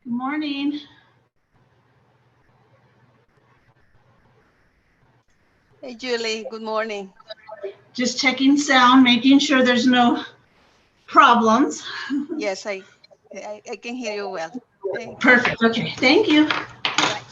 Good morning. Hey, Julie, good morning. Just checking sound, making sure there's no problems. Yes, I can hear you well. Thank you. Perfect. Okay. Thank you. Right.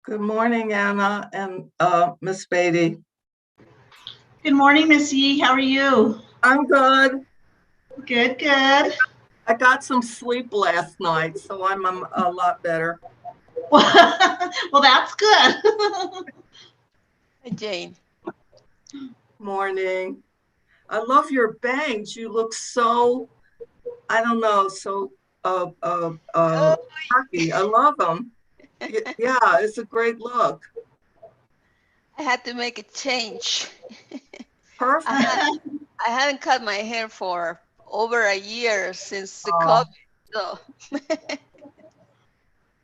Good morning, Anna and Miss Beatty. Good morning, Miss Yee. How are you? I'm good. Good, good. I got some sleep last night, so I'm a lot better. Well, that's good. Hi, Jane. Morning. I love your bangs. You look so, I don't know, so perky. I love them. Yeah, it's a great look. I had to make a change. Perfect. I haven't cut my hair for over a year since the Oh, COVID. So.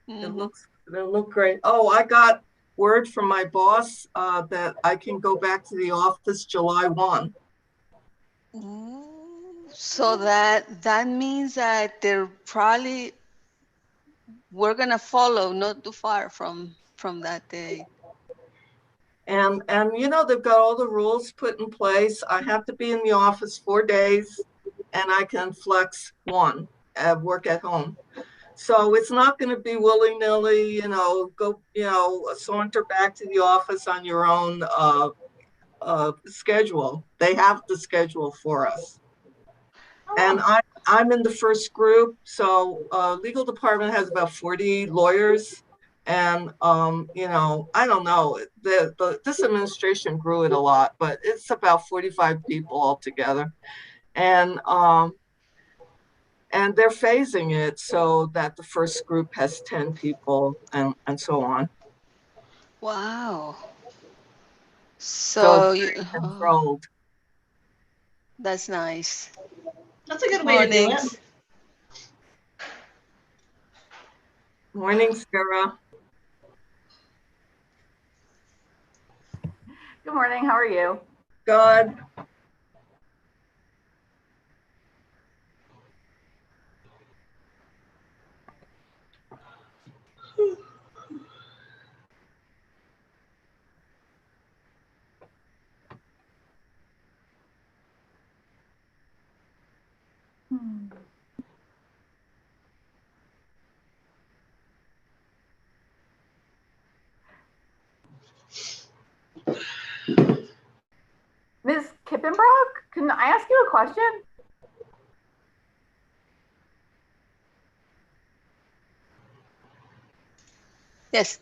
They look great. Oh, I got word from my boss that I can go back to the office July 1. So that means that they're probably we're gonna follow not too far from that day. And you know, they've got all the rules put in place. I have to be in the office 4 days and I can flex one at work at home. So it's not going to be willy-nilly, you know, go, you know, saunter back to the office on your own schedule. They have the schedule for us. And I'm in the first group. So legal department has about 40 lawyers. And, you know, I don't know, this administration grew it a lot, but it's about 45 people altogether. And they're phasing it so that the first group has 10 people and so on. Wow. So So it's you, very controlled. that's nice. That's a good Good way to do morning. it. Morning, Sarah. Good morning. How are you? Good. Ms. Kippenbrook, can I ask you a question? Yes.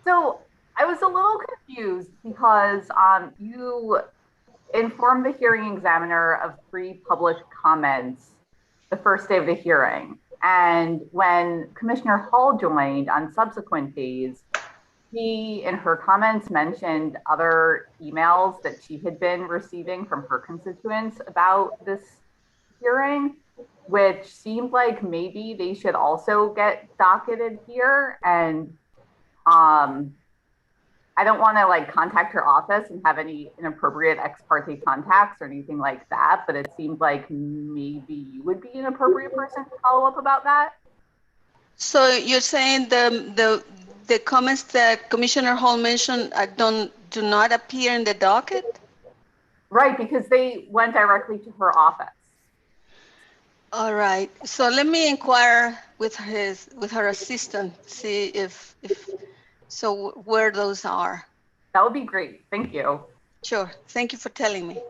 So I was a little confused because you informed the hearing examiner of 3 public comments the first day of the hearing. And when Commissioner Hall joined on subsequent days, she, in her comments, mentioned other emails that she had been receiving from her constituents about this hearing, which seemed like maybe they should also get docketed here. And I don't want to like contact her office and have any inappropriate ex parte contacts or anything like that, but it seemed like maybe you would be an appropriate person to follow up about that. So you're saying the comments that Commissioner Hall mentioned do not appear in the docket? Right, because they went directly to her office. All right. So let me inquire with her assistant, see if so where those are. That would be great. Thank you. Sure. Thank you for telling me.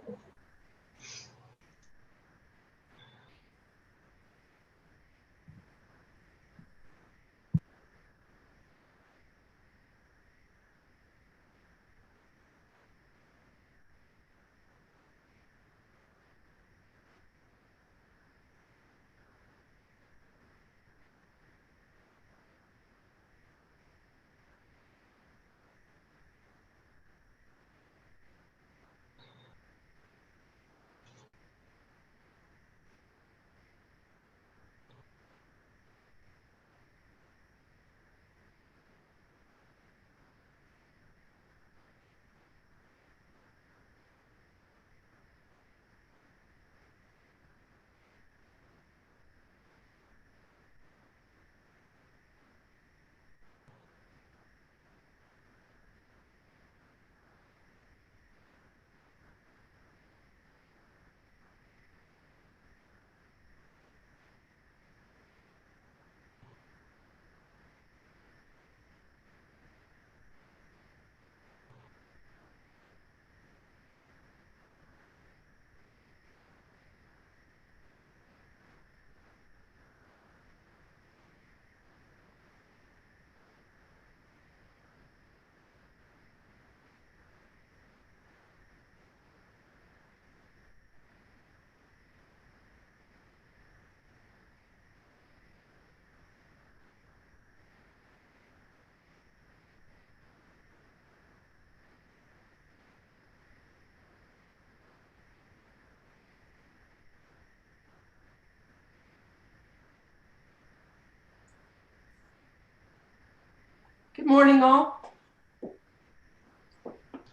Morning, all.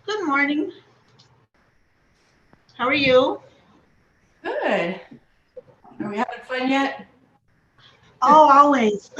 Good morning. How are you? Good. Are we having fun yet? Oh, always.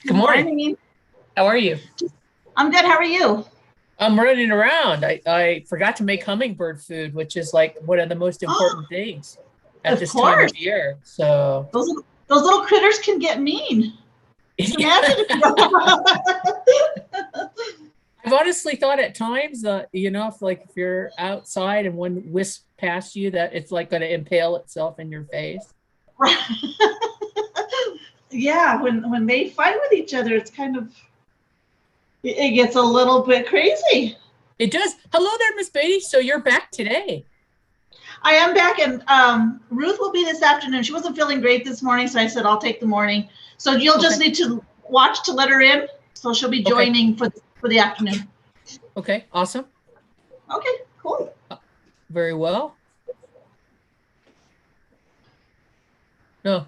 Good morning. How are you? I'm good. How are you? I'm running around. I forgot to make hummingbird food, which is like one of the most important things at Of this time course. of year. So Those little critters can get mean. Imagine if I've honestly thought at times that, if you're outside and one wisps past you, that it's like going to impale itself in your face. Yeah, when they fight with each other, it's kind of, it gets a little bit crazy. It does. Hello there, Miss Beatty. So you're back today. I am back, and Ruth will be this afternoon. She wasn't feeling great this morning, so I said I'll take the morning. So you'll just need to watch to let her in. So she'll be joining for the afternoon. Okay, awesome. Okay, cool. Very well. No,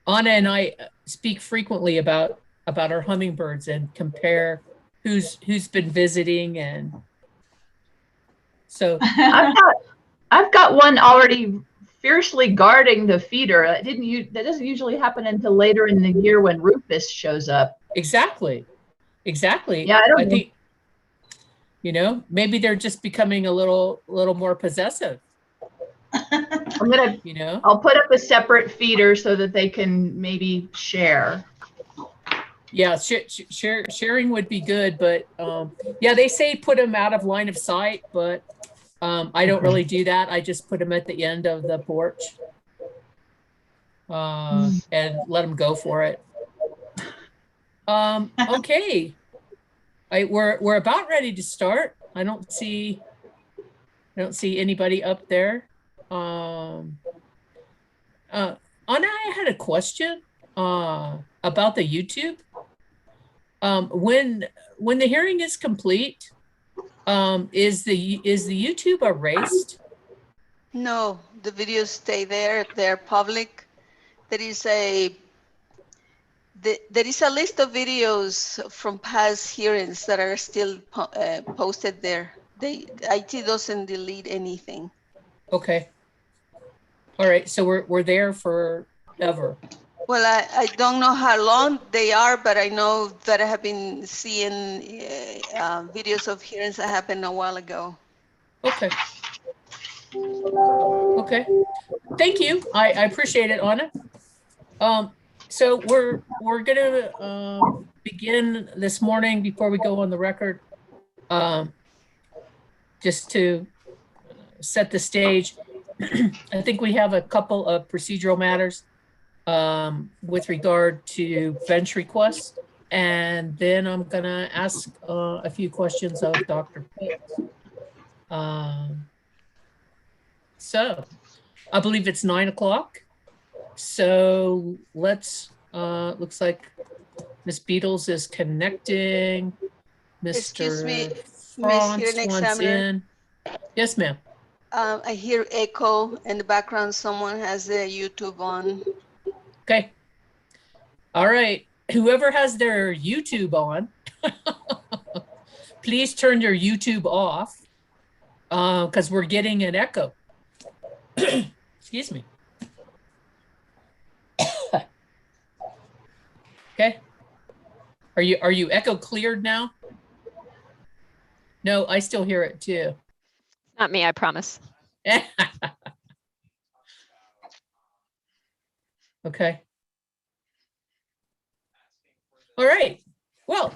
Anna and I speak frequently about our hummingbirds and compare who's been visiting, and so I've got one already fiercely guarding the feeder. That doesn't usually happen until later in the year when Rufus shows up. exactly. Yeah, I think maybe they're just becoming a little more possessive. I'll put up a separate feeder so that they can maybe share. Yeah, sharing would be good, but yeah, they say put them out of line of sight, but I don't really do that. I just put them at the end of the porch and let them go for it. Okay, we're about ready to start. I don't see anybody up there. Anna, I had a question about the YouTube. When the hearing is complete, is the YouTube erased? No, the videos stay there. They're public. There is a list of videos from past hearings that are still posted there. IT doesn't delete anything. Okay. All right. So we're there forever. Well, I don't know how long they are, but I know that I have been seeing videos of hearings that happened a while ago. Okay. Okay. Thank you. I appreciate it, Anna. So we're gonna begin this morning before we go on the record. Just to set the stage, I think we have a couple of procedural matters with regard to bench requests, and then I'm gonna ask a few questions of Dr. Pitts. So I believe it's 9 o'clock. So let's, looks like Miss Beatles is connecting. Excuse me, Mr. Miss Hearing France wants Examiner. in. Yes, ma'am. I hear echo in the background. Someone has their YouTube on. Okay. All right. Whoever has their YouTube on, please turn your YouTube off because we're getting an echo. Excuse me. Okay. Are you echo cleared now? No, I still hear it too. Not me, I promise. Okay. All right. Well,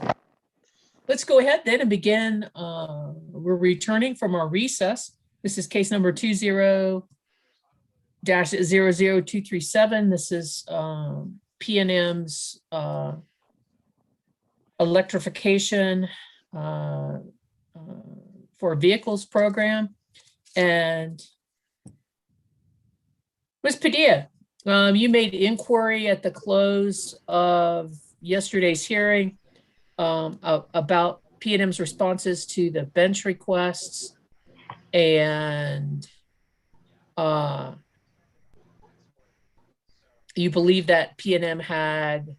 let's go ahead then and begin. We're returning from our recess. This is case number 20-00237. This is PNM's electrification for vehicles program. And Ms. Padilla, you made inquiry at the close of yesterday's hearing about PNM's responses to the bench requests, and you believe that PNM had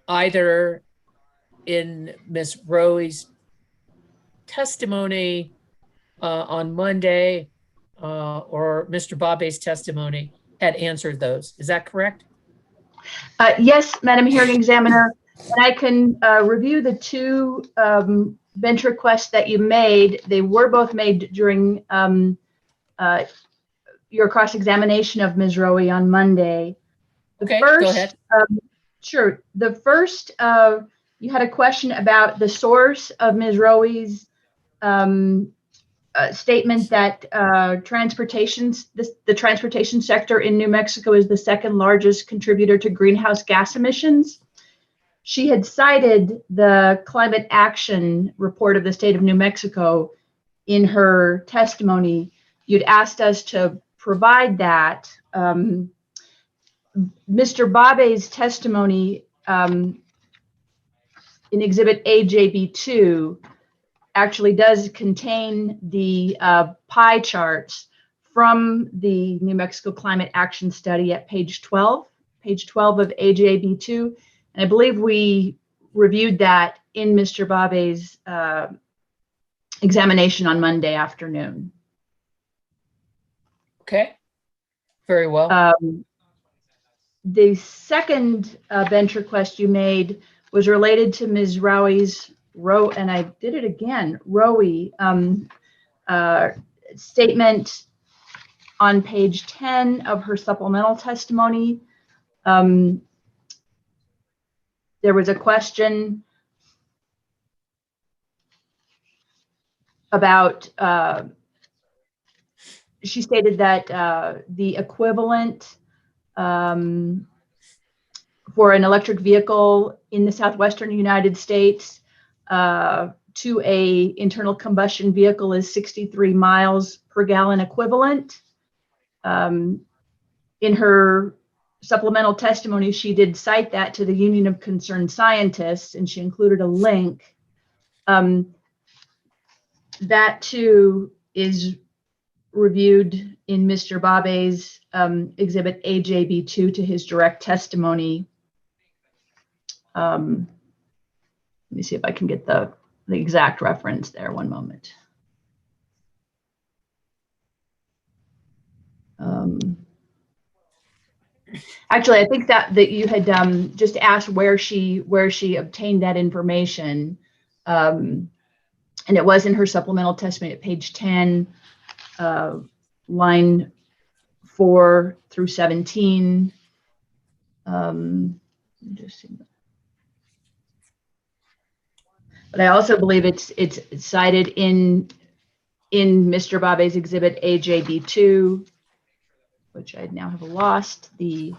either in Ms. Rowe's testimony on Monday or Mr. Babe's testimony had answered those. Is that correct? Yes, Madam Hearing Examiner. And I can review the two bench requests that you made. They were both made during your cross-examination of Ms. Rowe on Monday. Okay, first, go ahead. Sure. The first, you had a question about the source of Ms. Rowe's statement that the transportation sector in New Mexico is the second largest contributor to greenhouse gas emissions. She had cited the climate action report of the state of New Mexico in her testimony. You'd asked us to provide that. Mr. Babe's testimony in Exhibit AJB2 actually does contain the pie charts from the New Mexico Climate Action Study at page 12 of AJB2. And I believe we reviewed that in Mr. Babe's examination on Monday afternoon. Okay, very well. The second bench request you made was related to Ms. Rowe's and I did it again, Rowe statement on page 10 of her supplemental testimony. There was a question about, she stated that the equivalent for an electric vehicle in the southwestern United States to a internal combustion vehicle is 63 miles per gallon equivalent. In her supplemental testimony, she did cite that to the Union of Concerned Scientists, and she included a link. That too is reviewed in Mr. Babe's Exhibit AJB2 to his direct testimony. Let me see if I can get the exact reference there. One moment. Actually, I think that you had just asked where she obtained that information, and it was in her supplemental testimony at page 10, line 4 through 17. Just see. But I also believe it's cited in Mr. Babe's Exhibit AJB2, which I now have lost the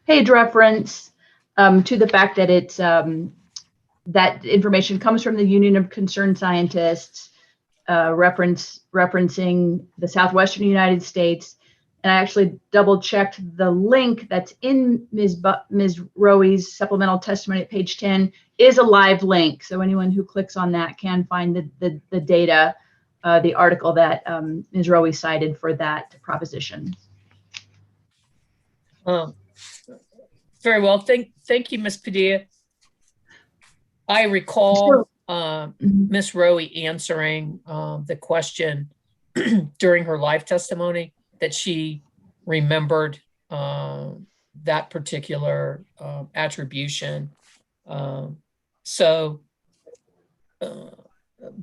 page reference, to the fact that it's that information comes from the Union of Concerned Scientists, referencing the southwestern United States. And I actually double checked the link that's in Ms. Rowe's supplemental testimony at page 10 is a live link. So anyone who clicks on that can find the data, the article that Ms. Rowe cited for that proposition. Very well. Thank you, Ms. Padilla. I recall Ms. Rowe answering the question during her live testimony that she remembered that particular attribution. So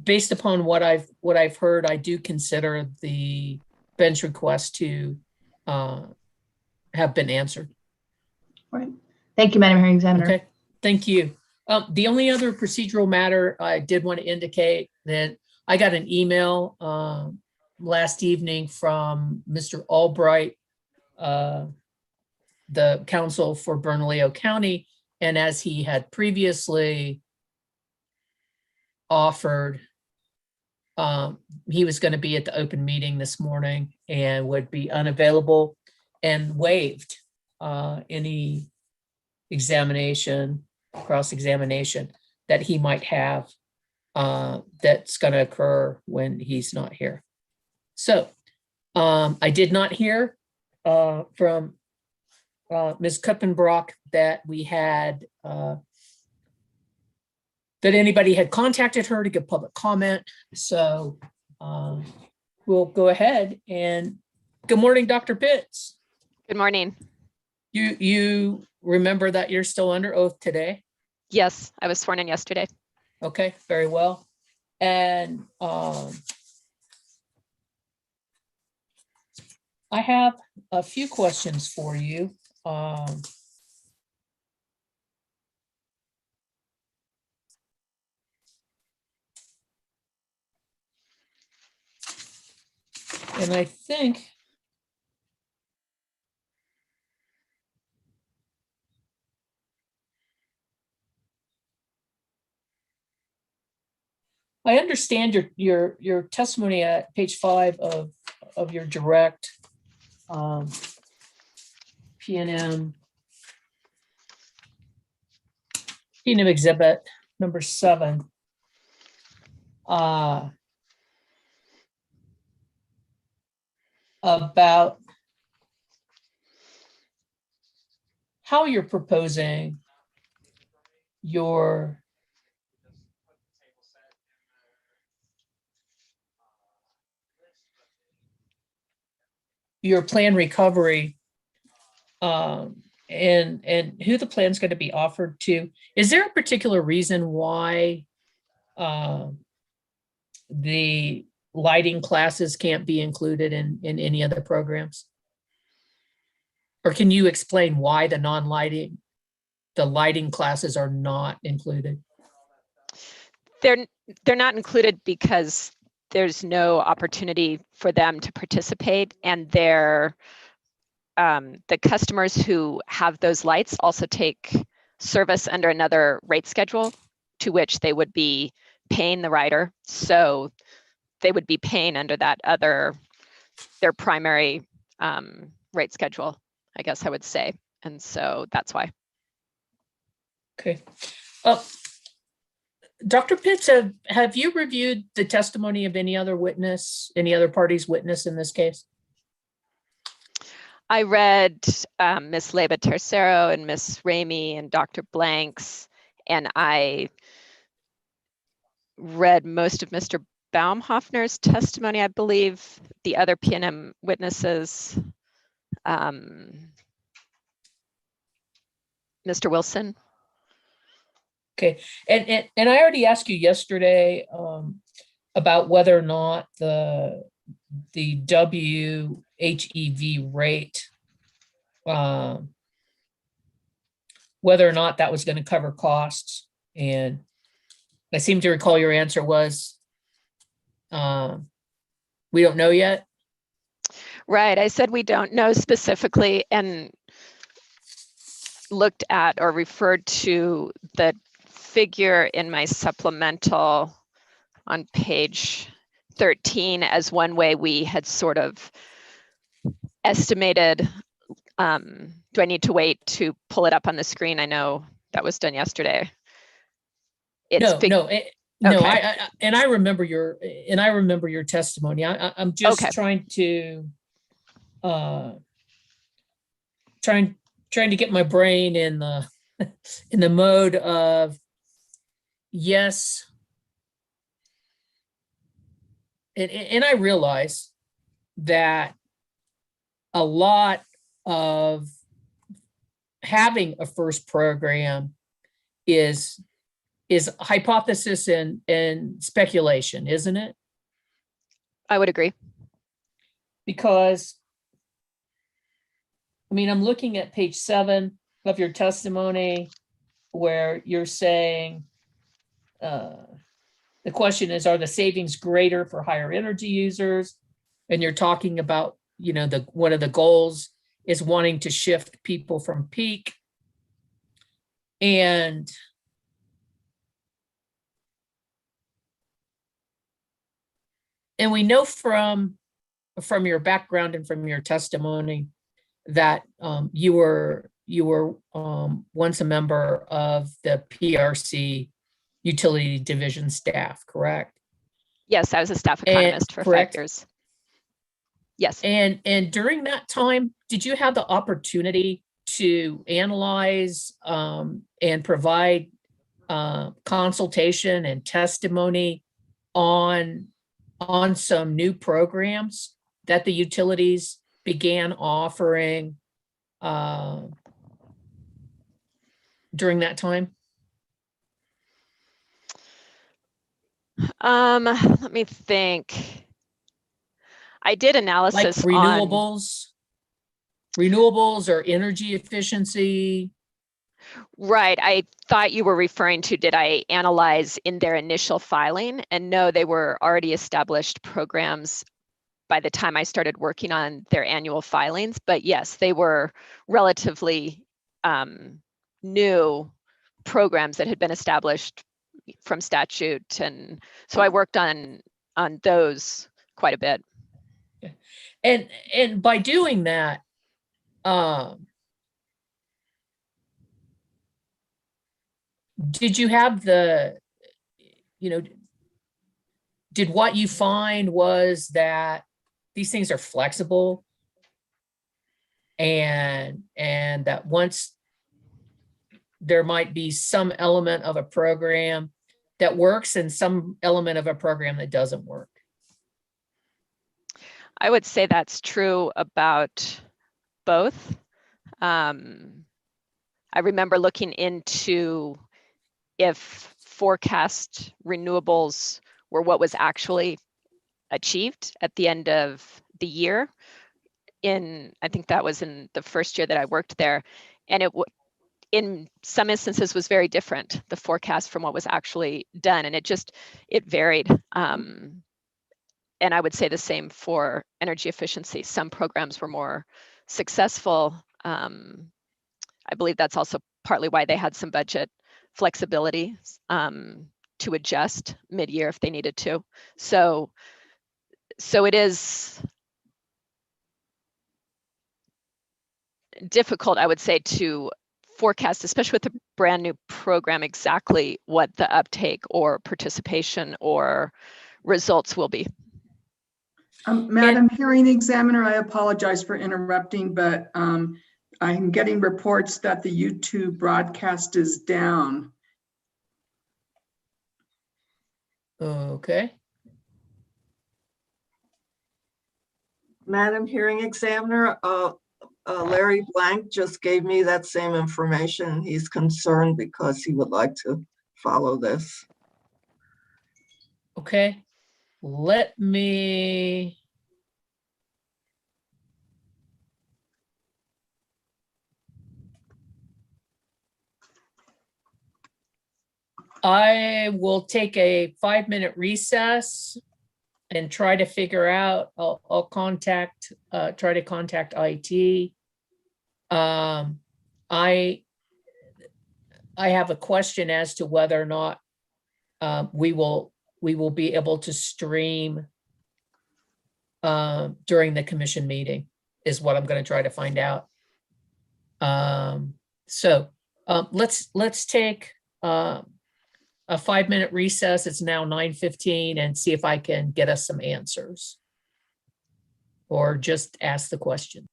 based upon what I've heard, I do consider the bench request to have been answered. All right. Thank you, Madam Hearing Examiner. Okay, thank you. The only other procedural matter I did want to indicate that I got an email last evening from Mr. Albright, the counsel for Bernalillo County, and as he had previously offered, he was going to be at the open meeting this morning and would be unavailable and waived any examination, cross-examination that he might have that's going to occur when he's not here. So I did not hear from Ms. Kuppenbrock that we had, that anybody had contacted her to give public comment. So we'll go ahead and good morning, Dr. Pitts. Good morning. You remember that you're still under oath today? Yes, I was sworn in yesterday. Okay, very well. And I have a few questions for you. And I think I understand your testimony at page 5 of your direct PNM exhibit number 7. About how you're proposing your plan recovery and who the plan's going to be offered to. Is there a particular reason why the lighting classes can't be included in any other programs? Or can you explain why the lighting classes are not included? They're not included because there's no opportunity for them to participate, and they're the customers who have those lights also take service under another rate schedule to which they would be paying the rider. So they would be paying under that their primary rate schedule, I guess I would say. And so that's why. Okay. Dr. Pitts, have you reviewed the testimony of any other party's witness in this case? I read Ms. Leyva Tercero and Ms. Ramey and Dr. Blanks, and I read most of Mr. Baumhoffner's testimony. I believe the other PNM witnesses, Mr. Wilson. Okay, and I already asked you yesterday about whether or not the WHEV rate, whether or not that was going to cover costs, and I seem to recall your answer was we don't know yet. Right, I said we don't know specifically, and looked at or referred to the figure in my supplemental on page 13 as one way we had sort of estimated. Do I need to wait to pull it up on the screen? I know that was done yesterday. No, okay. I remember your testimony. I'm just Okay. trying to get my brain in the mode of yes. And I realize that a lot of having a first program is hypothesis and speculation, isn't it? I would agree. Because, I mean, I'm looking at page 7 of your testimony, where you're saying, the question is, are the savings greater for higher energy users? And you're talking about, you know, one of the goals is wanting to shift people from peak. And we know from your background and from your testimony that you were once a member of the PRC utility division staff, correct? Yes, I was a staff economist for 5 years. Yes. And during that time, did you have the opportunity to analyze and provide consultation and testimony on some new programs that the utilities began offering during that time? Let me think. I did analysis like on renewables or energy efficiency. Right. I thought you were referring to, did I analyze in their initial filing? And no, they were already established programs by the time I started working on their annual filings. But yes, they were relatively new programs that had been established from statute. And so I worked on those quite a bit. And by doing that, did you have did what you find was that these things are flexible and that once there might be some element of a program that works and some element of a program that doesn't work? I would say that's true about both. I remember looking into if forecast renewables were what was actually achieved at the end of the year. I think that was in the first year that I worked there, and in some instances was very different, the forecast from what was actually done, and it varied. And I would say the same for energy efficiency. Some programs were more successful. I believe that's also partly why they had some budget flexibility to adjust mid-year if they needed to. So it is difficult, I would say, to forecast, especially with a brand new program, exactly what the uptake or participation or results will be. Madam Hearing Examiner, I apologize for interrupting, but I'm getting reports that the YouTube broadcast is down. Okay. Madam Hearing Examiner, Larry Blank just gave me that same information. He's concerned because he would like to follow this. Okay. Let me. I will take a 5-minute recess and try to figure out, I'll try to contact IT. I have a question as to whether or not we will be able to stream during the commission meeting, is what I'm going to try to find out. So let's take a 5-minute recess. It's now 9:15, and see if I can get us some answers or just ask the question.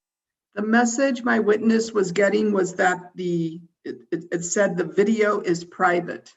The message my witness was getting was that it said the video is private.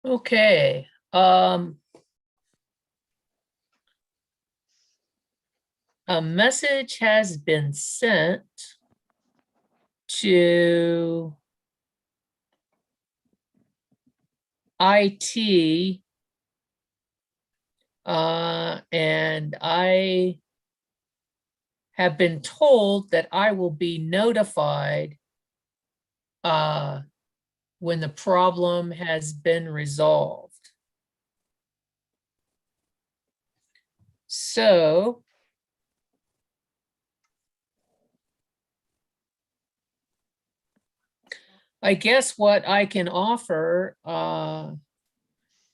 Okay. A message has been sent to IT, and I have been told that I will be notified when the problem has been resolved. So I guess what I can offer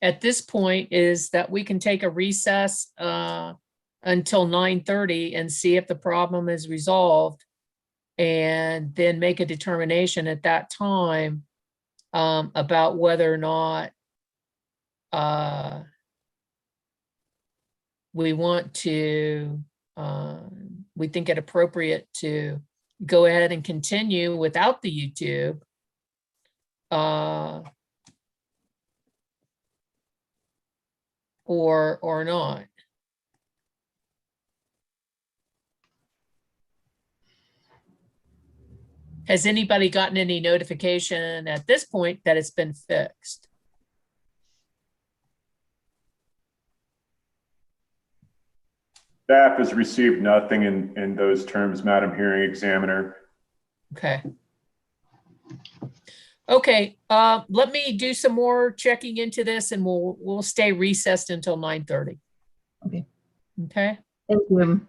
at this point is that we can take a recess until 9:30 and see if the problem is resolved, and then make a determination at that time about whether or not we want to, we think it appropriate to go ahead and continue without the YouTube. Or not. Has anybody gotten any notification at this point that it's been fixed? Staff has received nothing in those terms, Madam Hearing Examiner. Okay. Okay, let me do some more checking into this, and we'll stay recessed until 9:30. Okay. Okay. Thank you.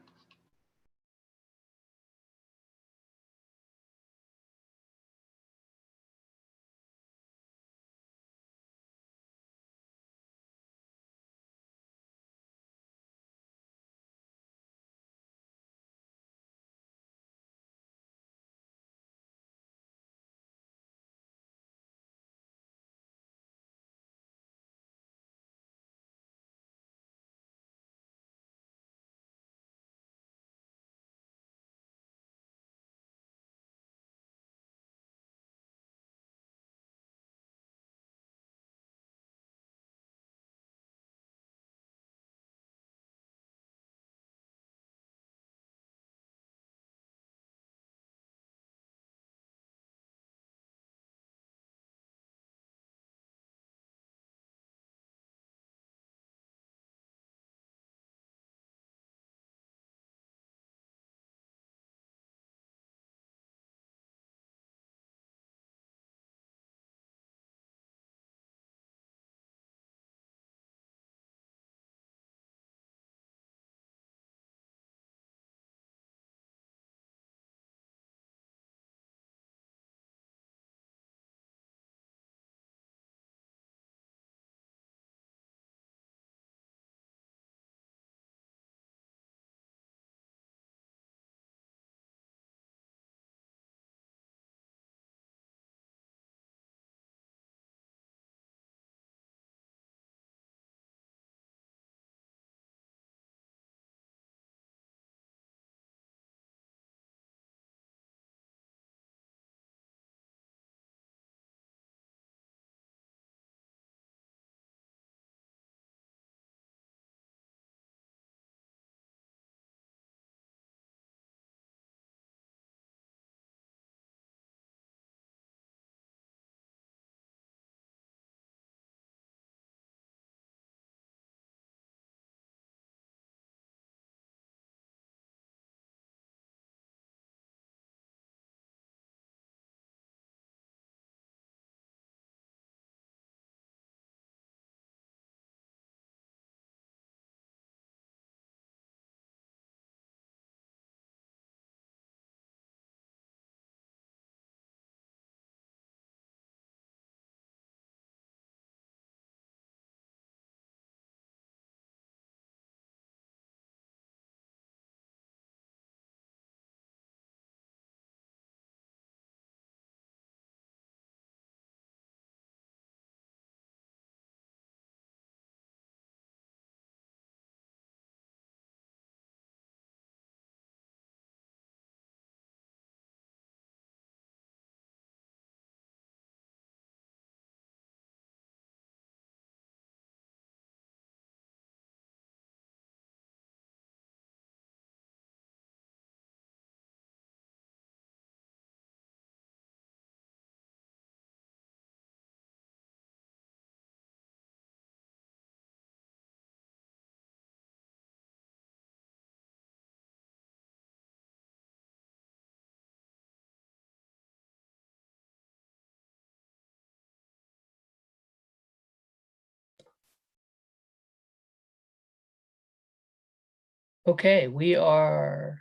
Okay, we are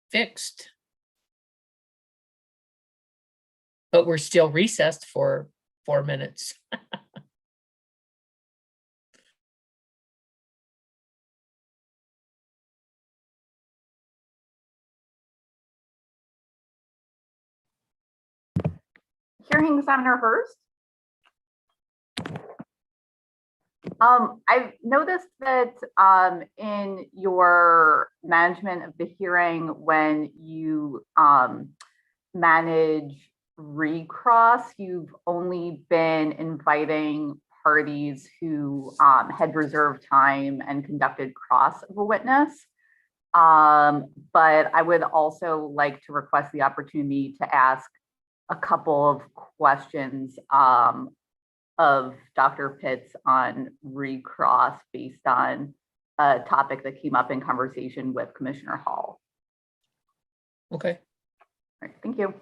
fixed. But we're still recessed for 4 minutes. Hearing examiner Hurst. I've noticed that in your management of the hearing, when you manage recross, you've only been inviting parties who had reserved time and conducted cross of a witness. But I would also like to request the opportunity to ask a couple of questions of Dr. Pitts on recross based on a topic that came up in conversation with Commissioner Hall. Okay. All right, thank you.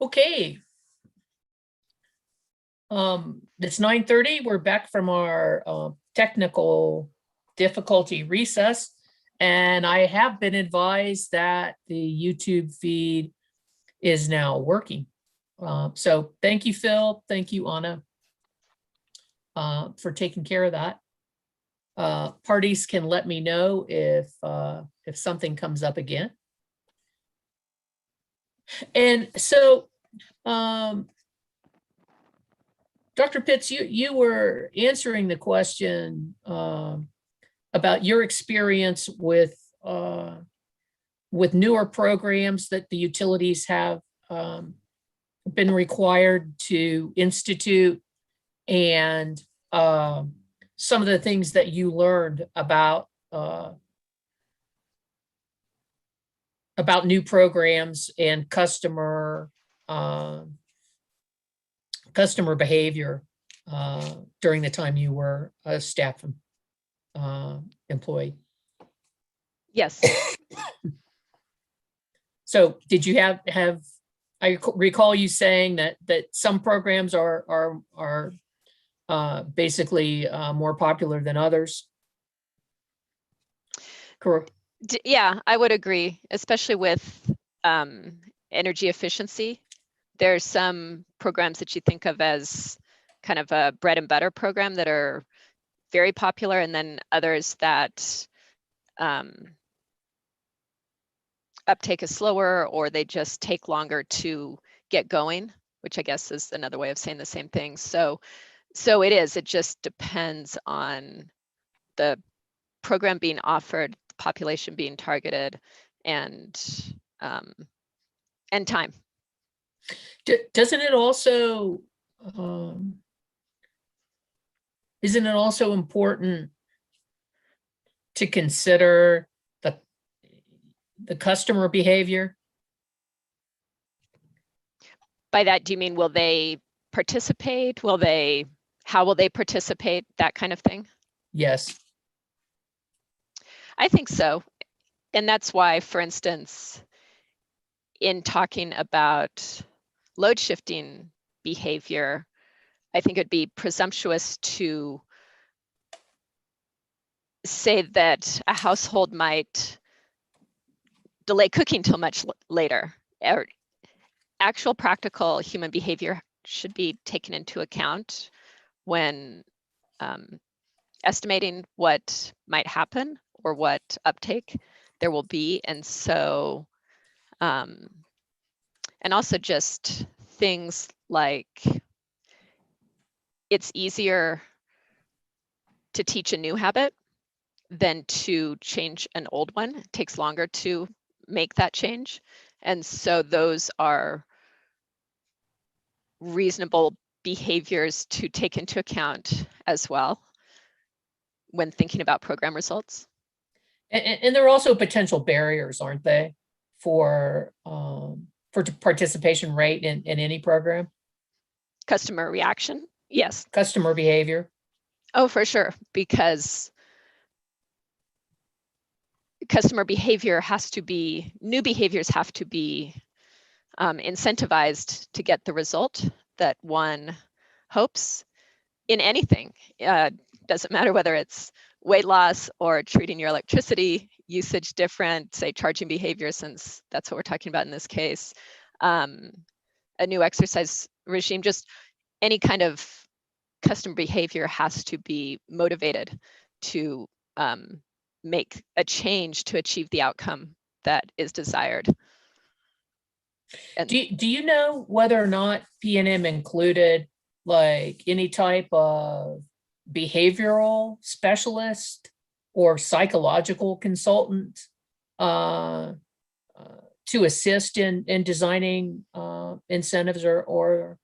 Okay. It's 9:30. We're back from our technical difficulty recess, and I have been advised that the YouTube feed is now working. So thank you, Phil. Thank you, Anna, for taking care of that. Parties can let me know if something comes up again. And so, Dr. Pitts, you were answering the question about your experience with newer programs that the utilities have been required to institute, and some of the things that you learned about new programs and customer behavior during the time you were a staff employee. Yes. So did you have I recall you saying that some programs are basically more popular than others? Correct. Yeah, I would agree, especially with energy efficiency. There's some programs that you think of as kind of a bread and butter program that are very popular, and then others that uptake is slower, or they just take longer to get going, which I guess is another way of saying the same thing. So it just depends on the program being offered, population being targeted, and time. Doesn't it also, isn't it also important to consider the customer behavior? By that, do you mean, will they participate? How will they participate? That kind of thing? Yes. I think so. And that's why, for instance, in talking about load shifting behavior, I think it'd be presumptuous to say that a household might delay cooking till much later. Actual practical human behavior should be taken into account when estimating what might happen or what uptake there will be. And so, and also just things like, it's easier to teach a new habit than to change an old one. It takes longer to make that change. And so those are reasonable behaviors to take into account as well when thinking about program results. And there are also potential barriers, aren't they, for participation rate in any program? Customer reaction, yes. Customer behavior. Oh, for sure, because customer behavior has to be, new behaviors have to be incentivized to get the result that one hopes in anything. Doesn't matter whether it's weight loss or treating your electricity usage different, say charging behavior, since that's what we're talking about in this case, a new exercise regime, just any kind of customer behavior has to be motivated to make a change to achieve the outcome that is desired. And do you know whether or not P&M included like any type of behavioral specialist or psychological consultant to assist in designing incentives or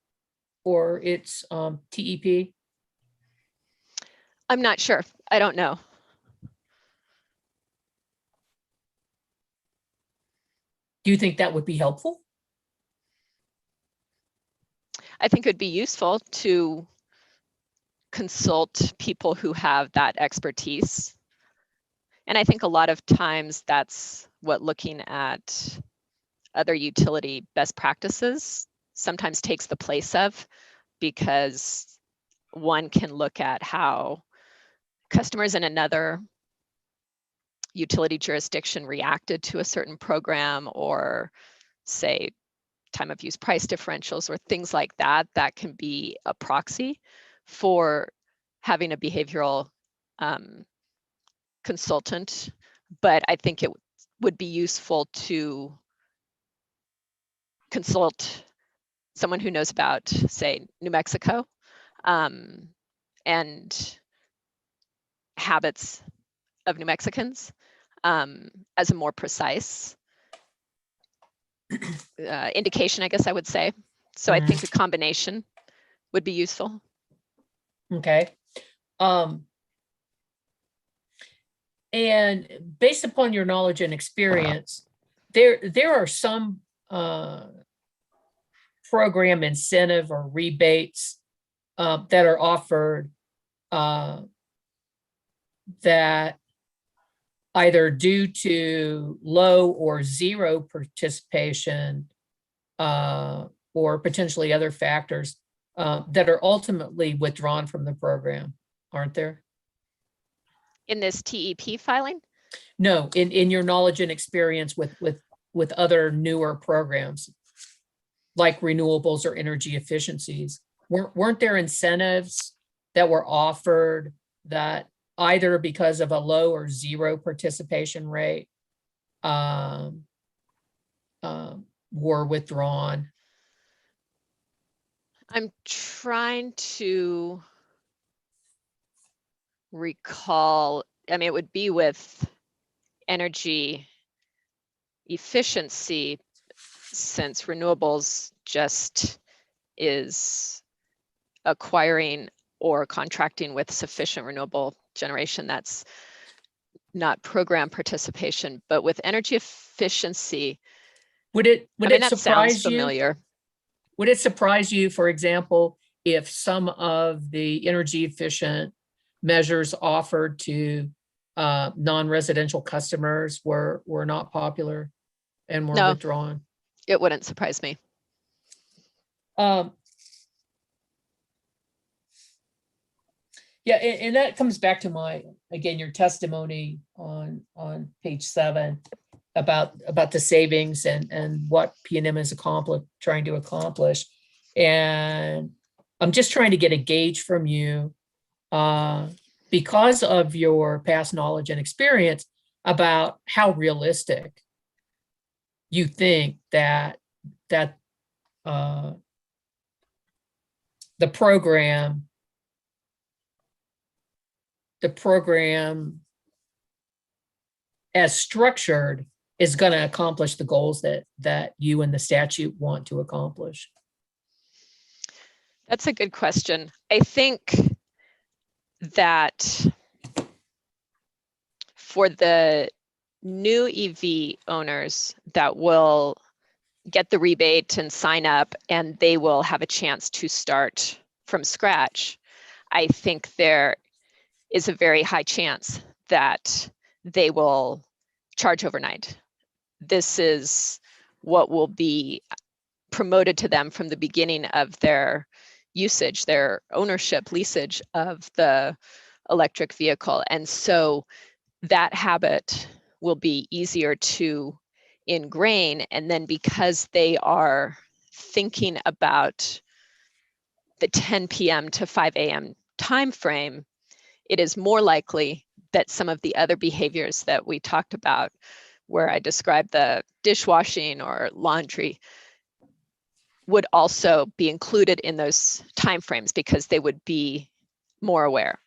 its TEP? I'm not sure. I don't know. Do you think that would be helpful? I think it would be useful to consult people who have that expertise. And I think a lot of times that's what looking at other utility best practices sometimes takes the place of, because one can look at how customers in another utility jurisdiction reacted to a certain program, or say time of use price differentials or things like that, that can be a proxy for having a behavioral consultant. But I think it would be useful to consult someone who knows about, say, New Mexico and habits of New Mexicans as a more precise indication, I guess I would say. So I think a combination would be useful. Okay. And based upon your knowledge and experience, there are some program incentive or rebates that are offered that either due to low or zero participation or potentially other factors that are ultimately withdrawn from the program, aren't there? In this TEP filing? No, in your knowledge and experience with other newer programs like renewables or energy efficiencies, weren't there incentives that were offered that either because of a low or zero participation rate were withdrawn? I'm trying to recall. I mean, it would be with energy efficiency, since renewables just is acquiring or contracting with sufficient renewable generation. That's not program participation, but with energy efficiency, Would it that sounds surprise you? familiar. Would it surprise you, for example, if some of the energy efficient measures offered to non-residential customers were not popular and were No. withdrawn? It wouldn't surprise me. Yeah, and that comes back to your testimony on page 7 about the savings and what PNM is trying to accomplish. And I'm just trying to get a gauge from you because of your past knowledge and experience about how realistic you think that the program as structured is going to accomplish the goals that you and the statute want to accomplish. That's a good question. I think that for the new EV owners that will get the rebate and sign up, and they will have a chance to start from scratch, I think there is a very high chance that they will charge overnight. This is what will be promoted to them from the beginning of their usage, their ownership, leasage of the electric vehicle. And so that habit will be easier to ingrain. And then because they are thinking about the 10 p.m. to 5 a.m. time frame, it is more likely that some of the other behaviors that we talked about, where I described the dishwashing or laundry, would also be included in those timeframes because they would be more aware.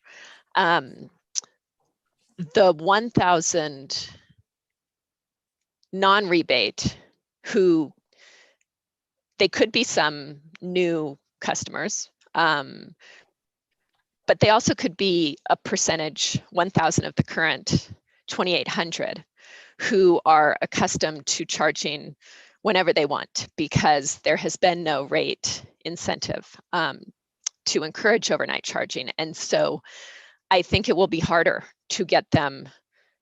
The 1,000 non-rebate, who they could be some new customers, but they also could be a percentage, 1,000 of the current 2,800, who are accustomed to charging whenever they want because there has been no rate incentive to encourage overnight charging. And so I think it will be harder to get them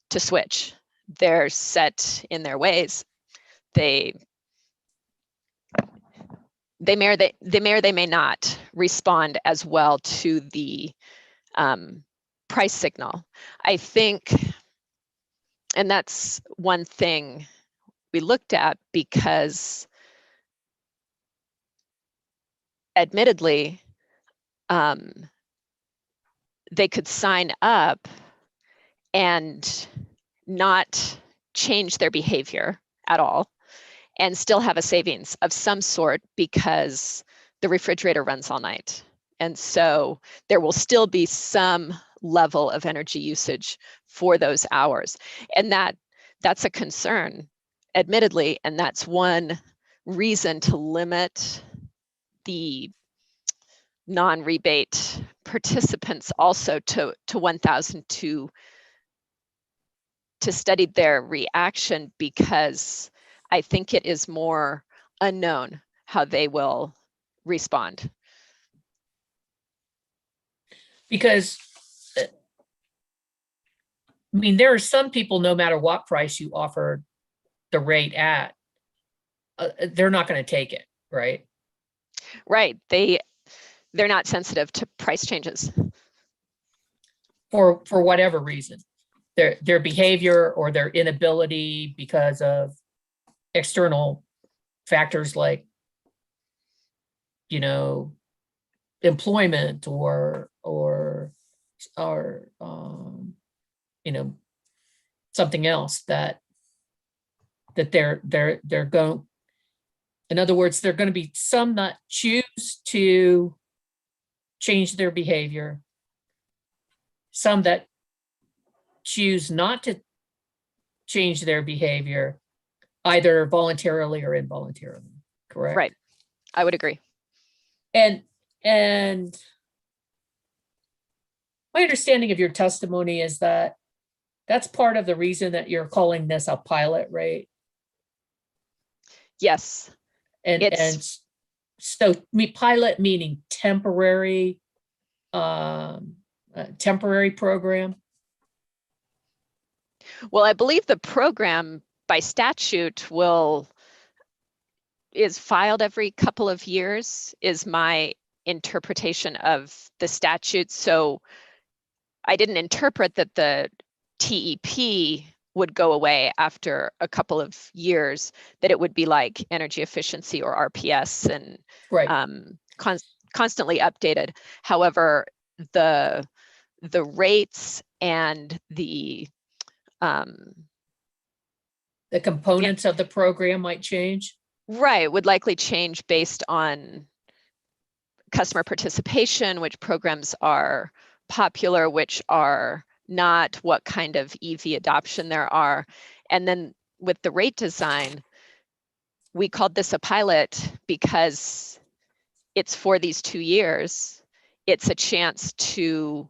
to switch. They're set in their ways. They may or they may not respond as well to the price signal. I think, and that's one thing we looked at, because admittedly, they could sign up and not change their behavior at all and still have a savings of some sort because the refrigerator runs all night. And so there will still be some level of energy usage for those hours. And that's a concern, admittedly, and that's one reason to limit the non-rebate participants also to 1,000 to study their reaction, because I think it is more unknown how they will respond. Because, I mean, there are some people, no matter what price you offer the rate at, they're not going to take it, right? Right. They're not sensitive to price changes. For whatever reason. Their behavior or their inability because of external factors like, you know, employment or you know, something else that they're going. In other words, there are going to be some that choose to change their behavior, some that choose not to change their behavior, either voluntarily or involuntarily, correct? Right. I would agree. And my understanding of your testimony is that that's part of the reason that you're calling this a pilot rate. Yes. And so pilot meaning temporary, temporary program. Well, I believe the program by statute is filed every couple of years, is my interpretation of the statute. So I didn't interpret that the TEP would go away after a couple of years, that it would be like energy efficiency or RPS and right. Constantly updated. However, the rates and the components of the program might change. Right, would likely change based on customer participation, which programs are popular, which are not, what kind of EV adoption there are. And then with the rate design, we called this a pilot because it's for these 2 years. It's a chance to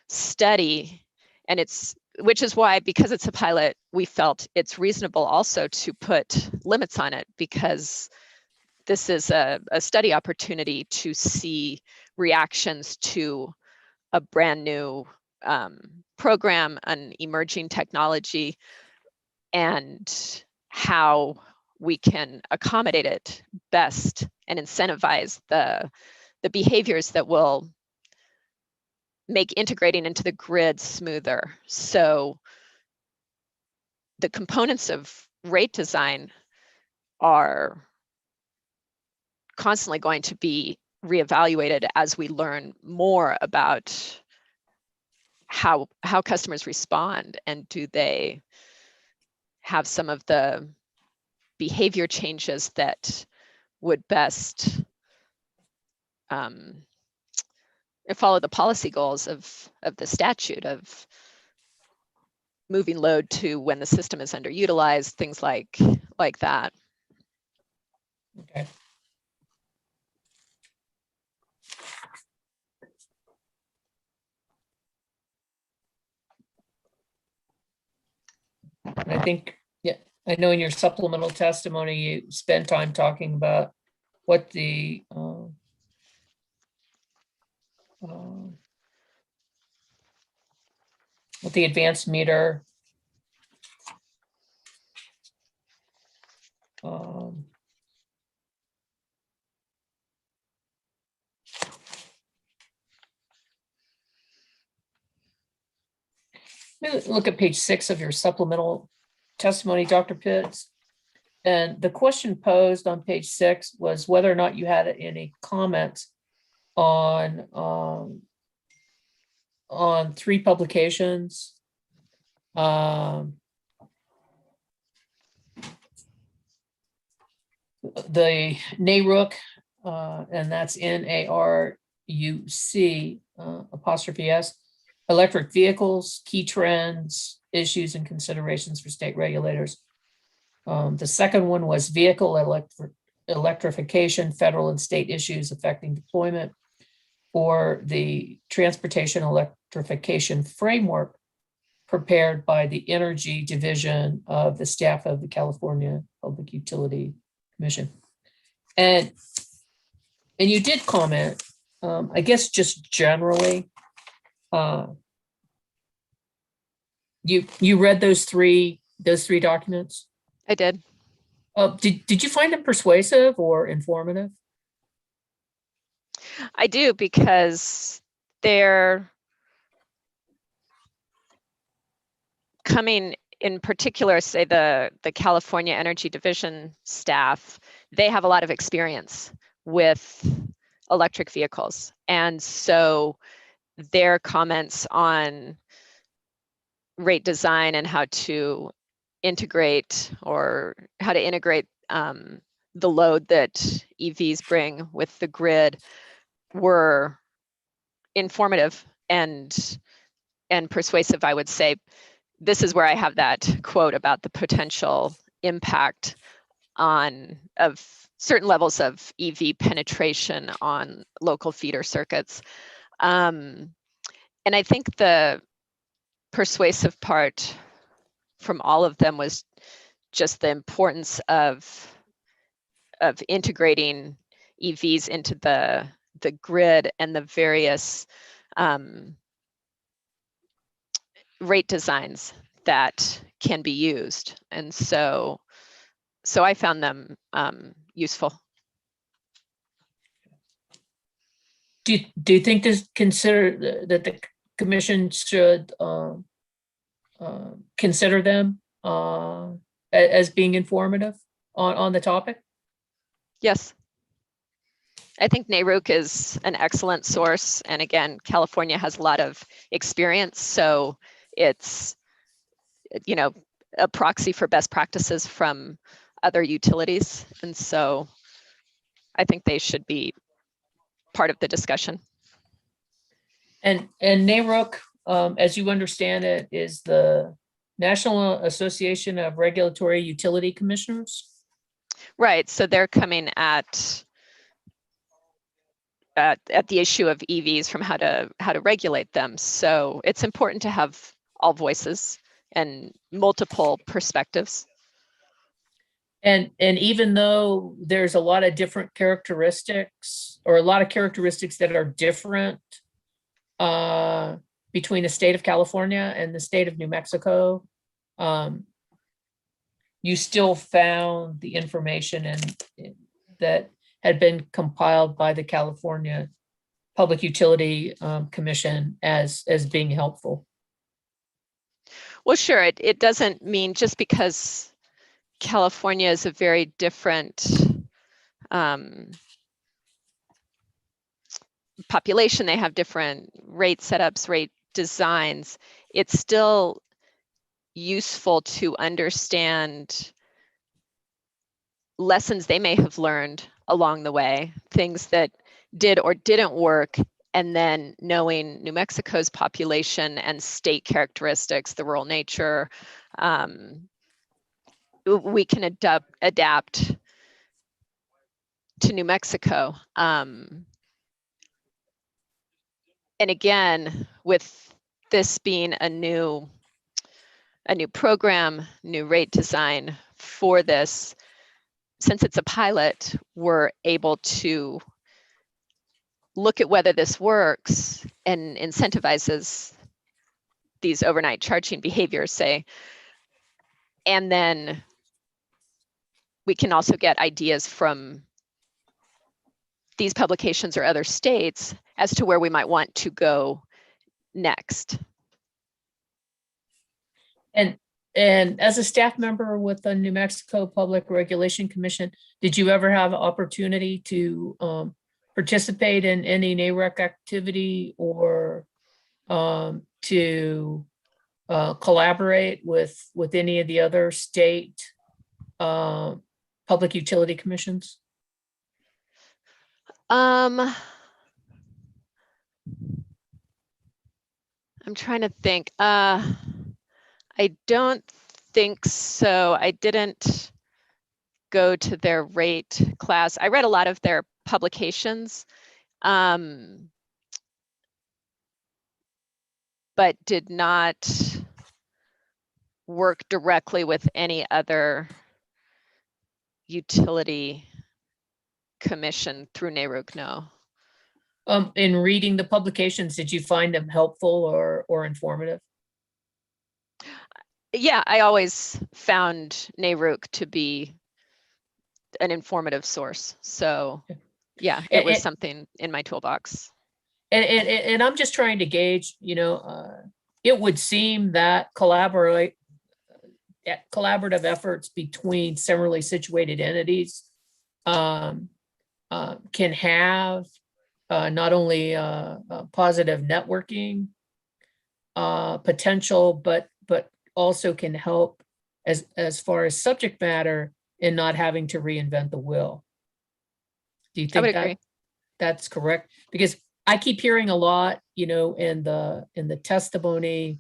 study, and which is why, because it's a pilot, we felt it's reasonable also to put limits on it, because this is a study opportunity to see reactions to a brand new program, an emerging technology, and how we can accommodate it best and incentivize the behaviors that will make integrating into the grid smoother. So the components of rate design are constantly going to be reevaluated as we learn more about how customers respond, and do they have some of the behavior changes that would best follow the policy goals of the statute, of moving load to when the system is underutilized, things like that. Okay. And I think, yeah, I know in your supplemental testimony, you spent time talking about what the advanced meter look at page 6 of your supplemental testimony, Dr. Pitts. And the question posed on page 6 was whether or not you had any comments on 3 publications. The NARUC, and that's NARUC ''S, electric vehicles, key trends, issues and considerations for state regulators. The second one was vehicle electrification, federal and state issues affecting deployment, or the transportation electrification framework prepared by the Energy Division of the staff of the California Public Utility Commission. And you did comment, I guess just generally, you read those three documents? I did. Did you find them persuasive or informative? I do, because they're coming in particular, say the California Energy Division staff, they have a lot of experience with electric vehicles. And so their comments on rate design and how to integrate the load that EVs bring with the grid were informative and persuasive, I would say. This is where I have that quote about the potential impact of certain levels of EV penetration on local feeder circuits. And I think the persuasive part from all of them was just the importance of integrating EVs into the grid and the various rate designs that can be used. And so I found them useful. Do you think consider that the commission should consider them as being informative on the topic? Yes. I think NARUC is an excellent source. And again, California has a lot of experience. So it's, a proxy for best practices from other utilities. And so I think they should be part of the discussion. And NARUC, as you understand it, is the National Association of Regulatory Utility Commissioners? Right. So they're coming at the issue of EVs from how to regulate them. So it's important to have all voices and multiple perspectives. And even though there's a lot of different characteristics, or a lot of characteristics that are different between the state of California and the state of New Mexico, you still found the information that had been compiled by the California Public Utility Commission as being helpful. Well, sure. It doesn't mean just because California is a very different population, they have different rate setups, rate designs. It's still useful to understand lessons they may have learned along the way, things that did or didn't work, and then knowing New Mexico's population and state characteristics, the rural nature, we can adapt to New Mexico. And again, with this being a new program, new rate design for this, since it's a pilot, we're able to look at whether this works and incentivizes these overnight charging behaviors, say, and then we can also get ideas from these publications or other states as to where we might want to go next. And as a staff member with the New Mexico Public Regulation Commission, did you ever have an opportunity to participate in any NARUC activity or to collaborate with any of the other state public utility commissions? I'm trying to think. I don't think so. I didn't go to their rate class. I read a lot of their publications, but did not work directly with any other utility commission through NARUC, no. In reading the publications, did you find them helpful or informative? Yeah, I always found NARUC to be an informative source. So yeah, it was something in my toolbox. And I'm just trying to gauge, it would seem that collaborative efforts between similarly situated entities can have not only positive networking potential, but also can help as far as subject matter in not having to reinvent the wheel. Do you think that's correct? Because I keep hearing a lot, in the testimony.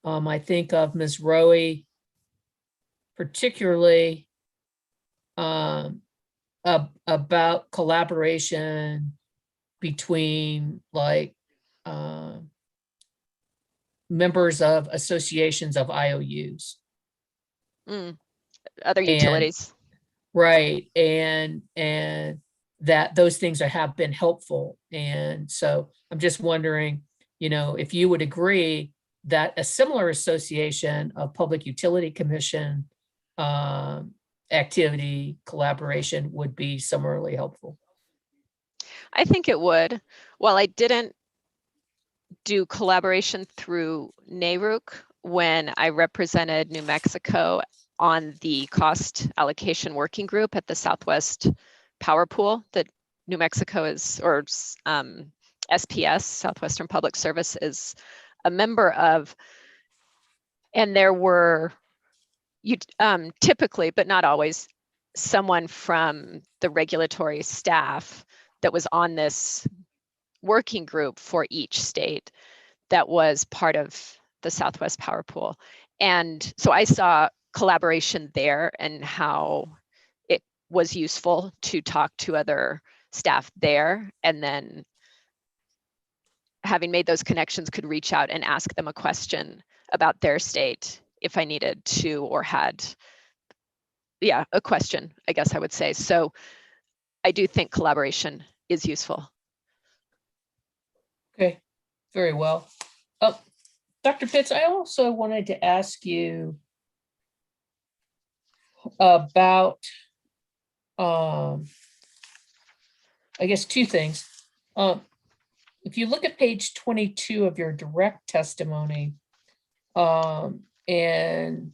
I think of Ms. Rowe, particularly about collaboration between members of associations of IOUs. Other utilities. Right. And that those things have been helpful. And so I'm just wondering, if you would agree that a similar association of Public Utility Commission activity collaboration would be similarly helpful. I think it would. While I didn't do collaboration through NARUC when I represented New Mexico on the cost allocation working group at the Southwest Power Pool that New Mexico is, or SPS, Southwestern Public Service, is a member of. And there were typically, but not always, someone from the regulatory staff that was on this working group for each state that was part of the Southwest Power Pool. And so I saw collaboration there and how it was useful to talk to other staff there, and then having made those connections could reach out and ask them a question about their state if I needed to, or had, a question, I guess I would say. So I do think collaboration is useful. Okay, very well. Dr. Pitts, I also wanted to ask you about, I guess, two things. If you look at page 22 of your direct testimony, and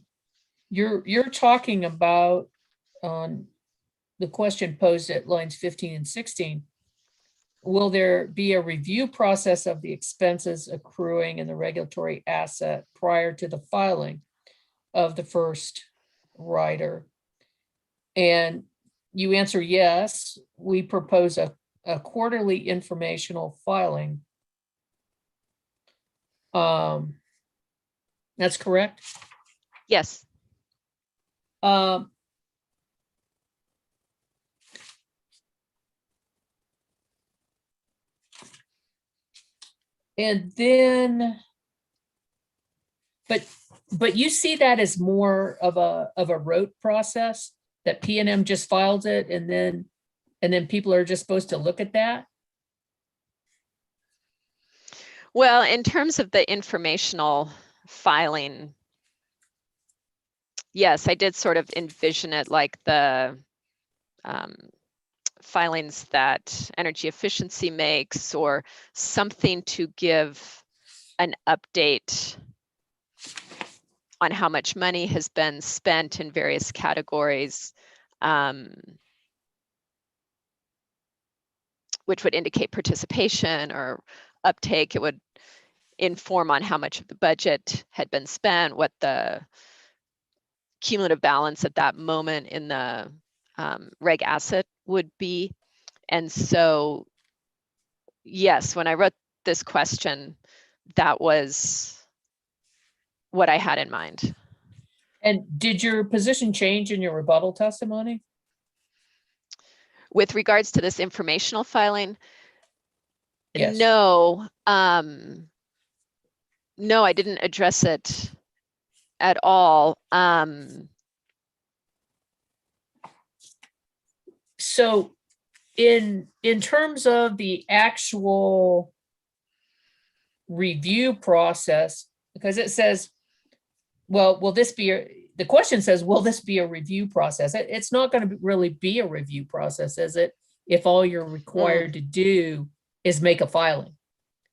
you're talking about the question posed at lines 15 and 16, will there be a review process of the expenses accruing in the regulatory asset prior to the filing of the first rider? And you answer yes. We propose a quarterly informational filing. That's correct? Yes. And then, but you see that as more of a rote process, that P&M just files it and then people are just supposed to look at that? Well, in terms of the informational filing, yes, I did sort of envision it like the filings that energy efficiency makes, or something to give an update on how much money has been spent in various categories, which would indicate participation or uptake. It would inform on how much of the budget had been spent, what the cumulative balance at that moment in the reg asset would be. And so, yes, when I wrote this question, that was what I had in mind. And did your position change in your rebuttal testimony? With regards to this informational filing, Yes. no, no, I didn't address it at all. So in terms of the actual review process, because it says, well, will this be the question says, will this be a review process? It's not going to really be a review process, is it? If all you're required to do is make a filing.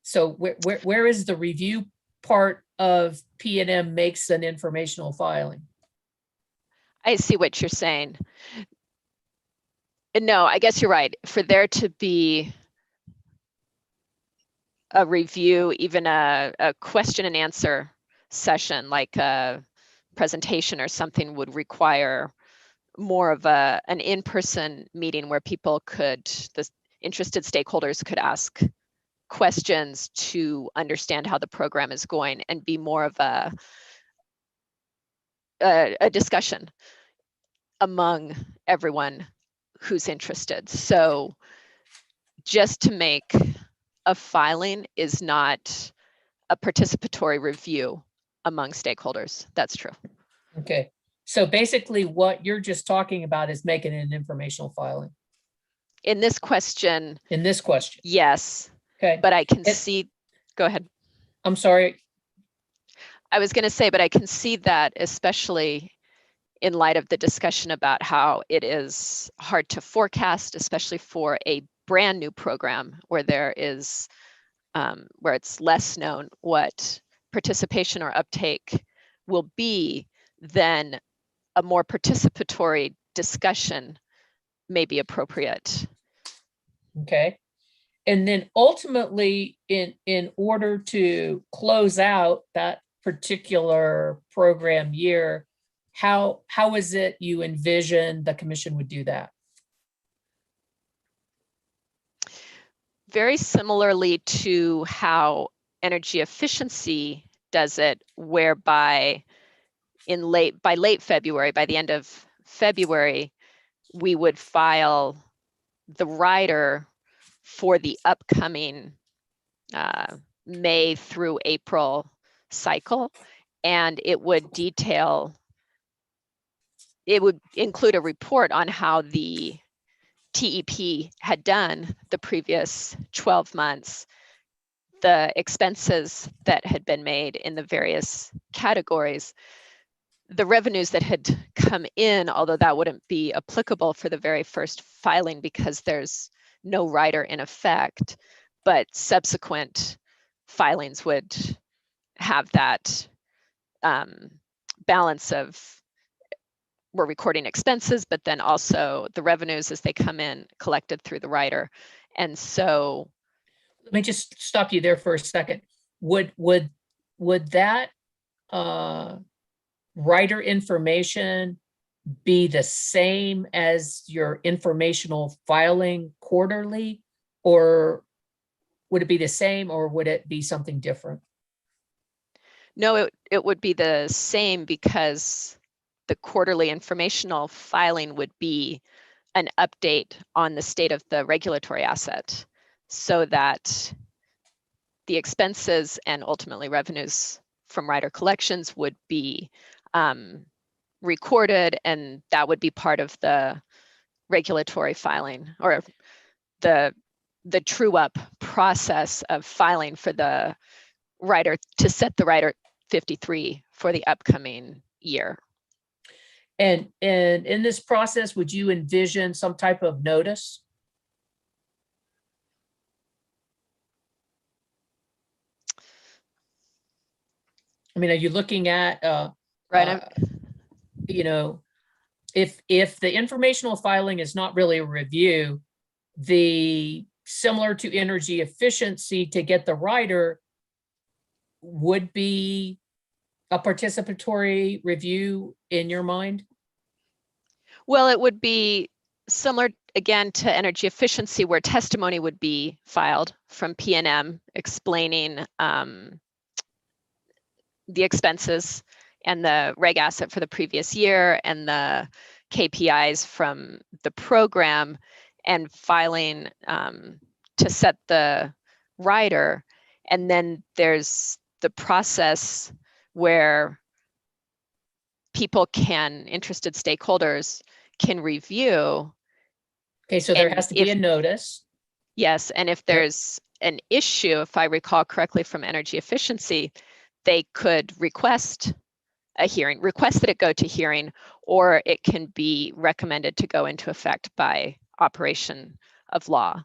So where is the review part of P&M makes an informational filing? I see what you're saying. No, I guess you're right. For there to be a review, even a question and answer session, like a presentation or something, would require more of an in-person meeting where people could, the interested stakeholders could ask questions to understand how the program is going and be more of a discussion among everyone who's interested. So just to make a filing is not a participatory review among stakeholders. That's true. Okay. So basically what you're just talking about is making an informational filing. In this question, yes. Okay. But I can see, go ahead. I'm sorry. I was going to say, but I can see that, especially in light of the discussion about how it is hard to forecast, especially for a brand new program where there is, where it's less known what participation or uptake will be, then a more participatory discussion may be appropriate. Okay. And then ultimately, in order to close out that particular program year, how is it you envision the commission would do that? Very similarly to how energy efficiency does it, whereby by late February, by the end of February, we would file the rider for the upcoming May through April cycle, and it would detail, it would include a report on how the TEP had done the previous 12 months, the expenses that had been made in the various categories, the revenues that had come in, although that wouldn't be applicable for the very first filing because there's no rider in effect, but subsequent filings would have that balance of, we're recording expenses, but then also the revenues as they come in collected through the rider. And so, let me just stop you there for a second. Would that rider information be the same as your informational filing quarterly, or would it be the same, or would it be something different? no, it would be the same, because the quarterly informational filing would be an update on the state of the regulatory asset, so that the expenses and ultimately revenues from rider collections would be recorded, and that would be part of the regulatory filing, or the true up process of filing for the rider to set the rider 53 for the upcoming year. And in this process, would you envision some type of notice? I mean, are you looking at, Right. You know, if the informational filing is not really a review, the similar to energy efficiency to get the rider would be a participatory review in your mind? Well, it would be similar again to energy efficiency, where testimony would be filed from P&M explaining the expenses and the reg asset for the previous year and the KPIs from the program, and filing to set the rider. And then there's the process where interested stakeholders can review. Okay, so there And has to be a notice. Yes, and if there's an issue, if I recall correctly from energy efficiency, they could request a hearing, request that it go to hearing, or it can be recommended to go into effect by operation of law.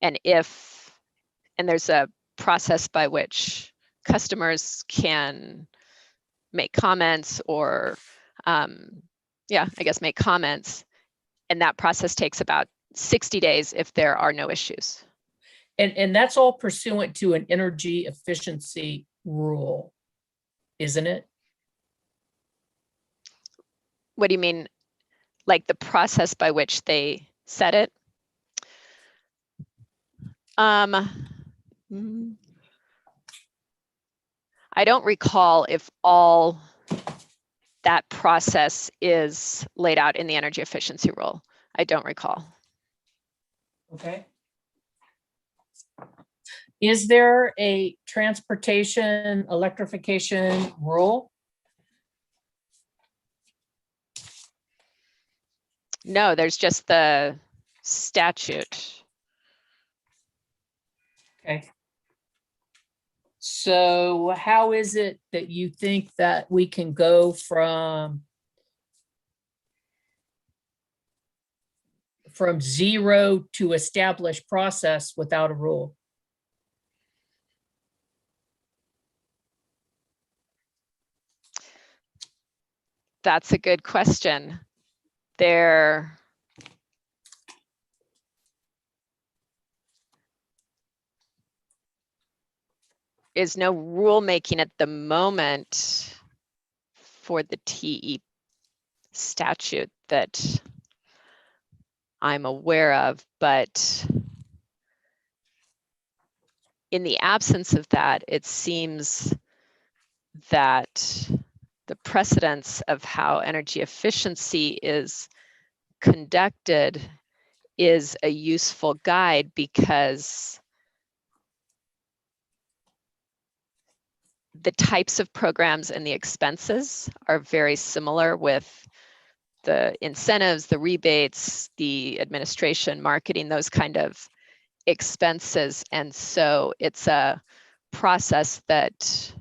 And there's a process by which customers can make comments or, make comments. And that process takes about 60 days if there are no issues. And that's all pursuant to an energy efficiency rule, isn't it? What do you mean? Like the process by which they set it? I don't recall if all that process is laid out in the energy efficiency rule. I don't recall. Okay. Is there a transportation electrification rule? No, there's just the statute. Okay. So how is it that you think that we can go from zero to established process without a rule? That's a good question. There is no rulemaking at the moment for the TE statute that I'm aware of, but in the absence of that, it seems that the precedence of how energy efficiency is conducted is a useful guide, because the types of programs and the expenses are very similar, with the incentives, the rebates, the administration, marketing, those kind of expenses. And so it's a process that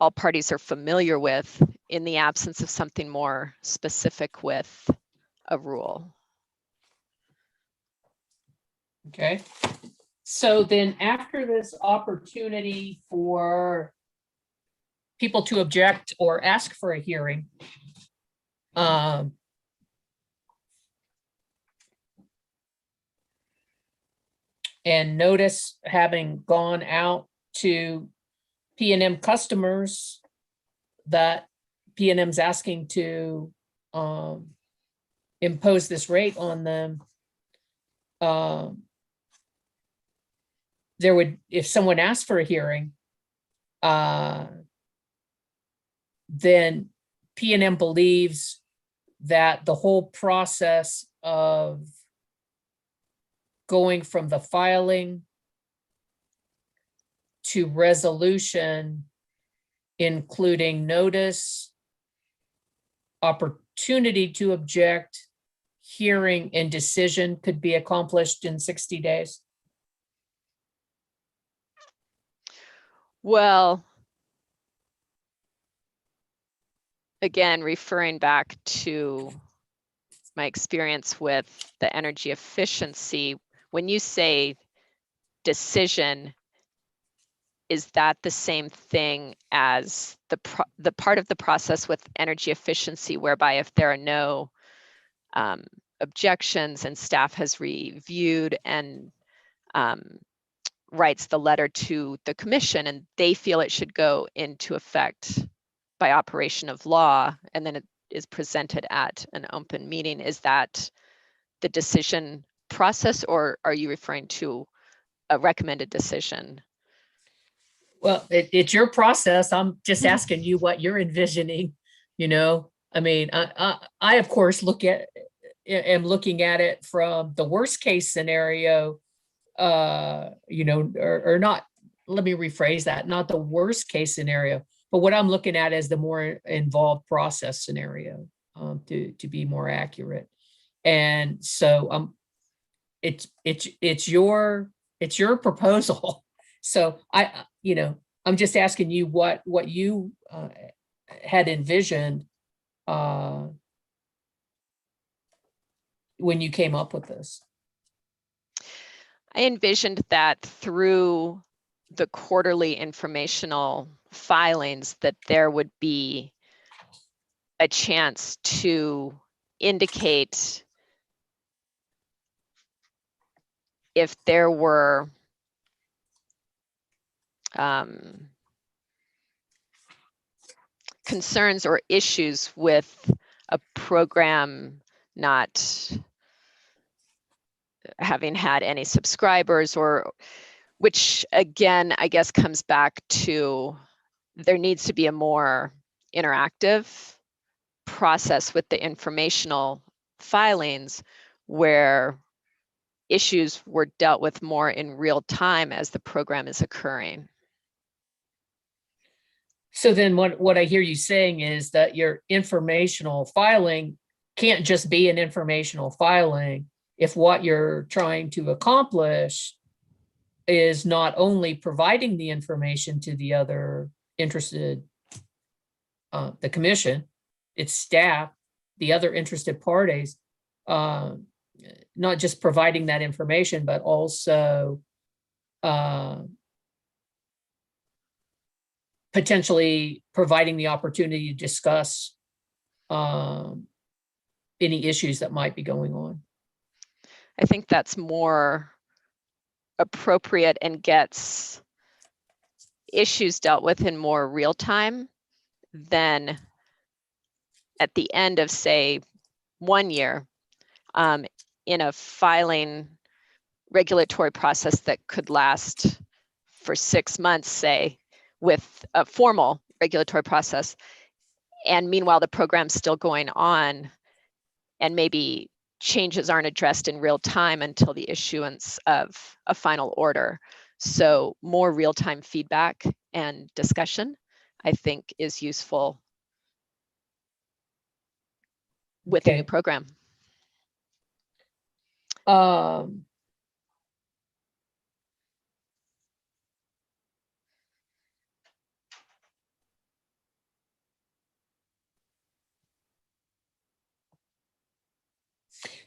all parties are familiar with in the absence of something more specific with a rule. Okay. So then after this opportunity for people to object or ask for a hearing, and notice having gone out to P&M customers that P&M's asking to impose this rate on them, there would, if someone asked for a hearing, then P&M believes that the whole process of going from the filing to resolution, including notice, opportunity to object, hearing, and decision, could be accomplished in 60 days. Well, again, referring back to my experience with the energy efficiency, when you say decision, is that the same thing as the part of the process with energy efficiency, whereby if there are no objections and staff has reviewed and writes the letter to the commission and they feel it should go into effect by operation of law, and then is presented at an open meeting. Is that the decision process, or are you referring to a recommended decision? Well, it's your process. I'm just asking you what you're envisioning, you know? I mean, I of course am looking at it from the worst case scenario, you know, or not, let me rephrase that, not the worst case scenario, but what I'm looking at is the more involved process scenario, to be more accurate. And so it's your proposal. So you know, I'm just asking you what you had envisioned when you came up with this. I envisioned that through the quarterly informational filings that there would be a chance to indicate if there were concerns or issues with a program not having had any subscribers, or which again, I guess comes back to there needs to be a more interactive process with the informational filings where issues were dealt with more in real time as the program is occurring. So then what I hear you saying is that your informational filing can't just be an informational filing if what you're trying to accomplish is not only providing the information to the other interested, the commission, its staff, the other interested parties, not just providing that information, but also potentially providing the opportunity to discuss any issues that might be going on. I think that's more appropriate and gets issues dealt with in more real time than at the end of, say, 1 year in a filing regulatory process that could last for 6 months, say, with a formal regulatory process. And meanwhile, the program's still going on and maybe changes aren't addressed in real time until the issuance of a final order. So more real-time feedback and discussion, I think, is useful with a new program.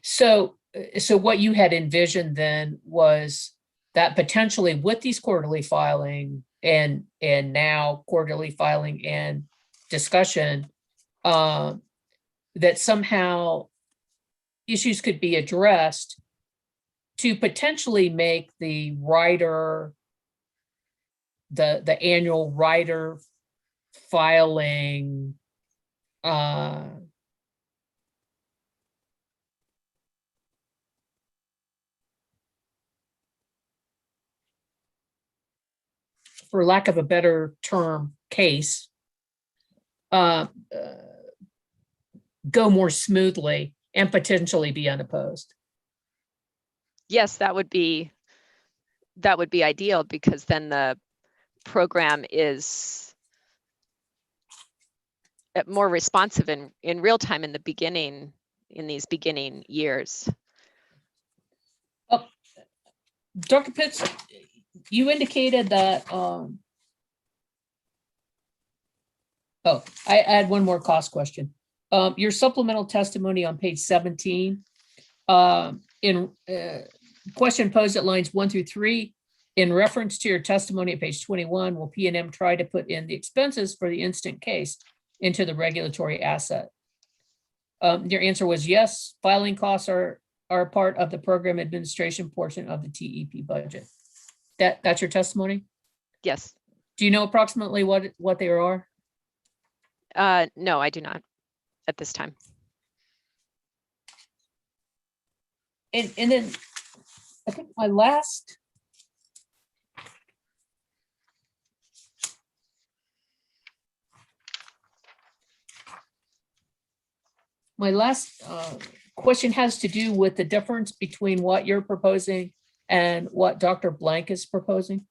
So what you had envisioned then was that potentially with these quarterly filing and now quarterly filing and discussion, that somehow issues could be addressed to potentially make the rider, the annual rider filing for lack of a better term, case, go more smoothly and potentially be unopposed. Yes, that would be ideal, because then the program is more responsive in real time in the beginning, in these beginning years. Dr. Pitts, you indicated that, I add one more cost question. Your supplemental testimony on page 17, in question posed at lines 1 through 3, in reference to your testimony at page 21, will P&M try to put in the expenses for the instant case into the regulatory asset? Your answer was yes, filing costs are part of the program administration portion of the TEP budget. That's your testimony? Yes. Do you know approximately what they are? No, I do not. at this time. And then I think my last question has to do with the difference between what you're proposing and what Dr. Blank is proposing.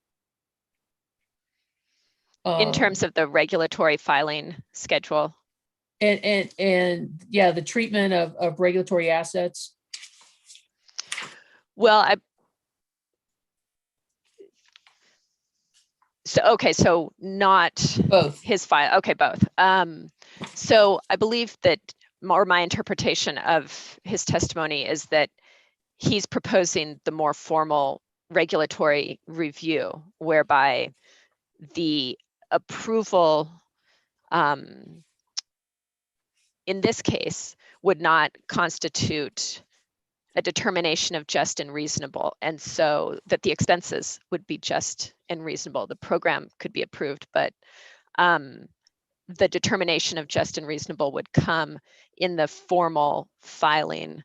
In terms of the regulatory filing schedule. And yeah, the treatment of regulatory assets. Well, so not Both. his file. Okay, both. So I believe that, or my interpretation of his testimony is that he's proposing the more formal regulatory review, whereby the approval in this case would not constitute a determination of just and reasonable, and so that the expenses would be just and reasonable. The program could be approved, but the determination of just and reasonable would come in the formal filing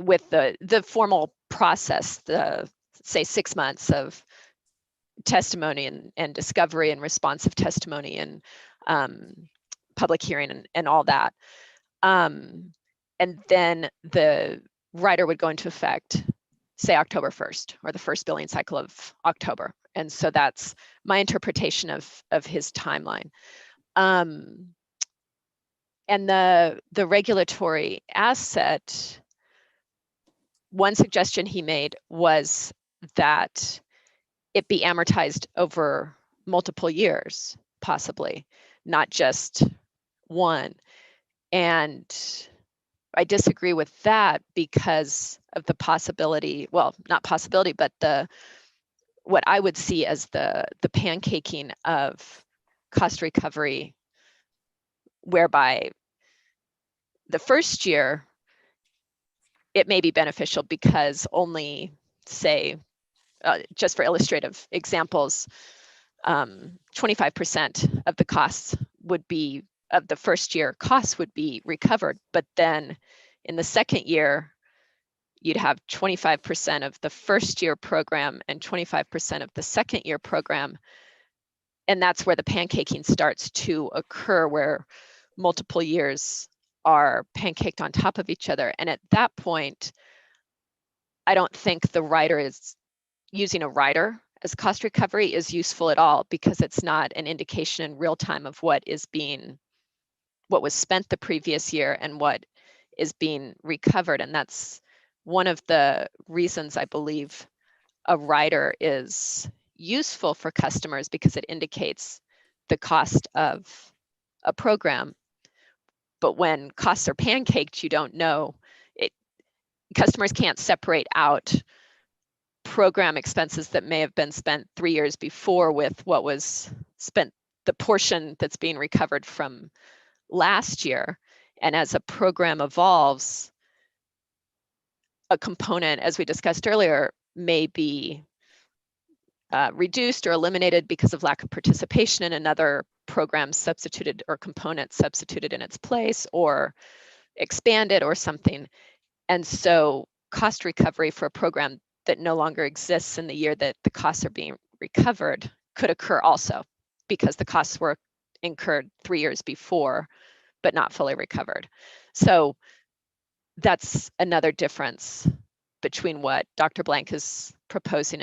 with the formal process, the say 6 months of testimony and discovery and responsive testimony and public hearing and all that. And then the rider would go into effect, say October 1st, or the first billing cycle of October. And so that's my interpretation of his timeline. And the regulatory asset, one suggestion he made was that it be amortized over multiple years, possibly, not just one. And I disagree with that because of the possibility, well, not possibility, but what I would see as the pancaking of cost recovery, whereby the first year it may be beneficial because only, say, just for illustrative examples, 25% of the costs would be, of the first year costs would be recovered, but then in the second year, you'd have 25% of the first year program and 25% of the second year program. And that's where the pancaking starts to occur, where multiple years are pancaked on top of each other. And at that point, I don't think the rider is using a rider as cost recovery is useful at all, because it's not an indication in real time of what was spent the previous year and what is being recovered. And that's one of the reasons I believe a rider is useful for customers, because it indicates the cost of a program. But when costs are pancaked, you don't know it. Customers can't separate out program expenses that may have been spent 3 years before with what was spent, the portion that's being recovered from last year. And as a program evolves, a component, as we discussed earlier, may be reduced or eliminated because of lack of participation in another program substituted, or component substituted in its place, or expanded or something. And so cost recovery for a program that no longer exists in the year that the costs are being recovered could occur also, because the costs were incurred 3 years before, but not fully recovered. So that's another difference between what Dr. Blank is proposing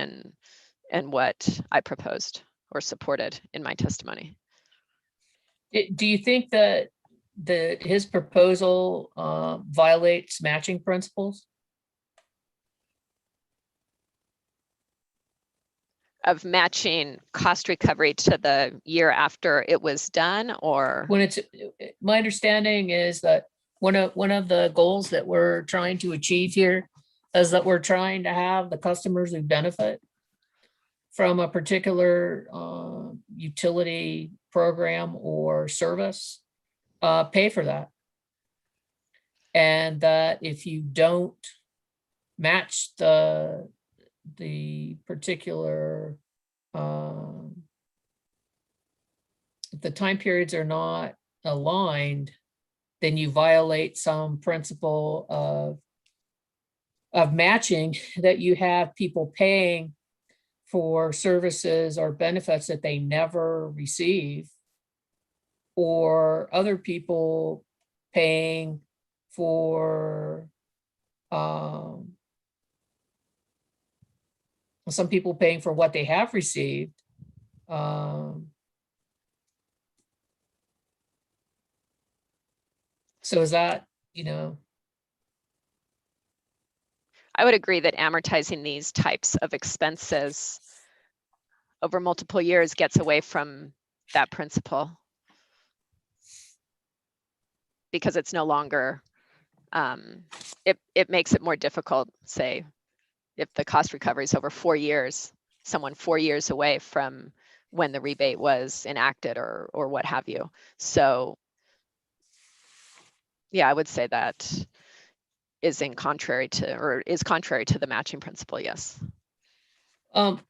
and what I proposed or supported in my testimony. Do you think that his proposal violates matching principles? Of matching cost recovery to the year after it was done, or? When it's, my understanding is that one of the goals that we're trying to achieve here is that we're trying to have the customers who benefit from a particular utility program or service pay for that. And that if you don't match the particular, if the time periods are not aligned, then you violate some principle of matching, that you have people paying for services or benefits that they never receive, or other people paying for some people paying for what they have received. So is that, I would agree that amortizing these types of expenses over multiple years gets away from that principle, because it's no longer, it makes it more difficult, say, if the cost recovery is over 4 years, someone 4 years away from when the rebate was enacted or what have you. So yeah, I would say that is contrary to the matching principle, yes. And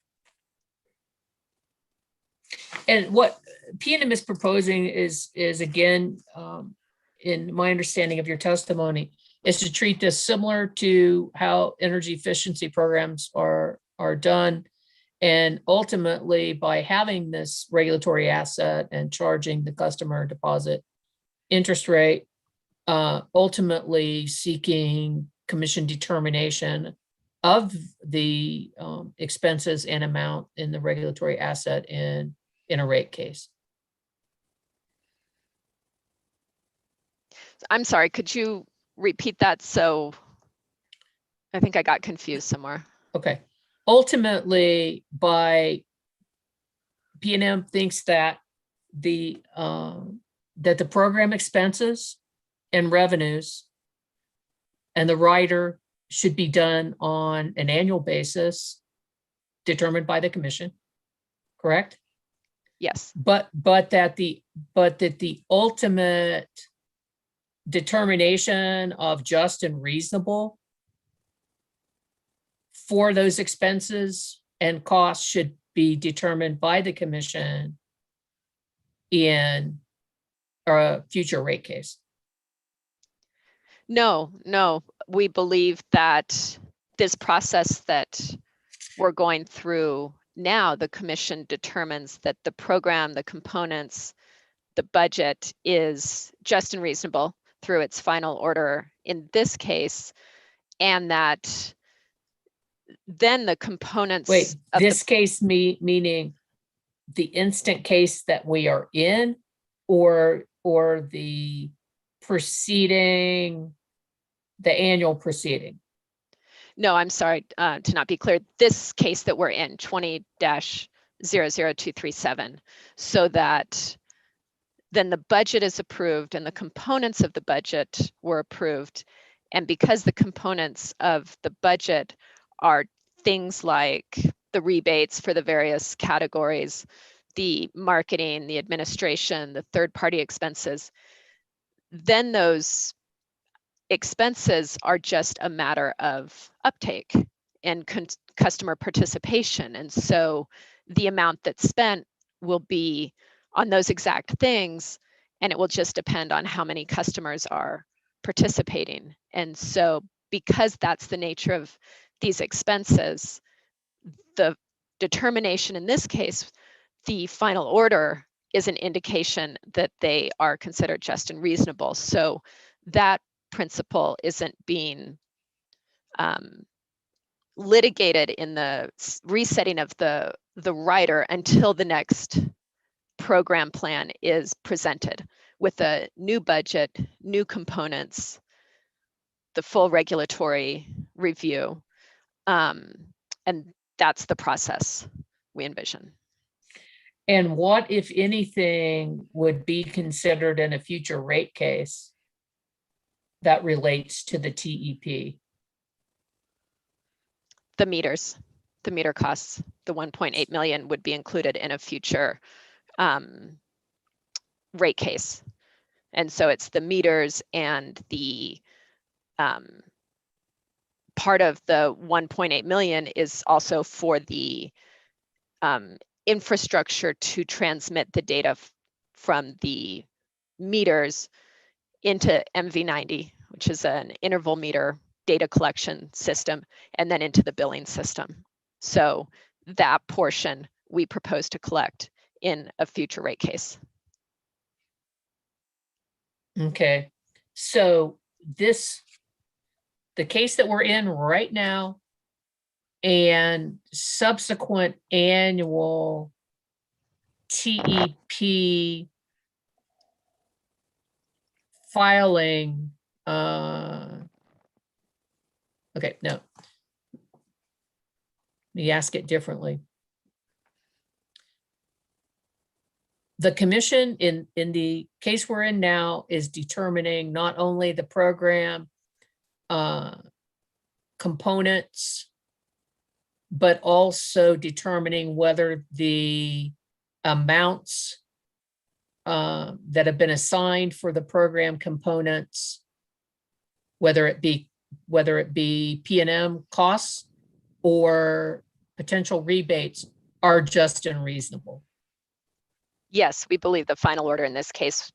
what P&M is proposing is again, in my understanding of your testimony, is to treat this similar to how energy efficiency programs are done. And ultimately, by having this regulatory asset and charging the customer deposit interest rate, ultimately seeking commission determination of the expenses and amount in the regulatory asset in a rate case. I'm sorry, could you repeat that? So I think I got confused somewhere. Okay. Ultimately, P&M thinks that the program expenses and revenues and the rider should be done on an annual basis, determined by the commission, correct? Yes. But that the ultimate determination of just and reasonable for those expenses and costs should be determined by the commission in a future rate case. No, we believe that this process that we're going through now, the commission determines that the program, the components, the budget is just and reasonable through its final order in this case, and that then the components. Wait, this case meaning the instant case that we are in, or the proceeding, the annual proceeding? No, I'm sorry, to not be clear, this case that we're in, 20-00237, so that then the budget is approved and the components of the budget were approved. And because the components of the budget are things like the rebates for the various categories, the marketing, the administration, the third-party expenses, then those expenses are just a matter of uptake and customer participation. And so the amount that's spent will be on those exact things, and it will just depend on how many customers are participating. And so because that's the nature of these expenses, the determination in this case, the final order, is an indication that they are considered just and reasonable. So that principle isn't being litigated in the resetting of the rider until the next program plan is presented with a new budget, new components, the full regulatory review. And that's the process we envision. And what, if anything, would be considered in a future rate case that relates to the TEP? The meters, the meter costs, the 1.8 million would be included in a future rate case. And so it's the meters and the part of the 1.8 million is also for the infrastructure to transmit the data from the meters into MV90, which is an interval meter data collection system, and then into the billing system. So that portion we propose to collect in a future rate case. Okay, so the case that we're in right now and subsequent annual TEP filing, okay, no. Let me ask it differently. The commission in the case we're in now is determining not only the program components, but also determining whether the amounts that have been assigned for the program components, whether it be P&M costs or potential rebates, are just and reasonable. Yes, we believe the final order in this case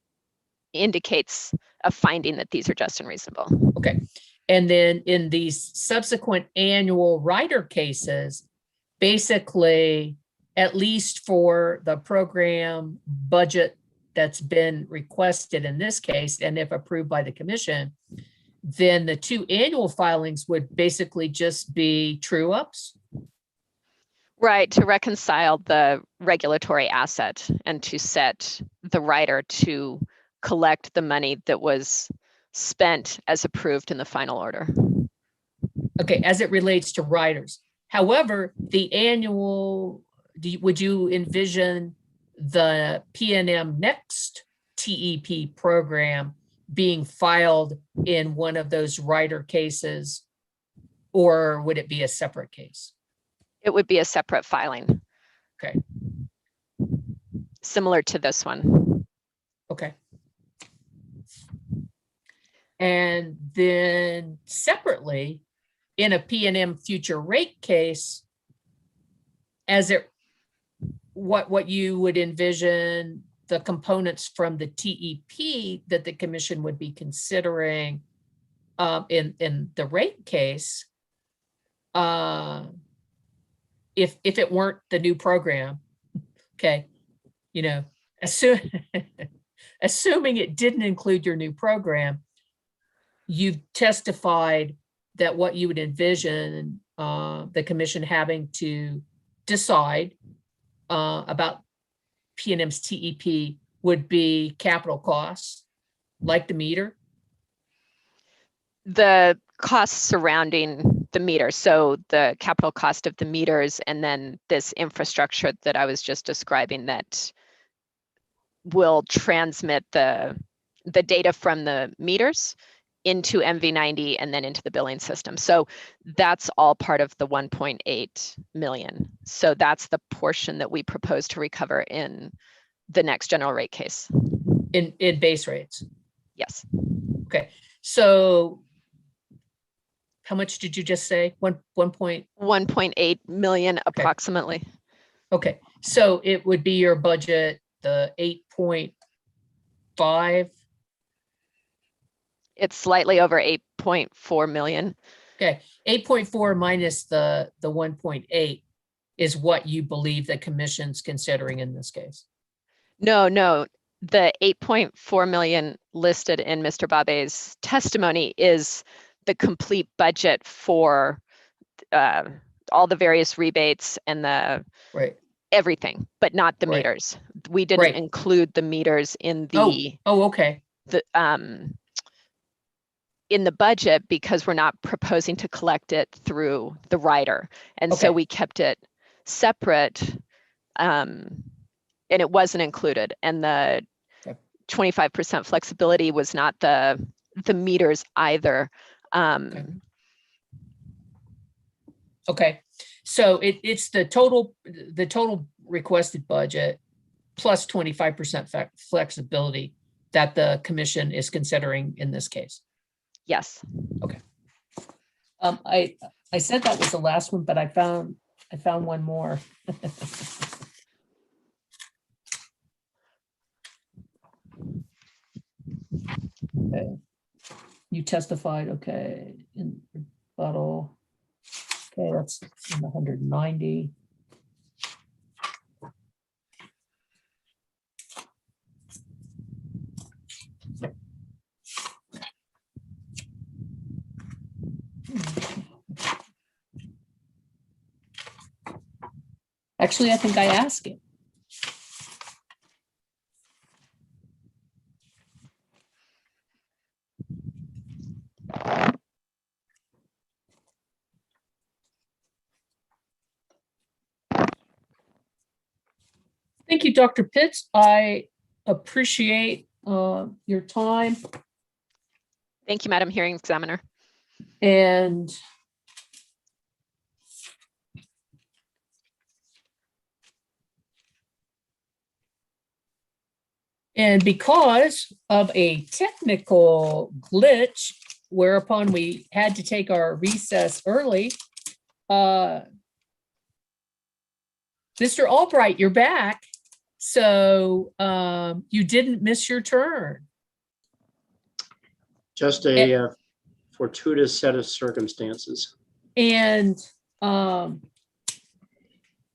indicates a finding that these are just and reasonable. Okay. And then in these subsequent annual rider cases, basically, at least for the program budget that's been requested in this case, and if approved by the commission, then the 2 annual filings would basically just be true ups. Right, to reconcile the regulatory asset and to set the rider to collect the money that was spent as approved in the final order. Okay, as it relates to riders. However, the annual, would you envision the P&M Next TEP program being filed in one of those rider cases, or would it be a separate case? It would be a separate filing. Okay. Similar to this one. Okay. And then separately, in a P&M future rate case, what you would envision the components from the TEP that the commission would be considering in the rate case, if it weren't the new program, okay, assuming it didn't include your new program, you've testified that what you would envision the commission having to decide about P&M's TEP would be capital costs, like the meter? The costs surrounding the meter, so the capital cost of the meters, and then this infrastructure that I was just describing that will transmit the data from the meters into MV90 and then into the billing system. So that's all part of the 1.8 million. So that's the portion that we propose to recover in the next general rate case. In base rates? Yes. Okay, so how much did you just say? 1.8 million approximately. Okay, so it would be your budget, the 8.5? It's slightly over 8.4 million. Okay, 8.4 minus the 1.8 is what you believe the commission's considering in this case? No, the 8.4 million listed in Mr. Babe's testimony is the complete budget for all the various rebates and the everything, but not the meters. We didn't include the meters in the okay. In the budget because we're not proposing to collect it through the rider. And so we kept it separate and it wasn't included. And the 25% flexibility was not the meters either. Okay, so it's the total requested budget plus 25% flexibility that the commission is considering in this case. Yes. Okay. I said that was the last one, but I found one more. Okay. You testified, okay, in rebuttal. Okay, that's in the 190. Actually, I think I asked him. Thank you, Dr. Pitts. I appreciate your time. Thank you, Madam Hearing Examiner. And because of a technical glitch, whereupon we had to take our recess early, Mr. Albright, you're back. So you didn't miss your turn. Just a fortuitous set of circumstances. And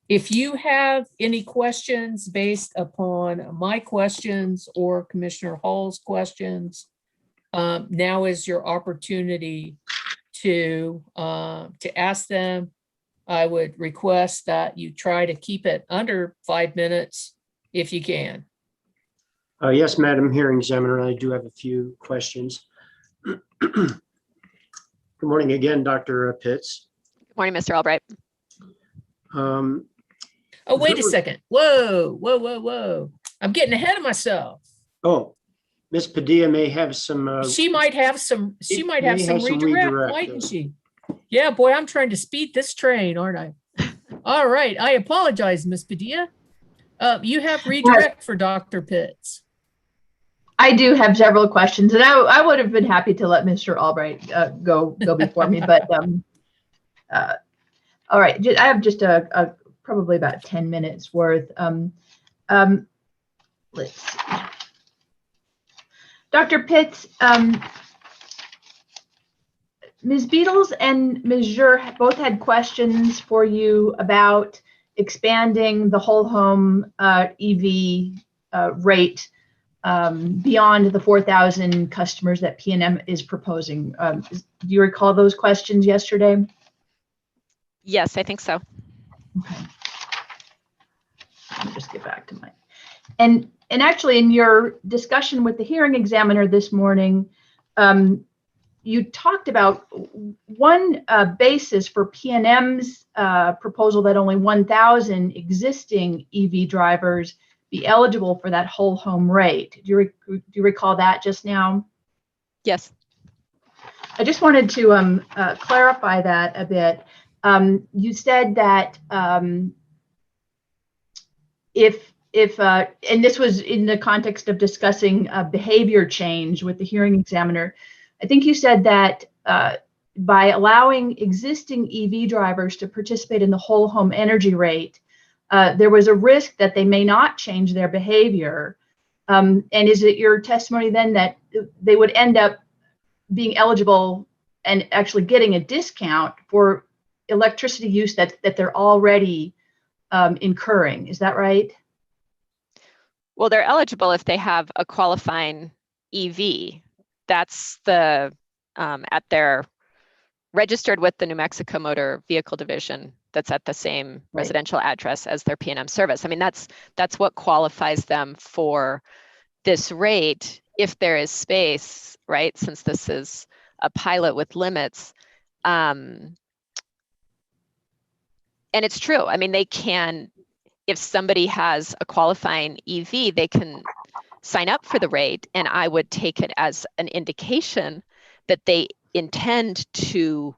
if you have any questions based upon my questions or Commissioner Hall's questions, now is your opportunity to ask them. I would request that you try to keep it under 5 minutes if you can. Yes, Madam Hearing Examiner, I do have a few questions. Good morning again, Dr. Pitts. Good morning, Mr. Albright. Oh, wait a second. Whoa. I'm getting ahead of myself. Oh, Ms. Padilla may have some. She might have some redirect, mightn't she? Yeah, boy, I'm trying to speed this train, aren't I? All right. I apologize, Ms. Padilla. You have redirect for Dr. Pitts. I do have several questions, and I would have been happy to let Mr. Albright go before me, but all right, I have just a probably about 10 minutes worth. Let's see. Dr. Pitts, Ms. Beatles and Ms. Jur both had questions for you about expanding the whole home EV rate beyond the 4,000 customers that PNM is proposing. Do you recall those questions yesterday? Yes, I think so. Okay. Let me just get back to mine. And actually, in your discussion with the hearing examiner this morning, you talked about one basis for PNM's proposal that only 1,000 existing EV drivers be eligible for that whole home rate. Do you recall that just now? Yes. I just wanted to clarify that a bit. You said that if and this was in the context of discussing behavior change with the hearing examiner, I think you said that by allowing existing EV drivers to participate in the whole home energy rate, there was a risk that they may not change their behavior. And is it your testimony then that they would end up being eligible and actually getting a discount for electricity use that they're already incurring? Is that right? Well, they're eligible if they have a qualifying EV. That's the at their registered with the New Mexico Motor Vehicle Division. That's at the same residential address as their PNM service. I mean, that's what qualifies them for this rate if there is space, right? Since this is a pilot with limits. And it's true. I mean, they can, if somebody has a qualifying EV, they can sign up for the rate, and I would take it as an indication that they intend to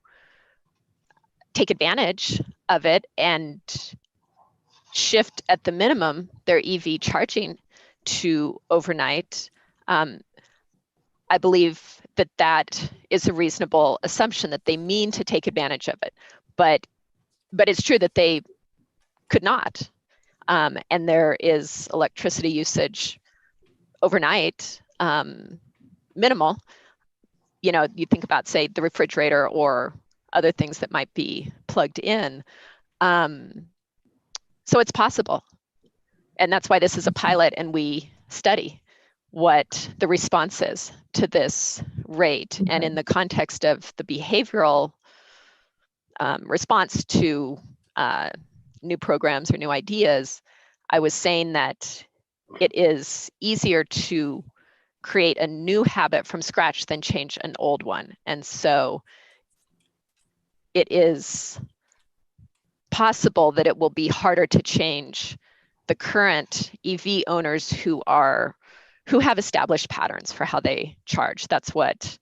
take advantage of it and shift at the minimum their EV charging to overnight. I believe that that is a reasonable assumption, that they mean to take advantage of it, but it's true that they could not. And there is electricity usage overnight minimal, you know, you think about, say, the refrigerator or other things that might be plugged in. So it's possible. And that's why this is a pilot, and we study what the response is to this rate. And in the context of the behavioral response to new programs or new ideas, I was saying that it is easier to create a new habit from scratch than change an old one. And so it is possible that it will be harder to change the current EV owners who have established patterns for how they charge. That's what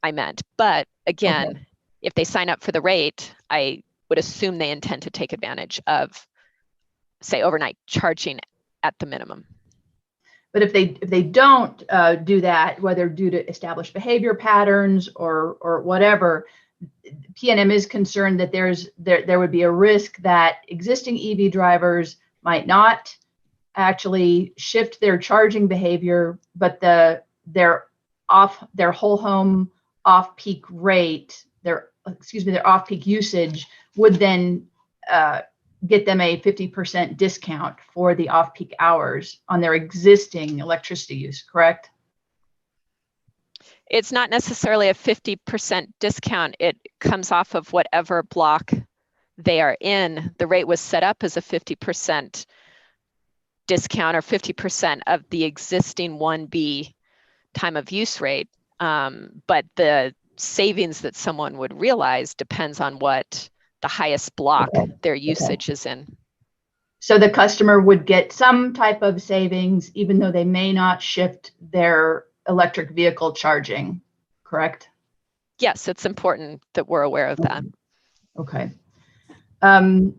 I meant. But again, if they sign up for the rate, I would assume they intend to take advantage of, say, overnight charging at the minimum. But if they don't do that, whether due to established behavior patterns or whatever, PNM is concerned that there would be a risk that existing EV drivers might not actually shift their charging behavior, but their whole home off-peak rate, their off-peak usage would then get them a 50% discount for the off-peak hours on their existing electricity use, correct? It's not necessarily a 50% discount. It comes off of whatever block they are in. The rate was set up as a 50% discount, or 50% of the existing 1B time of use rate. But the savings that someone would realize depends on what the highest block their usage is in. So the customer would get some type of savings, even though they may not shift their electric vehicle charging, correct? Yes, it's important that we're aware of that. Okay. And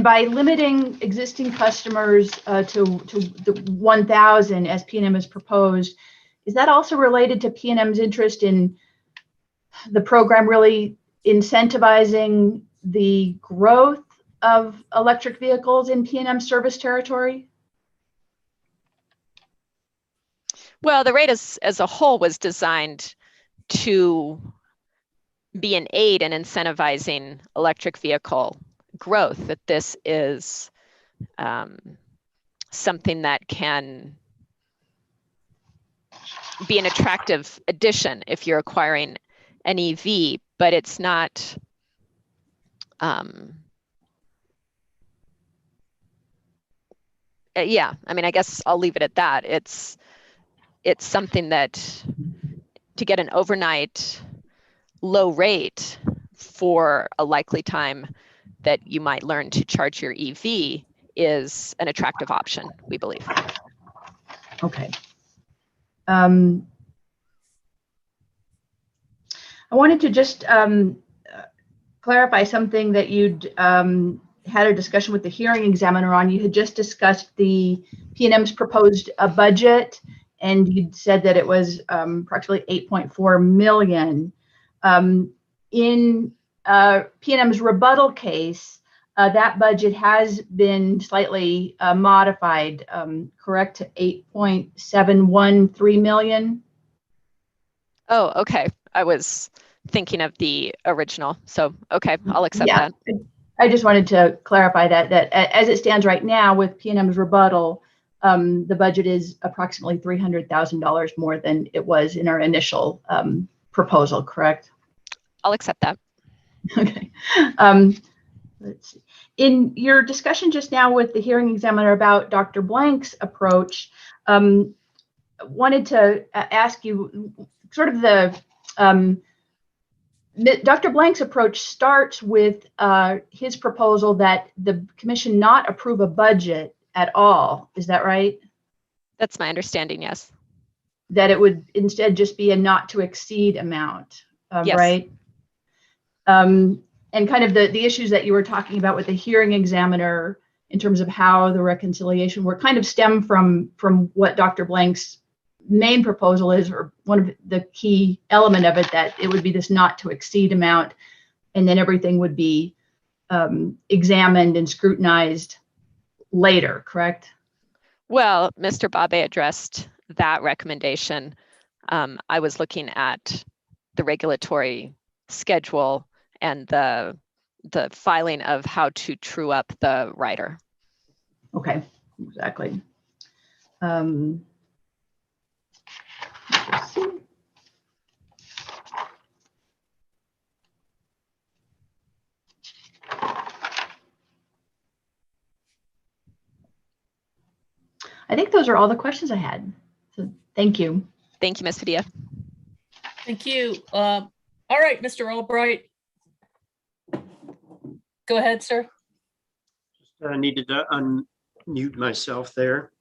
by limiting existing customers to the 1,000 as PNM has proposed, is that also related to PNM's interest in the program really incentivizing the growth of electric vehicles in PNM service territory? Well, the rate as a whole was designed to be an aid in incentivizing electric vehicle growth, that this is something that can be an attractive addition if you're acquiring an EV, but it's not yeah, I mean, I guess I'll leave it at that. It's something that, to get an overnight low rate for a likely time that you might learn to charge your EV, is an attractive option, we believe. Okay. I wanted to just clarify something that you'd had a discussion with the hearing examiner on. You had just discussed the PNM's proposed budget, and you'd said that it was approximately 8.4 million. In PNM's rebuttal case, that budget has been slightly modified, correct, to 8.713 million? Oh, okay. I was thinking of the original. So, okay, I'll accept that. I just wanted to clarify that as it stands right now with PNM's rebuttal, the budget is approximately $300,000 more than it was in our initial proposal, correct? I'll accept that. Okay. Let's see. In your discussion just now with the hearing examiner about Dr. Blank's approach, wanted to ask you sort of the Dr. Blank's approach starts with his proposal that the commission not approve a budget at all. Is that right? That's my understanding, yes. That it would instead just be a not to exceed amount, yes. Right? And kind of the issues that you were talking about with the hearing examiner in terms of how the reconciliation work kind of stem from what Dr. Blank's main proposal is, or one of the key element of it, that it would be this not to exceed amount, and then everything would be examined and scrutinized later, correct? Well, Mr. Babe addressed that recommendation, I was looking at the regulatory schedule and the filing of how to true up the rider. Okay, exactly. Let's see. I think those are all the questions I had. So thank you. Thank you, Ms. Padilla. Thank you. All right, Mr. Albright. Go ahead, sir. I needed to unmute myself there.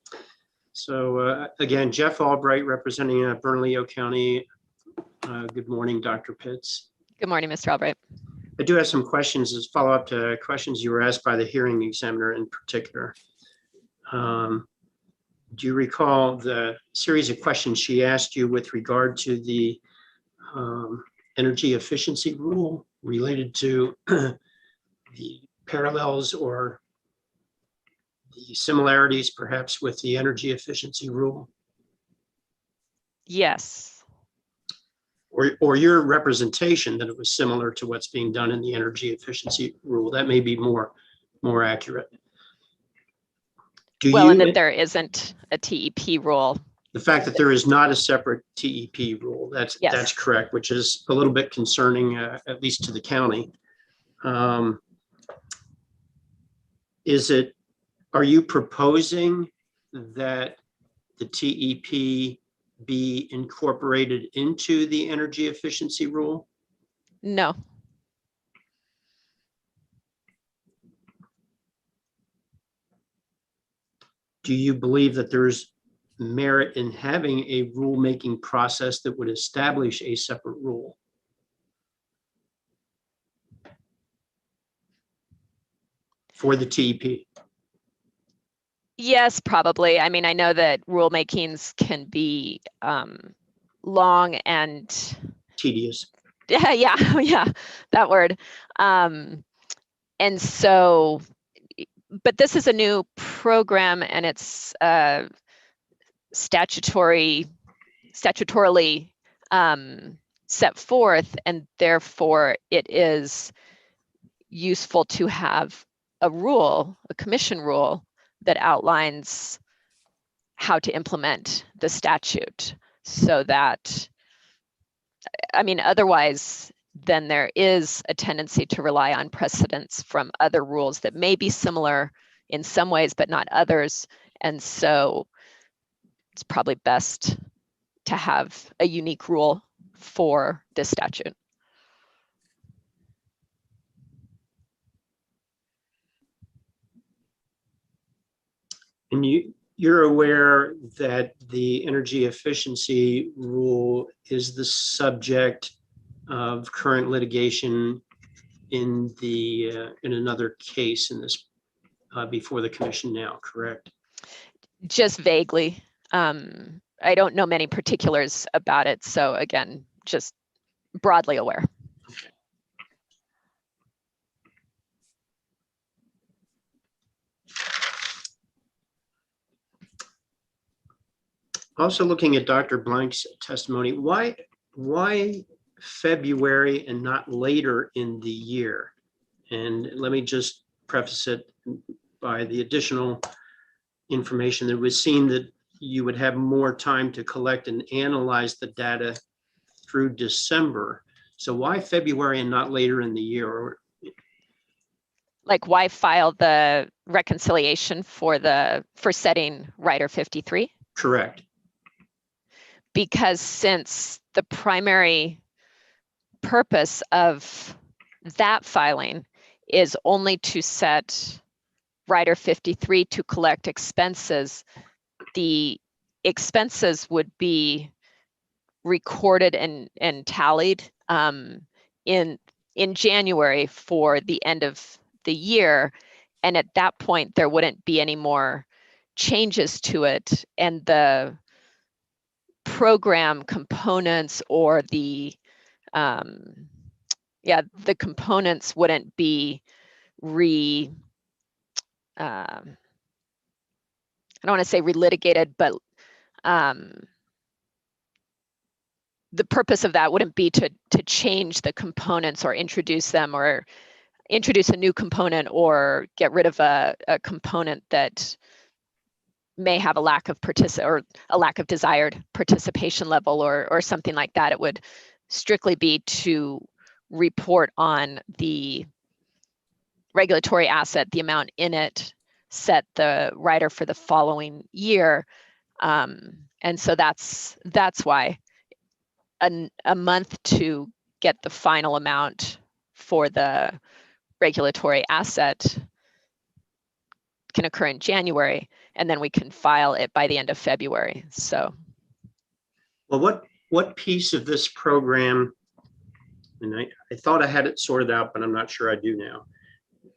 So again, Jeff Albright representing Bernalillo County. Good morning, Dr. Pitts. Good morning, Mr. Albright. I do have some questions as follow-up to questions you were asked by the hearing examiner in particular. Do you recall the series of questions she asked you with regard to the energy efficiency rule related to the parallels or the similarities perhaps with the energy efficiency rule? Yes. Or your representation that it was similar to what's being done in the energy efficiency rule? That may be more accurate. Well, and that there isn't a TEP rule. The fact that there is not a separate TEP rule, that's correct, which is a little bit concerning, at least to the county. Are you proposing that the TEP be incorporated into the energy efficiency rule? No. Do you believe that there's merit in having a rulemaking process that would establish a separate rule? For the TEP? Yes, probably. I mean, I know that rulemakings can be long and tedious. Yeah, that word. And so, but this is a new program and it's statutorily set forth, and therefore it is useful to have a rule, a commission rule, that outlines how to implement the statute, so that, I mean, otherwise, then there is a tendency to rely on precedents from other rules that may be similar in some ways, but not others. And so it's probably best to have a unique rule for this statute. And you're aware that the energy efficiency rule is the subject of current litigation in another case in this before the commission now, correct? Just vaguely. I don't know many particulars about it. So again, just broadly aware. Also looking at Dr. Blank's testimony, why February and not later in the year? And let me just preface it by the additional information that was seen that you would have more time to collect and analyze the data through December. So why February and not later in the year? Like why file the reconciliation for setting Rider 53? Correct. Because since the primary purpose of that filing is only to set Rider 53 to collect expenses, the expenses would be recorded and tallied in January for the end of the year. And at that point, there wouldn't be any more changes to it. And the program components or the components wouldn't be I don't want to say relitigated, but the purpose of that wouldn't be to change the components or introduce them or introduce a new component or get rid of a component that may have a lack of desired participation level or something like that. It would strictly be to report on the regulatory asset, the amount in it, set the rider for the following year. And so that's why a month to get the final amount for the regulatory asset can occur in January, and then we can file it by the end of February. So, Well, what piece of this program, and I thought I had it sorted out, but I'm not sure I do now.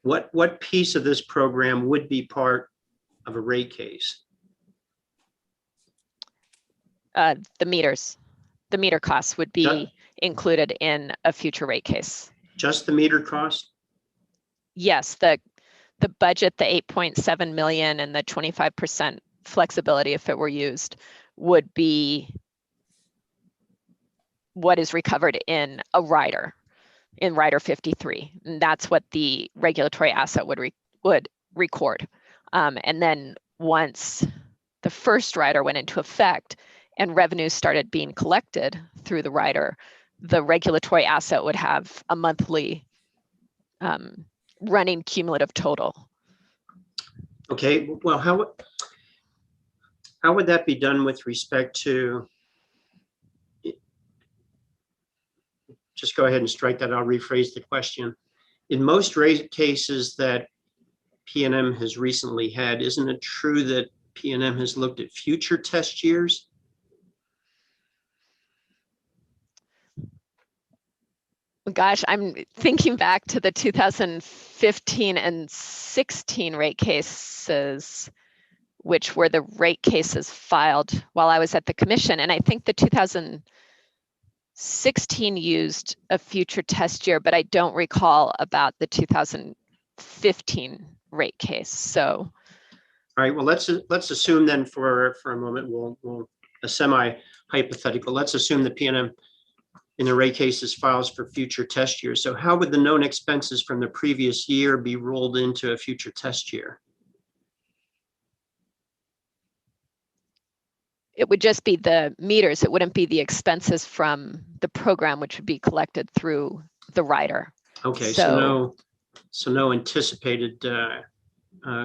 What piece of this program would be part of a rate case? the meter costs would be included in a future rate case. Just the meter cost? Yes, the budget, the 8.7 million and the 25% flexibility, if it were used, would be what is recovered in a rider, in Rider 53. And that's what the regulatory asset would record. And then once the first rider went into effect and revenues started being collected through the rider, the regulatory asset would have a monthly running cumulative total. Okay, well, how would that be done with respect to, just go ahead and strike that, I'll rephrase the question. In most rate cases that PNM has recently had, isn't it true that PNM has looked at future test years? Gosh, I'm thinking back to the 2015 and 16 rate cases, which were the rate cases filed while I was at the commission. And I think the 2016 used a future test year, but I don't recall about the 2015 rate case. So, all right, well, let's assume then for a moment, we'll a semi-hypothetical, let's assume the PNM in the rate cases files for future test years. So how would the known expenses from the previous year be rolled into a future test year? it would just be the meters. It wouldn't be the expenses from the program, which would be collected through the rider. Okay, so no anticipated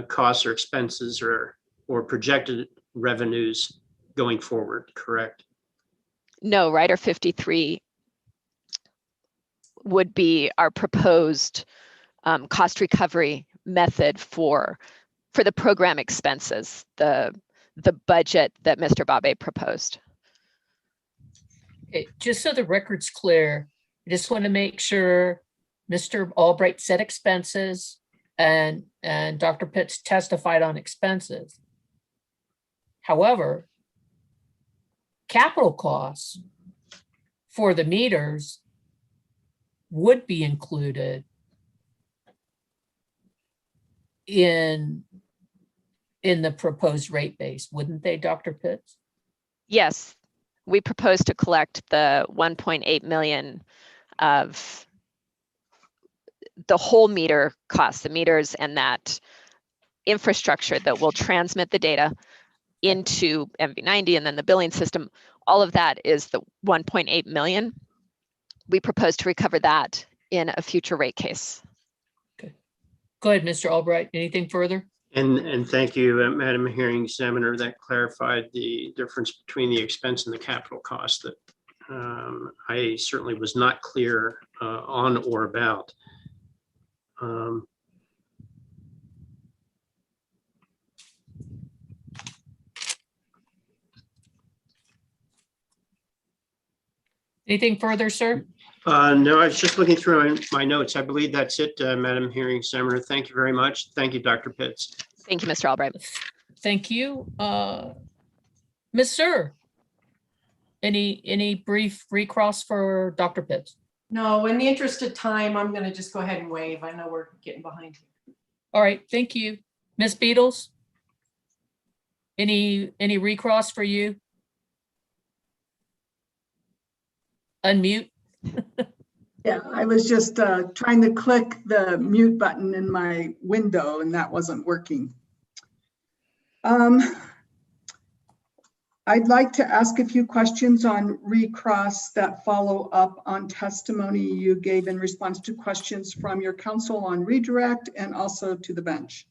costs or expenses or projected revenues going forward, correct? No, Rider 53 would be our proposed cost recovery method for the program expenses, the budget that Mr. Babe proposed. Okay, just so the record's clear, I just want to make sure Mr. Albright said expenses and Dr. Pitts testified on expenses. However, capital costs for the meters would be included in the proposed rate base, wouldn't they, Dr. Pitts? Yes, we propose to collect the 1.8 million of the whole meter cost, the meters and that infrastructure that will transmit the data into MV90 and then the billing system. All of that is the 1.8 million. We propose to recover that in a future rate case. Okay. Go ahead, Mr. Albright. Anything further? And thank you, Madam Hearing Examiner. That clarified the difference between the expense and the capital cost that I certainly was not clear on or about. Anything further, sir? No, I was just looking through my notes. I believe that's it, Madam Hearing Examiner. Thank you very much. Thank you, Dr. Pitts. Thank you, Mr. Albright. Thank you. Ms. Sir, any brief recross for Dr. Pitts? No, in the interest of time, I'm going to just go ahead and waive. I know we're getting behind. All right, thank you. Ms. Beatles, any recross for you? unmute. Yeah, I was just trying to click the mute button in my window and that wasn't working. I'd like to ask a few questions on recross that follow up on testimony you gave in response to questions from your counsel on redirect and also to the bench.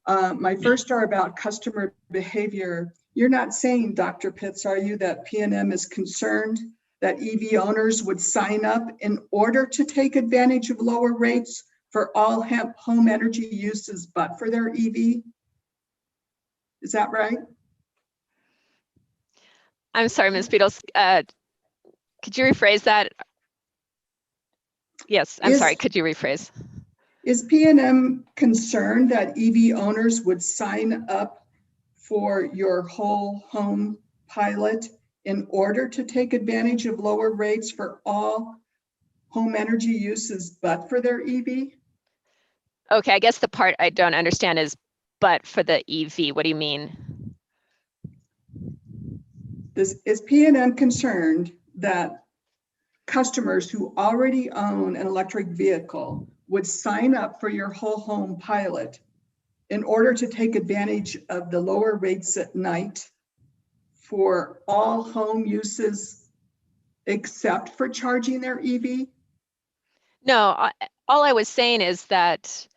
My first are about customer behavior. You're not saying, Dr. Pitts, are you, that PNM is concerned that EV owners would sign up in order to take advantage of lower rates for all home energy uses but for their EV? Is that right? I'm sorry, Ms. Beatles. Could you rephrase that? Yes, I'm sorry. Could you rephrase? Is PNM concerned that EV owners would sign up for your whole home pilot in order to take advantage of lower rates for all home energy uses but for their EV? Okay, I guess the part I don't understand is but for the EV. What do you mean? Is PNM concerned that customers who already own an electric vehicle would sign up for your whole home pilot in order to take advantage of the lower rates at night for all home uses except for charging their EV? No, all I was saying is that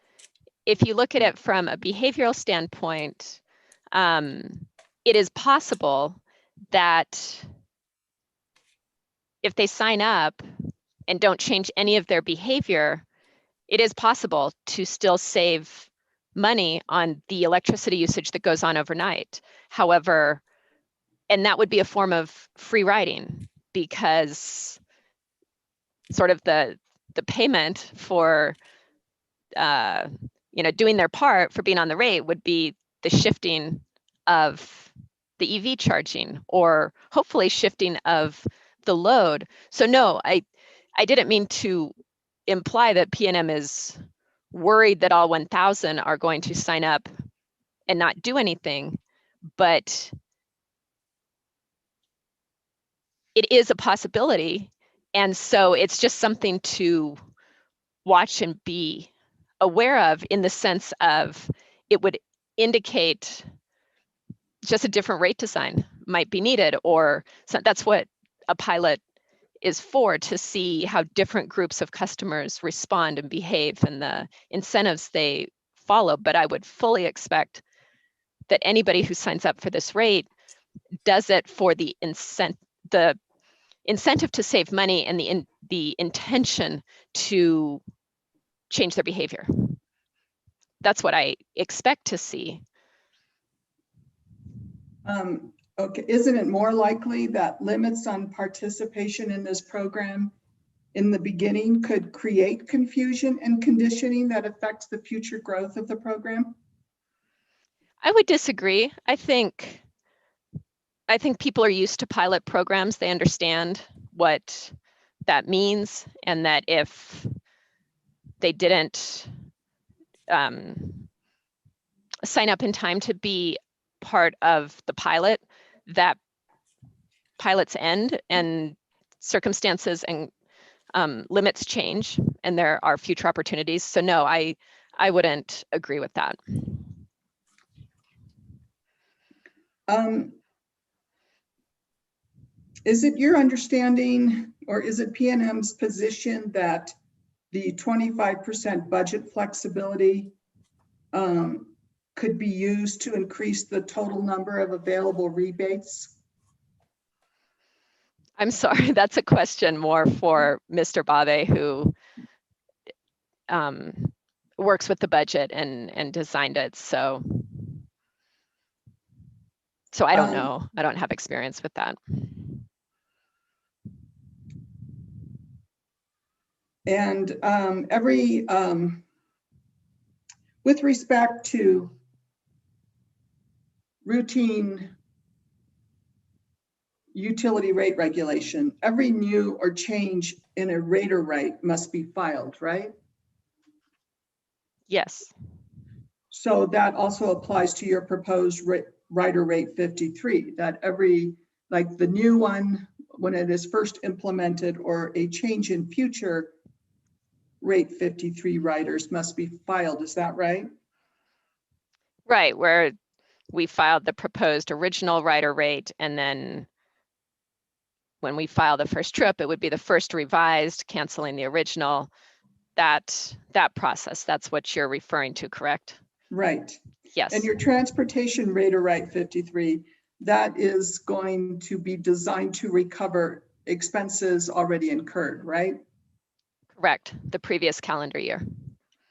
if you look at it from a behavioral standpoint, it is possible that if they sign up and don't change any of their behavior, it is possible to still save money on the electricity usage that goes on overnight. However, and that would be a form of free riding, because sort of the payment for doing their part for being on the rate would be the shifting of the EV charging, or hopefully shifting of the load. So no, I didn't mean to imply that PNM is worried that all 1,000 are going to sign up and not do anything, but it is a possibility. And so it's just something to watch and be aware of, in the sense of it would indicate just a different rate design might be needed, or so that's what a pilot is for, to see how different groups of customers respond and behave and the incentives they follow. But I would fully expect that anybody who signs up for this rate does it for the incentive to save money and the intention to change their behavior. That's what I expect to see. Okay, isn't it more likely that limits on participation in this program in the beginning could create confusion and conditioning that affects the future growth of the program? I would disagree. I think people are used to pilot programs. They understand what that means, and that if they didn't sign up in time to be part of the pilot, that pilots end and circumstances and limits change, and there are future opportunities. So no, I wouldn't agree with that. Is it your understanding, or is it PNM's position, that the 25% budget flexibility could be used to increase the total number of available rebates? I'm sorry, that's a question more for Mr. Bave, who works with the budget and designed it. So I don't know. I don't have experience with that. And with respect to routine utility rate regulation, every new or change in a rater rate must be filed, right? Yes. So that also applies to your proposed rider rate 53, that every, like the new one when it is first implemented or a change in future, rate 53 riders must be filed. Is that right? Right, where we filed the proposed original rider rate, and then when we file the first trip, it would be the first revised, canceling the original. That process, that's what you're referring to, correct? Right. Yes. And your transportation rate or right 53, that is going to be designed to recover expenses already incurred, right? Correct, the previous calendar year.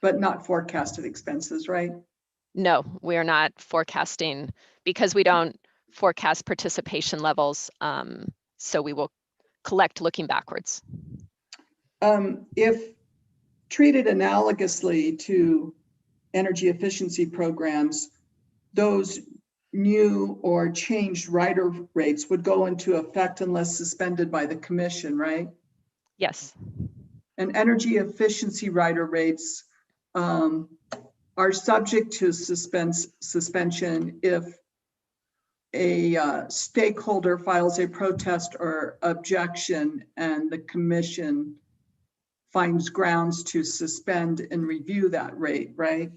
But not forecasted expenses, right? No, we are not forecasting, because we don't forecast participation levels. So we will collect looking backwards. If treated analogously to energy efficiency programs, those new or changed rider rates would go into effect unless suspended by the commission, right? Yes. And energy efficiency rider rates are subject to suspension if a stakeholder files a protest or objection and the commission finds grounds to suspend and review that rate, right?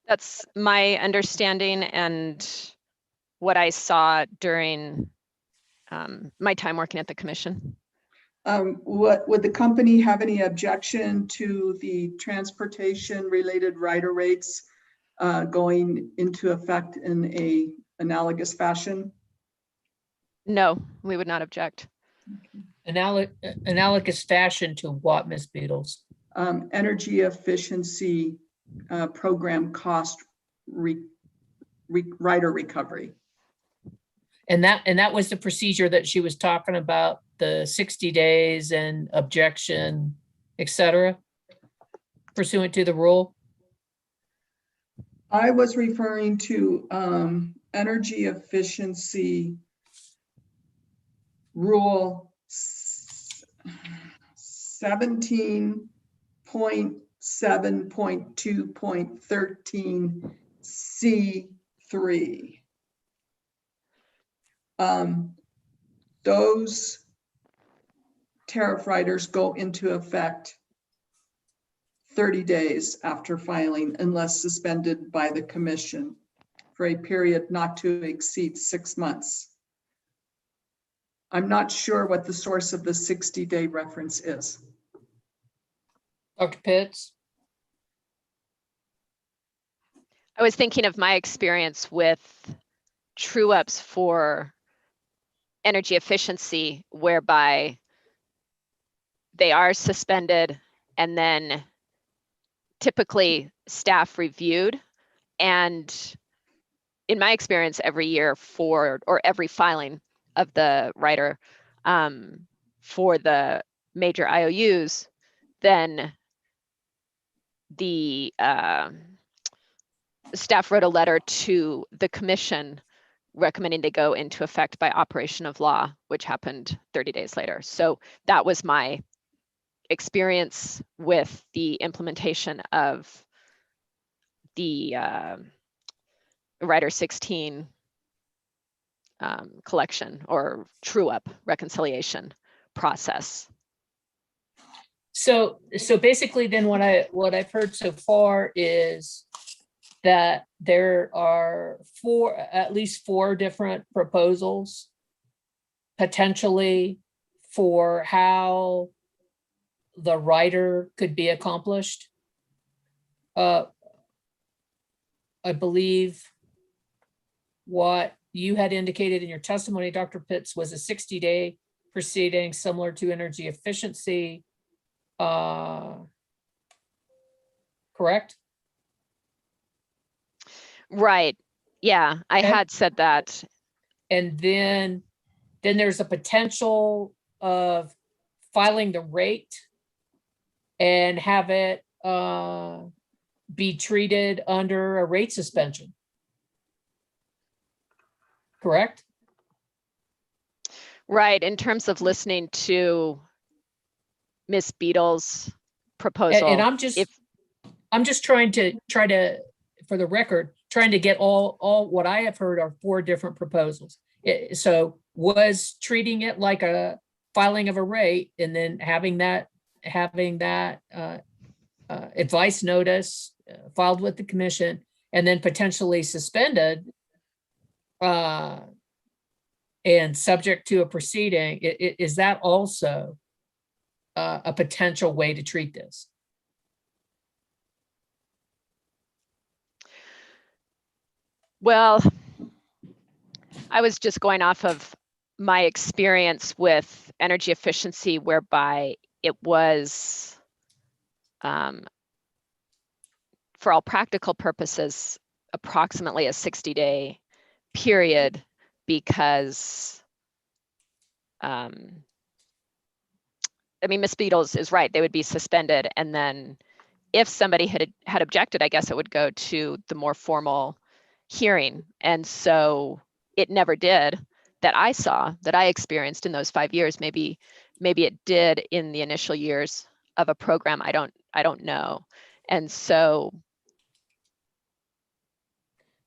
That's my understanding and what I saw during my time working at the commission. What would the company have any objection to the transportation related rider rates going into effect in a analogous fashion? No, we would not object. Analogous fashion to what, Ms. Beatles? Energy efficiency program cost rider recovery. And that was the procedure that she was talking about, the 60 days and objection, et cetera, pursuant to the rule? I was referring to energy efficiency rule 17.7.2.13 C3. Those tariff riders go into effect 30 days after filing unless suspended by the commission for a period not to exceed 6 months. I'm not sure what the source of the 60-day reference is. Dr. Pitts? I was thinking of my experience with true ups for energy efficiency, whereby they are suspended and then typically staff reviewed. And in my experience, every year or every filing of the rider for the major IOUs, then the staff wrote a letter to the commission recommending they go into effect by operation of law, which happened 30 days later. So that was my experience with the implementation of the Rider 16 collection or true up reconciliation process. So basically then what I've heard so far is that there are at least four different proposals potentially for how the rider could be accomplished. I believe what you had indicated in your testimony, Dr. Pitts, was a 60-day proceeding similar to energy efficiency. Correct? Right. Yeah, I had said that. And then there's a potential of filing the rate and have it be treated under a rate suspension. Correct? Right. In terms of listening to Ms. Beadle's proposal. And I'm just trying to, for the record, trying to get all what I have heard are 4 different proposals. So was treating it like a filing of a rate and then having that advice notice filed with the commission and then potentially suspended and subject to a proceeding, is that also a potential way to treat this? Well, I was just going off of my experience with energy efficiency, whereby it was, for all practical purposes, approximately a 60-day period, because, I mean, Ms. Beatles is right, they would be suspended, and then if somebody had objected, I guess it would go to the more formal hearing. And so it never did, that I saw, that I experienced in those 5 years. Maybe it did in the initial years of a program. I don't know. And so.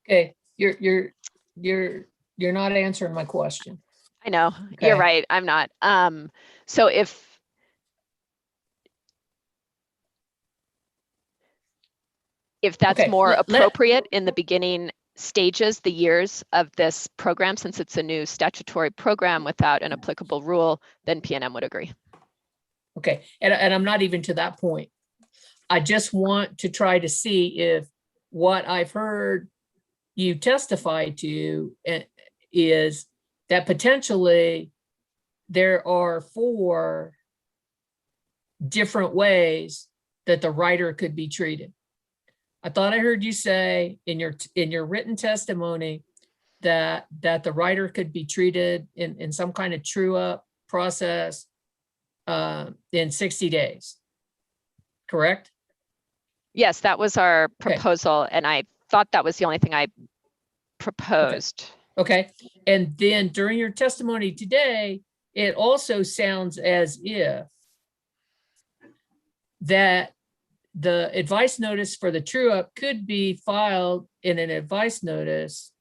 Okay, you're not answering my question. I know, Okay. You're right, I'm not. So if that's Okay, more let- appropriate in the beginning stages, the years of this program, since it's a new statutory program without an applicable rule, then PNM would agree. Okay, and I'm not even to that point. I just want to try to see if what I've heard you testify to is that potentially there are 4 different ways that the writer could be treated. I thought I heard you say in your written testimony that the writer could be treated in some kind of true up process in 60 days. Correct? Yes, that was our proposal, and I thought that was the only thing I proposed. Okay. And then during your testimony today, it also sounds as if that the advice notice for the true up could be filed in an advice notice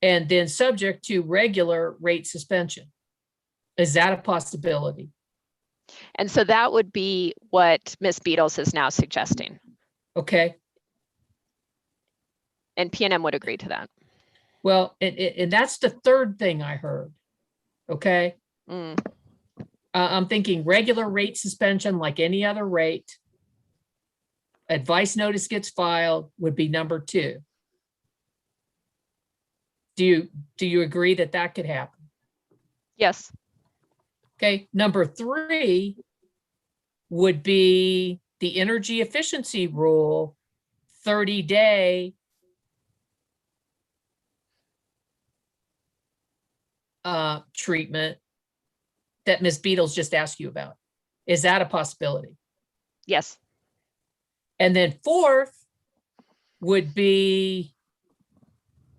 and then subject to regular rate suspension. Is that a possibility? And so that would be what Ms. Beatles is now suggesting. Okay. And PNM would agree to that. Well, and that's the third thing I heard. Okay. I'm thinking regular rate suspension like any other rate. Advice notice gets filed would be number 2. Do you agree that that could happen? Yes. Okay. Number 3 would be the energy efficiency rule, 30-day treatment that Ms. Beatles just asked you about. Is that a possibility? Yes. And then 4th would be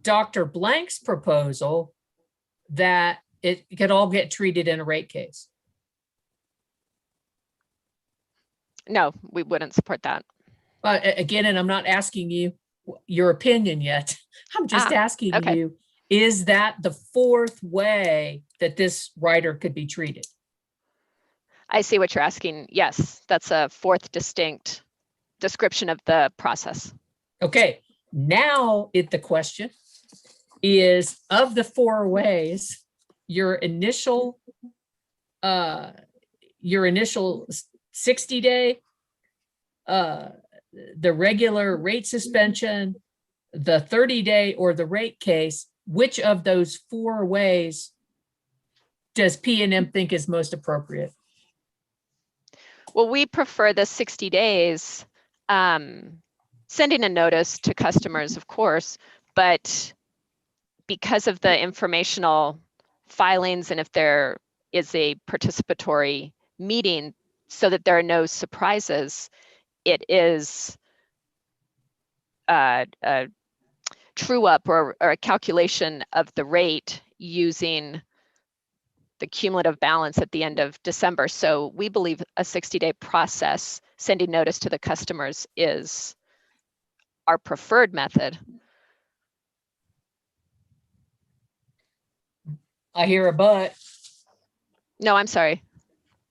Dr. Blank's proposal that it could all get treated in a rate case. No, we wouldn't support that. Again, and I'm not asking you your opinion yet. I'm just asking you, is that the 4th way that this writer could be treated? I see what you're asking. Yes, that's a 4th distinct description of the process. Okay, now the question is, of the 4 ways, your initial 60-day, the regular rate suspension, the 30-day, or the rate case, which of those 4 ways does PNM think is most appropriate? Well, we prefer the 60 days, sending a notice to customers, of course, but because of the informational filings and if there is a participatory meeting so that there are no surprises, it is a true up or a calculation of the rate using the cumulative balance at the end of December. So we believe a 60-day process, sending notice to the customers, is our preferred method. I hear a but. No, I'm sorry.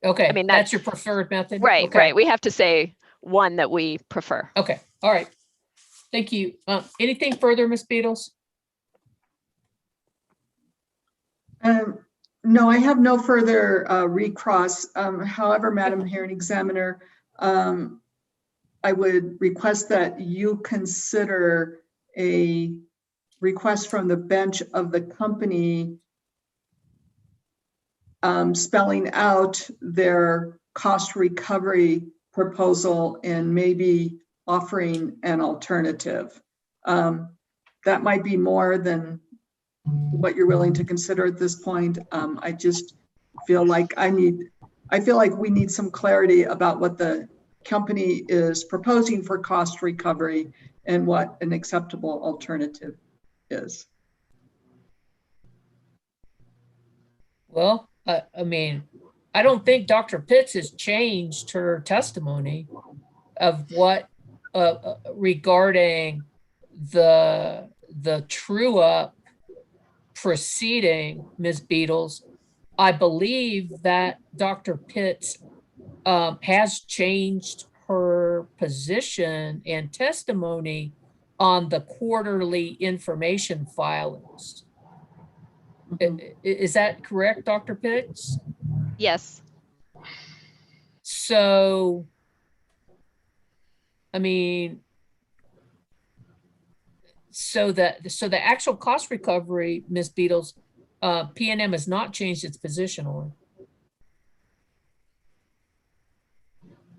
Okay, I mean, that's your preferred method? Right, Okay. right. We have to say one that we prefer. Okay, all right. Thank you. Anything further, Ms. Beatles? No, I have no further recross. However, Madam Hearing Examiner, I would request that you consider a request from the bench of the company spelling out their cost recovery proposal and maybe offering an alternative. That might be more than what you're willing to consider at this point. I just feel like we need some clarity about what the company is proposing for cost recovery and what an acceptable alternative is. Well, I mean, I don't think Dr. Pitts has changed her testimony of what regarding the true up preceding Ms. Beatles. I believe that Dr. Pitts has changed her position and testimony on the quarterly information filings. Is that correct, Dr. Pitts? Yes. So, I mean, so the actual cost recovery, Ms. Beatles, PNM has not changed its position on.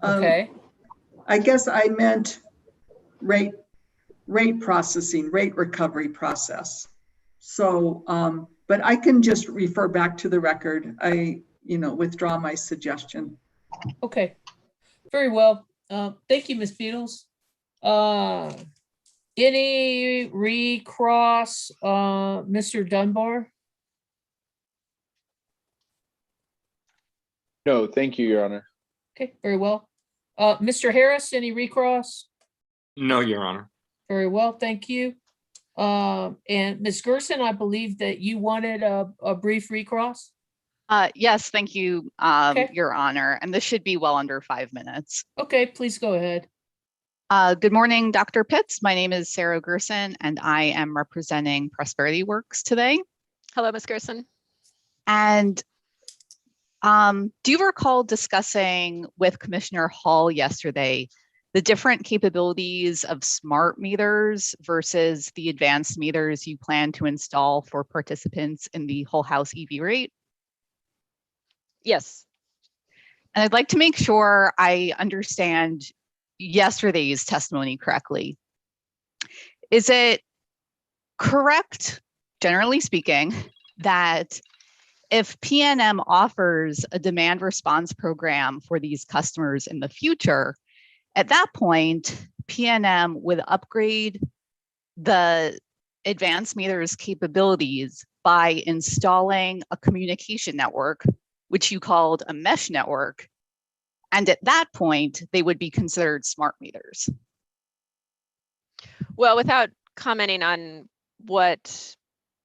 Okay. I guess I meant rate processing, rate recovery process. So, but I can just refer back to the record. I, withdraw my suggestion. Okay, very well. Thank you, Ms. Beatles. Any recross, Mr. Dunbar? No, thank you, Your Honor. Okay, very well. Mr. Harris, any recross? No, Your Honor. Very well, thank you. And Ms. Gerson, I believe that you wanted a brief recross? Yes, thank you, Okay. Your Honor. And this should be well under 5 minutes. Okay, please go ahead. Good morning, Dr. Pitts. My name is Sarah Gerson, and I am representing Prosperity Works today. Hello, Ms. Gerson. And do you recall discussing with Commissioner Hall yesterday the different capabilities of smart meters versus the advanced meters you plan to install for participants in the whole house EV rate? Yes. And I'd like to make sure I understand yesterday's testimony correctly. Is it correct, generally speaking, that if PNM offers a demand response program for these customers in the future, at that point, PNM would upgrade the advanced meters capabilities by installing a communication network, which you called a mesh network. And at that point, they would be considered smart meters? Well, without commenting on what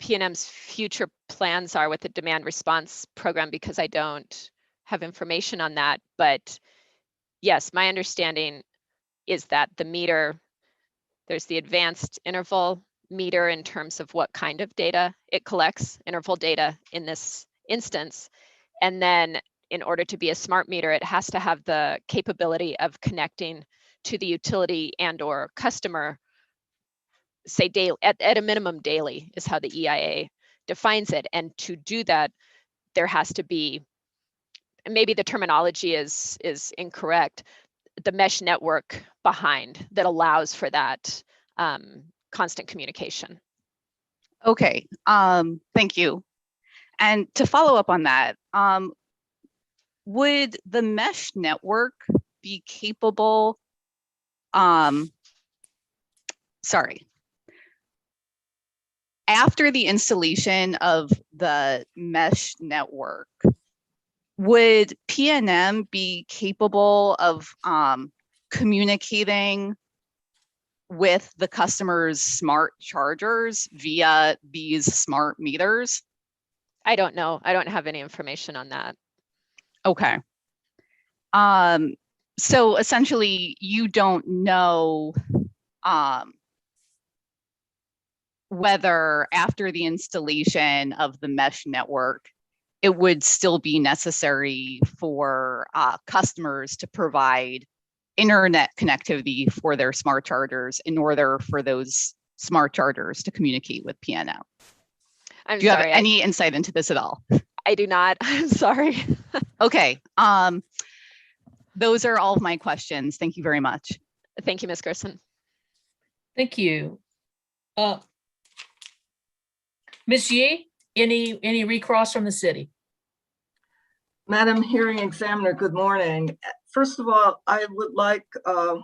PNM's future plans are with the demand response program, because I don't have information on that, but yes, my understanding is that the meter, there's the advanced interval meter in terms of what kind of data it collects, interval data in this instance. And then in order to be a smart meter, it has to have the capability of connecting to the utility and or customer, say daily, at a minimum daily is how the EIA defines it. And to do that, there has to be, and maybe the terminology is incorrect, the mesh network behind that allows for that constant communication. Okay, thank you. And to follow up on that, would the mesh network be capable, after the installation of the mesh network, would PNM be capable of communicating with the customer's smart chargers via these smart meters? I don't know. I don't have any information on that. Okay. So essentially you don't know whether after the installation of the mesh network, it would still be necessary for customers to provide internet connectivity for their smart chargers in order for those smart chargers to communicate with PNM. I'm Do you sorry. have any insight into this at all? I do not. I'm sorry. Okay. Those are all of my questions. Thank you very much. Thank you, Ms. Gerson. Thank you. Ms. Yee, any recross from the city? Madam Hearing Examiner, good morning. First of all, I would like to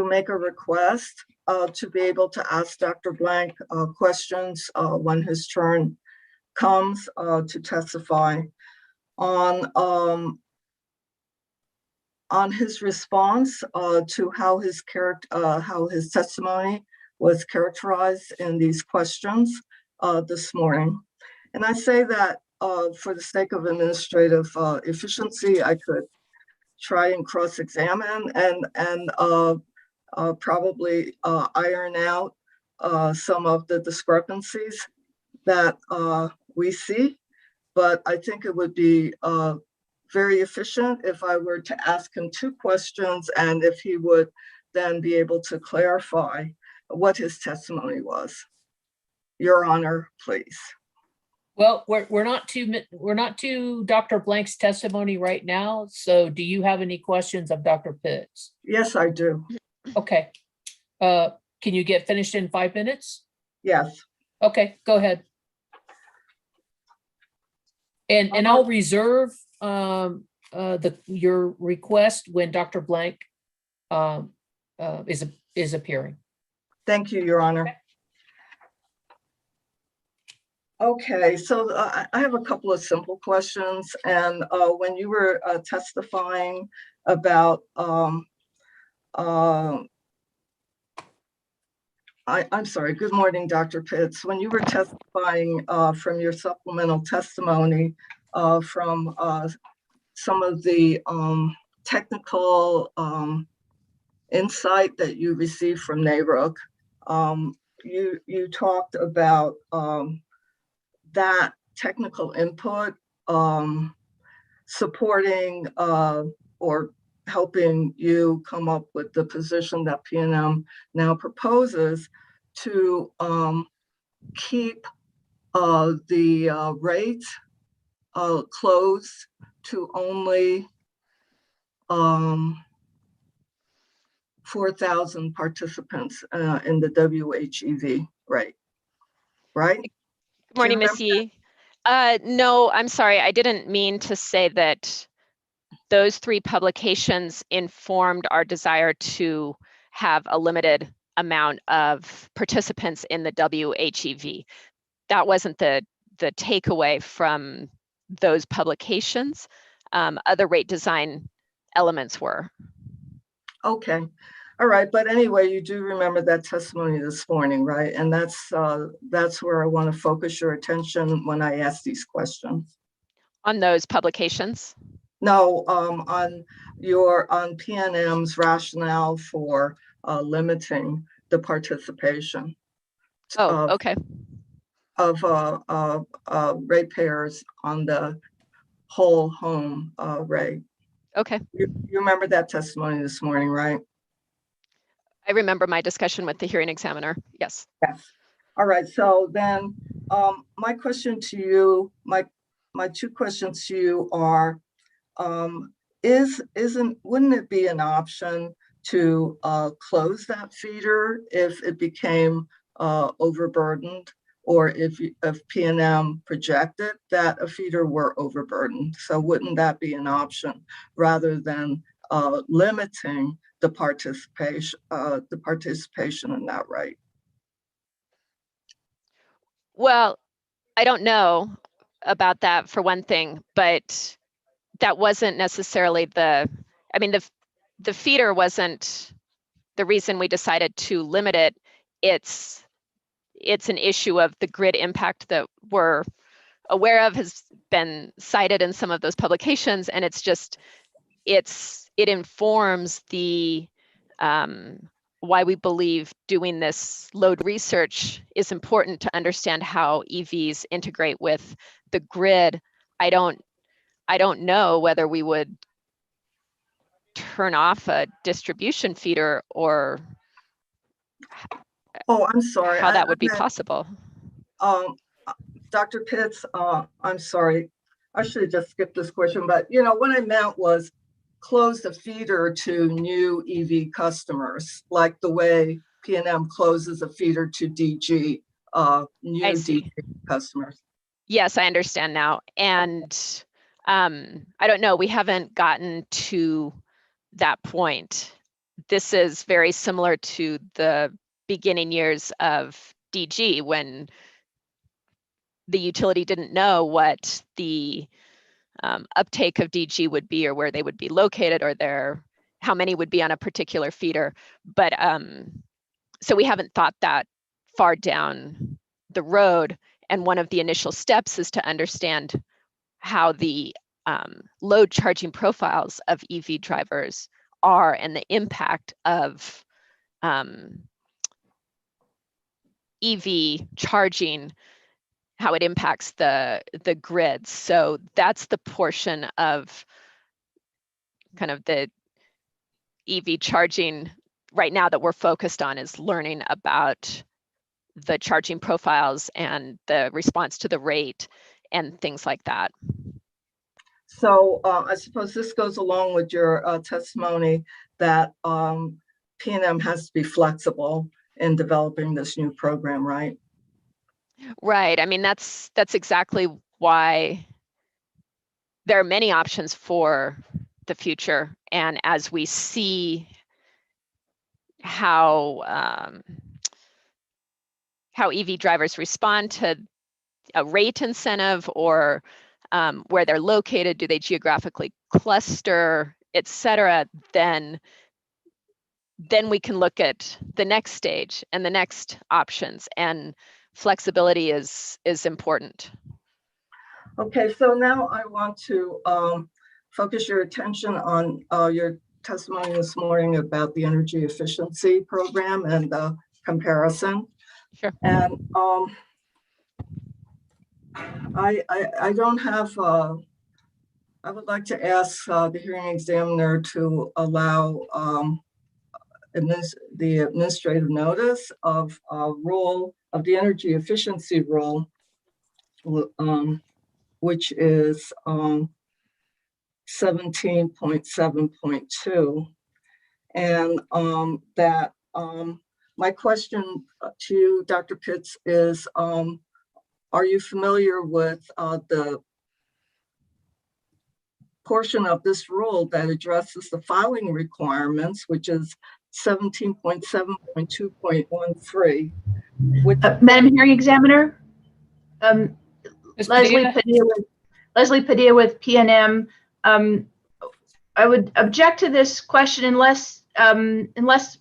make a request to be able to ask Dr. Blank questions when his turn comes to testify on his response to how his testimony was characterized in these questions this morning. And I say that for the sake of administrative efficiency, I could try and cross-examine and probably iron out some of the discrepancies that we see. But I think it would be very efficient if I were to ask him 2 questions and if he would then be able to clarify what his testimony was. Your Honor, please. Well, we're not to Dr. Blank's testimony right now. So do you have any questions of Dr. Pitts? Yes, I do. Okay. Can you get finished in 5 minutes? Yes. Okay, go ahead. And I'll reserve your request when Dr. Blank is appearing. Thank you, Your Honor. Okay, so I have a couple of simple questions. And when you were testifying about, I'm sorry, good morning, Dr. Pitts. When you were testifying from your supplemental testimony from some of the technical insight that you received from NARUC, you talked about that technical input supporting or helping you come up with the position that PNM now proposes to keep the rates closed to only 4,000 participants in the WHEV rate, right? Good morning, Ms. Yee. No, I'm sorry. I didn't mean to say that those 3 publications informed our desire to have a limited amount of participants in the WHEV. That wasn't the takeaway from those publications. Other rate design elements were. Okay. All right, but anyway, you do remember that testimony this morning, right? And that's where I want to focus your attention when I ask these questions. On those publications? No, on PNM's rationale for limiting the participation. Okay. Of ratepayers on the whole home rate. Okay. You remember that testimony this morning, right? I remember my discussion with the hearing examiner. Yes. Yes. All right. So then my question to you, my 2 questions to you are, wouldn't it be an option to close that feeder if it became overburdened, or if PNM projected that a feeder were overburdened? So wouldn't that be an option rather than limiting the participation in that rate? Well, I don't know about that for one thing, but that wasn't necessarily the feeder wasn't the reason we decided to limit it. It's an issue of the grid impact that we're aware of has been cited in some of those publications, and it's just, it informs the why we believe doing this load research is important to understand how EVs integrate with the grid. I don't know whether we would turn off a distribution feeder or Oh, I'm sorry. how that would be possible. Dr. Pitts, I'm sorry. I should have just skipped this question, but what I meant was close the feeder to new EV customers, like the way P&M closes a feeder to DG, new DG customers. Yes, I understand now. And I don't know, we haven't gotten to that point. This is very similar to the beginning years of DG, when the utility didn't know what the uptake of DG would be, or where they would be located, or how many would be on a particular feeder. But so we haven't thought that far down the road. And one of the initial steps is to understand how the load charging profiles of EV drivers are, and the impact of EV charging, how it impacts the grid. So that's the portion of kind of the EV charging right now that we're focused on, is learning about the charging profiles and the response to the rate and things like that. So I suppose this goes along with your testimony that P&M has to be flexible in developing this new program, right? Right. I mean, that's exactly why there are many options for the future. And as we see how EV drivers respond to a rate incentive, or where they're located, do they geographically cluster, et cetera, then we can look at the next stage and the next options, and flexibility is important. Okay, so now I want to focus your attention on your testimony this morning about the energy efficiency program and the comparison. Sure. And I don't have, I would like to ask the hearing examiner to allow the administrative notice of rule of the energy efficiency rule, which is 17.7.2. And that my question to you, Dr. Pitts, is are you familiar with the portion of this rule that addresses the filing requirements, which is 17.7.2.13? Madam Hearing Examiner, Leslie Padilla with PNM. I would object to this question unless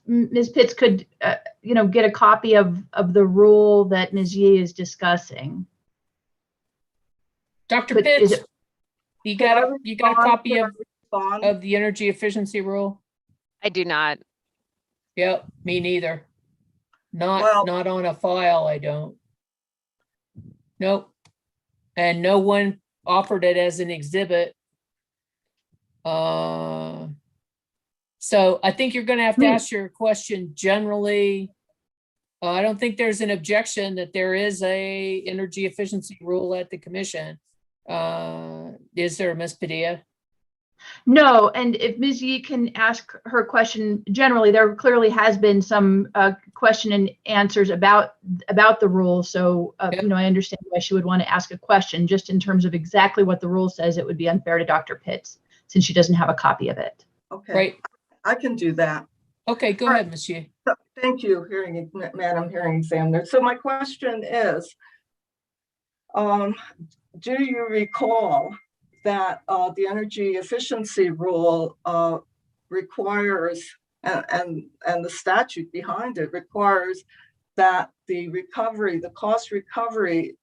Ms. Pitts could, get a copy of the rule that Ms. Yee is discussing. Dr. Pitts, you got a copy of the energy efficiency rule? I do not. Yep, me neither. Not on a file, I don't. Nope. And no one offered it as an exhibit. So I think you're going to have to ask your question generally. I don't think there's an objection that there is a energy efficiency rule at the commission. Is there, Ms. Padilla? No, and if Ms. Yee can ask her question generally, there clearly has been some question and answers about the rule. So, I understand why she would want to ask a question. Just in terms of exactly what the rule says, it would be unfair to Dr. Pitts since she doesn't have a copy of it. Okay, right. I can do that. Okay, go ahead, Ms. Yee. So, thank you, Madam Hearing Examiner. So my question is, do you recall that the energy efficiency rule requires, and the statute behind it requires that the cost recovery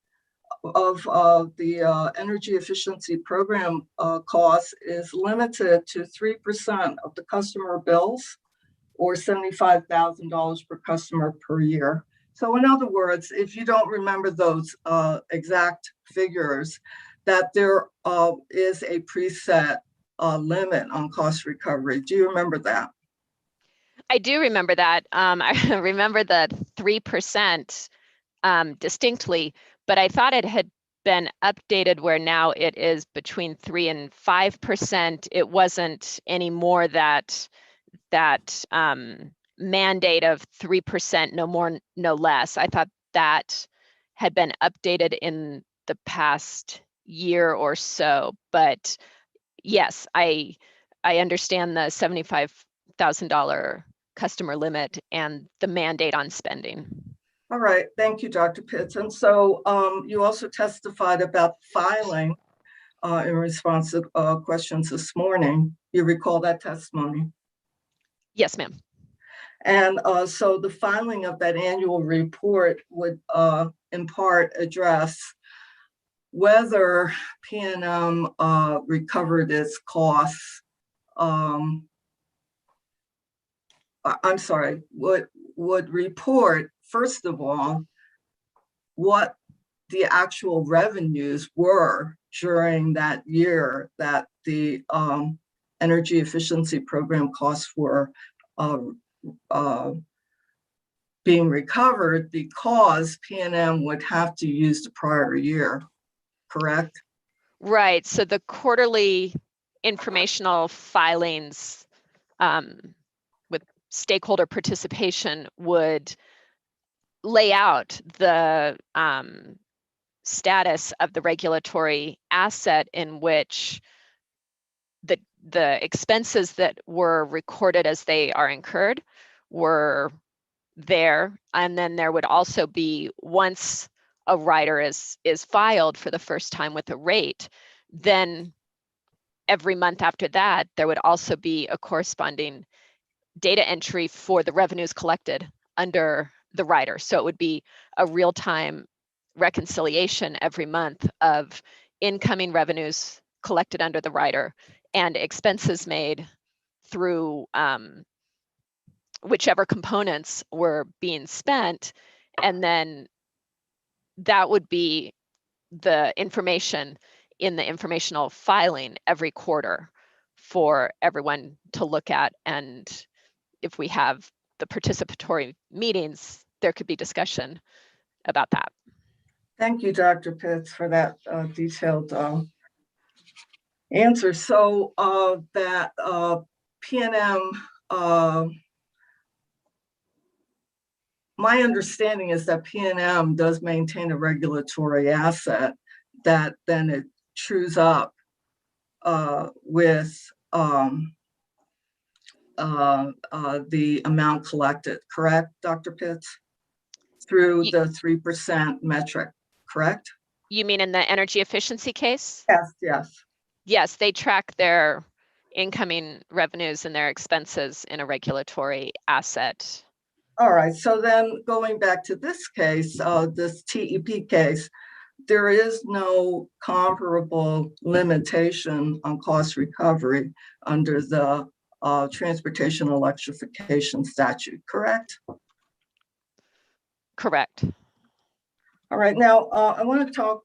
the energy efficiency program cost is limited to 3% of the customer bills, or $75,000 per customer per year. So in other words, if you don't remember those exact figures, that there is a preset limit on cost recovery. Do you remember that? I do remember that. I remember the 3% distinctly, but I thought it had been updated where now it is between 3 and 5%. It wasn't anymore that mandate of 3%, no more, no less. I thought that had been updated in the past year or so, but yes, I understand the $75,000 customer limit and the mandate on spending. All right, thank you, Dr. Pitts. And so you also testified about filing in response to questions this morning. You recall that testimony? Yes, ma'am. And so the filing of that annual report would in part address whether P&M recovered its costs. I'm sorry, would report, first of all, what the actual revenues were during that year that the energy efficiency program costs were being recovered, because P&M would have to use the prior year, correct? Right. So the quarterly informational filings with stakeholder participation would lay out the status of the regulatory asset in which the expenses that were recorded as they are incurred were there. And then there would also be, once a rider is filed for the first time with a rate, then every month after that, there would also be a corresponding data entry for the revenues collected under the rider. So it would be a real-time reconciliation every month of incoming revenues collected under the rider and expenses made through whichever components were being spent. And then that would be the information in the informational filing every quarter for everyone to look at. And if we have the participatory meetings, there could be discussion about that. Thank you, Dr. Pitts, for that detailed answer. So that P&M, my understanding is that P&M does maintain a regulatory asset that then it trues up with the amount collected, correct, Dr. Pitts? Through the 3% metric, correct? You mean in the energy efficiency case? Yes, yes. Yes, they track their incoming revenues and their expenses in a regulatory asset. All right, so then going back to this case, this TEP case, there is no comparable limitation on cost recovery under the transportation electrification statute, correct? Correct. All right, now I want to talk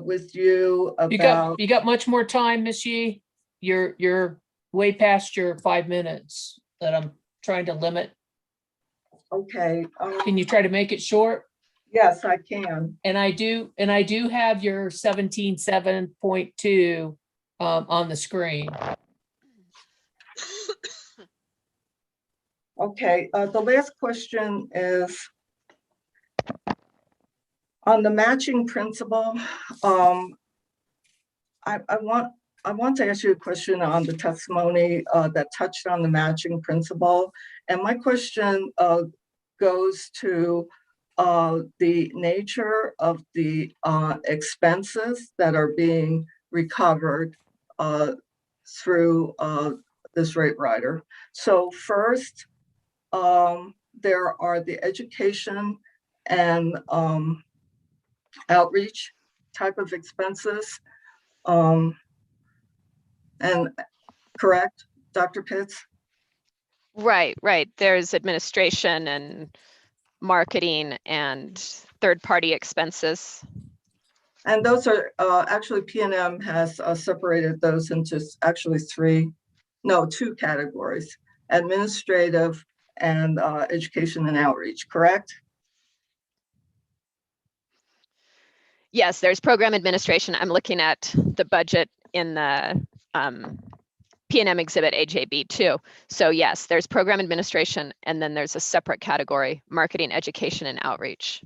with you about. You got much more time, Ms. Yee? You're way past your 5 minutes that I'm trying to limit. Okay. Can you try to make it short? Yes, I can. And I do have your 17.7.2 on the screen. Okay, the last question is on the matching principle. I want to ask you a question on the testimony that touched on the matching principle. And my question goes to the nature of the expenses that are being recovered through this rate rider. So first, there are the education and outreach type of expenses. And correct, Dr. Pitts? Right, right. There's administration and marketing and third-party expenses. And those are actually P&M has separated those into actually two categories: administrative and education and outreach, correct? Yes, there's program administration. I'm looking at the budget in the P&M exhibit AJB2. So yes, there's program administration, and then there's a separate category, marketing, education, and outreach.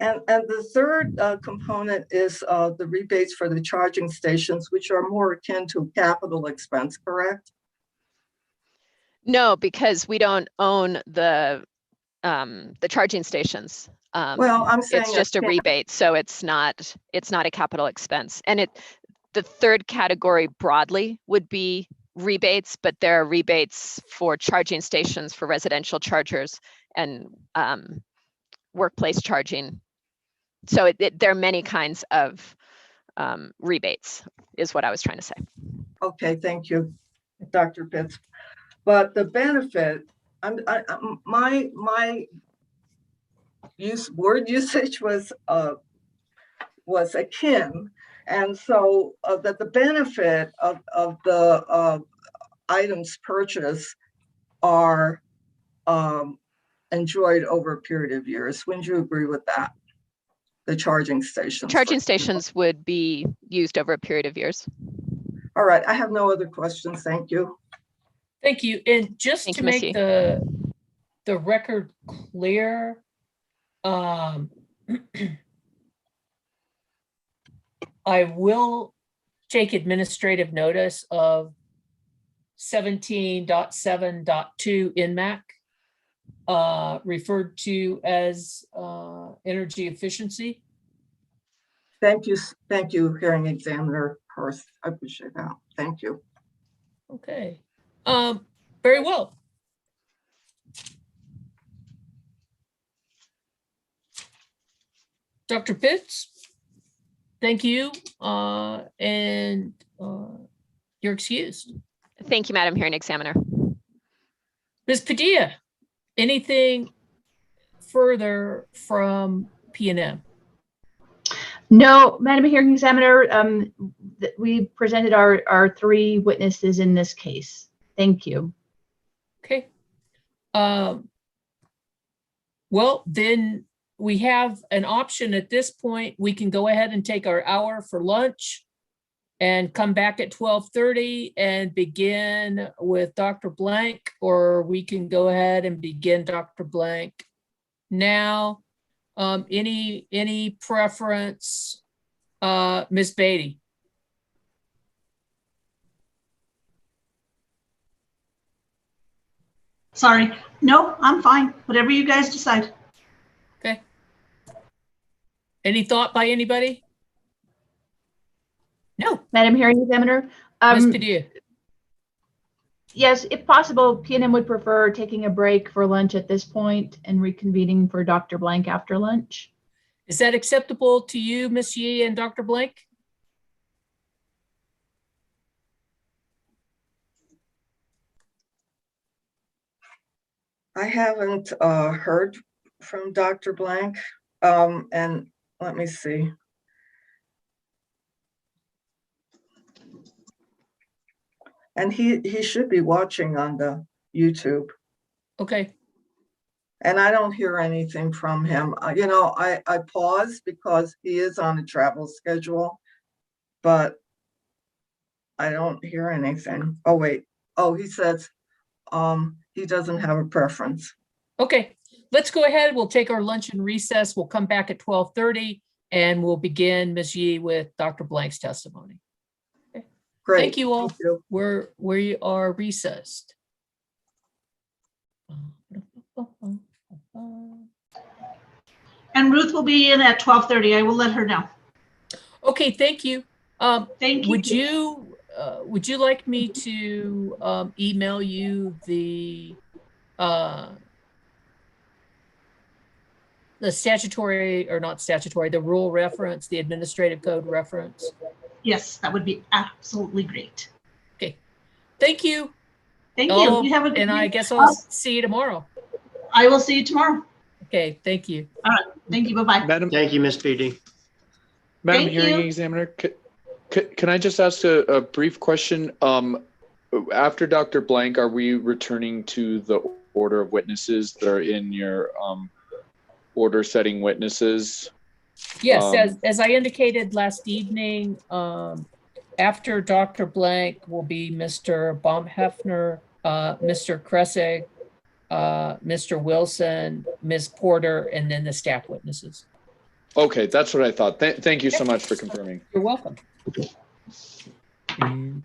And the third component is the rebates for the charging stations, which are more akin to capital expense, correct? No, because we don't own the charging stations. Well, I'm saying it's just a rebate, so it's not a capital expense. And the third category broadly would be rebates, but there are rebates for charging stations for residential chargers and workplace charging. So there are many kinds of rebates, is what I was trying to say. Okay, thank you, Dr. Pitts. But the benefit, my word usage was akin, and so that the benefit of the items purchased are enjoyed over a period of years. Wouldn't you agree with that? The charging stations. Charging stations would be used over a period of years. All right, I have no other questions. Thank you. Thank you. And just to make the record clear, I will take administrative notice of 17.7.2 INMAC, referred to as energy efficiency. Thank you, hearing examiner Hurst. I appreciate that. Thank you. Okay. Very well. Dr. Pitts, thank you, and you're excused. Thank you, Madam Hearing Examiner. Ms. Padilla, anything further from P&M? No, Madam Hearing Examiner, we presented our three witnesses in this case. Thank you. Okay. Well, then we have an option at this point. We can go ahead and take our hour for lunch and come back at 12:30 and begin with Dr. Blank, or we can go ahead and begin Dr. Blank now. Any preference, Ms. Beatty? Sorry. No, I'm fine. Whatever you guys decide. Okay. Any thought by anybody? No. Madam Hearing Examiner? Ms. Padilla. Yes, if possible, P&M would prefer taking a break for lunch at this point and reconvening for Dr. Blank after lunch. Is that acceptable to you, Ms. Yee and Dr. Blank? I haven't heard from Dr. Blank, and let me see. And he should be watching on the YouTube. Okay. And I don't hear anything from him. I paused because he is on a travel schedule, but I don't hear anything. Oh, wait. Oh, he says he doesn't have a preference. Okay, let's go ahead. We'll take our lunch and recess. We'll come back at 12:30 and we'll begin, Ms. Yee, with Dr. Blank's testimony. Okay. Great. Thank you all. Thank you. We are recessed. And Ruth will be in at 12:30. I will let her know. Okay, thank you. Thank you. Would you like me to email you the the statutory, or not statutory, the rule reference, the administrative code reference? Yes, that would be absolutely great. Okay, thank you. Thank you. Oh, You have a good and I day. guess I'll see you tomorrow. I will see you tomorrow. Okay, thank you. All right. Thank you. Bye-bye. Madam, Thank you, Ms. Beatty. Madam Thank Hearing you. Examiner, can I just ask a brief question? After Dr. Blank, are we returning to the order of witnesses that are in your order setting witnesses? Yes, as I indicated last evening, after Dr. Blank will be Mr. Baumhefner, Mr. Kressig, Mr. Wilson, Ms. Porter, and then the staff witnesses. Okay, that's what I thought. Thank you so much for confirming. You're welcome. And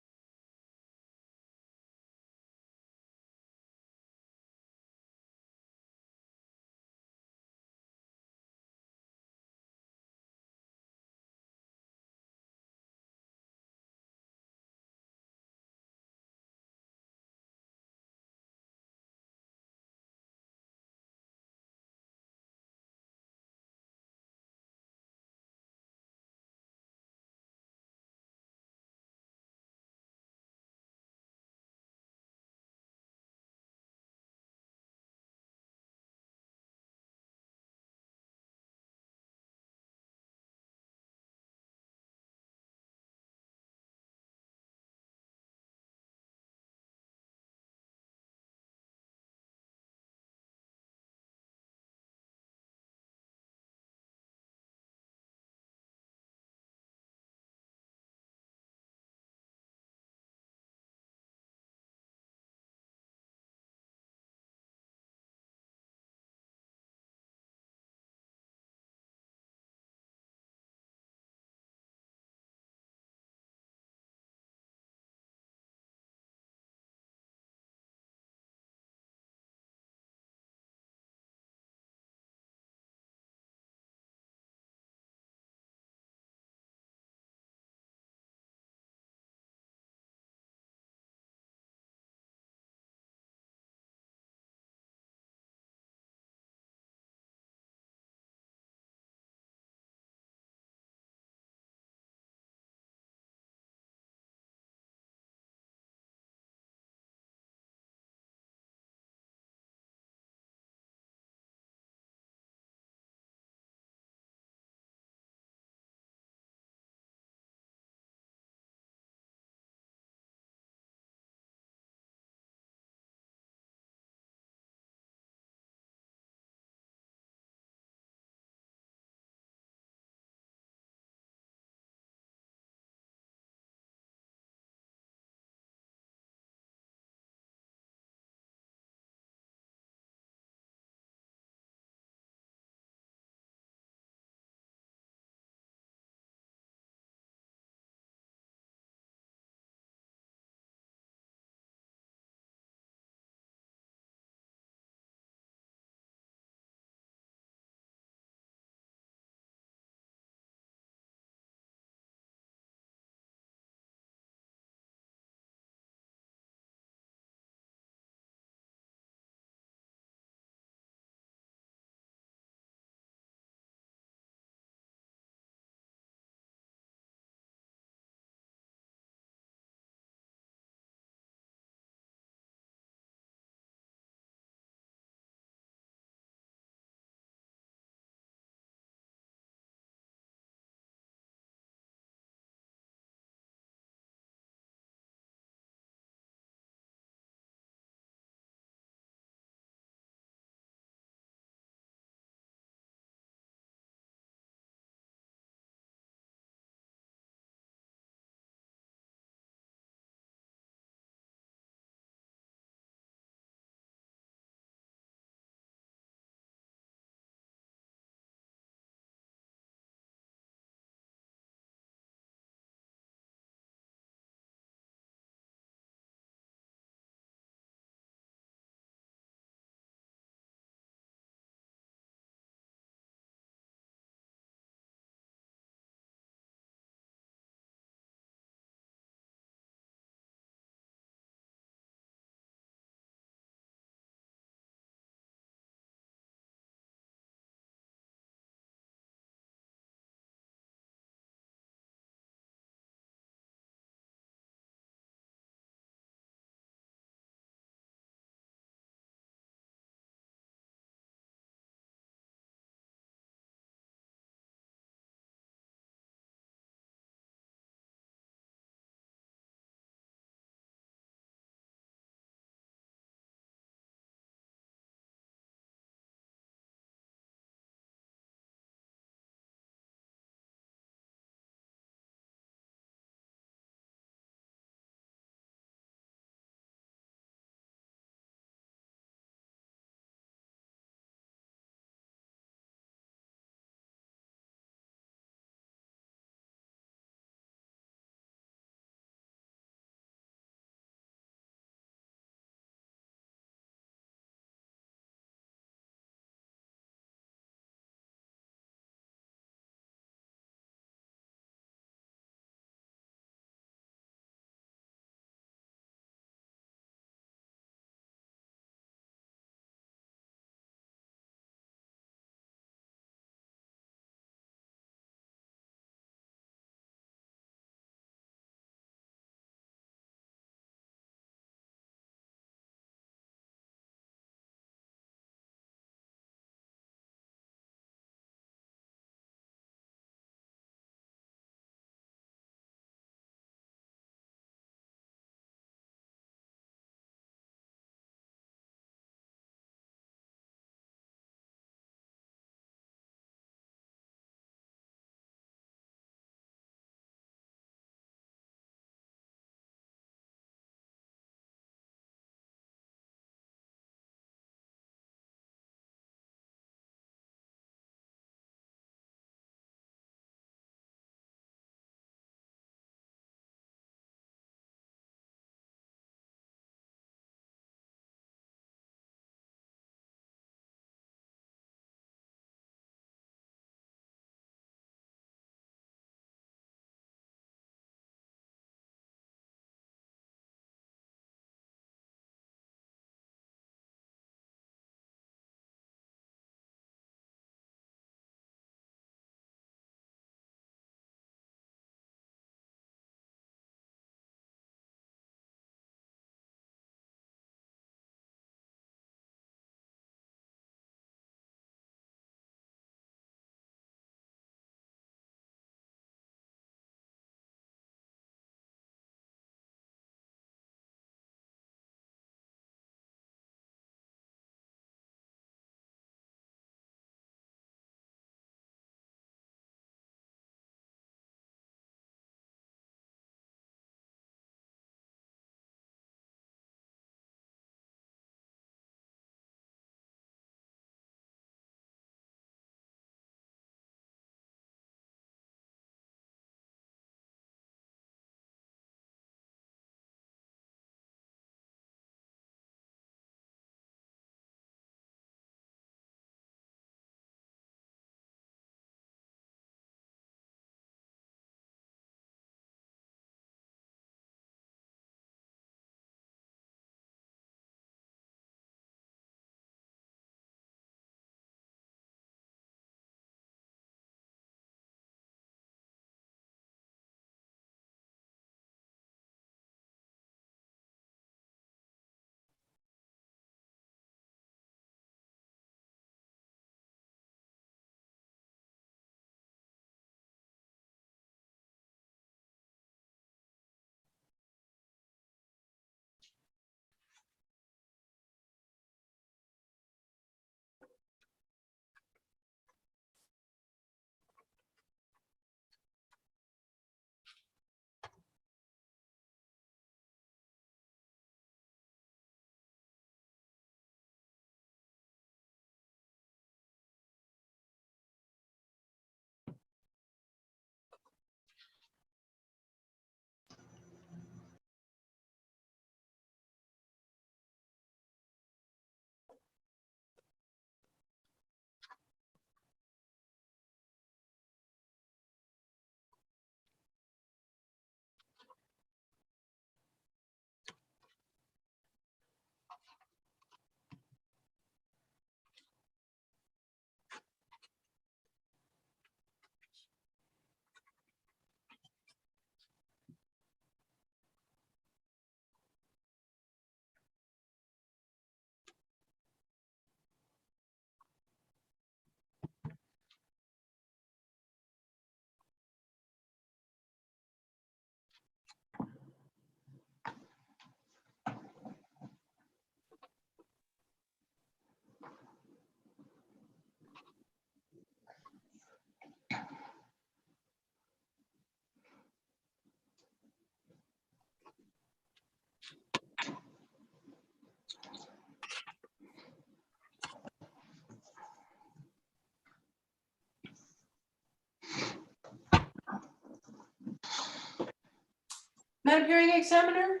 Madam Hearing Examiner,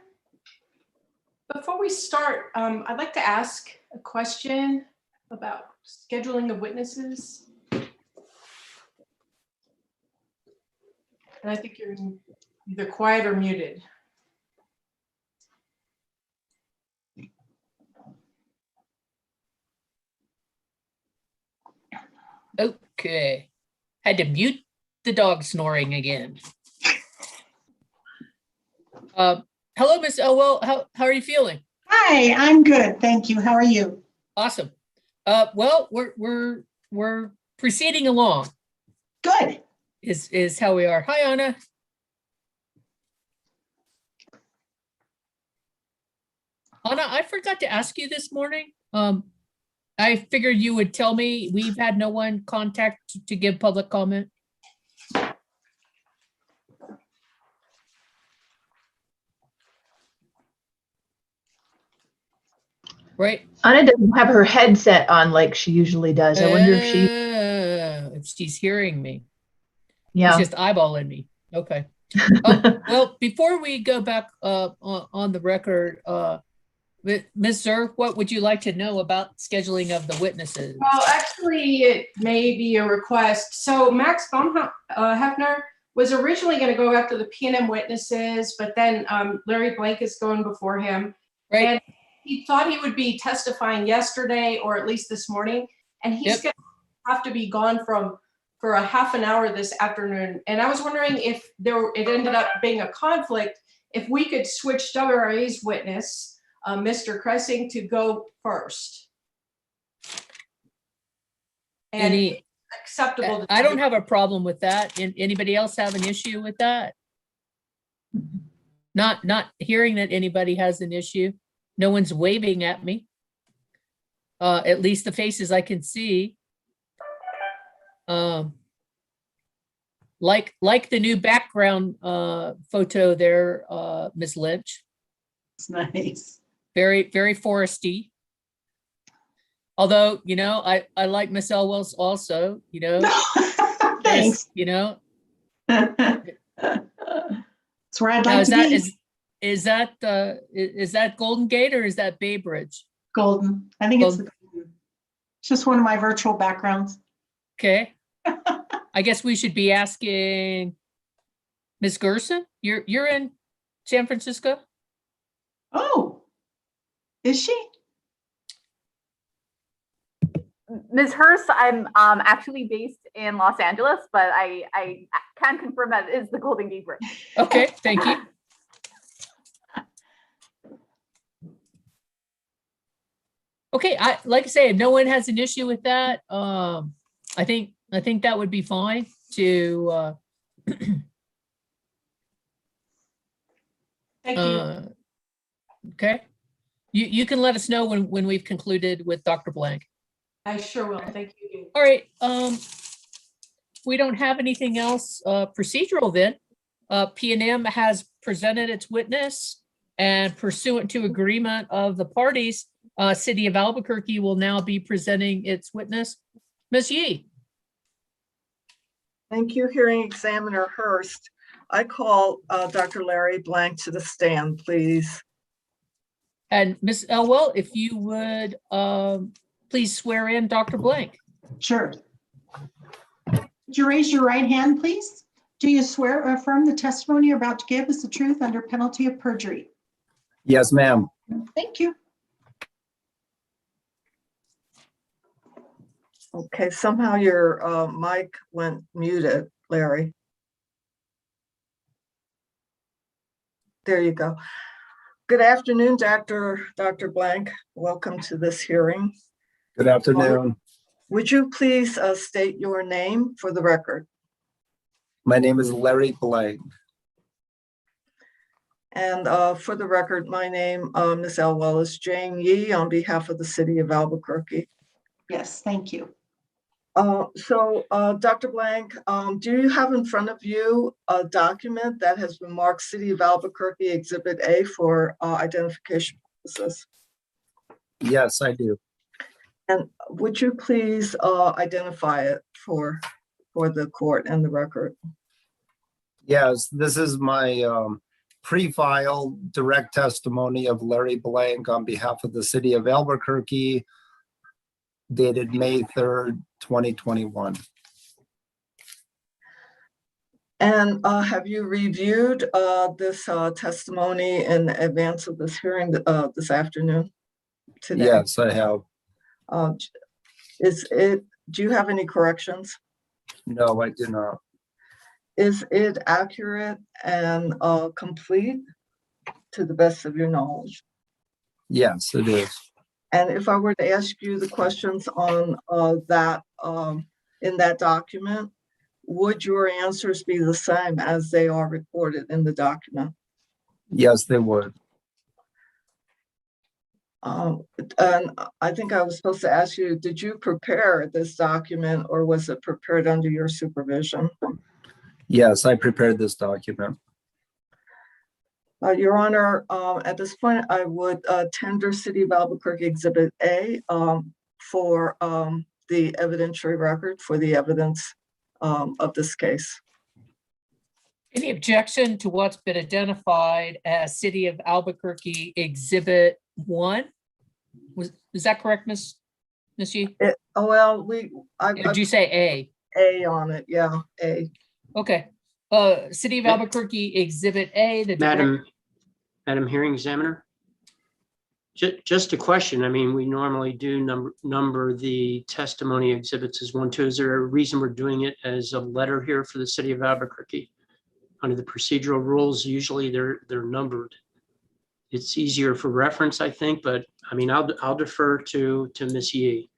before we start, I'd like to ask a question about scheduling of witnesses. And I think you're either quiet or muted. Okay. Had to mute the dog snoring again. Hello, Miss Elwell. How are you feeling? Hi, I'm good. Thank you. How are you? Awesome. Well, we're proceeding along. Good. Is how we are. Hi, Anna. Anna, I forgot to ask you this morning. I figured you would tell me. We've had no one contact to give public comment. Right. Anna doesn't have her headset on like she usually does. I wonder if she's hearing me. Yeah. She's just eyeballing me. Okay. Well, before we go back on the record, Ms. Zerr, what would you like to know about scheduling of the witnesses? Well, actually, it may be a request. So Max Baumhefner was originally going to go after the P&M witnesses, but then Larry Blank is going before him. Right. And he thought he would be testifying yesterday or at least this morning. And he's going to have to be gone for a half an hour this afternoon. And I was wondering if it ended up being a conflict, if we could switch WRA's witness, Mr. Cressing, to go first. And acceptable. I don't have a problem with that. Anybody else have an issue with that? Not hearing that anybody has an issue. No one's waving at me. At least the faces I can see. Like the new background photo there, Ms. Lynch. It's nice. Very, very foresty. Although, you know, I like Miss Elwell's also, you know. Thanks. You know. That's where I'd like to be. Is that Golden Gate or is that Bay Bridge? Golden. I think it's the Golden. It's just one of my virtual backgrounds. Okay. I guess we should be asking Ms. Gerson. You're in San Francisco? Oh, is she? Ms. Hurst, I'm actually based in Los Angeles, but I can confirm that it is the Golden Gate Bridge. Okay, thank you. Okay, like I say, if no one has an issue with that, I think that would be fine to. Thank you. Okay, you can let us know when we've concluded with Dr. Blank. I sure will. Thank you. All right. We don't have anything else procedural then. P&M has presented its witness, and pursuant to agreement of the parties, City of Albuquerque will now be presenting its witness. Ms. Yee. Thank you, Hearing Examiner Hurst. I call Dr. Larry Blank to the stand, please. And Ms. Elwell, if you would please swear in Dr. Blank. Sure. Would you raise your right hand, please? Do you swear or affirm the testimony you're about to give is the truth under penalty of perjury? Yes, ma'am. Thank you. Okay, somehow your mic went muted, Larry. There you go. Good afternoon, Dr. Blank. Welcome to this hearing. Good afternoon. Would you please state your name for the record? My name is Larry Blank. And for the record, my name, Ms. Elwell, is Jane Yee on behalf of the City of Albuquerque. Yes, thank you. Dr. Blank, do you have in front of you a document that has been marked City of Albuquerque Exhibit A for identification purposes? Yes, I do. And would you please identify it for the court and the record? Yes, this is my pre-file direct testimony of Larry Blank on behalf of the city of Albuquerque, dated May 3rd, 2021. And have you reviewed this testimony in advance of this hearing this afternoon? Today? Yes, I have. Do you have any corrections? No, I do not. Is it accurate and complete to the best of your knowledge? Yes, it is. And if I were to ask you the questions on that in that document, would your answers be the same as they are recorded in the document? Yes, they would. And I think I was supposed to ask you, did you prepare this document or was it prepared under your supervision? Yes, I prepared this document. Your Honor, at this point, I would tender City of Albuquerque Exhibit A for the evidentiary record for the evidence of this case. Any objection to what's been identified as City of Albuquerque Exhibit 1? Is that correct, Ms. Yee? Well, Did you say A? A on it, yeah, A. Okay. City of Albuquerque Exhibit A. The Madam Hearing Examiner. Just a question. I mean, we normally do number the testimony exhibits as 1, 2. Is there a reason we're doing it as a letter here for the City of Albuquerque? Under the procedural rules, usually they're numbered. It's easier for reference, I think, but I mean, I'll defer to Ms. Yee.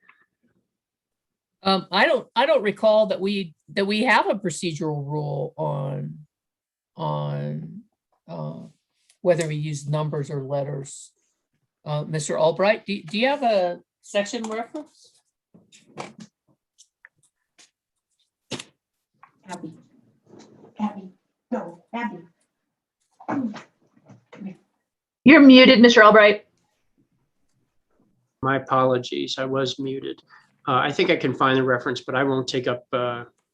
I don't recall that we have a procedural rule on whether we use numbers or letters. Mr. Albright, do you have a section reference? Abby, go, Abby. You're muted, Mr. Albright. My apologies, I was muted. I think I can find the reference, but I won't take up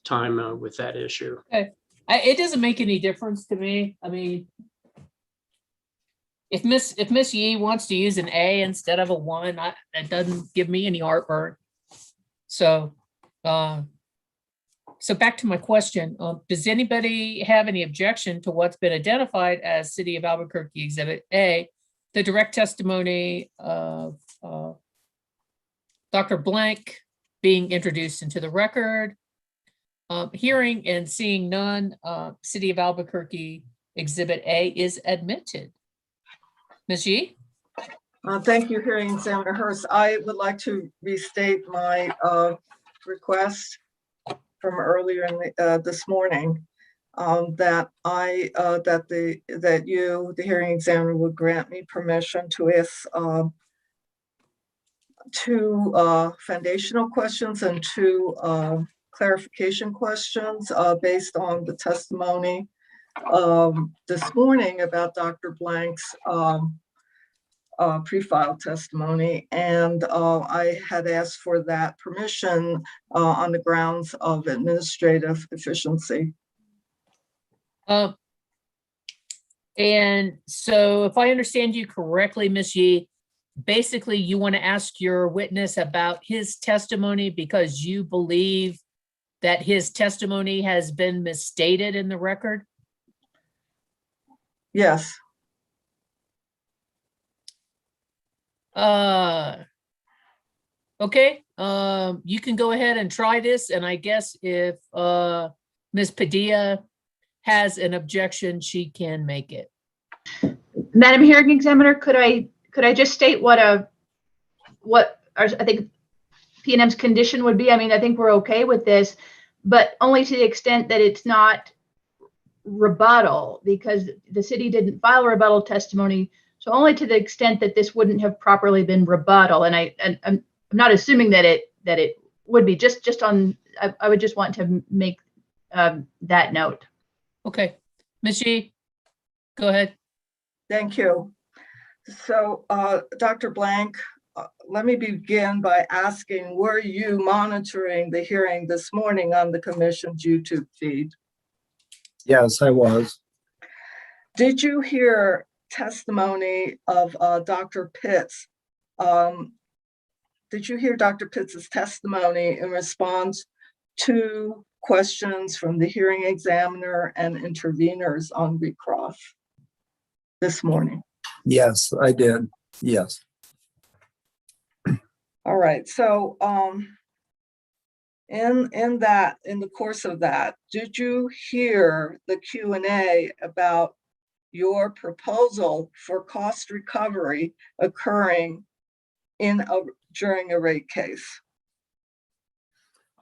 time with that issue. Okay. It doesn't make any difference to me. I mean, if Miss Yee wants to use an A instead of a 1, that doesn't give me any heartburn. So, so back to my question. Does anybody have any objection to what's been identified as City of Albuquerque Exhibit A, the direct testimony of Dr. Blank being introduced into the record? Hearing and seeing none, City of Albuquerque Exhibit A is admitted. Ms. Yee? Thank you, Hearing Examiner Hurst. I would like to restate my request from earlier in this morning that you, the hearing examiner, would grant me permission to ask 2 foundational questions and 2 clarification questions based on the testimony this morning about Dr. Blank's pre-file testimony, and I had asked for that permission on the grounds of administrative efficiency. And so if I understand you correctly, Ms. Yee, basically you want to ask your witness about his testimony because you believe that his testimony has been misstated in the record? Yes. Okay, you can go ahead and try this, and I guess if Ms. Padilla has an objection, she can make it. Madam Hearing Examiner, could I just state what I think P&M's condition would be? I mean, I think we're okay with this, but only to the extent that it's not rebuttal, because the city didn't file a rebuttal testimony. So only to the extent that this wouldn't have properly been rebuttal, and I'm not assuming that it would be. Just on, I would just want to make that note. Okay, Ms. Yee, go ahead. Thank you. So, Dr. Blank, let me begin by asking, were you monitoring the hearing this morning on the commission's YouTube feed? Yes, I was. Did you hear testimony of Dr. Pitts? Did you hear Dr. Pitts's testimony in response to questions from the hearing examiner and interveners on recross this morning? Yes, I did. Yes. All right, so in the course of that, did you hear the Q&A about your proposal for cost recovery occurring during a rate case?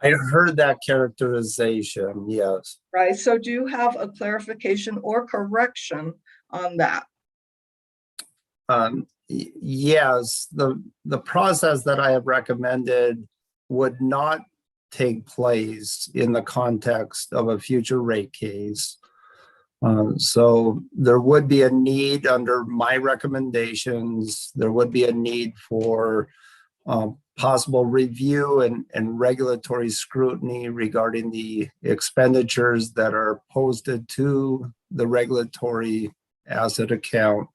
I heard that characterization, yes. Right, so do you have a clarification or correction on that? Yes, the process that I have recommended would not take place in the context of a future rate case. So there would be a need under my recommendations, there would be a need for possible review and regulatory scrutiny regarding the expenditures that are posted to the regulatory asset account.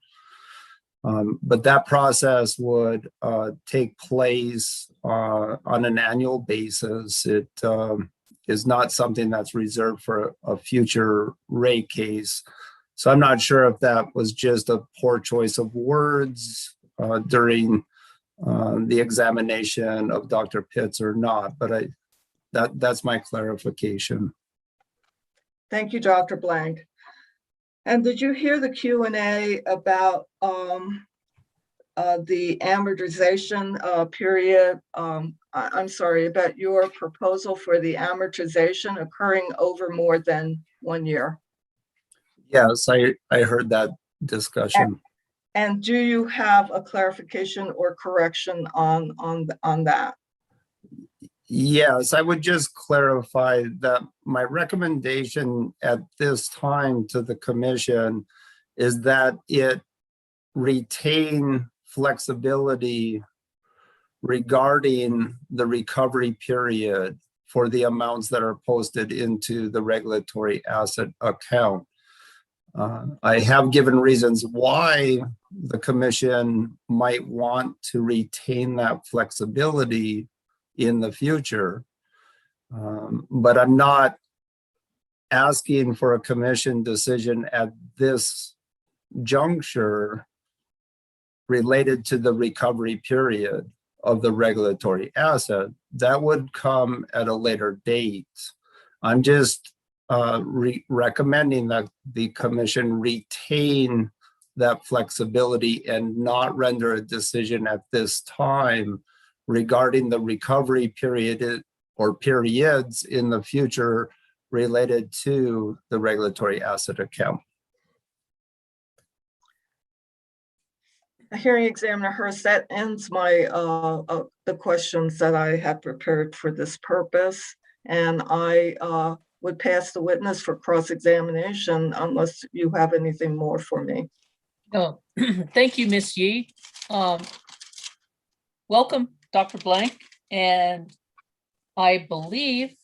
But that process would take place on an annual basis. It is not something that's reserved for a future rate case. So I'm not sure if that was just a poor choice of words during the examination of Dr. Pitts or not, but that's my clarification. Thank you, Dr. Blank. And did you hear the Q&A about the amortization period? I'm sorry, about your proposal for the amortization occurring over more than 1 year? Yes, I heard that discussion. And do you have a clarification or correction on that? Yes, I would just clarify that my recommendation at this time to the commission is that it retain flexibility regarding the recovery period for the amounts that are posted into the regulatory asset account. I have given reasons why the commission might want to retain that flexibility in the future, but I'm not asking for a commission decision at this juncture related to the recovery period of the regulatory asset. That would come at a later date. I'm just recommending that the commission retain that flexibility and not render a decision at this time regarding the recovery period or periods in the future related to the regulatory asset account. Hearing Examiner Hurst, that ends my the questions that I had prepared for this purpose, and I would pass the witness for cross-examination unless you have anything more for me. No, thank you, Ms. Yee. Welcome, Dr. Blank, and I believe,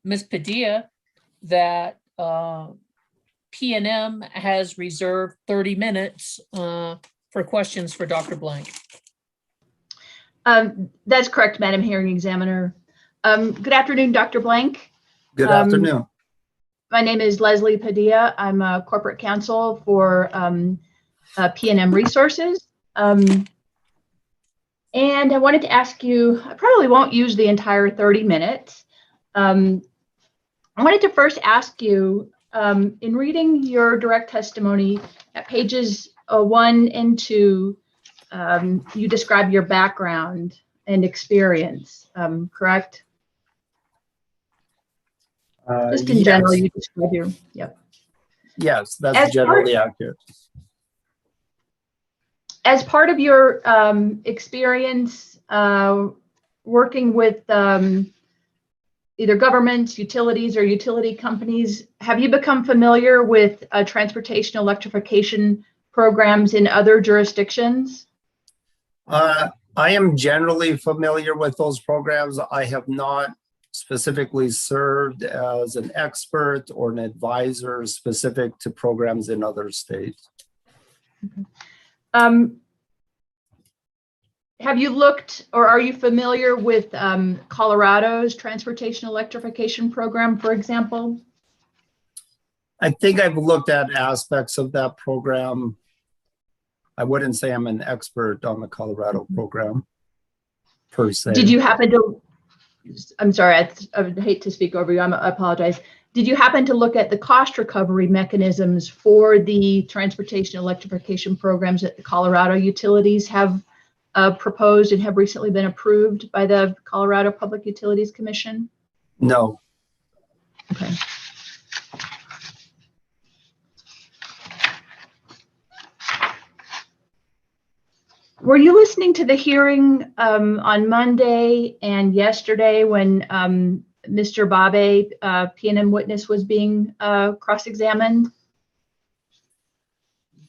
Ms. Padilla, that P&M has reserved 30 minutes for questions for Dr. Blank. That's correct, Madam Hearing Examiner. Good afternoon, Dr. Blank. Good afternoon. My name is Leslie Padilla. I'm a corporate counsel for P&M Resources. And I wanted to ask you, I probably won't use the entire 30 minutes. I wanted to first ask you, in reading your direct testimony at pages 1 and 2, you describe your background and experience, correct? Just in general, you describe your, yep. Yes, that's generally accurate. As part of your experience working with either governments, utilities, or utility companies, have you become familiar with transportation electrification programs in other jurisdictions? I am generally familiar with those programs. I have not specifically served as an expert or an advisor specific to programs in other states. Have you looked or are you familiar with Colorado's transportation electrification program, for example? I think I've looked at aspects of that program. I wouldn't say I'm an expert on the Colorado program per se. Did you happen to, I'm sorry, I would hate to speak over you, I apologize. Did you happen to look at the cost recovery mechanisms for the transportation electrification programs that the Colorado utilities have proposed and have recently been approved by the Colorado Public Utilities Commission? No. Okay. Were you listening to the hearing on Monday and yesterday when Mr. Babe, PNM witness, was being cross-examined?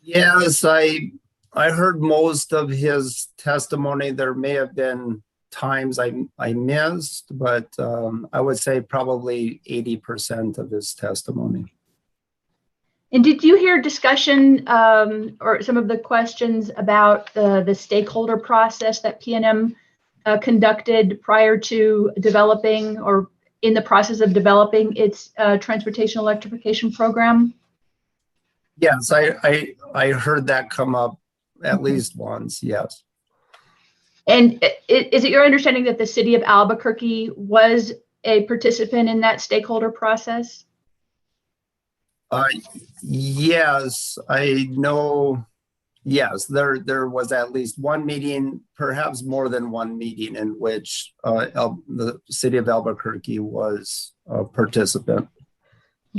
Yes, I heard most of his testimony. There may have been times I missed, but I would say probably 80% of his testimony. And did you hear discussion or some of the questions about the stakeholder process that PNM conducted prior to developing or in the process of developing its transportation electrification program? Yes, I heard that come up at least once, yes. And is it your understanding that the city of Albuquerque was a participant in that stakeholder process? Yes, I know. Yes, there was at least one meeting, perhaps more than one meeting, in which the city of Albuquerque was a participant.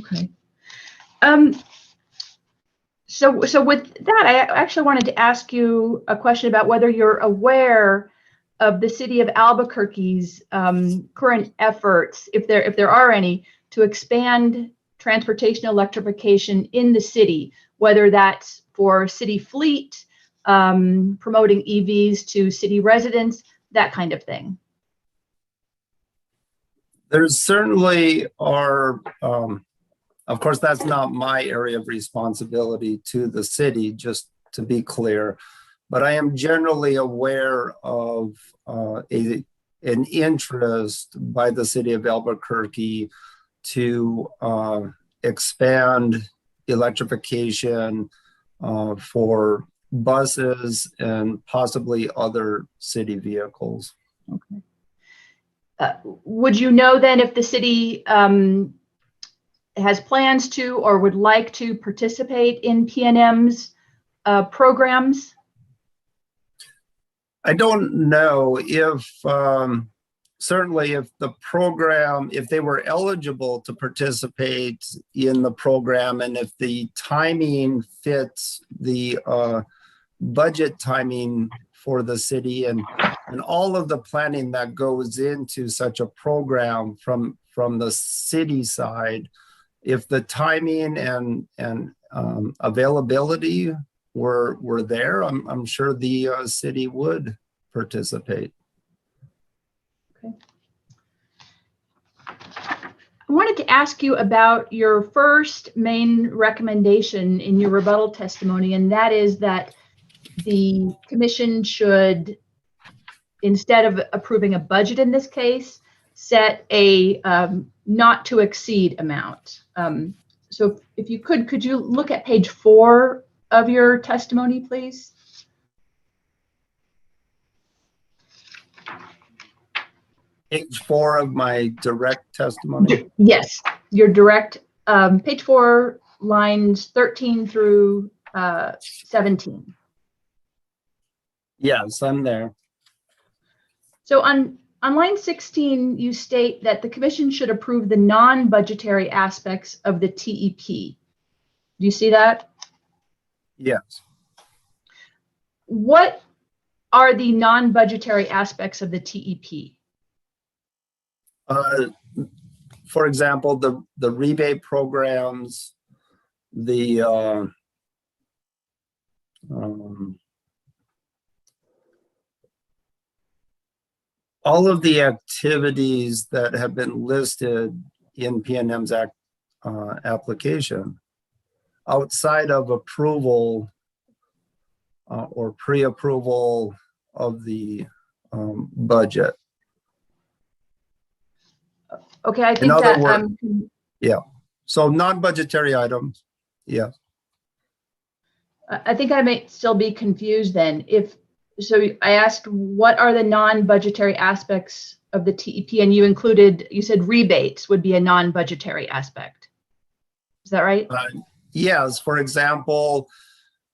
Okay. So with that, I actually wanted to ask you a question about whether you're aware of the city of Albuquerque's current efforts, if there are any, to expand transportation electrification in the city, whether that's for city fleet, promoting EVs to city residents, that kind of thing. There certainly are, of course, that's not my area of responsibility to the city, just to be clear, but I am generally aware of an interest by the city of Albuquerque to expand electrification for buses and possibly other city vehicles. Okay. Would you know then if the city has plans to or would like to participate in PNM's programs? I don't know if certainly if the program, if they were eligible to participate in the program and if the timing fits the budget timing for the city and all of the planning that goes into such a program from the city side, if the timing and availability were there, I'm sure the city would participate. Okay. I wanted to ask you about your first main recommendation in your rebuttal testimony, and that is that the commission should, instead of approving a budget in this case, set a not to exceed amount. So if you could you look at page 4 of your testimony, please? Page 4 of my direct testimony? Yes, your direct, page 4, lines 13 through 17. Yes, I'm there. So on line 16, you state that the commission should approve the non-budgetary aspects of the TEP. Do you see that? Yes. What are the non-budgetary aspects of the TEP? For example, the rebate programs, the all of the activities that have been listed in PNM's application outside of approval or pre-approval of the budget. Okay, I In think other that, words, yeah. So non-budgetary items, yeah. I think I may still be confused then. So I asked, what are the non-budgetary aspects of the TEP? And you said rebates would be a non-budgetary aspect. Is that right? Yes, for example,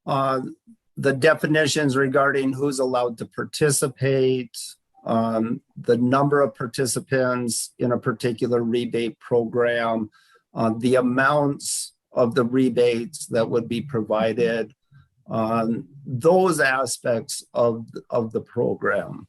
the definitions regarding who's allowed to participate, the number of participants in a particular rebate program, the amounts of the rebates that would be provided, those aspects of the program.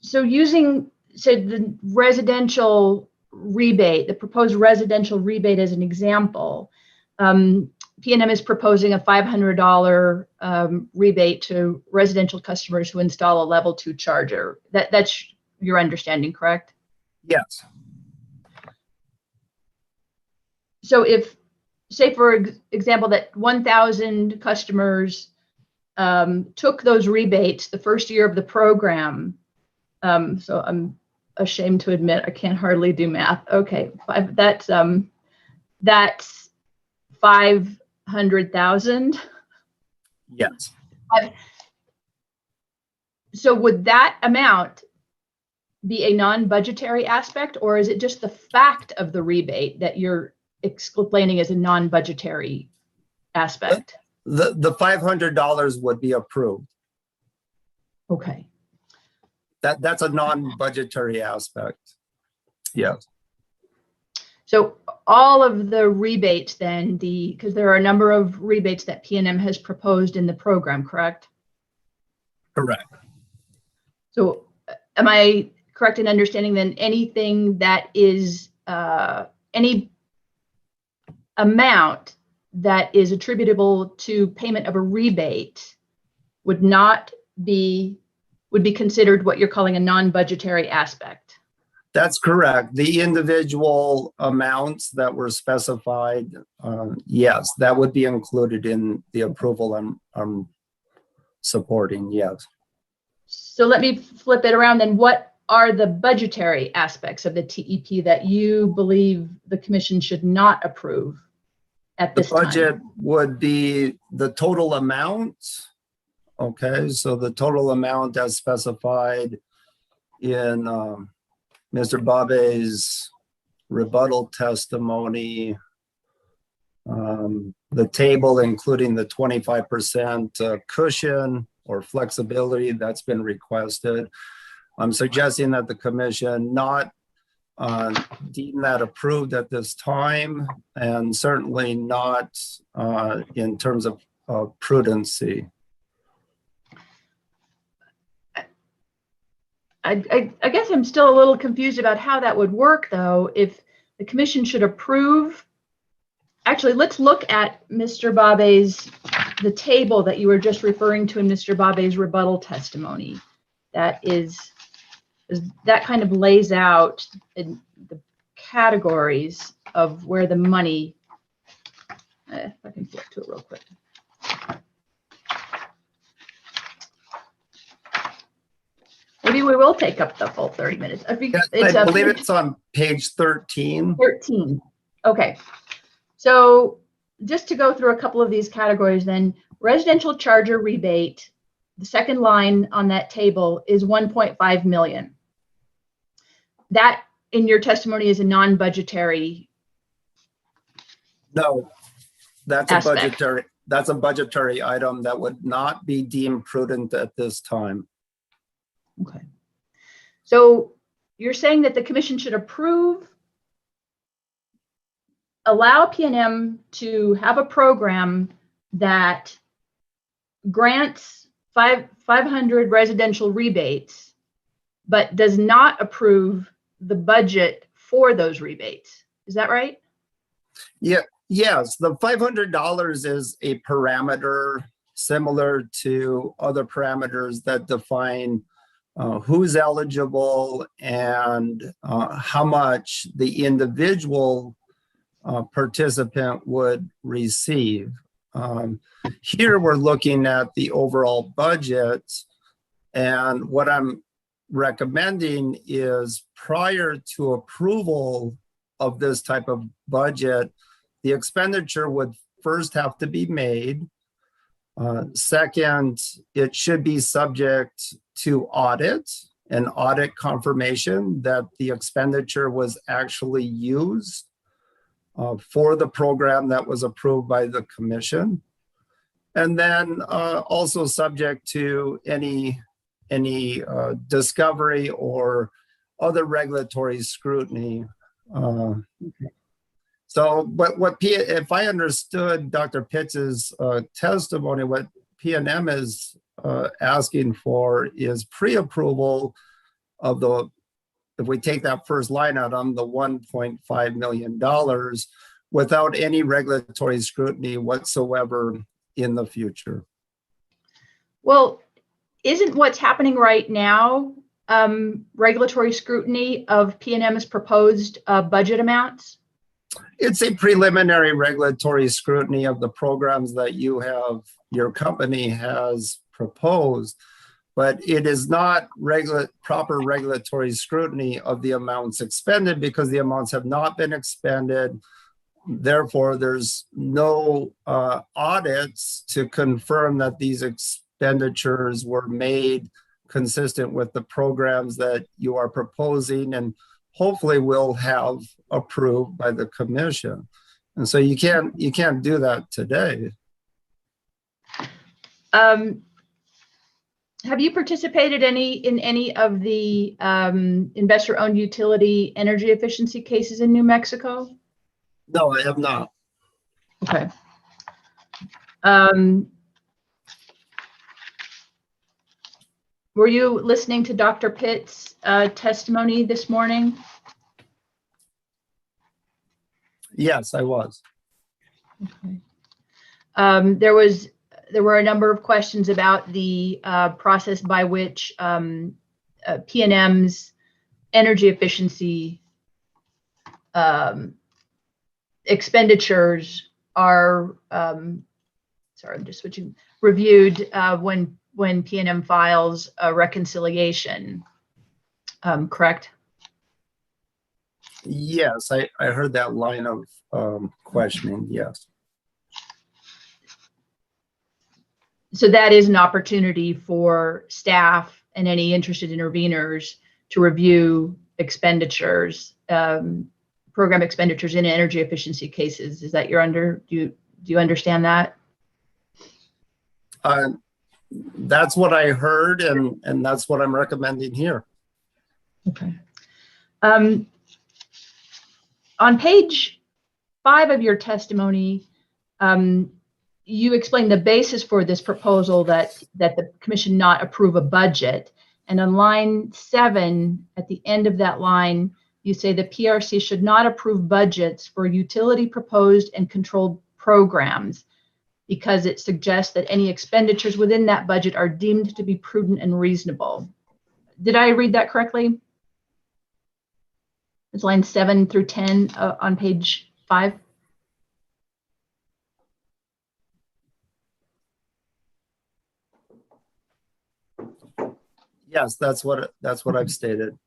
So the residential rebate, the proposed residential rebate as an example, PNM is proposing a $500 rebate to residential customers who install a level 2 charger. That's your understanding, correct? Yes. So if, say for example, that 1,000 customers took those rebates the first year of the program, so I'm ashamed to admit I can't hardly do math. Okay, that's 500,000. Yes. So would that amount be a non-budgetary aspect, or is it just the fact of the rebate that you're explaining as a non-budgetary aspect? The $500 would be approved. Okay. That's a non-budgetary aspect. Yes. So all of the rebates then, because there are a number of rebates that PNM has proposed in the program, correct? Correct. So am I correct in understanding then anything that is any amount that is attributable to payment of a rebate would be considered what you're calling a non-budgetary aspect? That's correct. The individual amounts that were specified, yes, that would be included in the approval I'm supporting, yes. So let me flip it around then. What are the budgetary aspects of the TEP that you believe the commission should not approve at this time? The budget would be the total amount. Okay, so the total amount as specified in Mr. Babe's rebuttal testimony, the table including the 25% cushion or flexibility that's been requested. I'm suggesting that the commission not deem that approved at this time, and certainly not in terms of prudency. I guess I'm still a little confused about how that would work, though. If the commission should approve, actually, let's look at Mr. Babe's, the table that you were just referring to in Mr. Babe's rebuttal testimony. That kind of lays out in the categories of where the money, if I can flip to it real quick. Maybe we will take up the full 30 minutes. I believe it's on page 13. 13. Okay. So just to go through a couple of these categories then, residential charger rebate, the second line on that table is 1.5 million. That in your testimony is a non-budgetary. No, that's aspect. That's a budgetary item that would not be deemed prudent at this time. Okay. So you're saying that the commission should allow PNM to have a program that grants 500 residential rebates, but does not approve the budget for those rebates. Is that right? Yeah. Yes, the $500 is a parameter similar to other parameters that define who's eligible, and how much the individual participant would receive. Here we're looking at the overall budget, and what I'm recommending is prior to approval of this type of budget, the expenditure would first have to be made. Second, it should be subject to audit, an audit confirmation that the expenditure was actually used for the program that was approved by the commission. And then also subject to any discovery or other regulatory scrutiny. But if I understood Dr. Pitts' testimony, what PNM is asking for is pre-approval of the, if we take that first line out on the $1.5 million without any regulatory scrutiny whatsoever in the future. Well, isn't what's happening right now regulatory scrutiny of PNM's proposed budget amounts? It's a preliminary regulatory scrutiny of the programs that your company has proposed, but it is not proper regulatory scrutiny of the amounts expended because the amounts have not been expended. Therefore, there's no audits to confirm that these expenditures were made consistent with the programs that you are proposing and hopefully will have approved by the commission. And so you can't do that today. Have you participated in any of the investor-owned utility energy efficiency cases in New Mexico? No, I have not. Okay. Were you listening to Dr. Pitt's testimony this morning? Yes, I was. Okay. There were a number of questions about the process by which PNM's energy efficiency expenditures are, sorry, I'm just switching, reviewed when PNM files a reconciliation, correct? Yes, I heard that line of questioning, yes. So that is an opportunity for staff and any interested interveners to review expenditures, program expenditures in energy efficiency cases. Is that do you understand that? That's what I heard, and that's what I'm recommending here. Okay. On page 5 of your testimony, you explain the basis for this proposal that the commission not approve a budget. And on line 7, at the end of that line, you say the PRC should not approve budgets for utility proposed and controlled programs because it suggests that any expenditures within that budget are deemed to be prudent and reasonable. Did I read that correctly? It's lines 7 through 10 on page 5. Yes, that's what I've stated.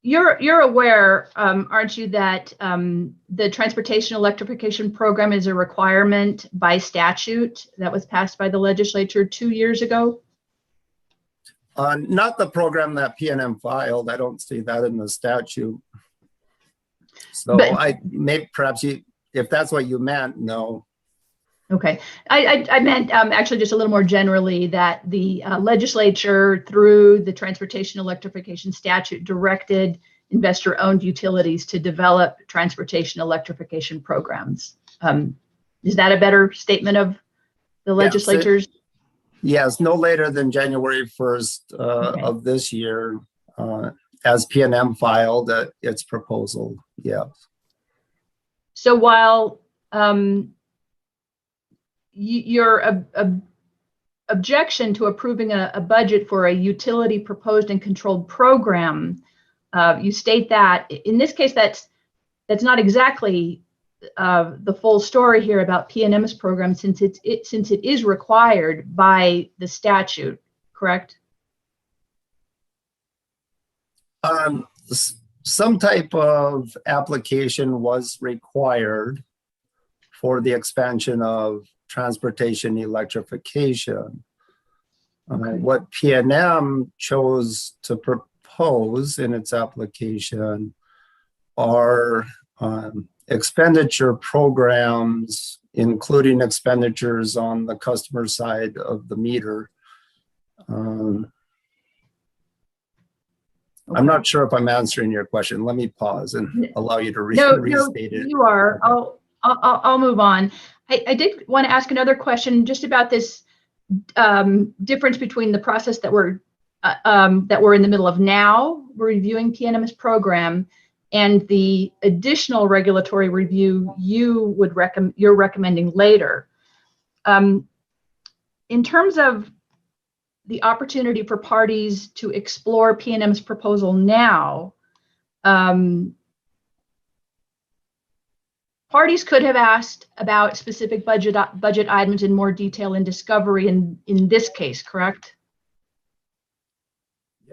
You're aware, aren't you, that the transportation electrification program is a requirement by statute that was passed by the legislature 2 years ago? Not the program that PNM filed. I don't see that in the statute. So perhaps if that's what you meant, no. Okay, I meant actually just a little more generally that the legislature, through the transportation electrification statute, directed investor-owned utilities to develop transportation electrification programs. Is that a better statement of the legislature's? Yes, no later than January 1st of this year, as PNM filed its proposal. Yes. So while you're objection to approving a budget for a utility proposed and controlled program. You state that in this case, that's not exactly the full story here about PNM's program, since it is required by the statute, correct? Some type of application was required for the expansion of transportation electrification. What PNM chose to propose in its application are expenditure programs, including expenditures on the customer side of the meter. I'm not sure if I'm answering your question. Let me pause and allow you to restate it. You are. I'll move on. I did want to ask another question just about this difference between the process that we're in the middle of now, reviewing PNM's program, and the additional regulatory review you're recommending later. In terms of the opportunity for parties to explore PNM's proposal now, parties could have asked about specific budget items in more detail in discovery in this case, correct?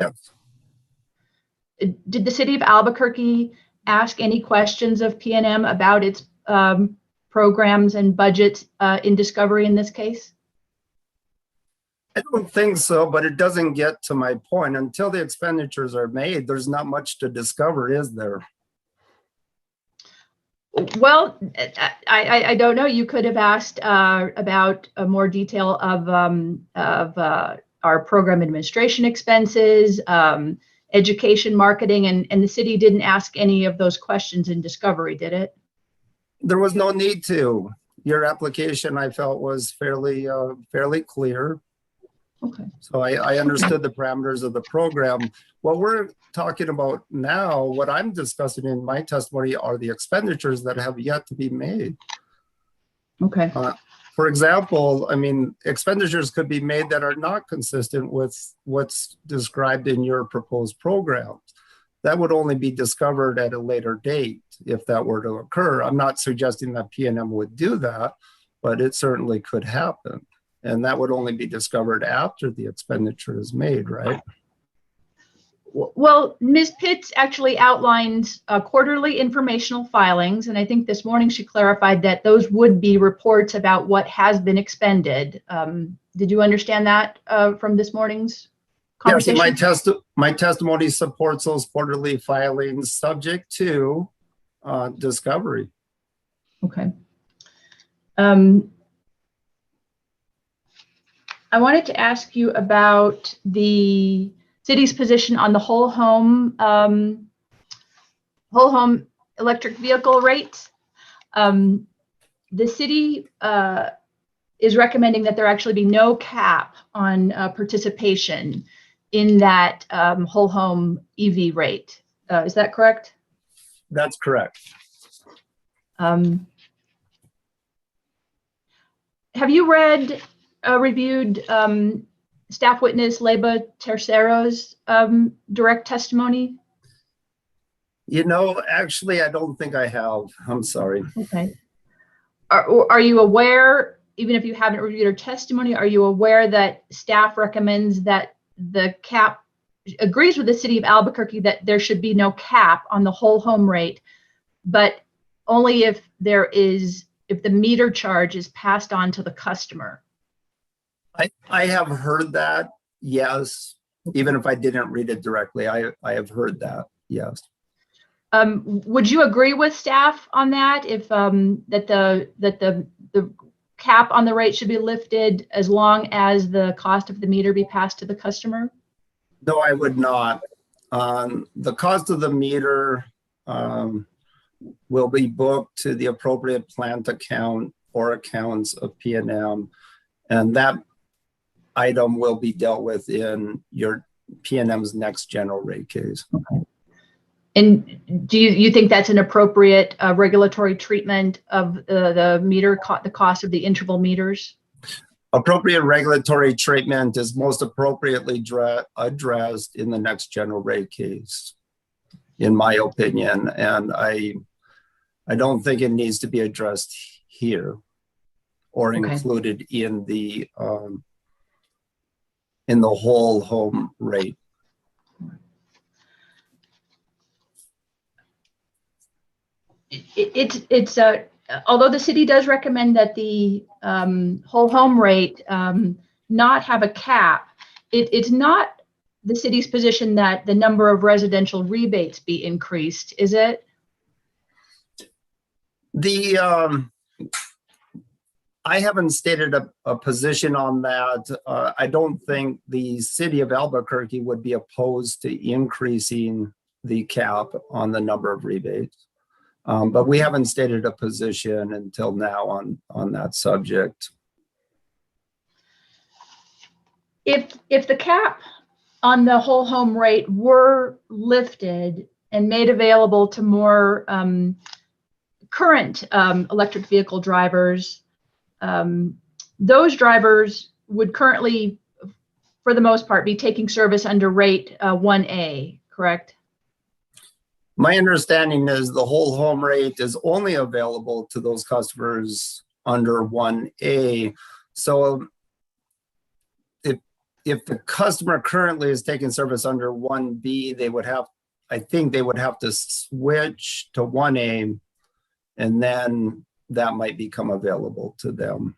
Yes. Did the city of Albuquerque ask any questions of PNM about its programs and budgets in discovery in this case? I don't think so, but it doesn't get to my point. Until the expenditures are made, there's not much to discover, is there? Well, I don't know. You could have asked about more detail of our program administration expenses, education, marketing, and the city didn't ask any of those questions in discovery, did it? There was no need to. Your application, I felt, was fairly clear. Okay. So I understood the parameters of the program. What we're talking about now, what I'm discussing in my testimony, are the expenditures that have yet to be made. Okay. For example, I mean, expenditures could be made that are not consistent with what's described in your proposed programs. That would only be discovered at a later date if that were to occur. I'm not suggesting that PNM would do that, but it certainly could happen. And that would only be discovered after the expenditure is made, right? Well, Ms. Pitts actually outlined quarterly informational filings, and I think this morning she clarified that those would be reports about what has been expended. Did you understand that from this morning's conversation? Yes, my testimony supports those quarterly filings subject to discovery. Okay. I wanted to ask you about the city's position on the whole home electric vehicle rates. The city is recommending that there actually be no cap on participation in that whole home EV rate. Is that correct? That's correct. Have you reviewed staff witness Leba Tercero's direct testimony? You know, actually, I don't think I have. I'm sorry. Okay. Are you aware, even if you haven't reviewed her testimony, are you aware that staff recommends that the cap, agrees with the city of Albuquerque that there should be no cap on the whole home rate, but only if the meter charge is passed on to the customer? I have heard that, yes. Even if I didn't read it directly, I have heard that, yes. Would you agree with staff on that? If that the cap on the rate should be lifted as long as the cost of the meter be passed to the customer? No, I would not. The cost of the meter will be booked to the appropriate plant account or accounts of PNM, and that item will be dealt with in your PNM's next general rate case. Okay. And do you think that's an appropriate regulatory treatment of the meter, the cost of the interval meters? Appropriate regulatory treatment is most appropriately addressed in the next general rate case, in my opinion, and I don't think it needs to be addressed here or included in the whole home rate. It's although the city does recommend that the whole home rate not have a cap, it's not the city's position that the number of residential rebates be increased, is it? I haven't stated a position on that. I don't think the city of Albuquerque would be opposed to increasing the cap on the number of rebates. But we haven't stated a position until now on that subject. If the cap on the whole home rate were lifted and made available to more current electric vehicle drivers, those drivers would currently, for the most part, be taking service under rate 1A, correct? My understanding is the whole home rate is only available to those customers under 1A. So if the customer currently is taking service under 1B, I think they would have to switch to 1A, and then that might become available to them.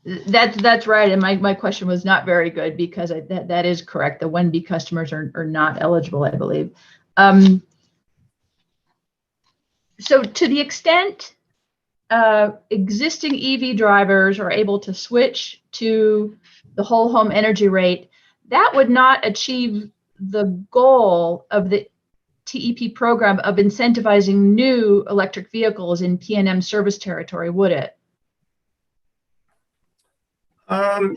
That's right. And my question was not very good, because that is correct. The 1B customers are not eligible, I believe. So to the extent existing EV drivers are able to switch to the whole home energy rate, that would not achieve the goal of the TEP program of incentivizing new electric vehicles in PNM service territory, would it?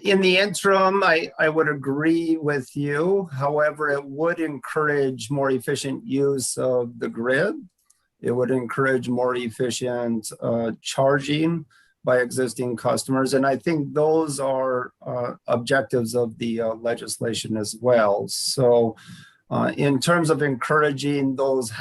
In the interim, I would agree with you. However, it would encourage more efficient use of the grid. It would encourage more efficient charging by existing customers. And I think those are objectives of the legislation as well. So in terms of encouraging those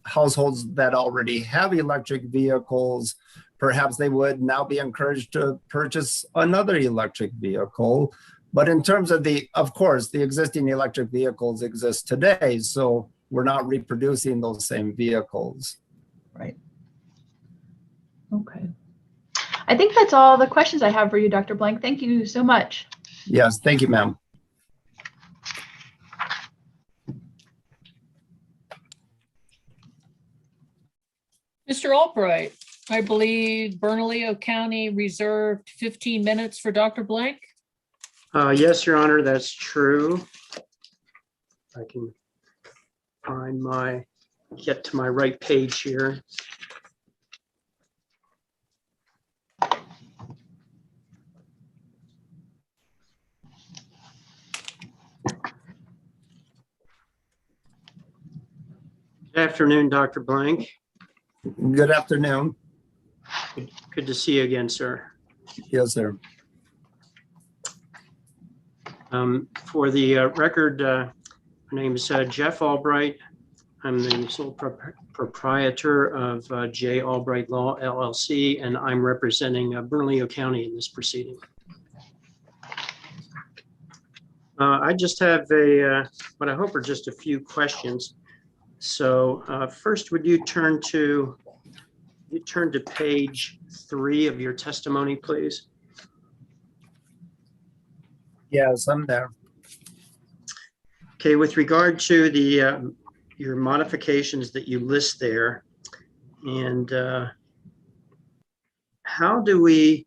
households that already have electric vehicles, perhaps they would now be encouraged to purchase another electric vehicle. But in terms of of course, the existing electric vehicles exist today, so we're not reproducing those same vehicles. Right. Okay. I think that's all the questions I have for you, Dr. Blank. Thank you so much. Yes, thank you, ma'am. Mr. Albright, I believe Bernalillo County reserved 15 minutes for Dr. Blank. Yes, Your Honor, that's true. I can get to my right page here. Good afternoon, Dr. Blank. Good afternoon. Good to see you again, sir. Yes, sir. For the record, my name is Jeff Albright. I'm the sole proprietor of J. Albright Law, LLC, and I'm representing Bernalillo County in this proceeding. I just have what I hope are just a few questions. So first, would you turn to page 3 of your testimony, please? Yes, I'm there. Okay, with regard to the your modifications that you list there, and how does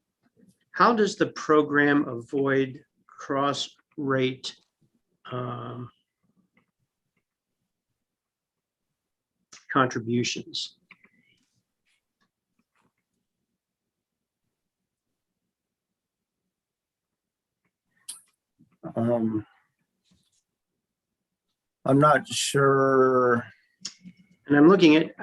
the program avoid cross rate contributions? I'm not sure. And I'm looking at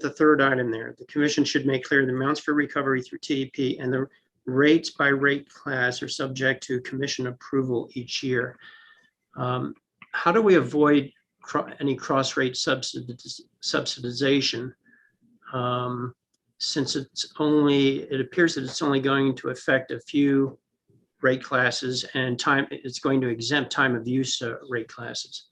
the third item there. The commission should make clear the amounts for recovery through TEP and the rates by rate class are subject to commission approval each year. How do we avoid any cross-rate subsidization? Since it appears that it's only going to affect a few rate classes and it's going to exempt time of use rate classes.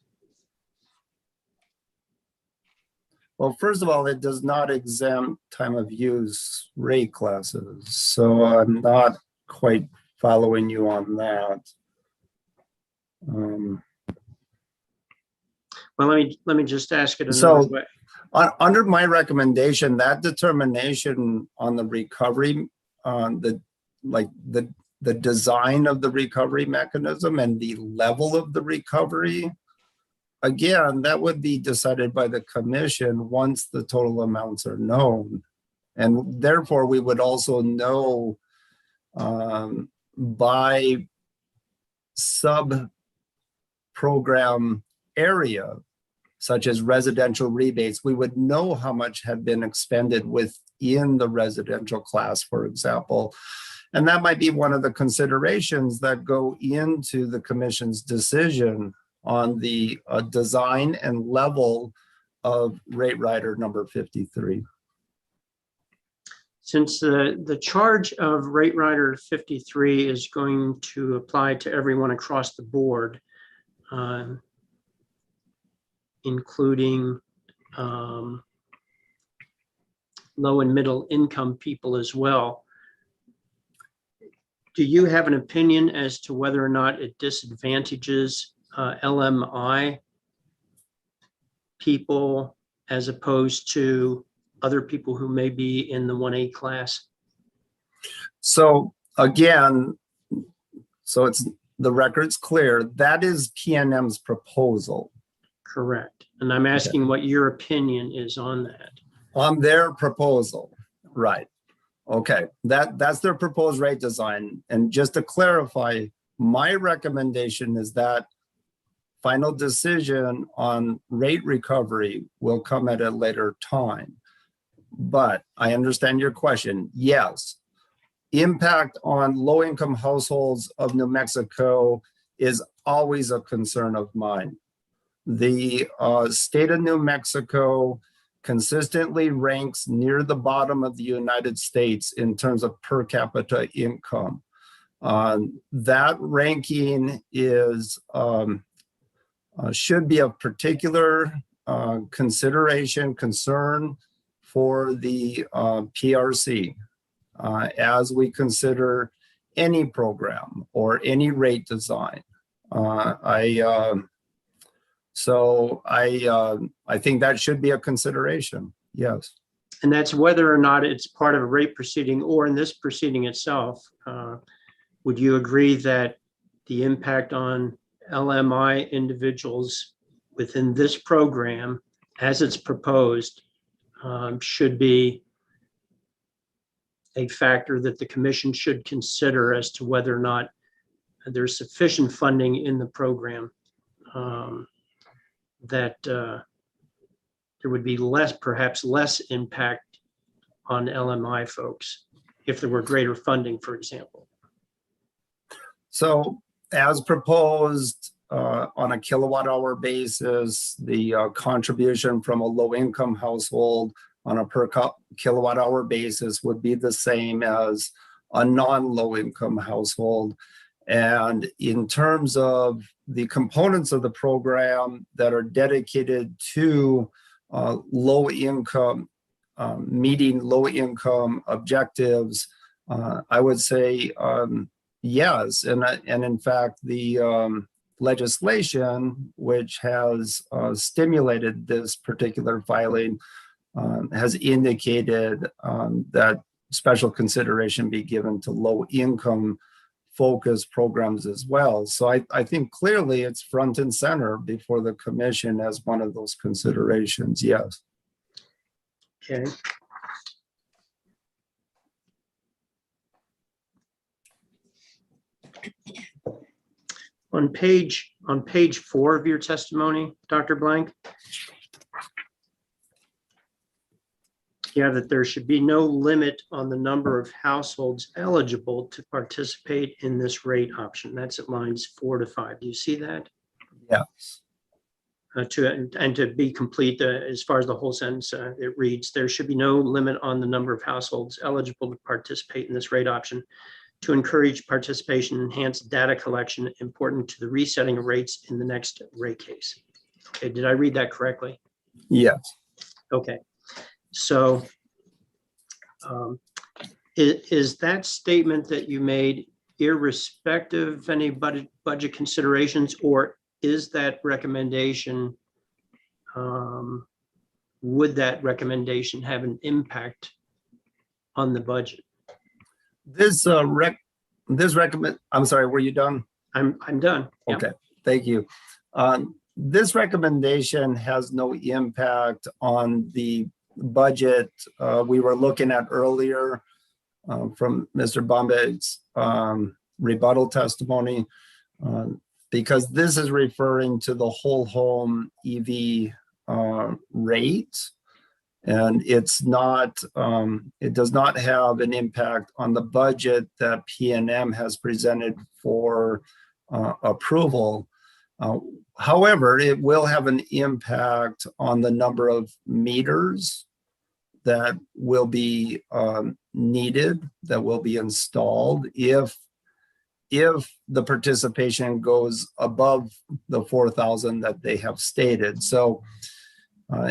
Well, first of all, it does not exempt time of use rate classes. So I'm not quite following you on that. Well, let me just ask it another way. Under my recommendation, that determination on the recovery, the design of the recovery mechanism and the level of the recovery, again, that would be decided by the commission once the total amounts are known. And therefore, we would also know by sub-program area, such as residential rebates, we would know how much had been expended within the residential class, for example. And that might be one of the considerations that go into the commission's decision on the design and level of rate rider number 53. Since the charge of rate rider 53 is going to apply to everyone across the board, including low and middle income people as well, do you have an opinion as to whether or not it disadvantages LMI people as opposed to other people who may be in the 1A class? So again, it's the record's clear. That is PNM's proposal. Correct. And I'm asking what your opinion is on that. On their proposal, right. Okay, that's their proposed rate design. And just to clarify, my recommendation is that final decision on rate recovery will come at a later time. But I understand your question. Yes, impact on low-income households of New Mexico is always a concern of mine. The state of New Mexico consistently ranks near the bottom of the United States in terms of per capita income. That ranking is should be of particular concern for the PRC as we consider any program or any rate design. So I think that should be a consideration, yes. And that's whether or not it's part of a rate proceeding or in this proceeding itself. Would you agree that the impact on LMI individuals within this program, as it's proposed, should be a factor that the commission should consider as to whether or not there's sufficient funding in the program that there would be perhaps less impact on LMI folks if there were greater funding, for example? So as proposed on a kilowatt hour basis, the contribution from a low income household on a per kilowatt hour basis would be the same as a non-low income household. And in terms of the components of the program that are dedicated to low income, meeting low income objectives, I would say yes. And in fact, the legislation, which has stimulated this particular filing, has indicated that special consideration be given to low income focused programs as well. So I think clearly it's front and center before the commission as one of those considerations, yes. Okay. On page 4 of your testimony, Dr. Blank, Yeah, that there should be no limit on the number of households eligible to participate in this rate option. That's at lines 4 to 5. Do you see that? Yes. To be complete, as far as the whole sentence, it reads, there should be no limit on the number of households eligible to participate in this rate option. To encourage participation, enhance data collection important to the resetting of rates in the next rate case. Okay, did I read that correctly? Yes. Okay, so is that statement that you made irrespective of any budget considerations, or is that recommendation, would that recommendation have an impact on the budget? This recommend, I'm sorry, were you done? I'm done. Yep. Okay, thank you. This recommendation has no impact on the budget we were looking at earlier from Mr. Bombay's rebuttal testimony, because this is referring to the whole home EV rate, and it's not, it does not have an impact on the budget that P&M has presented for approval. However, it will have an impact on the number of meters that will be needed, that will be installed if the participation goes above the 4,000 that they have stated. So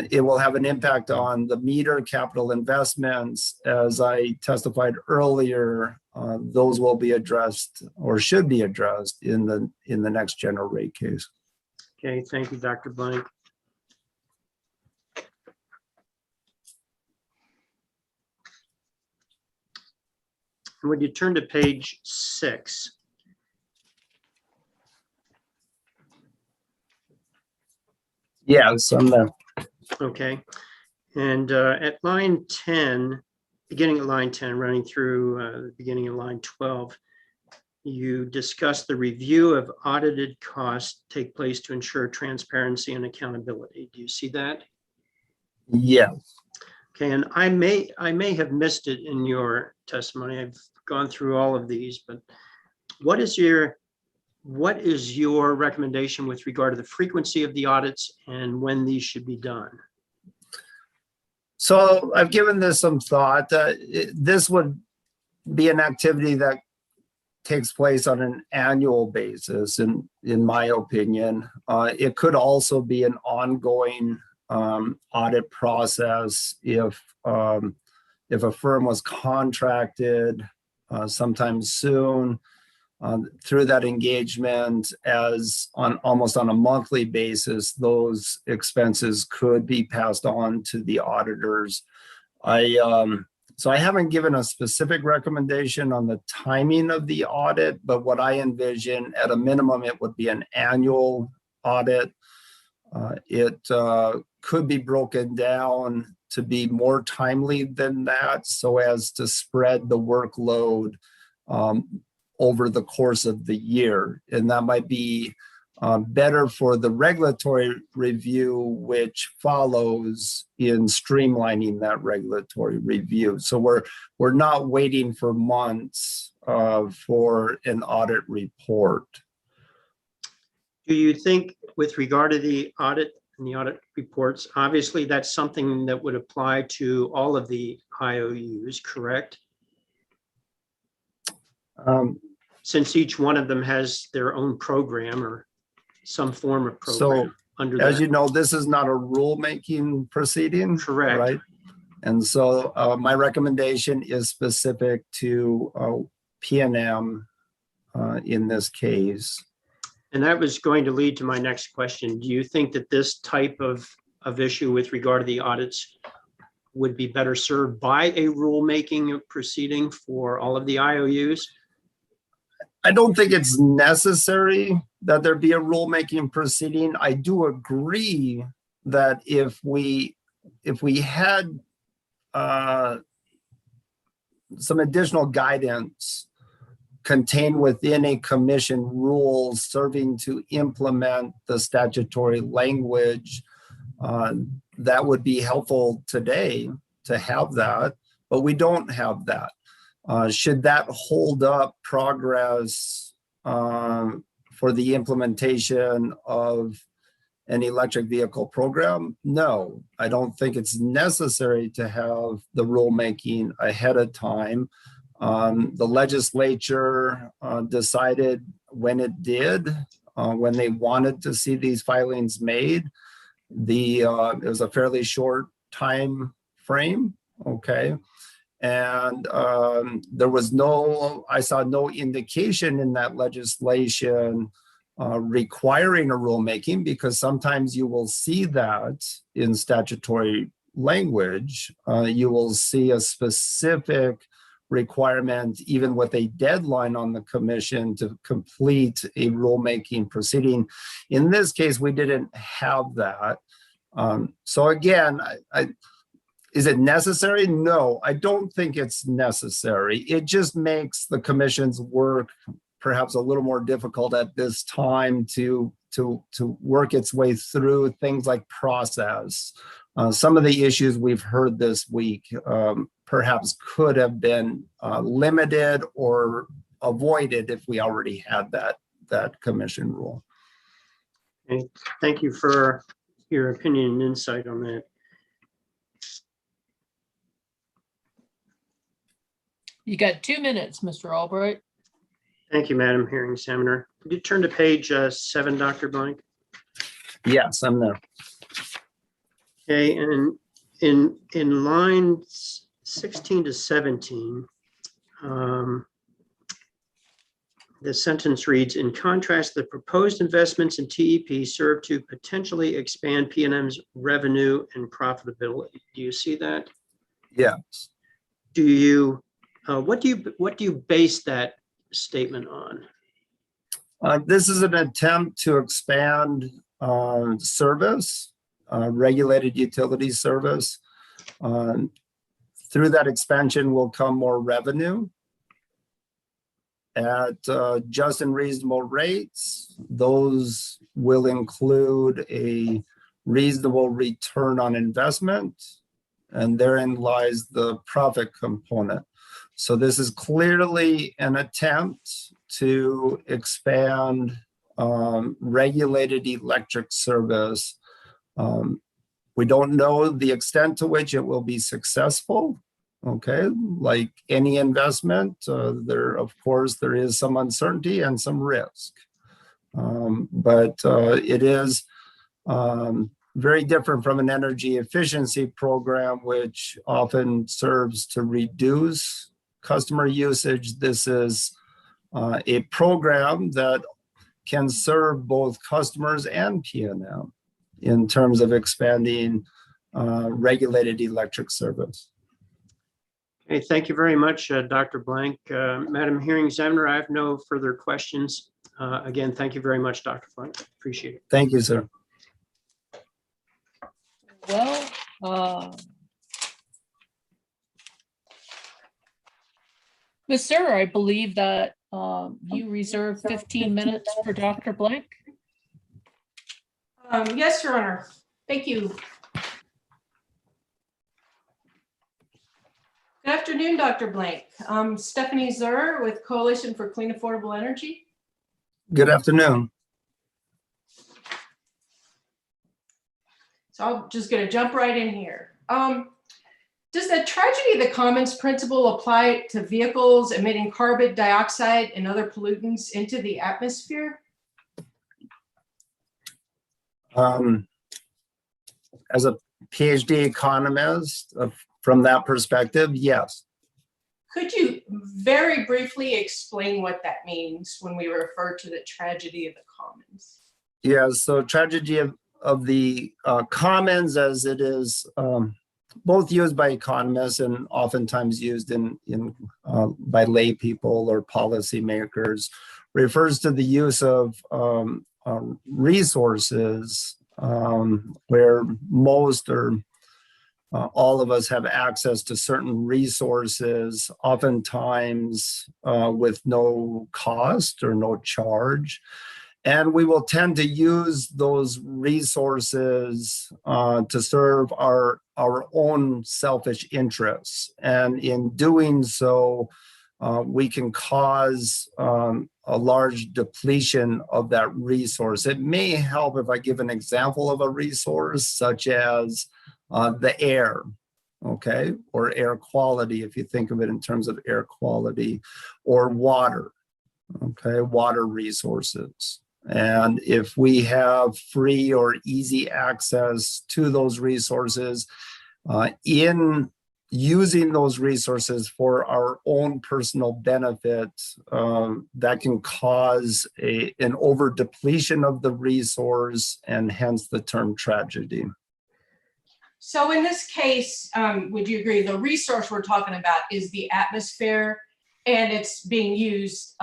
it will have an impact on the meter capital investments. As I testified earlier, those will be addressed or should be addressed in the next general rate case. Okay, thank you, Dr. Blank. Would you turn to page 6? Yes, on the Okay, and at line 10, beginning at line 10, running through the beginning of line 12, you discuss the review of audited costs take place to ensure transparency and accountability. Do you see that? Yes. Okay, and I may have missed it in your testimony. I've gone through all of these, but what is your recommendation with regard to the frequency of the audits and when these should be done? So I've given this some thought. This would be an activity that takes place on an annual basis, in my opinion. It could also be an ongoing audit process if a firm was contracted sometime soon. Through that engagement, as on almost on a monthly basis, those expenses could be passed on to the auditors. So I haven't given a specific recommendation on the timing of the audit, but what I envision at a minimum, it would be an annual audit. It could be broken down to be more timely than that, so as to spread the workload over the course of the year. And that might be better for the regulatory review, which follows in streamlining that regulatory review. So we're not waiting for months for an audit report. Do you think, with regard to the audit and the audit reports, obviously that's something that would apply to all of the IOUs, correct? Since each one of them has their own program or some form of program. So, as you know, this is not a rulemaking proceeding. Correct. Right? And so my recommendation is specific to P&M in this case. And that was going to lead to my next question. Do you think that this type of issue with regard to the audits would be better served by a rulemaking proceeding for all of the IOUs? I don't think it's necessary that there be a rulemaking proceeding. I do agree that if we had some additional guidance contained within a commission rule serving to implement the statutory language, that would be helpful today. to have that, but we don't have that. Should that hold up progress for the implementation of an electric vehicle program? No, I don't think it's necessary to have the rulemaking ahead of time. The legislature decided when it did, when they wanted to see these filings made. It was a fairly short time frame, okay? And I saw no indication in that legislation requiring a rulemaking, because sometimes you will see that in statutory language. You will see a specific requirement, even with a deadline on the commission to complete a rulemaking proceeding. In this case, we didn't have that. So again, is it necessary? No, I don't think it's necessary. It just makes the commission's work perhaps a little more difficult at this time to work its way through things like process. Some of the issues we've heard this week perhaps could have been limited or avoided if we already had that commission rule. Okay. Thank you for your opinion and insight on that. You got 2 minutes, Mr. Albright. Thank you, Madam Hearing Examiner. Could you turn to page 7, Dr. Blank? Yes, I'm there. Okay, and in lines 16 to 17, the sentence reads, in contrast, the proposed investments in TEP serve to potentially expand PNM's revenue and profitability. Do you see that? Yes. Do you, what do you base that statement on? This is an attempt to expand service, regulated utility service. Through that expansion will come more revenue at just and reasonable rates. Those will include a reasonable return on investment, and therein lies the profit component. So this is clearly an attempt to expand regulated electric service. We don't know the extent to which it will be successful. Okay, like any investment, of course, there is some uncertainty and some risk. But it is very different from an energy efficiency program, which often serves to reduce customer usage. This is a program that can serve both customers and PNM in terms of expanding regulated electric service. Okay, thank you very much, Dr. Blank. Madam Hearing Examiner, I have no further questions. Again, thank you very much, Dr. Blank. Appreciate it. Thank you, sir. Well, Ms. Sarah, I believe that you reserved 15 minutes for Dr. Blank. Yes, Your Honor. Thank you. Good afternoon, Dr. Blank. I'm Stephanie Zur with Coalition for Clean Affordable Energy. Good afternoon. So I'm just going to jump right in here. Does the tragedy of the commons principle apply to vehicles emitting carbon dioxide and other pollutants into the atmosphere? As a PhD economist, from that perspective, yes. Could you very briefly explain what that means when we refer to the tragedy of the commons? Yeah, so tragedy of the commons, as it is both used by economists and oftentimes used by lay people or policymakers, refers to the use of resources where most or all of us have access to certain resources, oftentimes with no cost or no charge. And we will tend to use those resources to serve our own selfish interests. And in doing so, we can cause a large depletion of that resource. It may help if I give an example of a resource, such as the air, okay, or air quality, if you think of it in terms of air quality, or water, okay, water resources. And if we have free or easy access to those resources, in using those resources for our own personal benefit, that can cause an over depletion of the resource, and hence the term tragedy. So in this case, would you agree the resource we're talking about is the atmosphere, and it's being used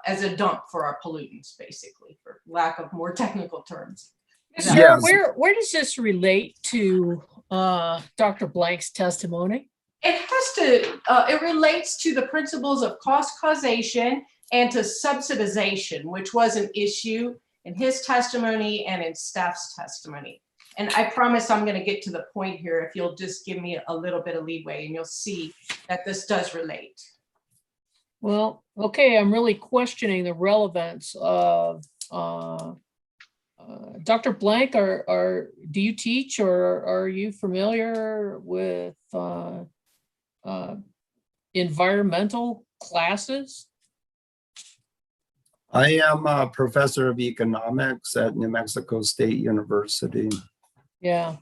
as a dump for our pollutants, basically, for lack of more technical terms? Sir, where does this relate to Dr. Blank's testimony? It has to, it relates to the principles of cost causation and to subsidization, which was an issue in his testimony and in staff's testimony. And I promise I'm going to get to the point here if you'll just give me a little bit of leeway, and you'll see that this does relate. Well, okay, I'm really questioning the relevance of Dr. Blank. Do you teach, or are you familiar with environmental classes? I am a professor of economics at New Mexico State University. Yeah.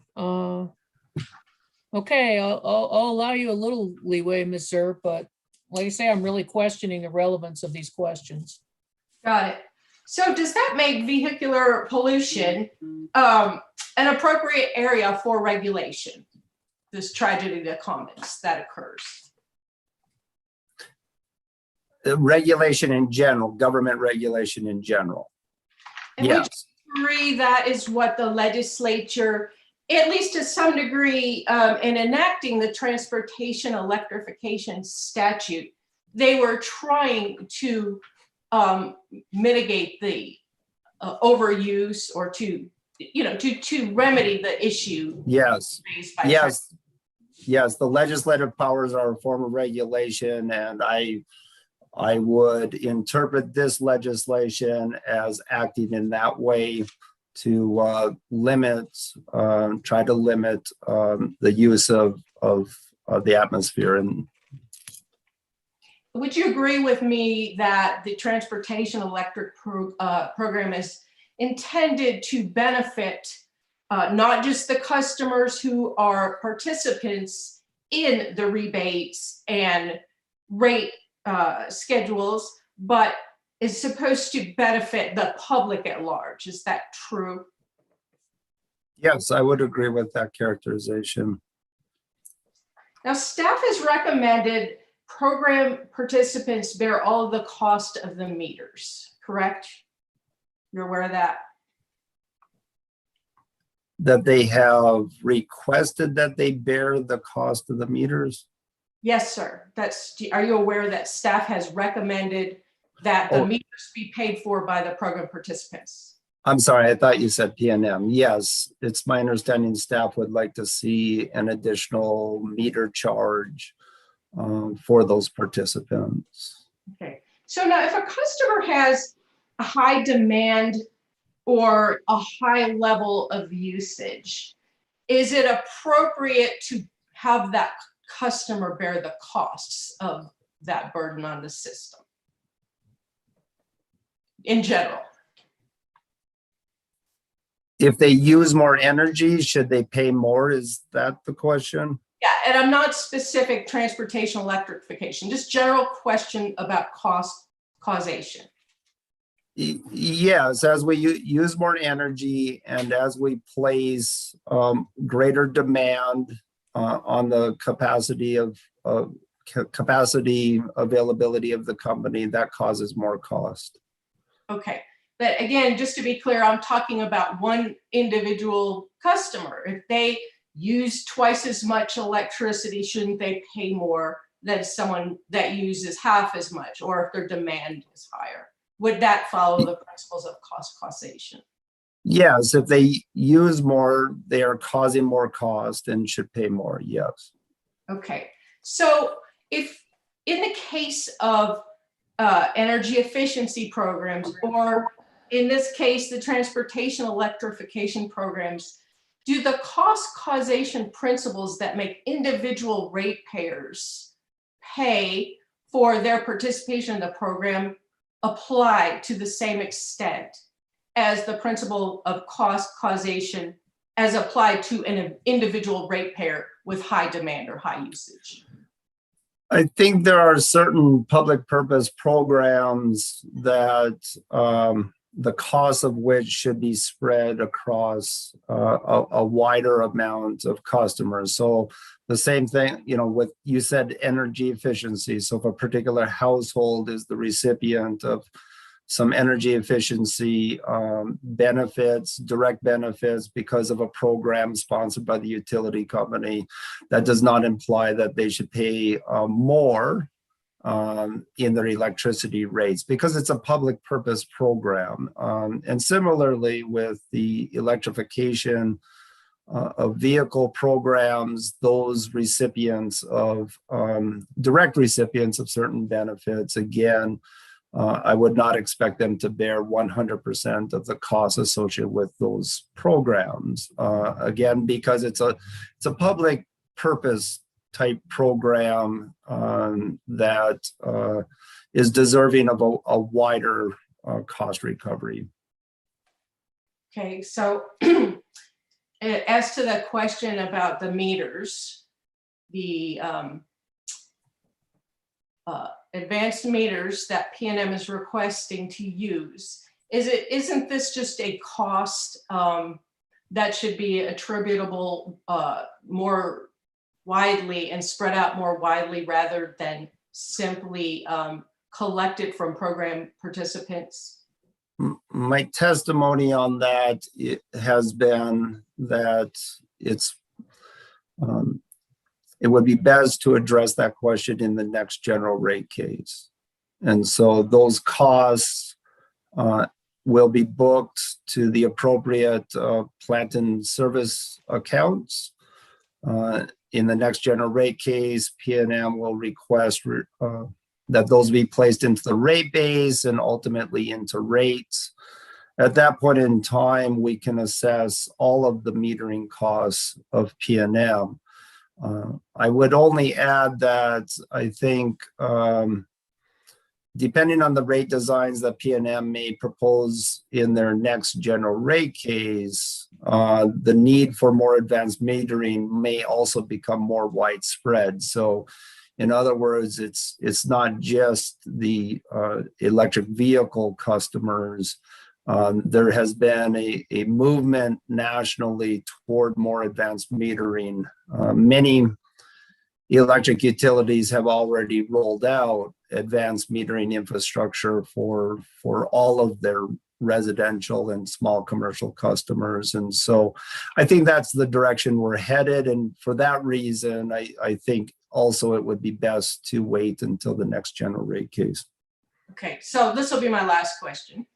Okay, I'll allow you a little leeway, Ms. Zerb, but like I say, I'm really questioning the relevance of these questions. Got it. So does that make vehicular pollution an appropriate area for regulation? This tragedy, the commons that occurs? Regulation in general, government regulation in general. And yes. We agree that is what the legislature, at least to some degree, in enacting the transportation electrification statute, they were trying to mitigate the overuse, or to remedy the issue. Yes. Yes. The legislative powers are a form of regulation, and I would interpret this legislation as acting in that way to try to limit the use of the atmosphere. And would you agree with me that the transportation electric program is intended to benefit not just the customers who are participants in the rebates and rate schedules, but is supposed to benefit the public at large? Is that true? yes, I would agree with that characterization. Now, staff has recommended program participants bear all of the cost of the meters, correct? You're aware of that? That they have requested that they bear the cost of the meters? Yes, sir. Are you aware that staff has recommended that the meters be paid for by the program participants? I'm sorry, I thought you said PNM. Yes, it's my understanding staff would like to see an additional meter charge for those participants. Okay. So now if a customer has a high demand or a high level of usage, is it appropriate to have that customer bear the costs of that burden on the system in general? If they use more energy, should they pay more? Is that the question? Yeah, and I'm not specific transportation electrification, just general question about causation. Yes, as we use more energy and as we place greater demand on the capacity availability of the company, that causes more cost. Okay, but again, just to be clear, I'm talking about one individual customer. If they use twice as much electricity, shouldn't they pay more than someone that uses half as much, or if their demand is higher? would that follow the principles of cost causation? Yes, if they use more, they are causing more cost and should pay more, yes. Okay, so if in the case of energy efficiency programs, or in this case, the transportation electrification programs, do the cost causation principles that make individual ratepayers pay for their participation in the program apply to the same extent as the principle of cost causation as applied to an individual ratepayer with high demand or high usage? I think there are certain public purpose programs that the cost of which should be spread across a wider amount of customers. So the same thing, with, you said energy efficiency. So if a particular household is the recipient of some energy efficiency benefits, direct benefits because of a program sponsored by the utility company, that does not imply that they should pay more in their electricity rates because it's a public purpose program. And similarly with the electrification of vehicle programs, those recipients of direct recipients of certain benefits, again, I would not expect them to bear 100% of the costs associated with those programs. Again, because it's a public purpose type program that is deserving of a wider cost recovery. Okay, so as to the question about the meters, the advanced meters that PNM is requesting to use, isn't this just a cost that should be attributable more widely and spread out more widely rather than simply collected from program participants? My testimony on that has been that it would be best to address that question in the next general rate case. And so those costs will be booked to the appropriate plant and service accounts. In the next general rate case, PNM will request that those be placed into the rate base and ultimately into rates. At that point in time, we can assess all of the metering costs of PNM. I would only add that I think depending on the rate designs that PNM may propose in their next general rate case, the need for more advanced metering may also become more widespread. So in other words, it's not just the electric vehicle customers. There has been a movement nationally toward more advanced metering. Many electric utilities have already rolled out advanced metering infrastructure for all of their residential and small commercial customers. And so I think that's the direction we're headed. And for that reason, I think also it would be best to wait until the next general rate case. Okay, so this will be my last question.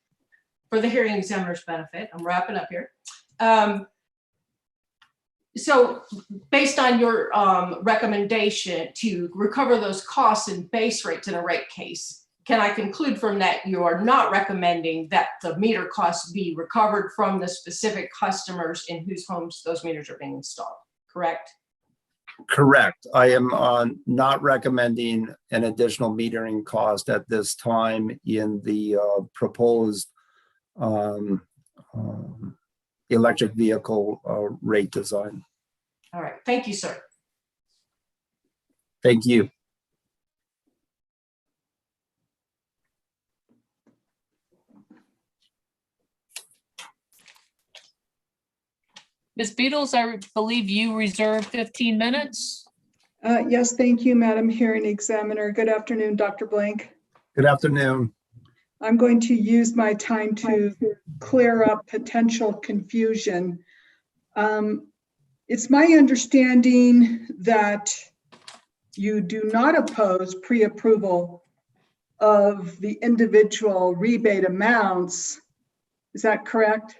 For the hearing examiner's benefit, I'm wrapping up here. So based on your recommendation to recover those costs in base rates in a rate case, can I conclude from that you are not recommending that the meter costs be recovered from the specific customers in whose homes those meters are being installed, correct? Correct. I am not recommending an additional metering cost at this time in the proposed electric vehicle rate design. All right. Thank you, sir. Thank you. Ms. Beatles, I believe you reserved 15 minutes. Yes, thank you, Madam Hearing Examiner. Good afternoon, Dr. Blank. Good afternoon. I'm going to use my time to clear up potential confusion. It's my understanding that you do not oppose pre-approval of the individual rebate amounts. Is that correct?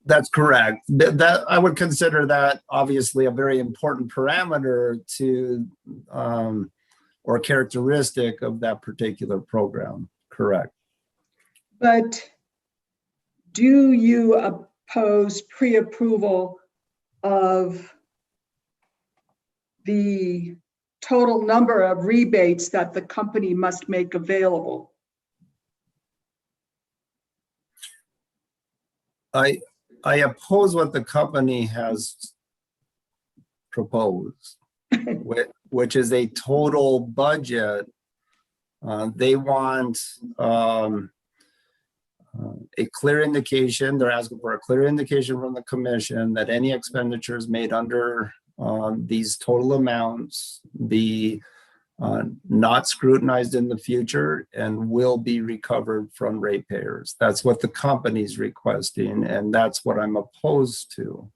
That's correct. That I would consider that obviously a very important parameter to or characteristic of that particular program. Correct. But do you oppose pre-approval of the total number of rebates that the company must make available? I oppose what the company has proposed, which is a total budget. They want a clear indication. They're asking for a clear indication from the commission that any expenditures made under these total amounts be not scrutinized in the future and will be recovered from ratepayers. That's what the company's requesting, and that's what I'm opposed to.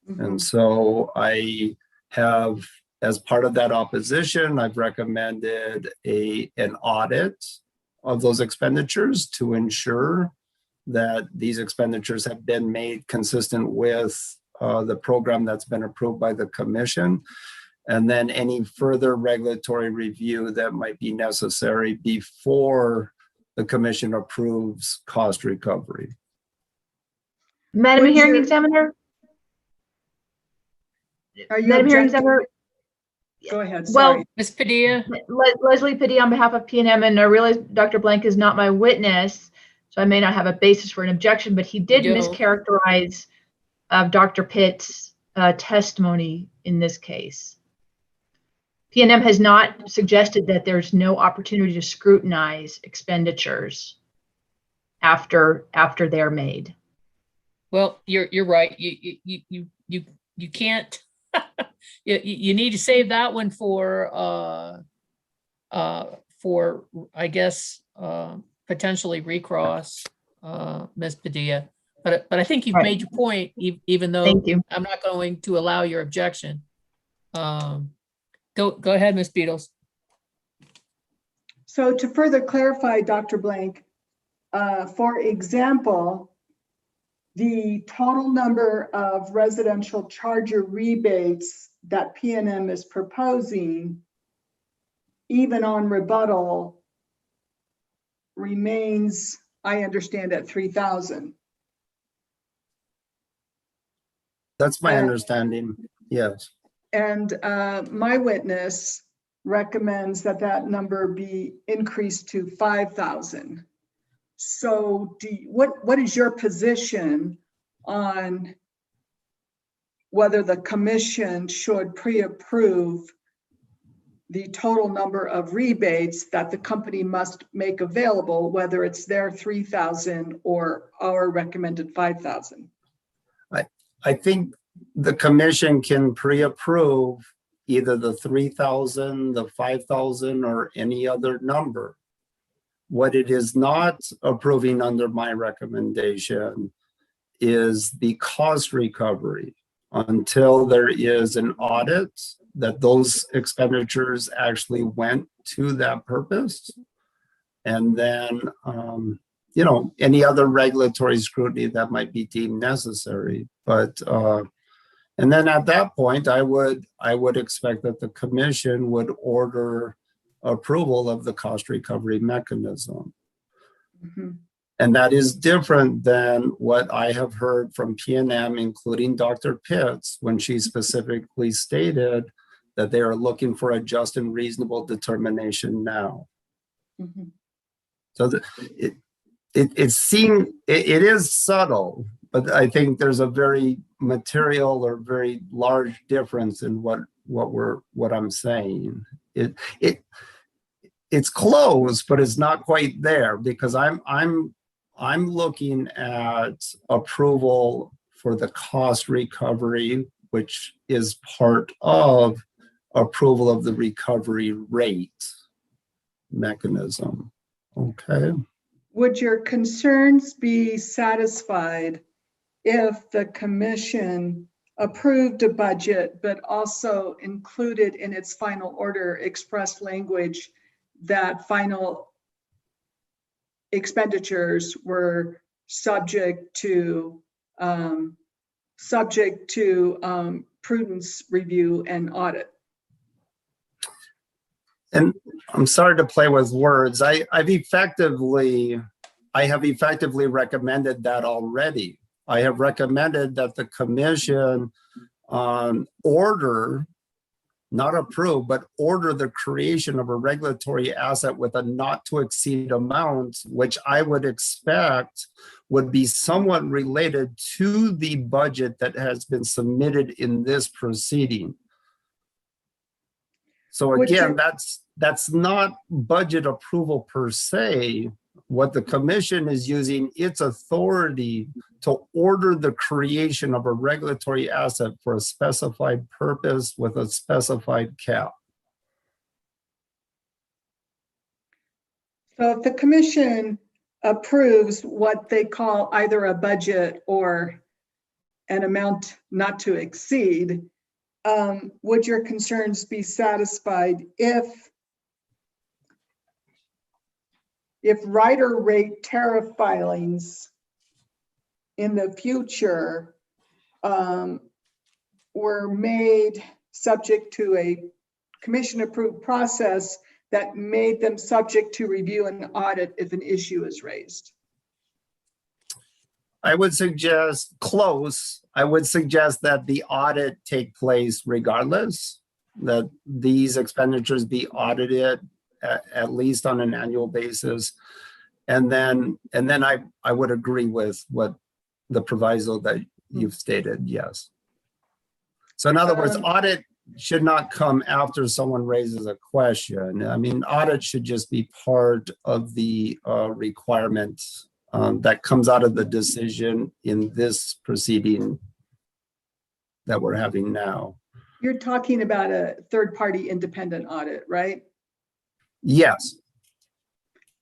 Mm-hmm. And so I have, as part of that opposition, I've recommended an audit of those expenditures to ensure that these expenditures have been made consistent with the program that's been approved by the commission, and then any further regulatory review that might be necessary before the commission approves cost recovery. Madam Hearing Examiner? Madam Hearing Examiner? Go ahead, sorry. Well, Ms. Padilla? Leslie Padilla on behalf of PNM, and I realize Dr. Blank is not my witness, so I may not have a basis for an objection, but he did mischaracterize Dr. Pitt's testimony in this case. PNM has not suggested that there's no opportunity to scrutinize expenditures after they're made. Well, you're right. You can't. you need to save that one for I guess potentially recross, Ms. Padilla. But I think you've made your point, even though I'm not going to allow your objection. Go ahead, Ms. Beatles. So to further clarify, Dr. Blank, for example, the total number of residential charger rebates that PNM is proposing, even on rebuttal, remains, I understand, at 3,000. That's my understanding, yes. And my witness recommends that that number be increased to 5,000. So what is your position on whether the commission should pre-approve the total number of rebates that the company must make available, whether it's their 3,000 or our recommended 5,000? I think the commission can pre-approve either the 3,000, the 5,000, or any other number. What it is not approving under my recommendation is the cost recovery until there is an audit that those expenditures actually went to that purpose. And then, any other regulatory scrutiny that might be deemed necessary. But, and then at that point, I would expect that the commission would order approval of the cost recovery mechanism. Mm-hmm. And that is different than what I have heard from PNM, including Dr. Pitts, when she specifically stated that they are looking for a just and reasonable determination now. Mm-hmm. So it is subtle, but I think there's a very material or very large difference in what I'm saying. It's close, but it's not quite there, because I'm looking at approval for the cost recovery, which is part of approval of the recovery rate mechanism. Okay. Would your concerns be satisfied if the commission approved a budget, but also included in its final order express language that final expenditures were subject to prudence review and audit. And I'm sorry to play with words. I have effectively recommended that already. I have recommended that the commission order, not approve, but order the creation of a regulatory asset with a not to exceed amount, which I would expect would be somewhat related to the budget that has been submitted in this proceeding. So again, that's not budget approval per se. What the commission is using its authority to order the creation of a regulatory asset for a specified purpose with a specified cap. So if the commission approves what they call either a budget or an amount not to exceed, would your concerns be satisfied if rider rate tariff filings in the future were made subject to a commission approved process that made them subject to review and audit if an issue is raised? I would suggest I would suggest that the audit take place regardless, that these expenditures be audited at least on an annual basis. And then I would agree with what the proviso that you've stated, yes. So in other words, audit should not come after someone raises a question. I mean, audit should just be part of the requirements that comes out of the decision in this proceeding that we're having now. You're talking about a third-party independent audit, right? Yes.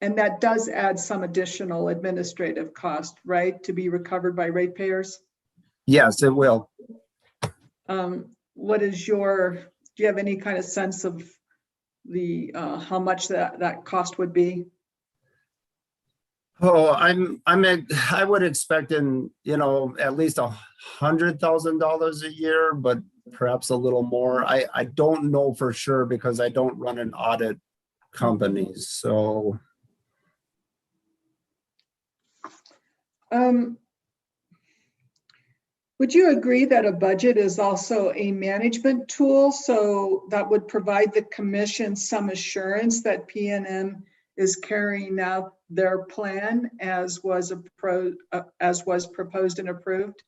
And that does add some additional administrative cost, right, to be recovered by ratepayers? Yes, it will. What is do you have any kind of sense of the how much that cost would be? Oh, I would expect at least $100,000 a year, but perhaps a little more. I don't know for sure because I don't run an audit company. So would you agree that a budget is also a management tool? So that would provide the commission some assurance that PNM is carrying out their plan as was proposed and approved?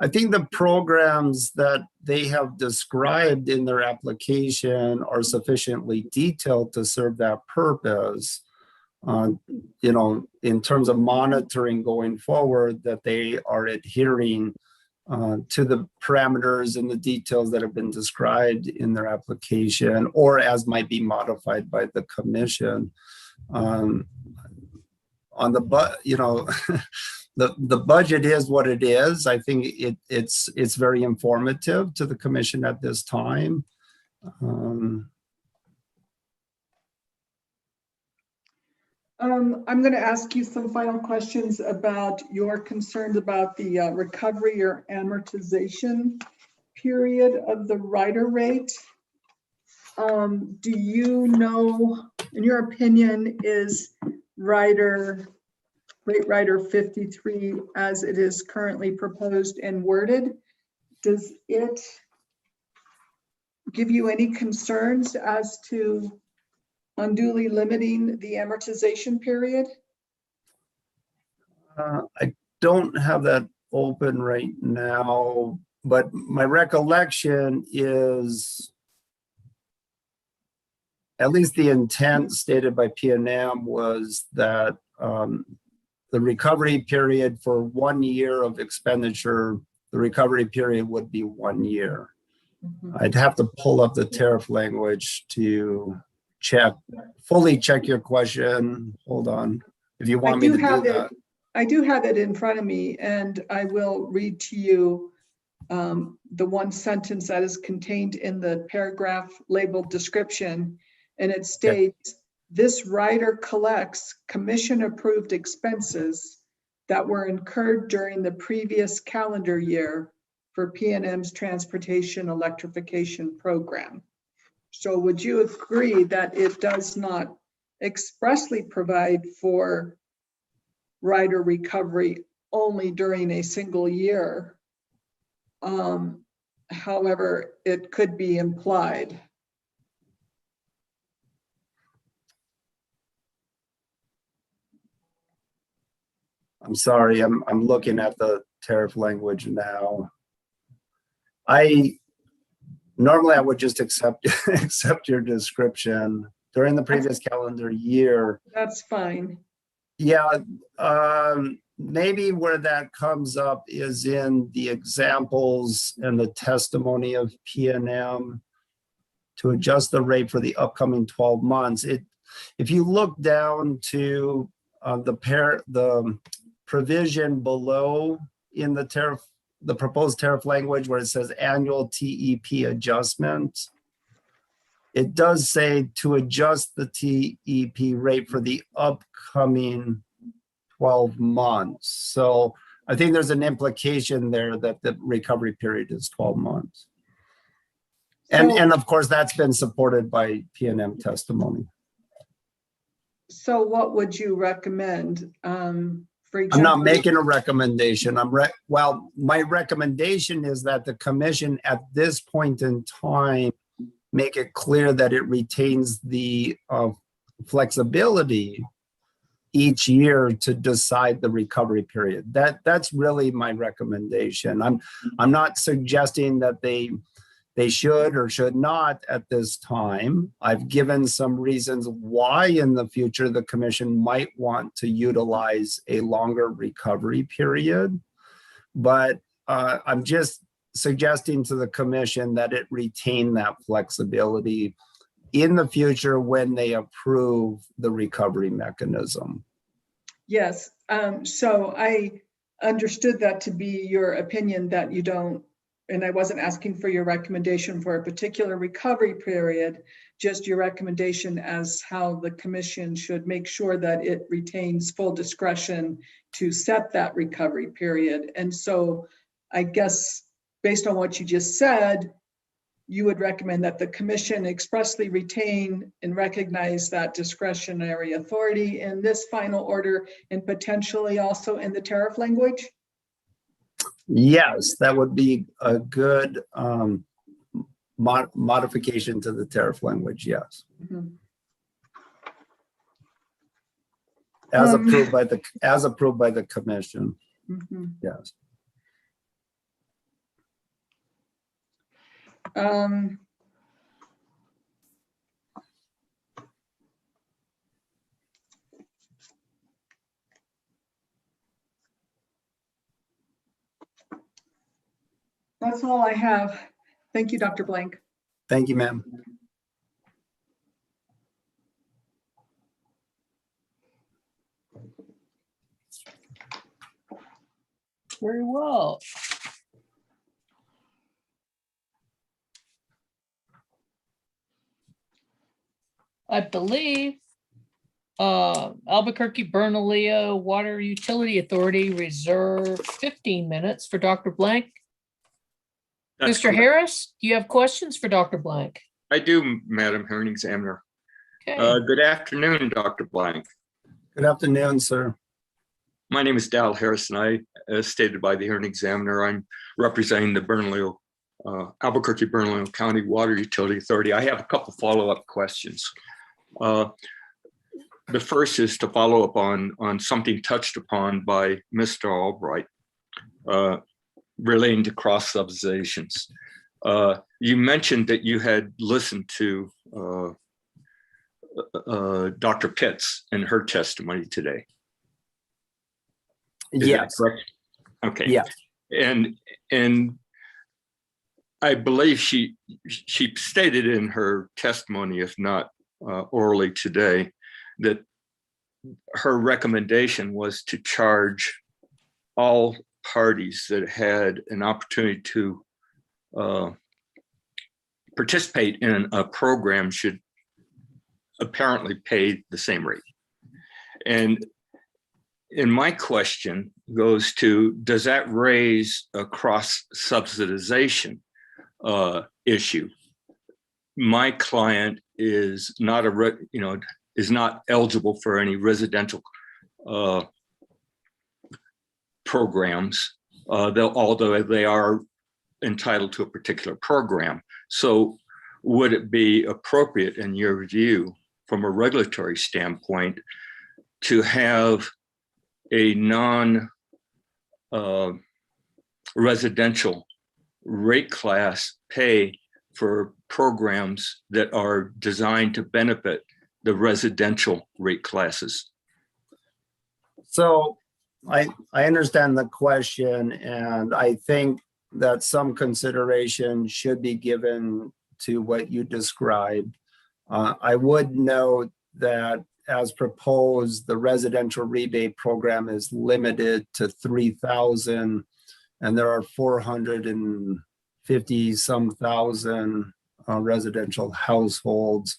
I think the programs that they have described in their application are sufficiently detailed to serve that purpose. In terms of monitoring going forward, that they are adhering to the parameters and the details that have been described in their application, or as might be modified by the commission. On the the budget is what it is. I think it's very informative to the commission at this time. I'm going to ask you some final questions about your concerns about the recovery or amortization period of the rider rate. Do you know, in your opinion, is rate rider 53 as it is currently proposed and worded, does it give you any concerns as to unduly limiting the amortization period? I don't have that open right now, but my recollection is at least the intent stated by PNM was that the recovery period for 1 year of expenditure, the recovery period would be 1 year. I'd have to pull up the tariff language to fully check your question. Hold on, if you want me to do that. I do have it in front of me, and I will read to you the one sentence that is contained in the paragraph labeled description. And it states, this rider collects commission-approved expenses that were incurred during the previous calendar year for PNM's transportation electrification program. So would you agree that it does not expressly provide for rider recovery only during a single year? However, it could be implied. I'm sorry, I'm looking at the tariff language now. Normally I would just accept accept your description during the previous calendar year. That's fine. Yeah, maybe where that comes up is in the examples and the testimony of PNM to adjust the rate for the upcoming 12 months. If you look down to the provision below in the tariff, the proposed tariff language where it says annual TEP adjustment, it does say to adjust the TEP rate for the upcoming 12 months. So I think there's an implication there that the recovery period is 12 months. And of course, that's been supported by PNM testimony. So what would you recommend? For example, I'm not making a recommendation. Well, my recommendation is that the commission at this point in time make it clear that it retains the flexibility each year to decide the recovery period. That's really my recommendation. I'm not suggesting that they should or should not at this time. I've given some reasons why in the future the commission might want to utilize a longer recovery period, but I'm just suggesting to the commission that it retain that flexibility in the future when they approve the recovery mechanism. Yes, so I understood that to be your opinion that you don't, and I wasn't asking for your recommendation for a particular recovery period, just your recommendation as how the commission should make sure that it retains full discretion to set that recovery period. And so I guess based on what you just said, you would recommend that the commission expressly retain and recognize that discretionary authority in this final order and potentially also in the tariff language? Yes, that would be a good modification to the tariff language, yes. Mm-hmm. As approved by the commission, Mm-hmm. yes. That's all I have. Thank you, Dr. Blank. Thank you, ma'am. Very well. I believe Albuquerque Bernalillo Water Utility Authority reserved 15 minutes for Dr. Blank. That's Mr. correct. Harris, do you have questions for Dr. Blank? I do, Madam Hearing Examiner. Okay. Good afternoon, Dr. Blank. Good afternoon, sir. My name is Dal Harris, and I, as stated by the Hearing Examiner, I'm representing the Bernalillo, Albuquerque Bernalillo County Water Utility Authority. I have a couple follow-up questions. The first is to follow up on something touched upon by Mr. Albright relating to cross subsidizations. You mentioned that you had listened to Dr. Pitts and her testimony today. Is yes. that correct? Okay. Yeah. And I believe she stated in her testimony, if not orally today, that her recommendation was to charge all parties that had an opportunity to participate in a program should apparently pay the same rate. And my question goes to, does that raise a cross subsidization issue? My client is not is not eligible for any residential programs, although they are entitled to a particular program. So would it be appropriate, in your view, from a regulatory standpoint, to have a non-residential rate class pay for programs that are designed to benefit the residential rate classes? So I understand the question, and I think that some consideration should be given to what you described. I would note that as proposed, the residential rebate program is limited to 3,000, and there are 450 some thousand residential households.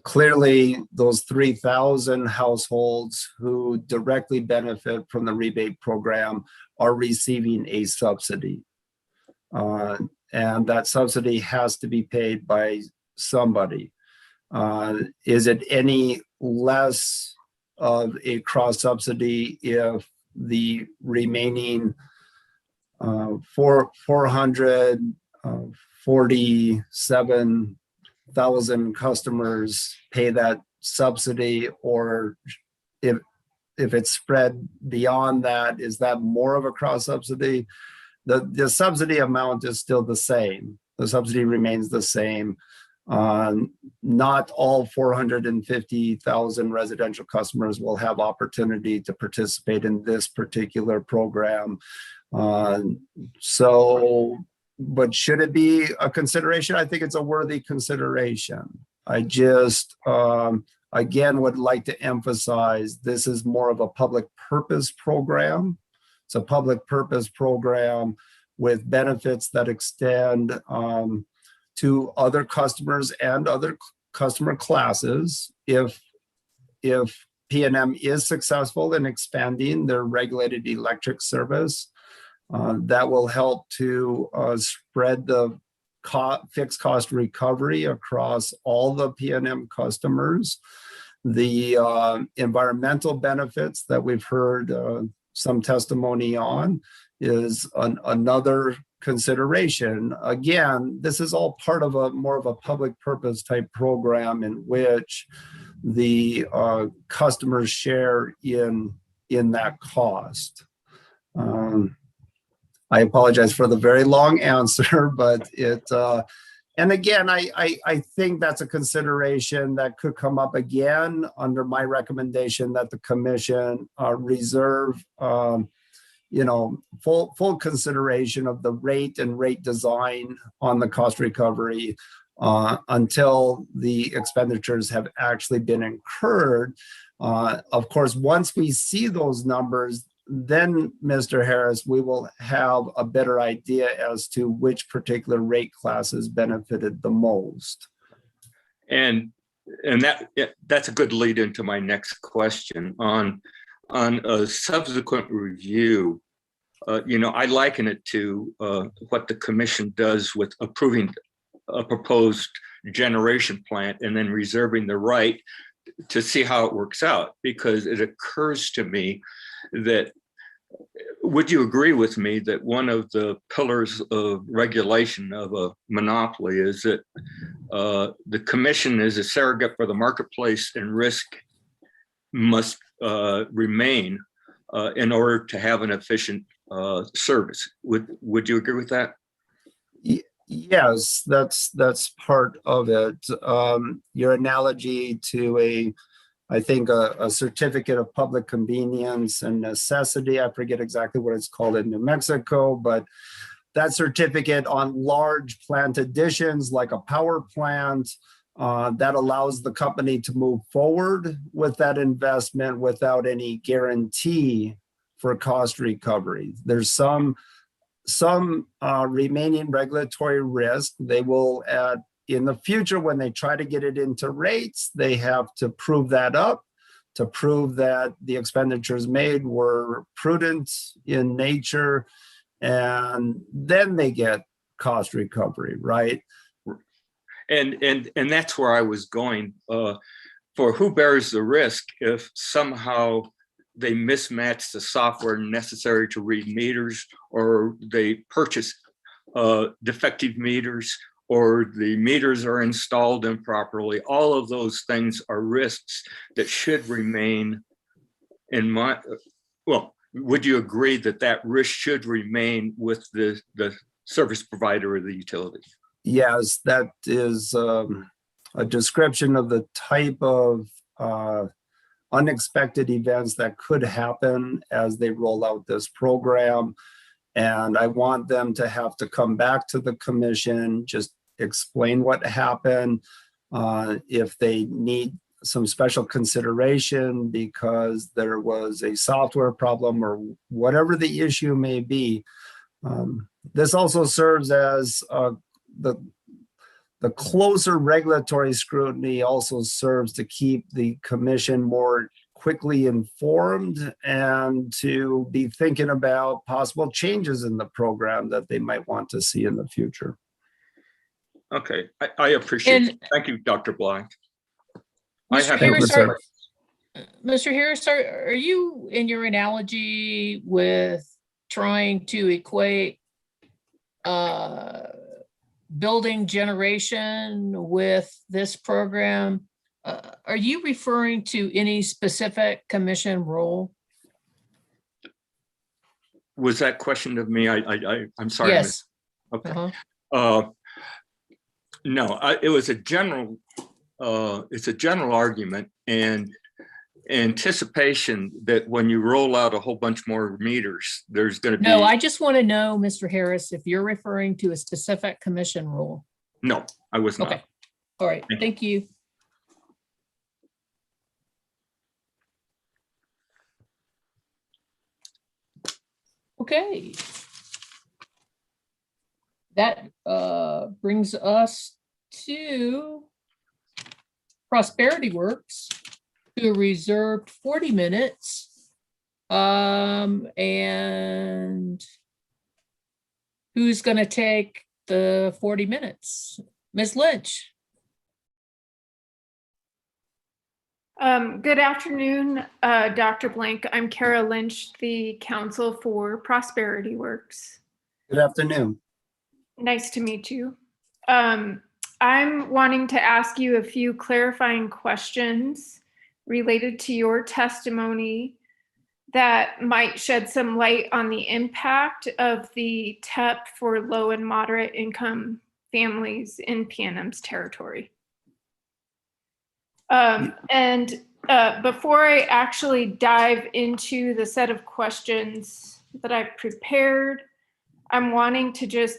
Clearly, those 3,000 households who directly benefit from the rebate program are receiving a subsidy. And that subsidy has to be paid by somebody. Is it any less of a cross subsidy if the remaining 447,000 customers pay that subsidy, or if it's spread beyond that, is that more of a cross subsidy? The subsidy amount is still the same. The subsidy remains the same. Not all 450,000 residential customers will have opportunity to participate in this particular program. But should it be a consideration? I think it's a worthy consideration. I just, again, would like to emphasize this is more of a public purpose program. It's a public purpose program with benefits that extend to other customers and other customer classes. If PNM is successful in expanding their regulated electric service, that will help to spread the fixed cost recovery across all the PNM customers. The environmental benefits that we've heard some testimony on is another consideration. Again, this is all part of more of a public purpose type program in which the customers share in that cost. I apologize for the very long answer, but and again, I think that's a consideration that could come up again under my recommendation that the commission reserve full consideration of the rate and rate design on the cost recovery until the expenditures have actually been incurred. Of course, once we see those numbers, then, Mr. Harris, we will have a better idea as to which particular rate classes benefited the most. And that's a good lead into my next question on a subsequent review. I liken it to what the commission does with approving a proposed generation plant and then reserving the right to see how it works out, because it occurs to me that, would you agree with me that one of the pillars of regulation of a monopoly is that the commission is a surrogate for the marketplace and risk must remain in order to have an efficient service? Would you agree with that? Yes, that's part of it. Your analogy to I think a certificate of public convenience and necessity, I forget exactly what it's called in New Mexico, but that certificate on large plant additions like a power plant, that allows the company to move forward with that investment without any guarantee for cost recovery. There's some remaining regulatory risk. They will, at in the future, when they try to get it into rates, they have to prove that up, to prove that the expenditures made were prudent in nature, and then they get cost recovery, right? And that's where I was going. For who bears the risk if somehow they mismatch the software necessary to read meters, or they purchase defective meters, or the meters are installed improperly? All of those things are risks that should remain in my, well, would you agree that that risk should remain with the service provider or the utility? Yes, that is a description of the type of unexpected events that could happen as they roll out this program. And I want them to have to come back to the commission, just explain what happened. If they need some special consideration because there was a software problem or whatever the issue may be. This also serves as the closer regulatory scrutiny also serves to keep the commission more quickly informed and to be thinking about possible changes in the program that they might want to see in the future. Okay, I appreciate it. Thank you, Dr. Blank. Mr. Harris, are you, in your analogy with trying to equate building generation with this program, are you referring to any specific commission role? Was that question of me? I'm sorry. Yes. Okay. No, it was a general. It's a general argument and anticipation that when you roll out a whole bunch more meters, there's going to be. No, I just want to know, Mr. Harris, if you're referring to a specific commission rule. No, I was not. Okay. All right. Thank you. Okay. That brings us to Prosperity Works, who reserved 40 minutes. And who's going to take the 40 minutes? Ms. Lynch. Good afternoon, Dr. Blank. I'm Kara Lynch, the counsel for Prosperity Works. Good afternoon. Nice to meet you. I'm wanting to ask you a few clarifying questions related to your testimony that might shed some light on the impact of the TEP for low and moderate income families in PNM's territory. Before I actually dive into the set of questions that I've prepared, I'm wanting to just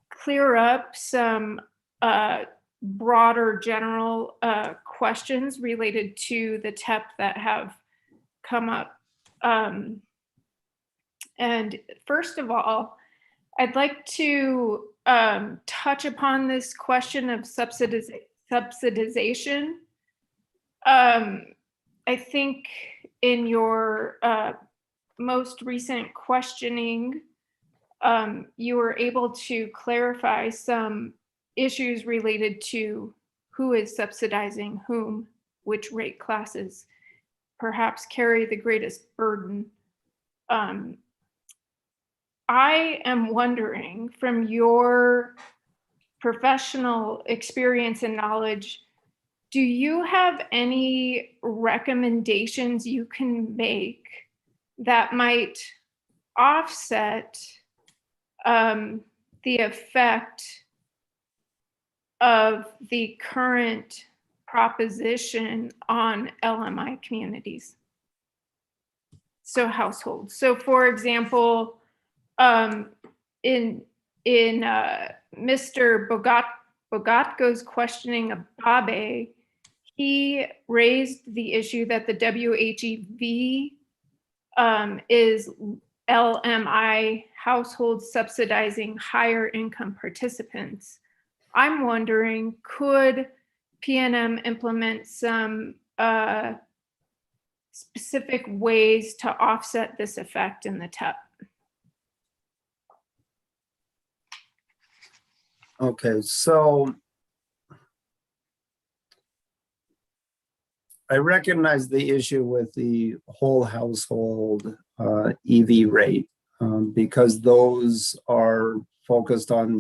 clear up some broader general questions related to the TEP that have come up. And first of all, I'd like to touch upon this question of subsidization. I think in your most recent questioning, you were able to clarify some issues related to who is subsidizing whom, which rate classes perhaps carry the greatest burden. I am wondering, from your professional experience and knowledge, do you have any recommendations you can make that might offset the effect of the current proposition on LMI communities? So households. So for example, in Mr. Bogatko's questioning of Babe, he raised the issue that the WHEV is LMI households subsidizing higher income participants. I'm wondering, could PNM implement some specific ways to offset this effect in the TEP? Okay, so I recognize the issue with the whole household EV rate because those are focused on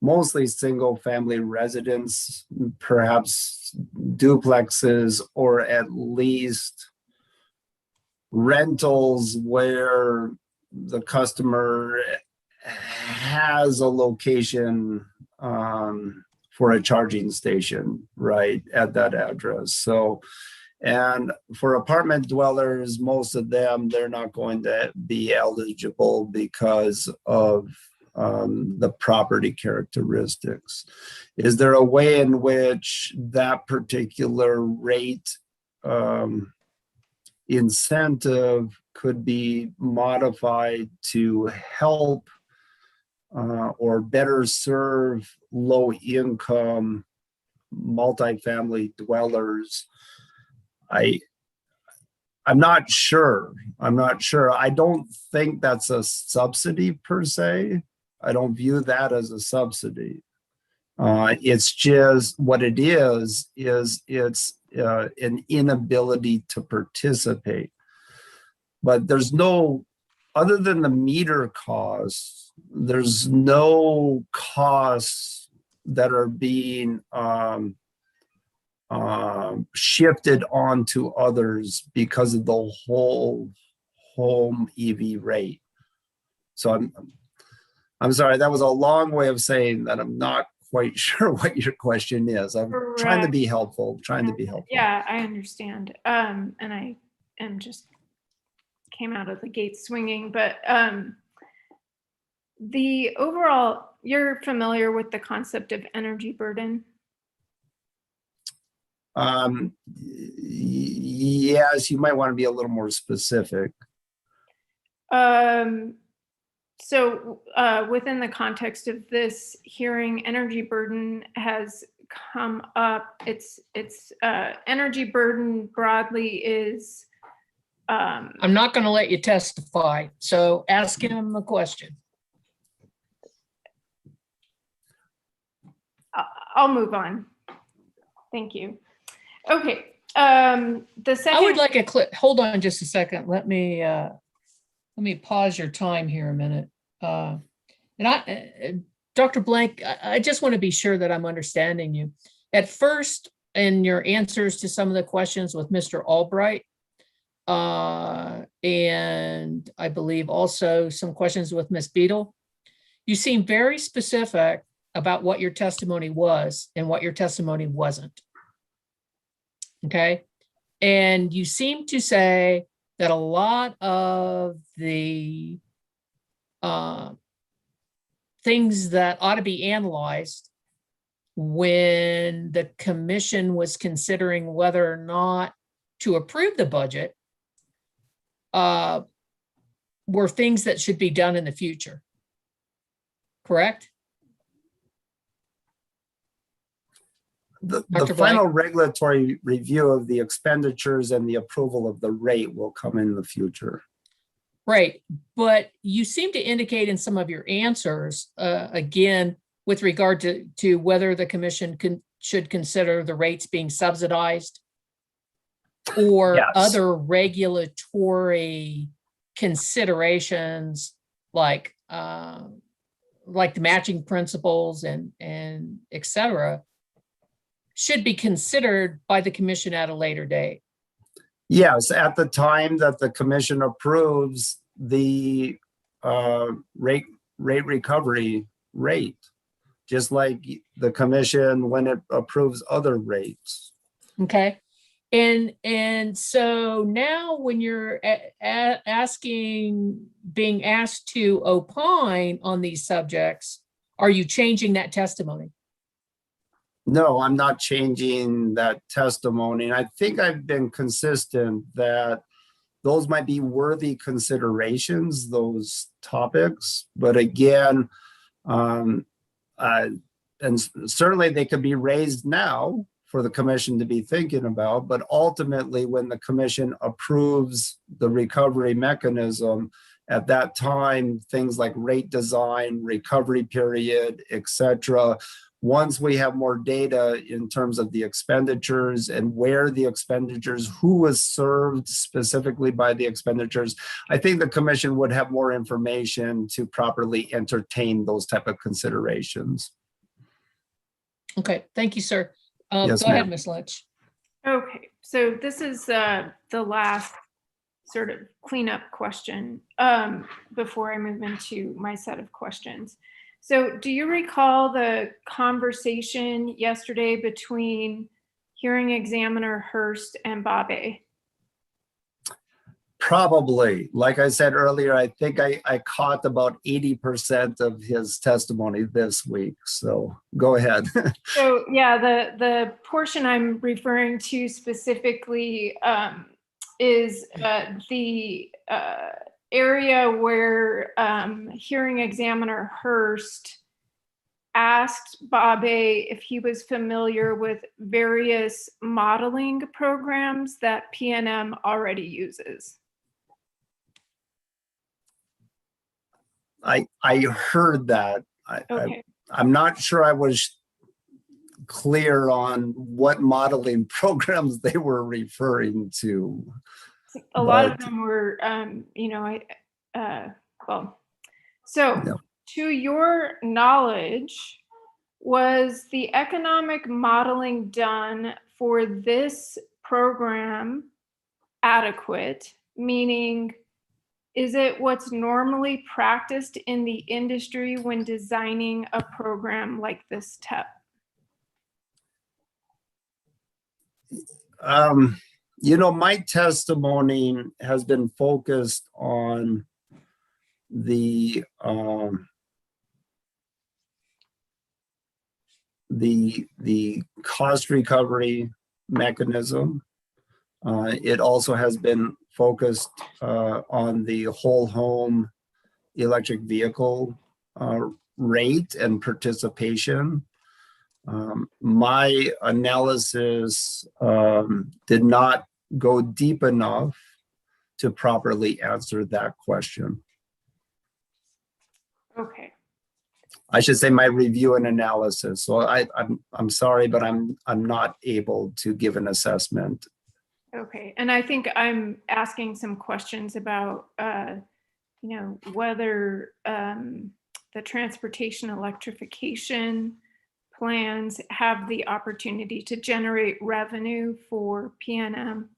mostly single family residents, perhaps duplexes, or at least rentals where the customer has a location for a charging station, right, at that address. So, and for apartment dwellers, most of them, they're not going to be eligible because of the property characteristics. Is there a way in which that particular rate incentive could be modified to help or better serve low-income multifamily dwellers? I'm not sure. I don't think that's a subsidy per se. I don't view that as a subsidy. It's just what it is it's an inability to participate. But there's no, other than the meter costs, there's no costs that are being shifted onto others because of the whole home EV rate. So I'm sorry, that was a long way of saying that I'm not quite sure what your question is. I'm trying to be helpful, Yeah, I understand. And I am just came out of the gate swinging, but the overall, you're familiar with the concept of energy burden? Yes, you might want to be a little more specific. So within the context of this hearing, energy burden has come up. It's energy burden broadly is. I'm not going to let you testify, so ask him the question. I'll move on. Thank you. Okay. The second. I would like a clip. Hold on just a second. Let me pause your time here a minute. Dr. Blank, I just want to be sure that I'm understanding you. At first, in your answers to some of the questions with Mr. Albright, and I believe also some questions with Ms. Beadle, you seem very specific about what your testimony was and what your testimony wasn't. Okay. And you seem to say that a lot of the things that ought to be analyzed when the commission was considering whether or not to approve the budget were things that should be done in the future. Correct? The final regulatory review of the expenditures and the approval of the rate will come in the future. Right, but you seem to indicate in some of your answers, again, with regard to whether the commission should consider the rates being subsidized or yes, other regulatory considerations like the matching principles and et cetera, should be considered by the commission at a later date. Yes, at the time that the commission approves the rate recovery rate, just like the commission when it approves other rates. Okay. And so now when you're being asked to opine on these subjects, are you changing that testimony? No, I'm not changing that testimony. I think I've been consistent that those might be worthy considerations, those topics. But again, and certainly they could be raised now for the commission to be thinking about, but ultimately when the commission approves the recovery mechanism, at that time, things like rate design, recovery period, etc. Once we have more data in terms of the expenditures and where the expenditures, who was served specifically by the expenditures, I think the commission would have more information to properly entertain those type of considerations. Okay, thank you, sir. Yes, Go ahead, ma'am. Ms. Lynch. Okay, so this is the last sort of cleanup question before I move into my set of questions. So do you recall the conversation yesterday between hearing examiner Hurst and Babe? Probably. Like I said earlier, I think I caught about 80% of his testimony this week. So go ahead. So yeah, the portion I'm referring to specifically is the area where hearing examiner Hurst asked Babe if he was familiar with various modeling programs that PNM already uses. I heard that. Okay. I'm not sure I was clear on what modeling programs they were referring to. A lot of them were, you know, well, so Yeah. to your knowledge, was the economic modeling done for this program adequate? Meaning, is it what's normally practiced in the industry when designing a program like this TEP? You know, my testimony has been focused on the cost recovery mechanism. It also has been focused on the whole home electric vehicle rate and participation. My analysis did not go deep enough to properly answer that question. Okay. I should say my review and analysis. So I'm sorry, but I'm not able to give an assessment. Okay, and I think I'm asking some questions about, you know, whether the transportation electrification plans have the opportunity to generate revenue for PNM.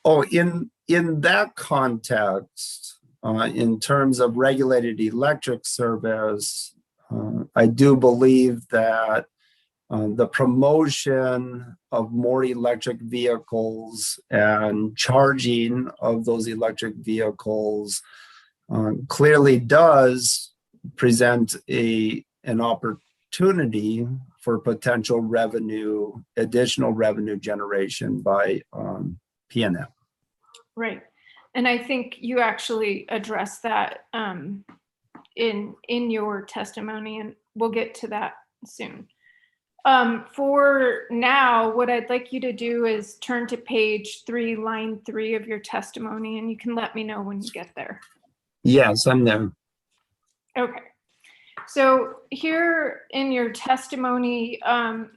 Oh, in that context, in terms of regulated electric service, I do believe that the promotion of more electric vehicles and charging of those electric vehicles clearly does present an opportunity for potential revenue, additional revenue generation by PNM. Right, and I think you actually addressed that in your testimony, and we'll get to that soon. For now, what I'd like you to do is turn to page 3, line 3 of your testimony, and you can let me know when you get there. Yes, I'm there. Okay. So here in your testimony,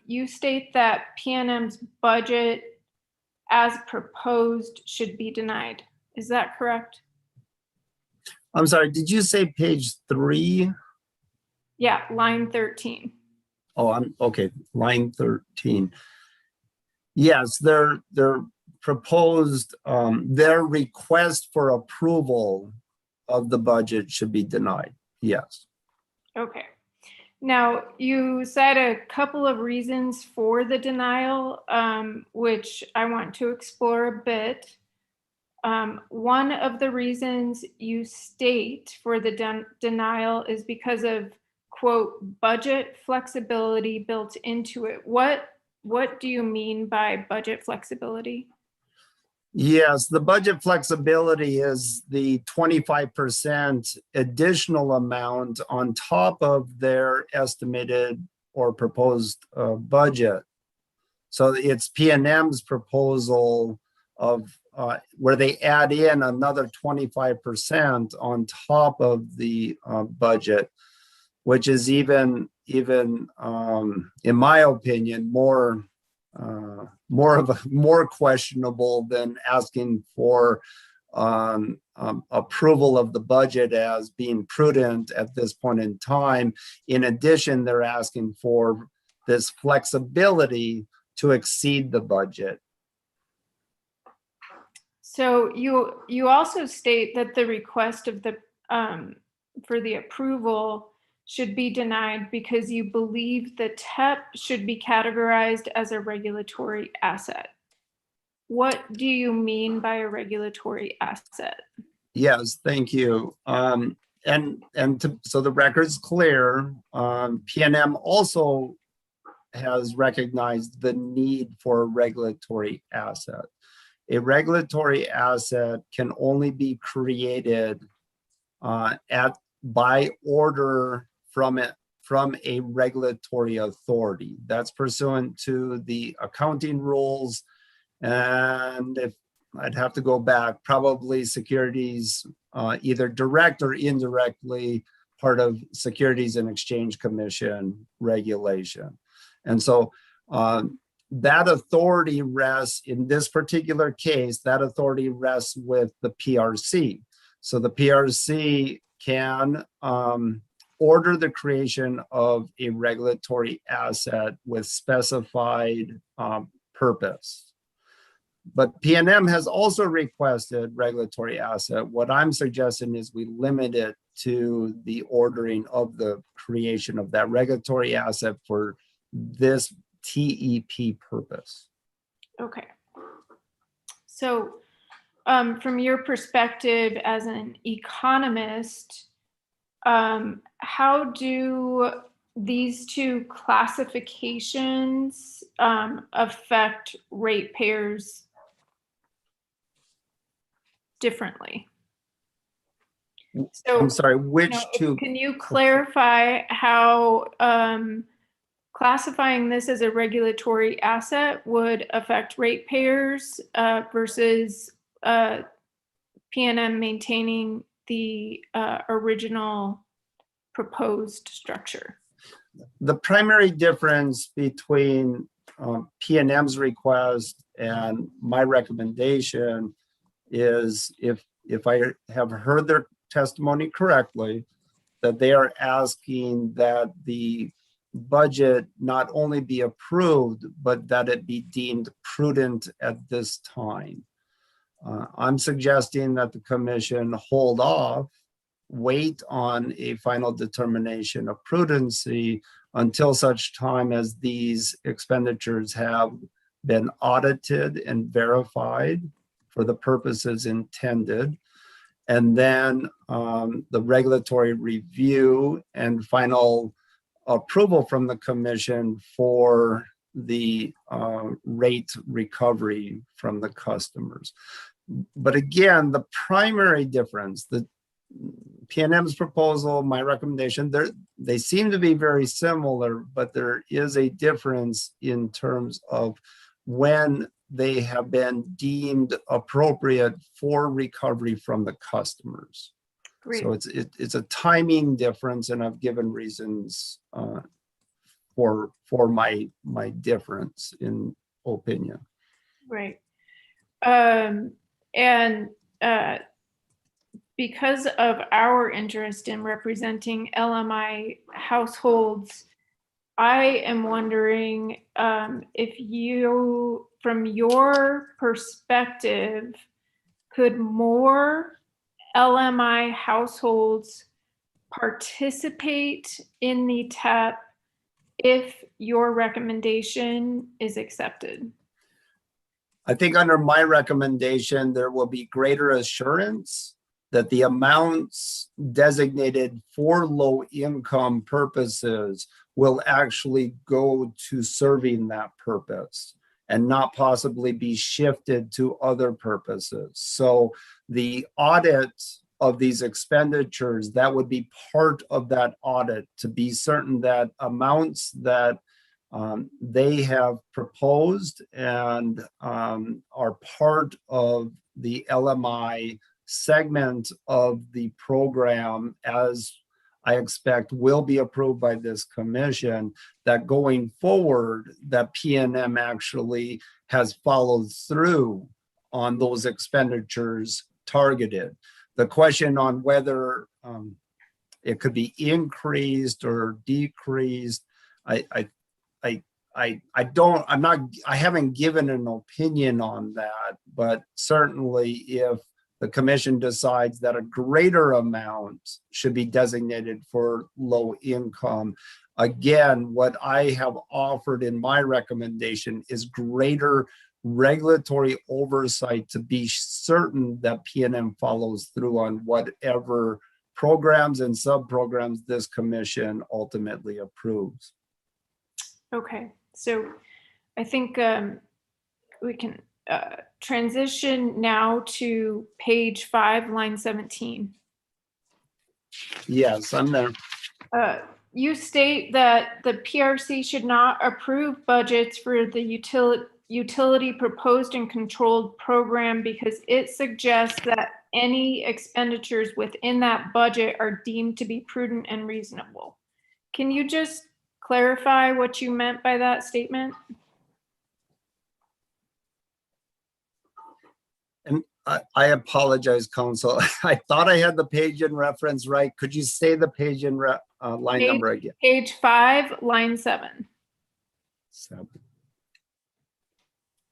you state that PNM's budget as proposed should be denied. Is that correct? I'm sorry, did you say page 3? Yeah, line 13. Oh, I'm okay, line 13. Yes, their proposed, their request for approval of the budget should be denied. Yes. Okay. Now, you said a couple of reasons for the denial, which I want to explore a bit. One of the reasons you state for the denial is because of, quote, budget flexibility built into it. What do you mean by budget flexibility? Yes, the budget flexibility is the 25% additional amount on top of their estimated or proposed budget. So it's P&M's proposal of where they add in another 25% on top of the budget, which is even in my opinion more questionable than asking for approval of the budget as being prudent at this point in time. In addition, they're asking for this flexibility to exceed the budget. So you also state that the request of the for the approval should be denied because you believe the TEP should be categorized as a regulatory asset. What do you mean by a regulatory asset? Yes, thank you. So the record's clear. P&M also has recognized the need for a regulatory asset. A regulatory asset can only be created by order from a regulatory authority. That's pursuant to the accounting rules. And if I'd have to go back, probably securities, either direct or indirectly, part of Securities and Exchange Commission regulation. And so that authority rests, in this particular case, that authority rests with the PRC. So the PRC can order the creation of a regulatory asset with specified purpose. But P&M has also requested regulatory asset. What I'm suggesting is we limit it to the ordering of the creation of that regulatory asset for this TEP purpose. Okay. So from your perspective as an economist, how do these two classifications affect ratepayers differently? So, I'm sorry, which two? Can you clarify how classifying this as a regulatory asset would affect ratepayers versus P&M maintaining the original proposed structure? The primary difference between P&M's request and my recommendation is, if I have heard their testimony correctly, that they are asking that the budget not only be approved, but that it be deemed prudent at this time. I'm suggesting that the commission hold off, wait on a final determination of prudency until such time as these expenditures have been audited and verified for the purposes intended. And then the regulatory review and final approval from the commission for the rate recovery from the customers. But again, the primary difference, the P&M's proposal, my recommendation, they seem to be very similar, but there is a difference in terms of when they have been deemed appropriate for recovery from the customers. Great. So it's a timing difference, and I've given reasons for my difference in opinion. Right. Because of our interest in representing LMI households, I am wondering if you, from your perspective, could more LMI households participate in the TEP if your recommendation is accepted? I think under my recommendation, there will be greater assurance that the amounts designated for low income purposes will actually go to serving that purpose. and not possibly be shifted to other purposes. So the audit of these expenditures, that would be part of that audit to be certain that amounts that they have proposed and are part of the LMI segment of the program, as I expect will be approved by this commission, that going forward, that PNM actually has followed through on those expenditures targeted. The question on whether it could be increased or decreased, I haven't given an opinion on that, but certainly if the commission decides that a greater amount should be designated for low income, again, what I have offered in my recommendation is greater regulatory oversight to be certain that PNM follows through on whatever programs and sub-programs this commission ultimately approves. Okay, so I think we can transition now to page 5, line 17. Yes, I'm there. You state that the PRC should not approve budgets for the utility proposed and controlled program because it suggests that any expenditures within that budget are deemed to be prudent and reasonable. Can you just clarify what you meant by that statement? And I apologize, Council. I thought I had the page in reference right. Could you say the page in line number again? Page 5, line 7. 7.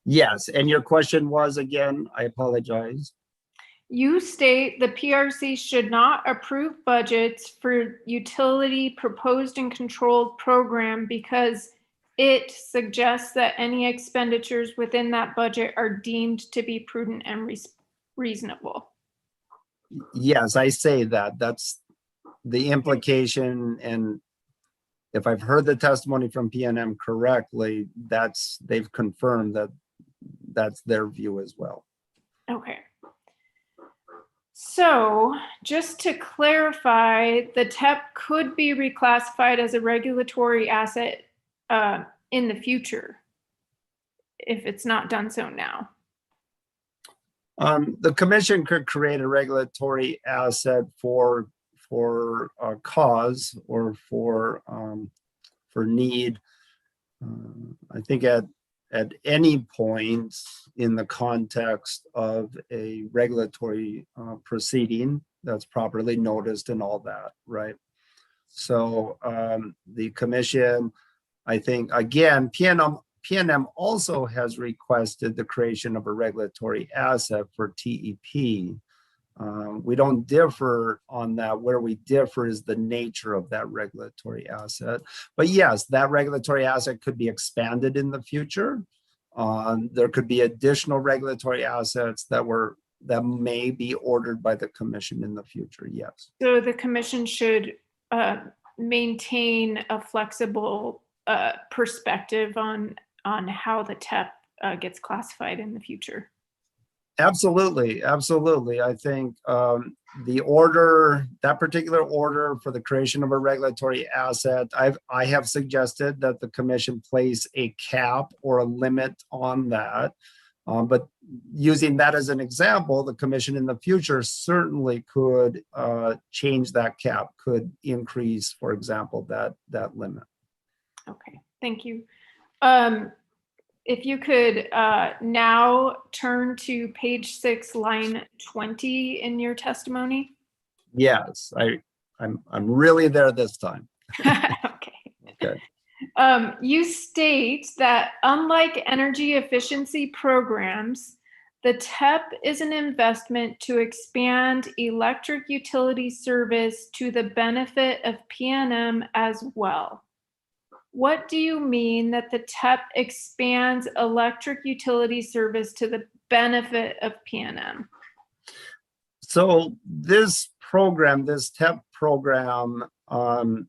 Yes, and your question was again, I apologize. You state the PRC should not approve budgets for utility proposed and controlled program because it suggests that any expenditures within that budget are deemed to be prudent and reasonable. Yes, I say that. That's the implication. And if I've heard the testimony from PNM correctly, they've confirmed that that's their view as well. Okay. So just to clarify, the TEP could be reclassified as a regulatory asset in the future if it's not done so now. The commission could create a regulatory asset for a cause or for need. I think at any point in the context of a regulatory proceeding that's properly noticed and all that, right? So the commission, I think, again, PNM also has requested the creation of a regulatory asset for TEP. We don't differ on that. Where we differ is the nature of that regulatory asset. But yes, that regulatory asset could be expanded in the future. There could be additional regulatory assets that may be ordered by the commission in the future, yes. So the commission should maintain a flexible perspective on how the TEP gets classified in the future. Absolutely, absolutely. I think the order, that particular order for the creation of a regulatory asset, I have suggested that the commission place a cap or a limit on that. But using that as an example, the commission in the future certainly could change that cap, could increase, for example, that limit. Okay, thank you. If you could now turn to page 6, line 20 in your testimony. Yes, I'm really there this time. Okay. You state that unlike energy efficiency programs, the TEP is an investment to expand electric utility service to the benefit of PNM as well. What do you mean that the TEP expands electric utility service to the benefit of PNM? So this program, this TEP program,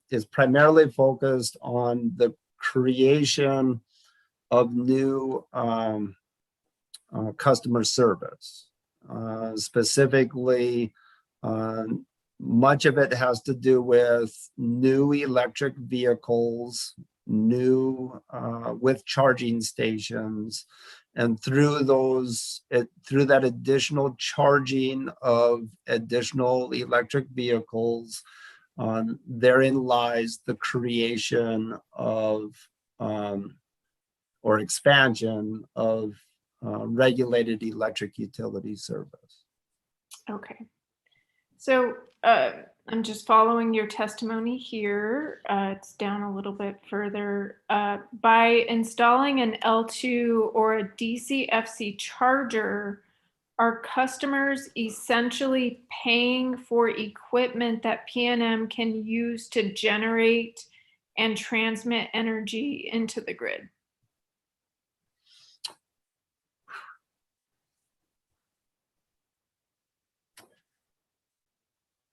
is primarily focused on the creation of new customer service. Specifically, much of it has to do with new electric vehicles, new with charging stations, and through that additional charging of additional electric vehicles, therein lies the creation of or expansion of regulated electric utility service. Okay. So I'm just following your testimony here. It's down a little bit further. By installing an L2 or a DCFC charger, are customers essentially paying for equipment that PNM can use to generate and transmit energy into the grid?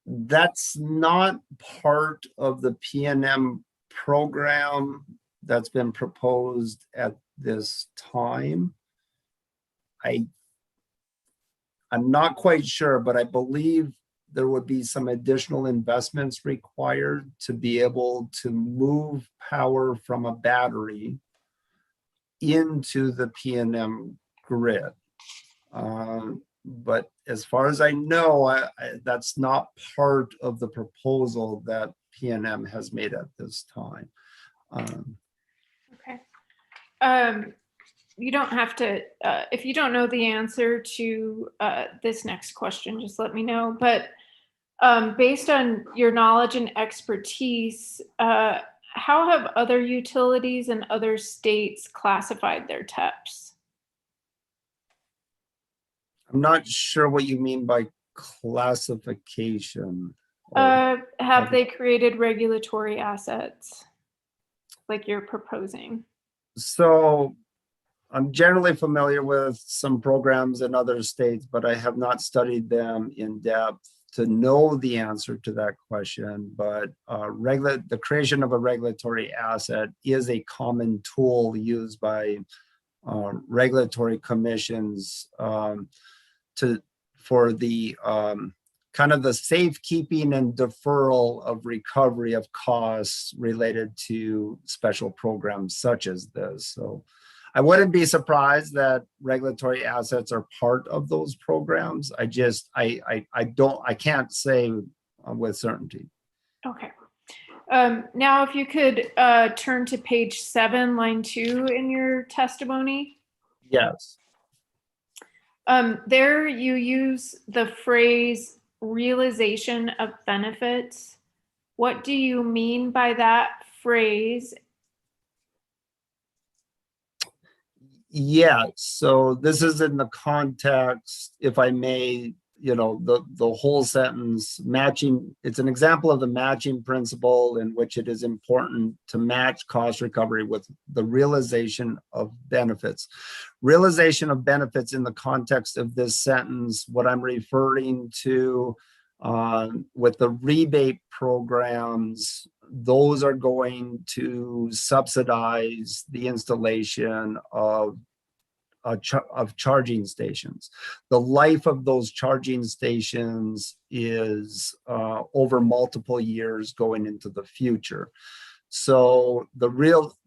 That's not part of the PNM program that's been proposed at this time. I'm not quite sure, but I believe there would be some additional investments required to be able to move power from a battery into the PNM grid. But as far as I know, that's not part of the proposal that PNM has made at this time. Okay. You don't have to, if you don't know the answer to this next question, just let me know. But based on your knowledge and expertise, how have other utilities and other states classified their TEPs? I'm not sure what you mean by classification. Have they created regulatory assets like you're proposing? So I'm generally familiar with some programs in other states, but I have not studied them in depth to know the answer to that question. But the creation of a regulatory asset is a common tool used by regulatory commissions for the kind of the safekeeping and deferral of recovery of costs related to special programs such as this. So I wouldn't be surprised that regulatory assets are part of those programs. I can't say with certainty. Okay. Now, if you could turn to page 7, line 2 in your testimony. Yes. There you use the phrase realization of benefits. What do you mean by that phrase? Yeah, so this is in the context, if I may, the whole sentence matching. It's an example of the matching principle in which it is important to match cost recovery with the realization of benefits. Realization of benefits in the context of this sentence, what I'm referring to with the rebate programs, those are going to subsidize the installation of charging stations. The life of those charging stations is over multiple years going into the future. So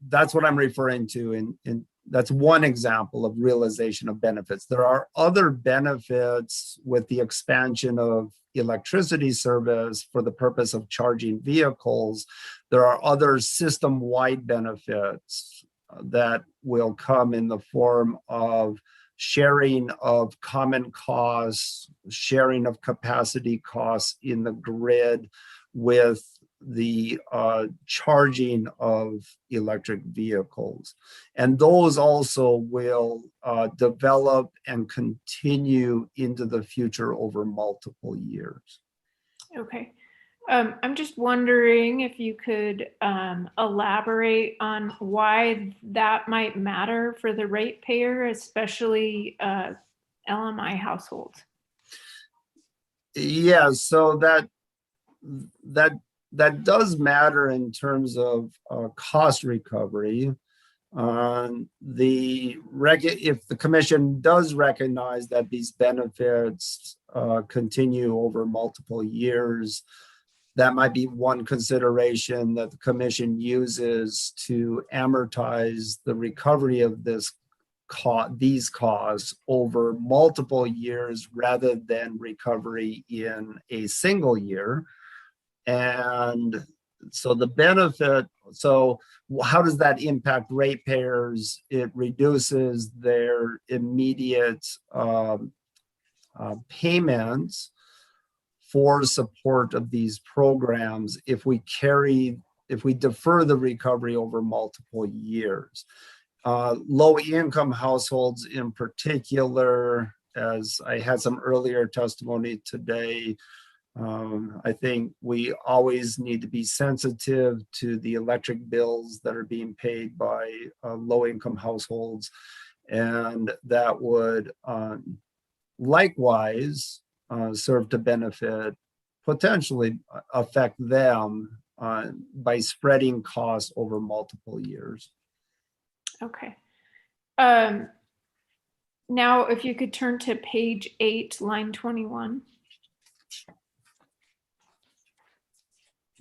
that's what I'm referring to, and that's one example of realization of benefits. There are other benefits with the expansion of electricity service for the purpose of charging vehicles. There are other system-wide benefits that will come in the form of sharing of common costs, sharing of capacity costs in the grid with the charging of electric vehicles. And those also will develop and continue into the future over multiple years. Okay. I'm just wondering if you could elaborate on why that might matter for the ratepayer, especially LMI households. Yeah, so that does matter in terms of cost recovery. If the commission does recognize that these benefits continue over multiple years, that might be one consideration that the commission uses to amortize the recovery of these costs over multiple years rather than recovery in a single year. And so the benefit, so how does that impact ratepayers? It reduces their immediate payments for support of these programs if we defer the recovery over multiple years. Low-income households in particular, as I had some earlier testimony today, I think we always need to be sensitive to the electric bills that are being paid by low-income households, and that would likewise serve to benefit, potentially affect them by spreading costs over multiple years. Okay. Now, if you could turn to page 8, line 21.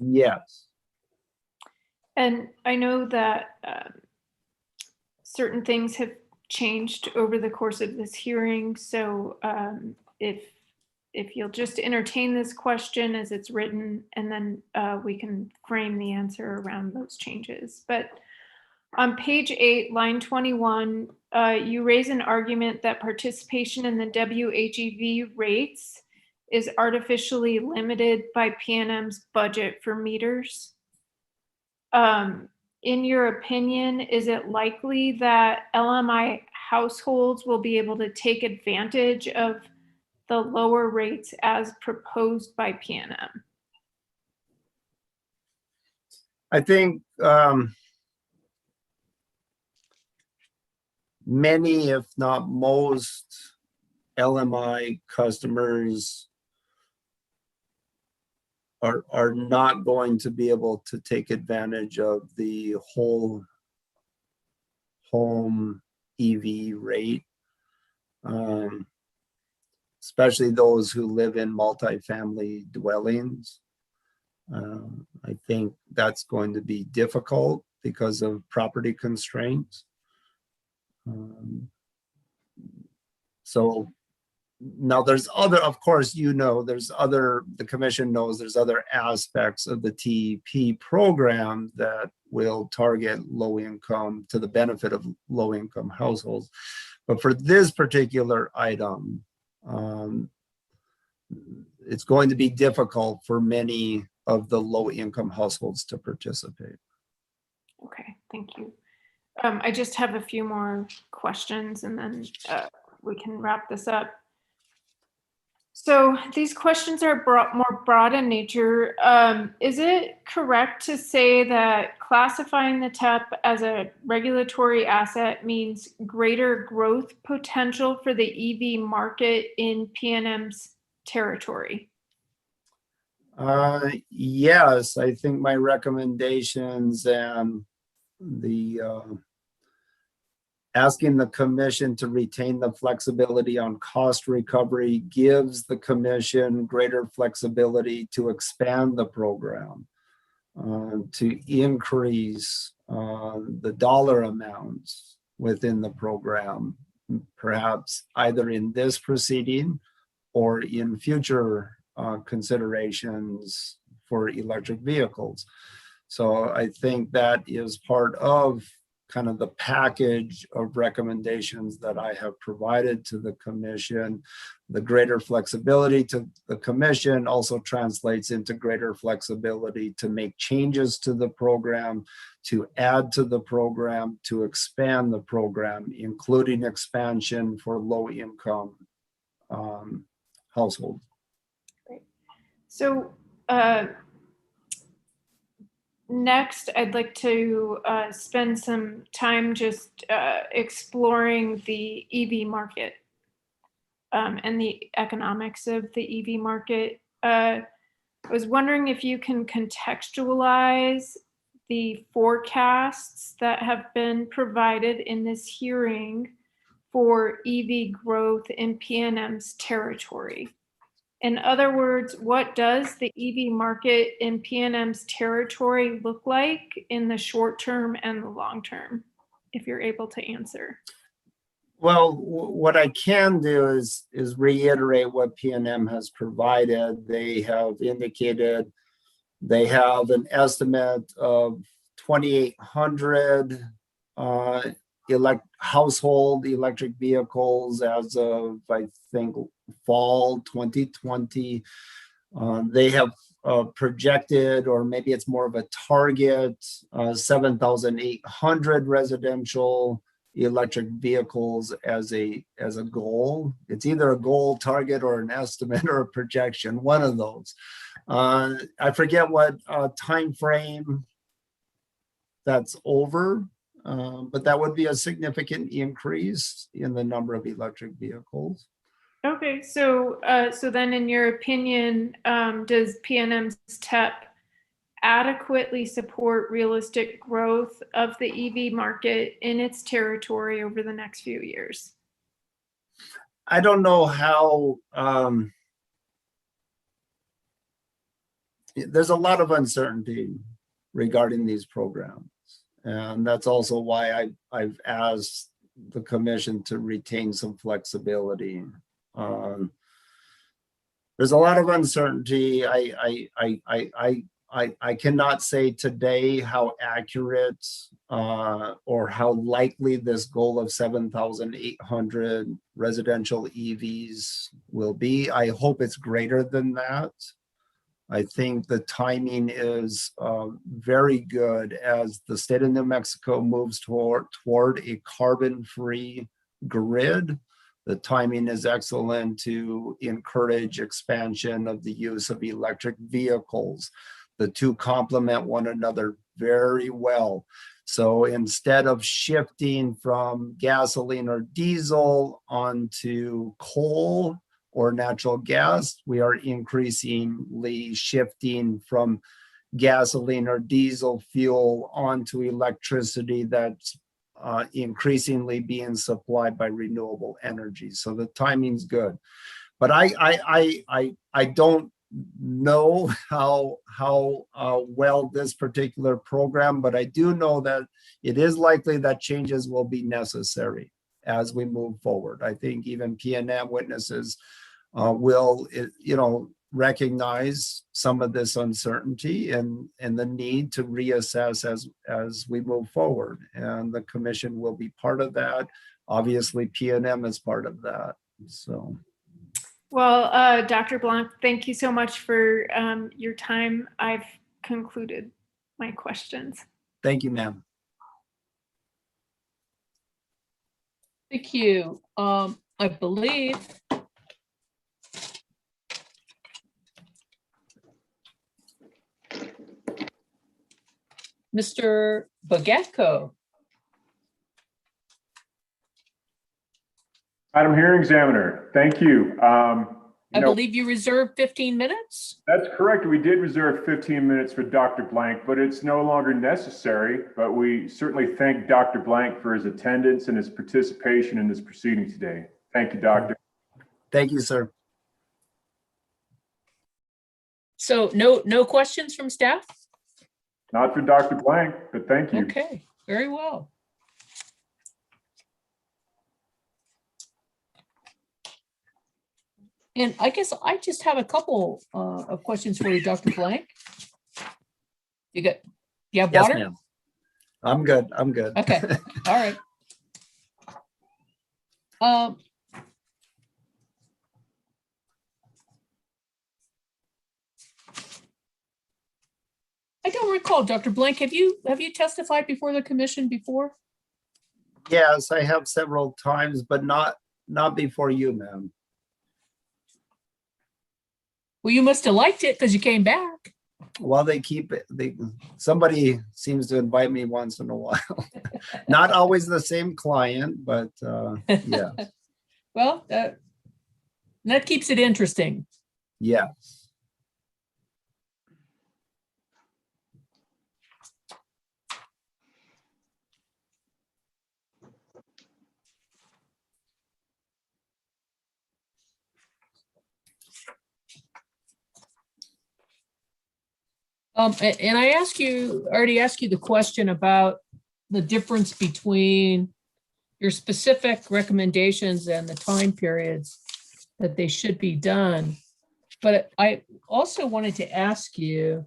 Yes. And I know that certain things have changed over the course of this hearing. So if you'll just entertain this question as it's written, and then we can frame the answer around those changes. But on page 8, line 21, you raise an argument that participation in the WHEV rates is artificially limited by PNM's budget for meters. In your opinion, is it likely that LMI households will be able to take advantage of the lower rates as proposed by PNM? I think many, if not most, LMI customers are not going to be able to take advantage of the whole home EV rate, especially those who live in multifamily dwellings. I think that's going to be difficult because of property constraints. So now there's other, of course, the commission knows there's other aspects of the TEP program that will target low income to the benefit of low income households. But for this particular item, it's going to be difficult for many of the low income households to participate. Okay, thank you. I just have a few more questions and then we can wrap this up. So these questions are more broad in nature. Is it correct to say that classifying the TEP as a regulatory asset means greater growth potential for the EV market in PNM's territory? Yes, I think my recommendations and the asking the commission to retain the flexibility on cost recovery gives the commission greater flexibility to expand the program, to increase the dollar amounts within the program, perhaps either in this proceeding or in future considerations for electric vehicles. So I think that is part of kind of the package of recommendations that I have provided to the commission. The greater flexibility to the commission also translates into greater flexibility to make changes to the program, to add to the program, to expand the program, including expansion for low income households. Great. So next, I'd like to spend some time just exploring the EV market and the economics of the EV market. I was wondering if you can contextualize the forecasts that have been provided in this hearing for EV growth in PNM's territory? In other words, what does the EV market in PNM's territory look like in the short term and the long term, if you're able to answer? Well, what I can do is reiterate what PNM has provided. They have indicated they have an estimate of 2,800 household electric vehicles as of, I think, fall 2020. They have projected, or maybe it's more of a target, 7,800 residential electric vehicles as a goal. It's either a goal, target, or an estimate or a projection, one of those. I forget what time frame that's over, but that would be a significant increase in the number of electric vehicles. Okay, so then in your opinion, does PNM's TEP adequately support realistic growth of the EV market in its territory over the next few years? I don't know how, there's a lot of uncertainty regarding these programs. And that's also why I've asked the commission to retain some flexibility. There's a lot of uncertainty. I cannot say today how accurate or how likely this goal of 7,800 residential EVs will be. I hope it's greater than that. I think the timing is very good as the state of New Mexico moves toward a carbon-free grid. The timing is excellent to encourage expansion of the use of electric vehicles. The two complement one another very well. So instead of shifting from gasoline or diesel onto coal or natural gas, we are increasingly shifting from gasoline or diesel fuel onto electricity that's increasingly being supplied by renewable energy. So the timing's good. But I don't know how well this particular program, but I do know that it is likely that changes will be necessary as we move forward. I think even PNM witnesses will, recognize some of this uncertainty and the need to reassess as we move forward. And the commission will be part of that. Obviously, PNM is part of that. So. Well, Dr. Blanc, thank you so much for your time. I've concluded my questions. Thank you, ma'am. Thank you. I believe Mr. Bagatko. Madam Hearing Examiner, thank you. I believe you reserved 15 minutes? That's correct. We did reserve 15 minutes for Dr. Blank, but it's no longer necessary. But we certainly thank Dr. Blank for his attendance and his participation in this proceeding today. Thank you, Doctor. Thank you, sir. So no questions from staff? Not for Dr. Blank, but thank you. Okay, very well. And I guess I just have a couple of questions for you, Dr. Blank. You have Yes, water? ma'am. I'm good. I'm good. Okay. All right. I don't recall, Dr. Blank, have you testified before the commission before? Yes, I have several times, but not before you, ma'am. Well, you must have liked it because you came back. Well, somebody seems to invite me once in a while. Not always the same client, but yeah. Well, that keeps it interesting. Yes. And I already asked you the question about the difference between your specific recommendations and the time periods that they should be done. But I also wanted to ask you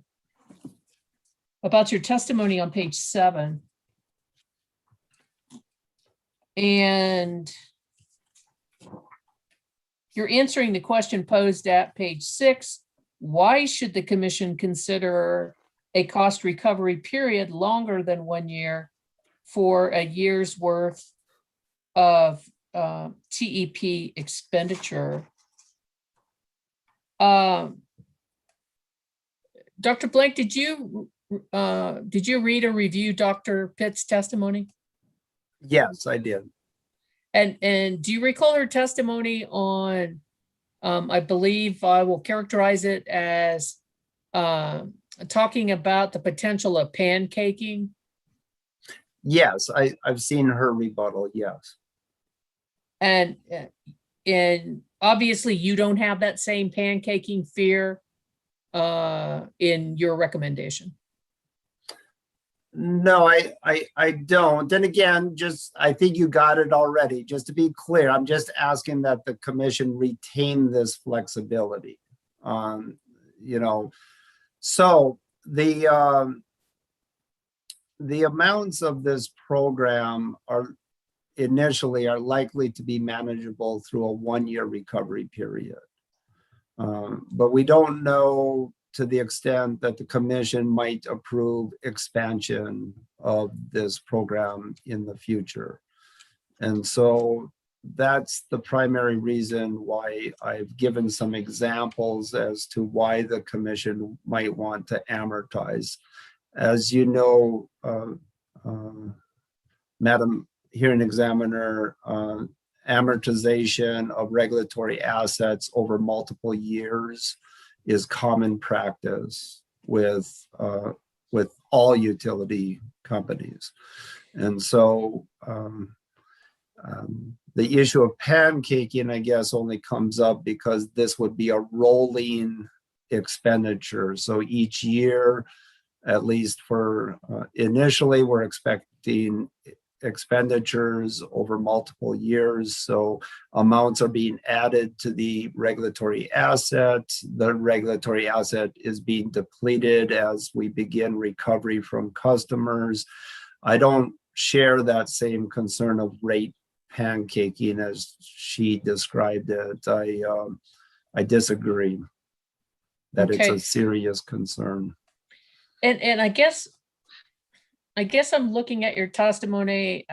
about your testimony on page 7. And you're answering the question posed at page 6. Why should the commission consider a cost recovery period longer than 1 year for a year's worth of TEP expenditure? Dr. Blank, did you read or review Dr. Pitt's testimony? Yes, I did. And do you recall her testimony on, I believe I will characterize it as talking about the potential of pancaking? Yes, I've seen her rebuttal, yes. And obviously you don't have that same pancaking fear in your recommendation. No, I don't. And again, I think you got it already. Just to be clear, I'm just asking that the commission retain this flexibility. So the amounts of this program are likely to be manageable through a 1-year recovery period. But we don't know to the extent that the commission might approve expansion of this program in the future. And so that's the primary reason why I've given some examples as to why the commission might want to amortize. As you know, Madam Hearing Examiner, amortization of regulatory assets over multiple years is common practice with all utility companies. And so the issue of pancaking, I guess, only comes up because this would be a rolling expenditure. So each year, at least for initially, we're expecting expenditures over multiple years. So amounts are being added to the regulatory asset. The regulatory asset is being depleted as we begin recovery from customers. I don't share that same concern of rate pancaking as she described it. I disagree that it's a serious concern. And I guess I'm looking at your testimony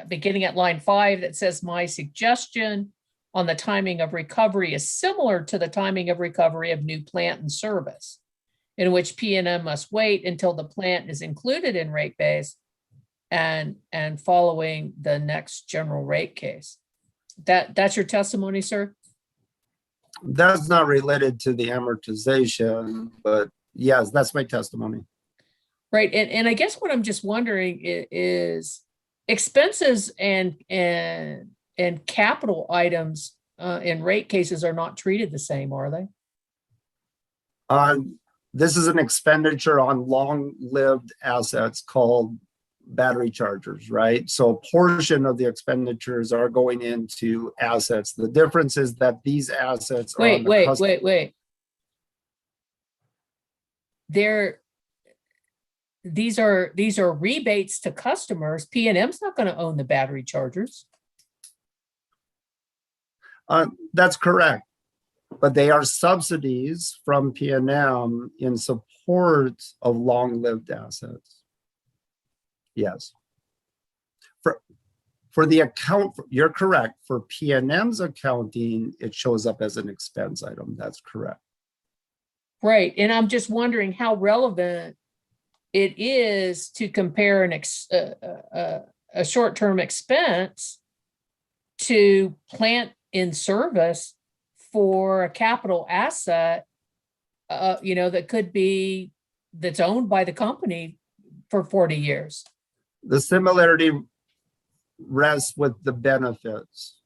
beginning at line 5 that says, my suggestion on the timing of recovery is similar to the timing of recovery of new plant and service, in which P&M must wait until the plant is included in rate base and following the next general rate case. That's your testimony, sir? That's not related to the amortization, but yes, that's my testimony. Right. And I guess what I'm just wondering is expenses and capital items in rate cases are not treated the same, are they? This is an expenditure on long-lived assets called battery chargers, right? So a portion of the expenditures are going into assets. The difference is that these assets are wait. These are rebates to customers. P&M's not going to own the battery chargers. That's correct. But they are subsidies from P&M in support of long-lived assets. Yes. For the account, you're correct. For P&M's accounting, it shows up as an expense item. That's correct. Right. And I'm just wondering how relevant it is to compare a short-term expense to plant in service for a capital asset, that's owned by the company for 40 years. The similarity rests with the benefits,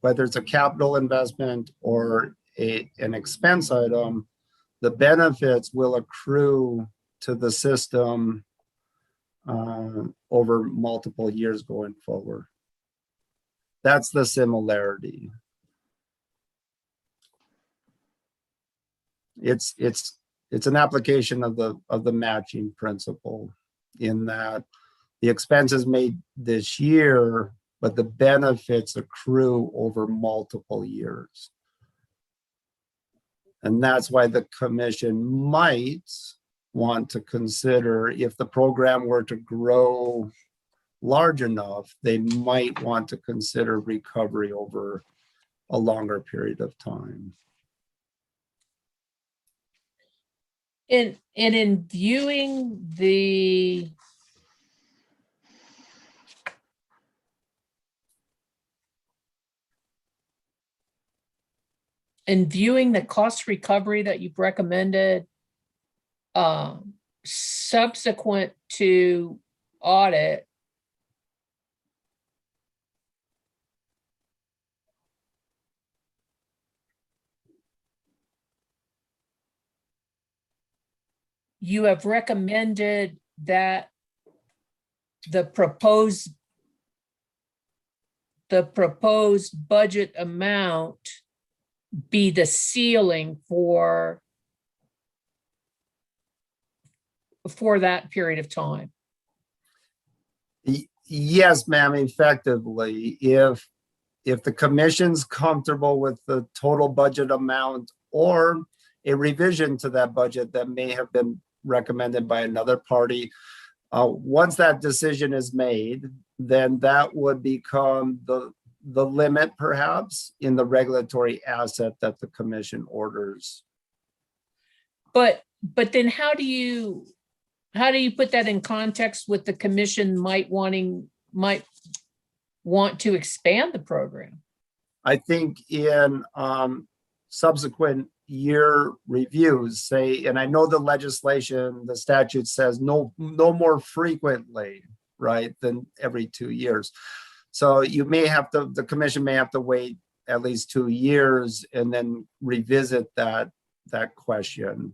whether it's a capital investment or an expense item. the benefits will accrue to the system over multiple years going forward. That's the similarity. It's an application of the matching principle, in that the expenses made this year, but the benefits accrue over multiple years. And that's why the commission might want to consider, if the program were to grow large enough, they might want to consider recovery over a longer period of time. And in viewing the cost recovery that you've recommended, subsequent to audit, you have recommended that the proposed budget amount be the ceiling for that period of time. Yes, ma'am, effectively. If the commission's comfortable with the total budget amount, or a revision to that budget that may have been recommended by another party, once that decision is made, then that would become the limit, perhaps, in the regulatory asset that the commission orders. But then how do you put that in context with the commission might want to expand the program? I think in subsequent year reviews, say, and I know the legislation, the statute says no more frequently, right, than every 2 years. So the commission may have to wait at least 2 years and then revisit that question.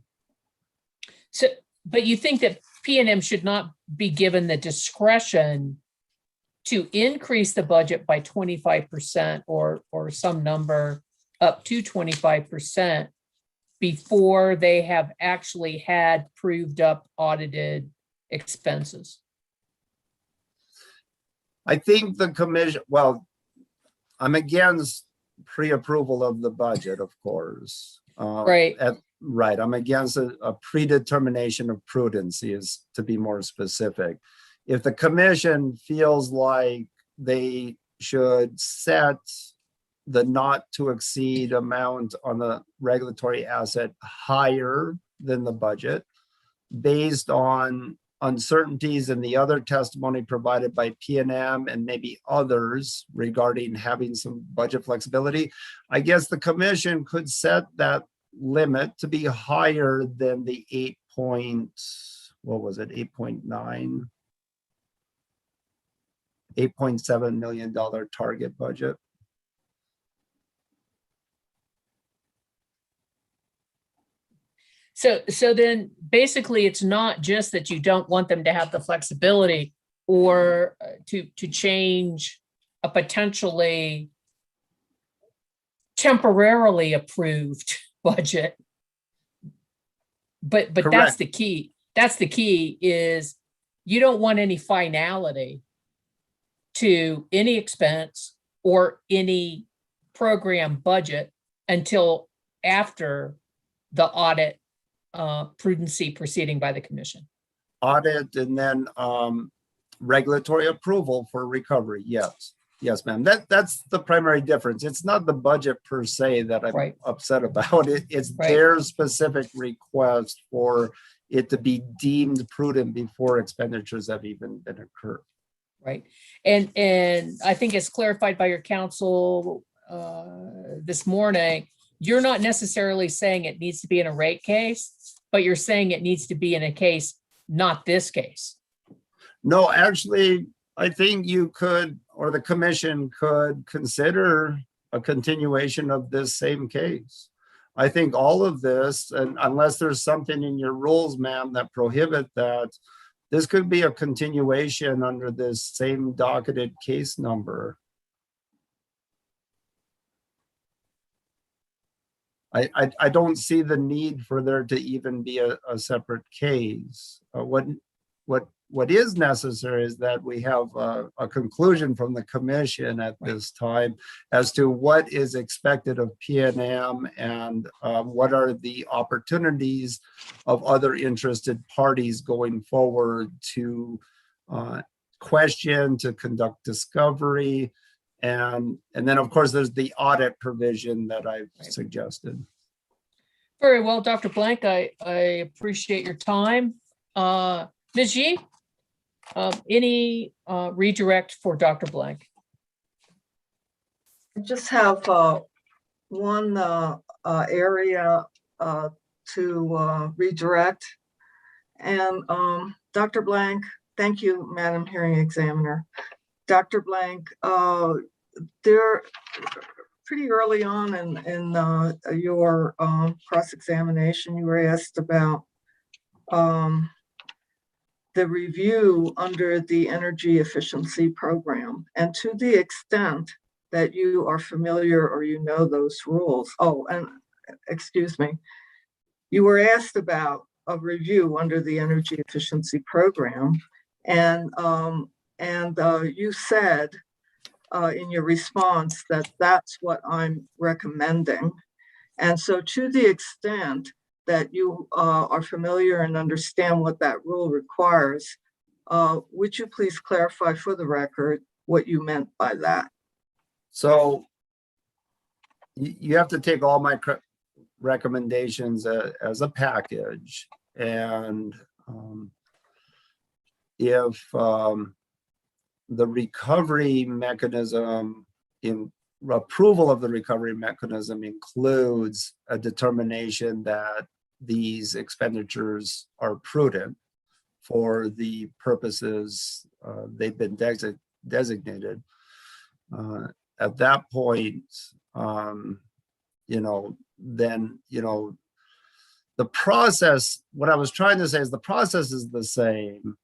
So, but you think that P&M should not be given the discretion to increase the budget by 25% or some number up to 25% before they have actually had proved up audited expenses? I think the commission, well, I'm against pre-approval of the budget, of course. Right. Right. I'm against a predetermination of prudency, to be more specific. If the commission feels like they should set the not to exceed amount on the regulatory asset higher than the budget, based on uncertainties in the other testimony provided by P&M and maybe others regarding having some budget flexibility, I guess the commission could set that limit to be higher than the $8.7 million target budget. So then basically it's not just that you don't want them to have the flexibility or to change a potentially temporarily approved budget. But that's the key. That's the key, is you don't want any finality to any expense or any program budget until after the audit prudency proceeding by the commission. Audit and then regulatory approval for recovery. Yes, ma'am. That's the primary difference. It's not the budget per se that I'm upset about. It's their specific request for it to be deemed prudent before expenditures have even been occurred. Right. And I think it's clarified by your counsel this morning. You're not necessarily saying it needs to be in a rate case, but you're saying it needs to be in a case, not this case. No, actually, I think you could, or the commission could consider a continuation of this same case. I think all of this, and unless there's something in your rules, ma'am, that prohibit that, this could be a continuation under this same docketed case number. I don't see the need for there to even be a separate case. What is necessary is that we have a conclusion from the commission at this time as to what is expected of PNM and what are the opportunities of other interested parties going forward to question, to conduct discovery. And then, of course, there's the audit provision that I've suggested. Very well, Dr. Blank, I appreciate your time. Ms. Yee, any redirect for Dr. Blank? I just have one area to redirect. And Dr. Blank, thank you, Madam Hearing Examiner. Dr. Blank, there pretty early on in your cross-examination, you were asked about the review under the energy efficiency program. And to the extent that you are familiar or you know those rules, oh, and excuse me, you were asked about a review under the energy efficiency program. And you said in your response that that's what I'm recommending. And so to the extent that you are familiar and understand what that rule requires, would you please clarify for the record what you meant by that? So you have to take all my recommendations as a package. And if the recovery mechanism, in approval of the recovery mechanism, includes a determination that these expenditures are prudent for the purposes they've been designated, at that point, then, the process, what I was trying to say is the process is the same,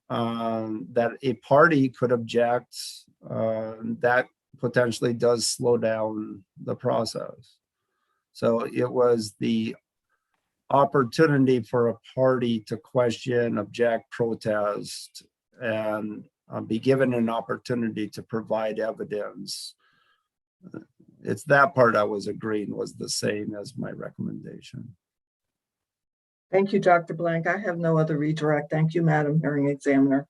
that a party could object, that potentially does slow down the process. So it was the opportunity for a party to question, object, protest, and be given an opportunity to provide evidence. It's that part I was agreeing was the same as my recommendation. Thank you, Dr. Blank. I have no other redirect. Thank you, Madam Hearing Examiner.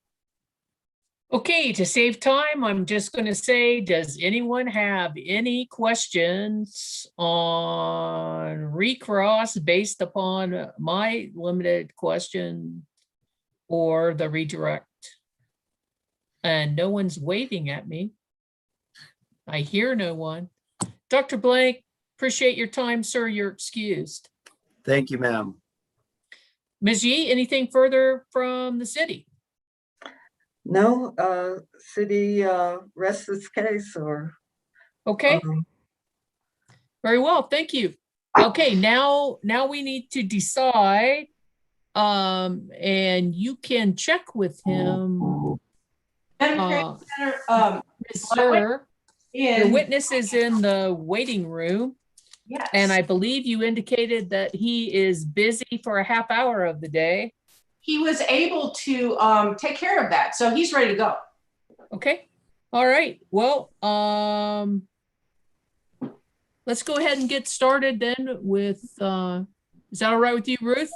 Okay, to save time, I'm just going to say, does anyone have any questions on recross based upon my limited question or the redirect? And no one's waving at me. I hear no one. Dr. Blank, appreciate your time, sir. You're excused. Thank you, ma'am. Ms. Yee, anything further from the city? No, city rests its case or. Okay. Very well, thank you. Okay, now we need to decide, and you can check with him. Sir, your witness is in the waiting room. Yes. And I believe you indicated that he is busy for a half hour of the day. He was able to take care of that, so he's ready to go. Okay. All right. Well, let's go ahead and get started then with, is that all right with you, Ruth?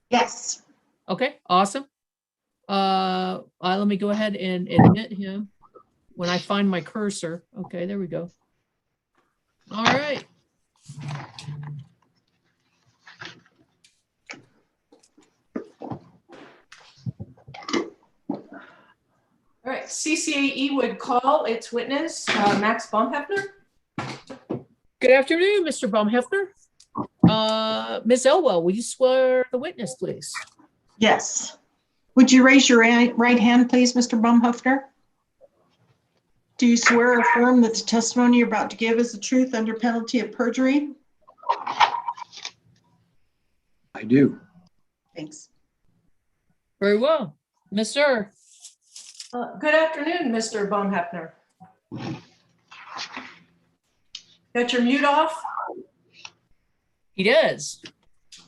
Yes. Okay, awesome. Let me go ahead and admit him when I find my cursor. Okay, there we go. All right. All right, CCAE would call its witness, Max Baumheffner. Good afternoon, Mr. Baumheffner. Ms. Elwell, will you swear the witness, please? Yes. Would you raise your right hand, please, Mr. Baumheffner? Do you swear or affirm that the testimony you're about to give is the truth under penalty of perjury? I do. Thanks. Very well. Ms. Sir. Good afternoon, Mr. Baumheffner. Got your mute off? He does.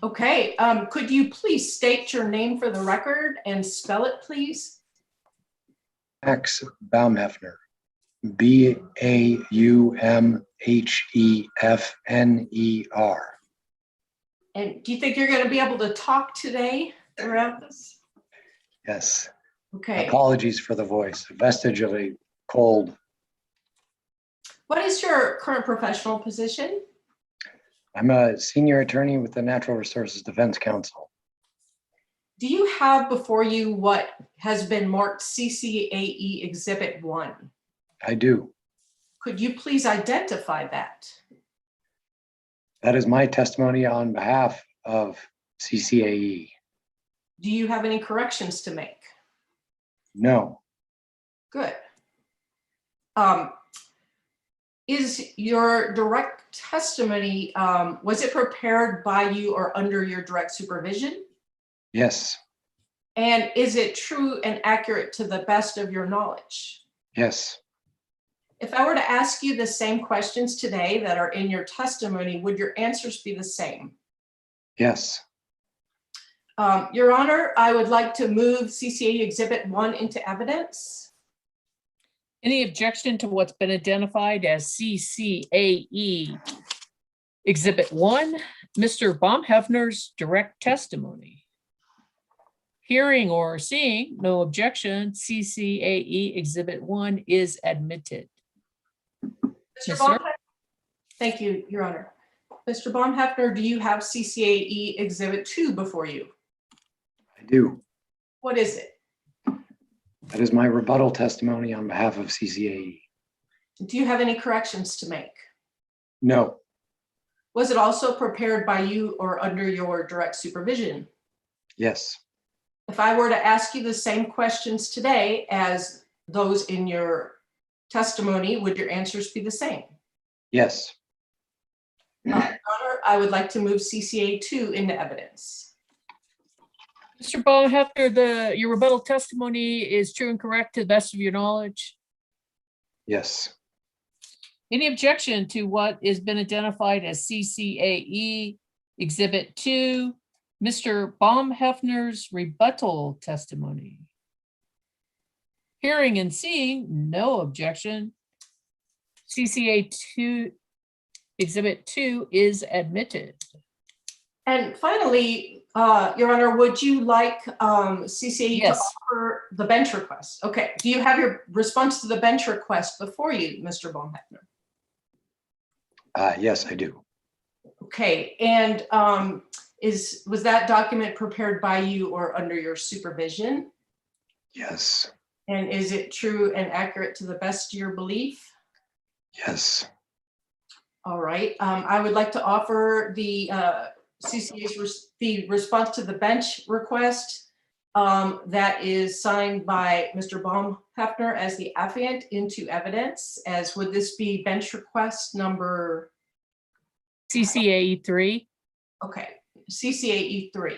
Okay, could you please state your name for the record and spell it, please? Max Baumheffner. Baumhefner. And do you think you're going to be able to talk today throughout this? Yes. Okay. Apologies for the voice, a vestige of a cold. What is your current professional position? I'm a senior attorney with the Natural Resources Defense Council. Do you have before you what has been marked CCAE Exhibit 1? I do. Could you please identify that? That is my testimony on behalf of CCAE. Do you have any corrections to make? No. Good. Is your direct testimony, was it prepared by you or under your direct supervision? Yes. And is it true and accurate to the best of your knowledge? Yes. If I were to ask you the same questions today that are in your testimony, would your answers be the same? Yes. Your Honor, I would like to move CCAE Exhibit 1 into evidence. Any objection to what's been identified as CCAE Exhibit 1, Mr. Baumheffner's direct testimony? Hearing or seeing no objection, CCAE Exhibit 1 is admitted. Mr. Baumheffner, thank you, Your Honor. Mr. Baumheffner, do you have CCAE Exhibit 2 before you? I do. What is it? That is my rebuttal testimony on behalf of CCAE. Do you have any corrections to make? No. Was it also prepared by you or under your direct supervision? Yes. If I were to ask you the same questions today as those in your testimony, would your answers be the same? Yes. Your Honor, I would like to move CCA 2 into evidence. Mr. Baumheffner, your rebuttal testimony is true and correct to the best of your knowledge? Yes. Any objection to what has been identified as CCAE Exhibit 2, Mr. Baumheffner's rebuttal testimony? Hearing and seeing no objection, CCA 2 Exhibit 2 is admitted. And finally, Your Honor, would you like CCAE to offer the bench request? Okay, do you have your response to the bench request before you, Mr. Baumheffner? Yes, I do. Okay, and was that document prepared by you or under your supervision? Yes. And is it true and accurate to the best of your belief? Yes. All right, I would like to offer the CCA's response to the bench request that is signed by Mr. Baumheffner as the affiant into evidence. As would this be bench request number? CCAE 3. Okay, CCAE 3.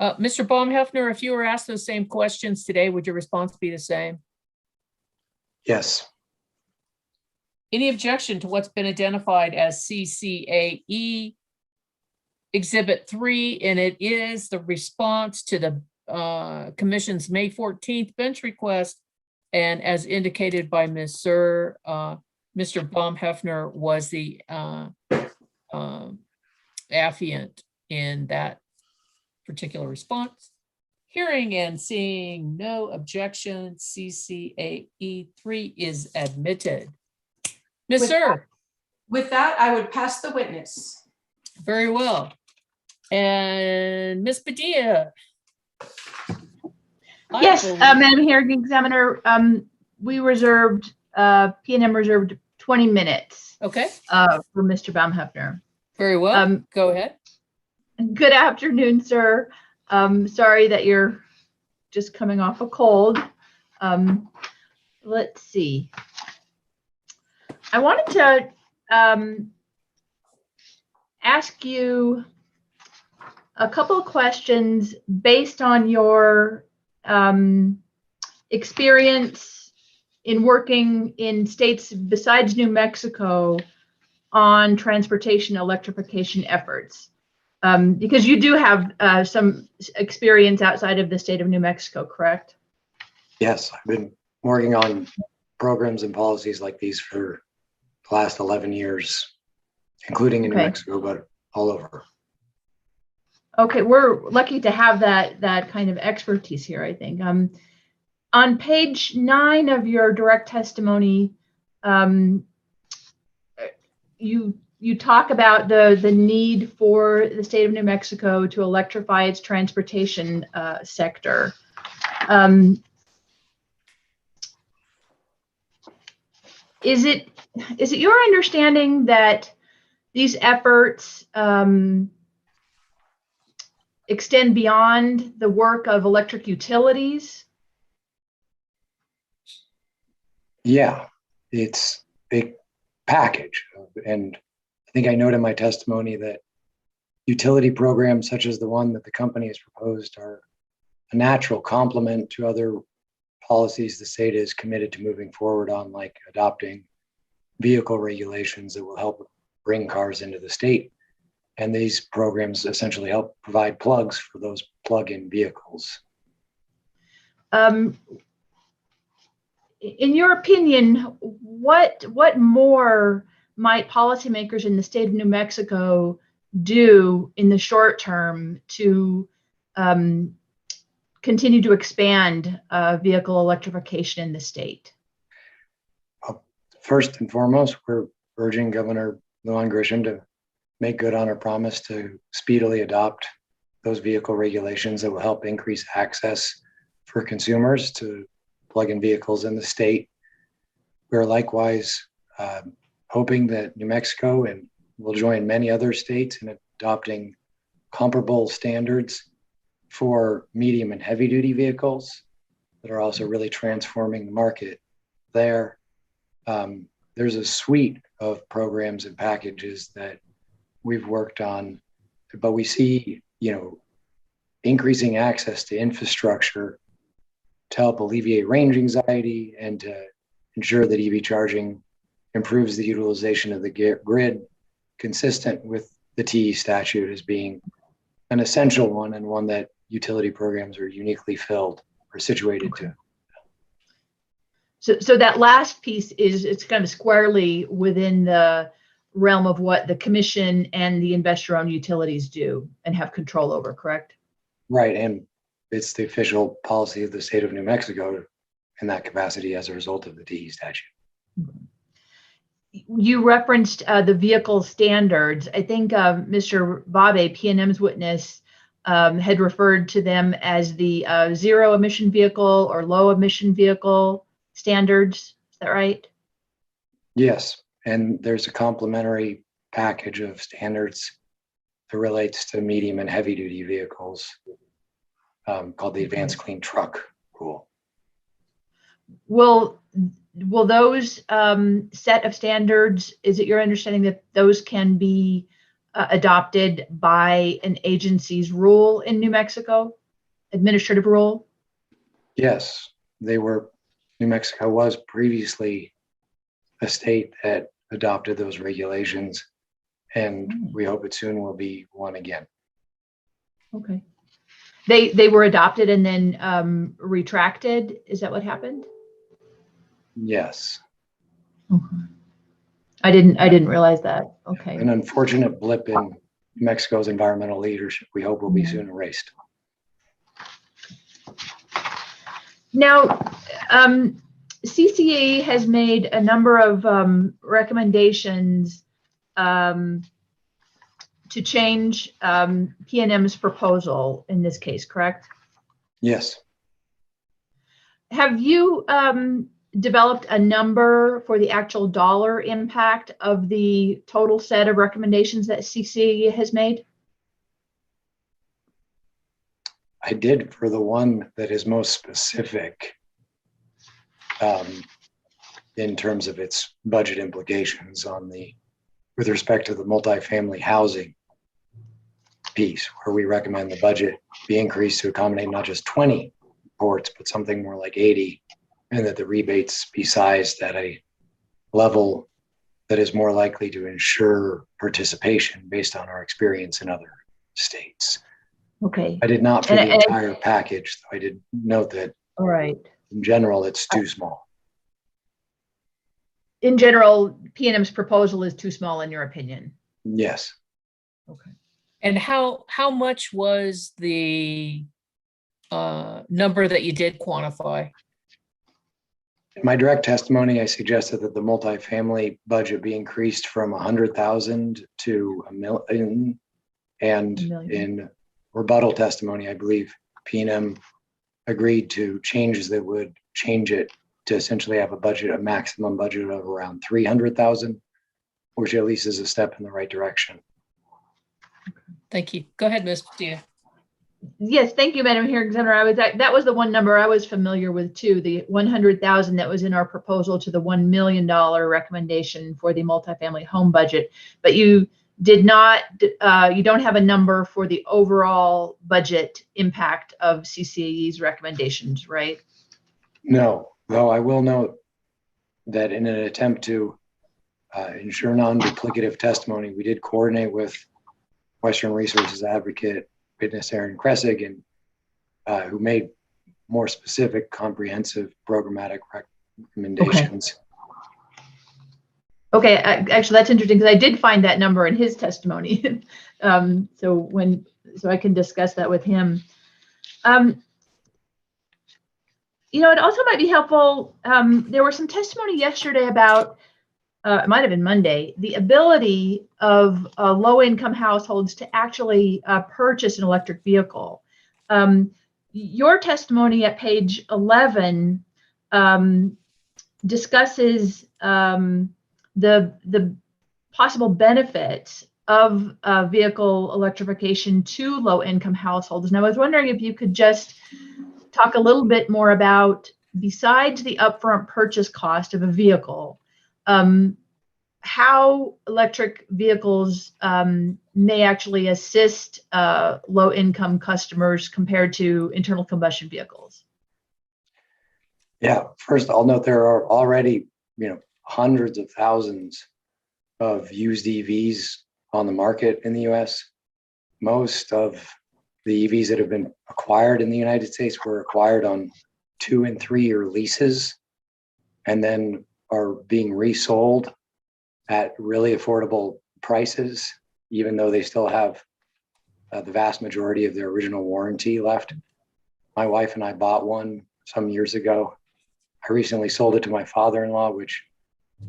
Mr. Baumheffner, if you were asked those same questions today, would your response be the same? Yes. Any objection to what's been identified as CCAE Exhibit 3, and it is the response to the Commission's May 14th bench request, and as indicated by Ms. Sir, Mr. Baumheffner was the affiant in that particular response. Hearing and seeing no objection, CCAE 3 is admitted. Ms. Sir. With that, I would pass the witness. Very well. And Ms. Padilla. Yes, Madam Hearing Examiner, we reserved, P&M reserved 20 minutes. Okay. For Mr. Baumheffner. Very well. Go ahead. Good afternoon, sir. Sorry that you're just coming off a cold. Let's see. I wanted to ask you a couple of questions based on your experience in working in states besides New Mexico on transportation electrification efforts. Because you do have some experience outside of the state of New Mexico, correct? Yes, I've been working on programs and policies like these for the last 11 years, including in New Mexico, but all over. Okay, we're lucky to have that kind of expertise here, I think. On page 9 of your direct testimony, you talk about the need for the state of New Mexico to electrify its transportation sector. Is it your understanding that these efforts extend beyond the work of electric utilities? Yeah, it's a big package. And I think I noted in my testimony that utility programs such as the one that the company has proposed are a natural complement to other policies the state is committed to moving forward on, like adopting vehicle regulations that will help bring cars into the state. And these programs essentially help provide plugs for those plug-in vehicles. In your opinion, what more might policymakers in the state of New Mexico do in the short term to continue to expand vehicle electrification in the state? First and foremost, we're urging Governor Lujan Grisham to make good on her promise to speedily adopt those vehicle regulations that will help increase access for consumers to plug-in vehicles in the state. We're likewise hoping that New Mexico and will join many other states in adopting comparable standards for medium and heavy duty vehicles that are also really transforming the market there. There's a suite of programs and packages that we've worked on, but we see, increasing access to infrastructure to help alleviate range anxiety and to ensure that EV charging improves the utilization of the grid, consistent with the TE statute as being an essential one and one that utility programs are uniquely filled or situated to. So that last piece it's kind of squarely within the realm of what the commission and the investor-owned utilities do and have control over, correct? Right, and it's the official policy of the state of New Mexico in that capacity as a result of the TE statute. You referenced the vehicle standards. I think Mr. Babe, PNM's witness, had referred to them as the zero emission vehicle or low emission vehicle standards. Is that right? Yes, and there's a complementary package of standards that relates to medium and heavy duty vehicles called the Advanced Clean Truck Rule. Will those set of standards, is it your understanding that those can be adopted by an agency's rule in New Mexico, administrative rule? Yes, they were. New Mexico was previously a state that adopted those regulations, and we hope it soon will be one again. Okay. They were adopted and then retracted. Is that what happened? Yes. Okay. I didn't realize that. Okay. An unfortunate blip in Mexico's environmental leadership. We hope will be soon erased. Now, CCE has made a number of recommendations to change PNM's proposal in this case, correct? Yes. Have you developed a number for the actual dollar impact of the total set of recommendations that CCE has made? I did for the one that is most specific in terms of its budget implications with respect to the multifamily housing piece where we recommend the budget be increased to accommodate not just 20 ports, but something more like 80, and that the rebates be sized at a level that is more likely to ensure participation based on our experience in other states. Okay. I did not for And- the and- entire package, though I did note that All right. in general, it's too small. In general, P&M's proposal is too small in your opinion. Yes. Okay. And how much was the number that you did quantify? In my direct testimony, I suggested that the multifamily budget be increased from 100,000 to $1 million. And in rebuttal testimony, I believe P&M agreed to changes that would change it to essentially have a maximum budget of around 300,000, which at least is a step in the right direction. Thank you. Go ahead, Ms. Padilla. Yes, thank you, Madam Hearing Examiner. That was the one number I was familiar with too, the 100,000 that was in our proposal to the $1 million recommendation for the multifamily home budget. But you did not, you don't have a number for the overall budget impact of CCAE's recommendations, right? No, though I will note that in an attempt to ensure non-duplicative testimony, we did coordinate with Western Resources Advocate, witness Aaron Kressig, and who made more specific, comprehensive programmatic recommendations. Okay, actually, that's interesting because I did find that number in his testimony. So I can discuss that with him. You know, it also might be helpful. There was some testimony yesterday about, it might have been Monday, the ability of low-income households to actually purchase an electric vehicle. Your testimony at page 11 discusses the possible benefits of vehicle electrification to low-income households. And I was wondering if you could just talk a little bit more about, besides the upfront purchase cost of a vehicle, how electric vehicles may actually assist low-income customers compared to internal combustion vehicles. Yeah, first I'll note there are already, hundreds of thousands of used EVs on the market in the US. Most of the EVs that have been acquired in the United States were acquired on 2- and 3-year leases and then are being resold at really affordable prices, even though they still have the vast majority of their original warranty left. My wife and I bought one some years ago. I recently sold it to my father-in-law, which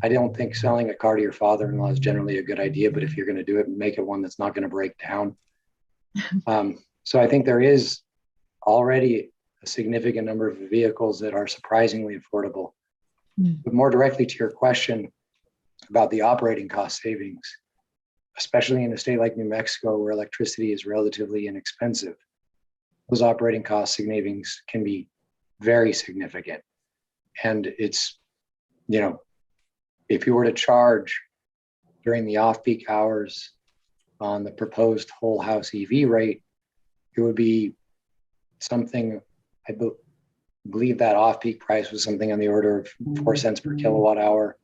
I don't think selling a car to your father-in-law is generally a good idea, but if you're going to do it, make it one that's not going to break down. So I think there is already a significant number of vehicles that are surprisingly affordable. But more directly to your question about the operating cost savings, especially in a state like New Mexico where electricity is relatively inexpensive, those operating cost savings can be very significant. And it's, if you were to charge during the off-peak hours on the proposed whole house EV rate, it would be something, I believe that off-peak price was something on the order of 4 cents per kilowatt hour.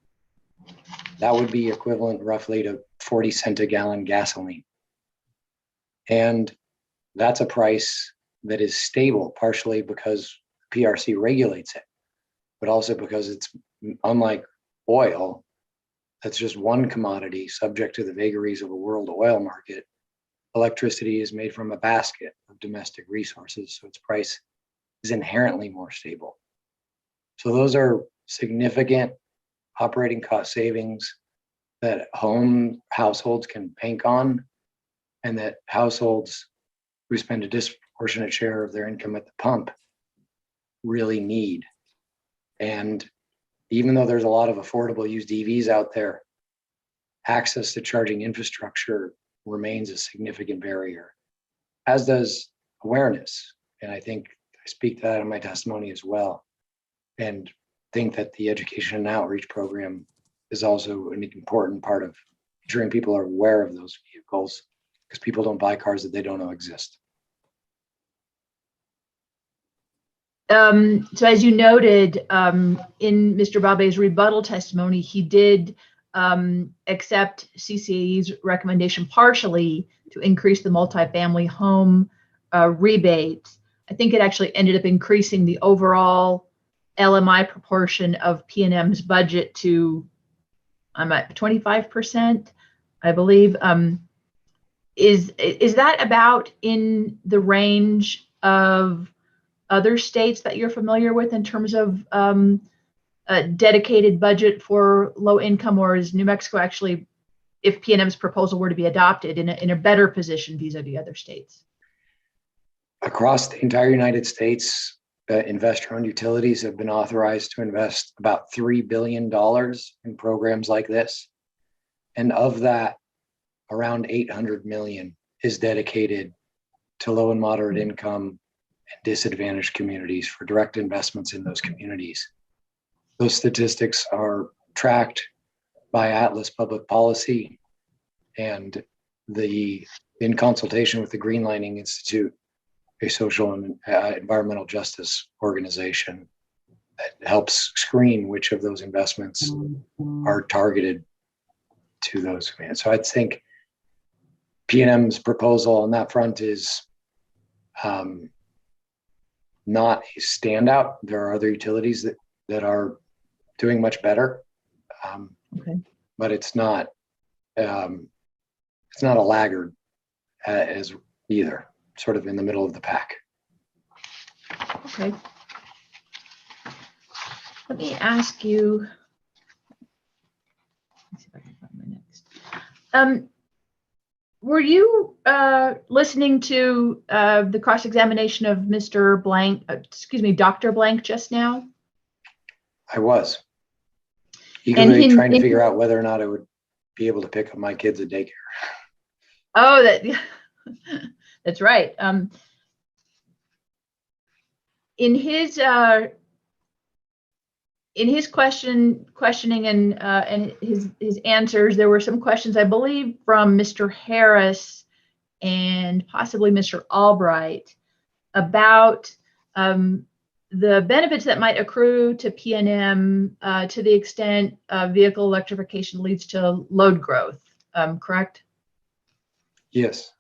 That would be equivalent roughly to 40 cents a gallon gasoline. And that's a price that is stable, partially because PRC regulates it, but also because it's unlike oil, that's just one commodity subject to the vagaries of a world oil market. Electricity is made from a basket of domestic resources, so its price is inherently more stable. So those are significant operating cost savings that households can bank on, and that households who spend a disproportionate share of their income at the pump really need. And even though there's a lot of affordable used EVs out there, access to charging infrastructure remains a significant barrier, as does awareness. And I think I speak to that in my testimony as well, and think that the education and outreach program is also an important part of ensuring people are aware of those vehicles, because people don't buy cars that they don't know exist. So as you noted, in Mr. Babe's rebuttal testimony, he did accept CCAE's recommendation partially to increase the multifamily home rebate. I think it actually ended up increasing the overall LMI proportion of P&M's budget to, I'm at 25%, I believe. Is that about in the range of other states that you're familiar with in terms of a dedicated budget for low income, or is New Mexico actually, if P&M's proposal were to be adopted, in a better position vis-a-vis other states? Across the entire United States, investor-owned utilities have been authorized to invest about $3 billion in programs like this. And of that, around 800 million is dedicated to low and moderate income and disadvantaged communities for direct investments in those communities. Those statistics are tracked by Atlas Public Policy and in consultation with the Greenlining Institute, a social and environmental justice organization that helps screen which of those investments are targeted to those communities. So I think P&M's proposal on that front is not a standout. There are other utilities that are doing much better, but it's not a laggard as either, sort of in the middle of the pack. Okay. Let me ask you, let's see if I can find my next. Were you listening to the cross-examination of Mr. Blank, Dr. Blank just now? I was eagerly trying to figure out whether or not I would be able to pick up my kids at daycare. Oh, that's right. In his questioning and his answers, there were some questions, I believe, from Mr. Harris and possibly Mr. Albright about the benefits that might accrue to P&M to the extent vehicle electrification leads to load growth, correct? Yes.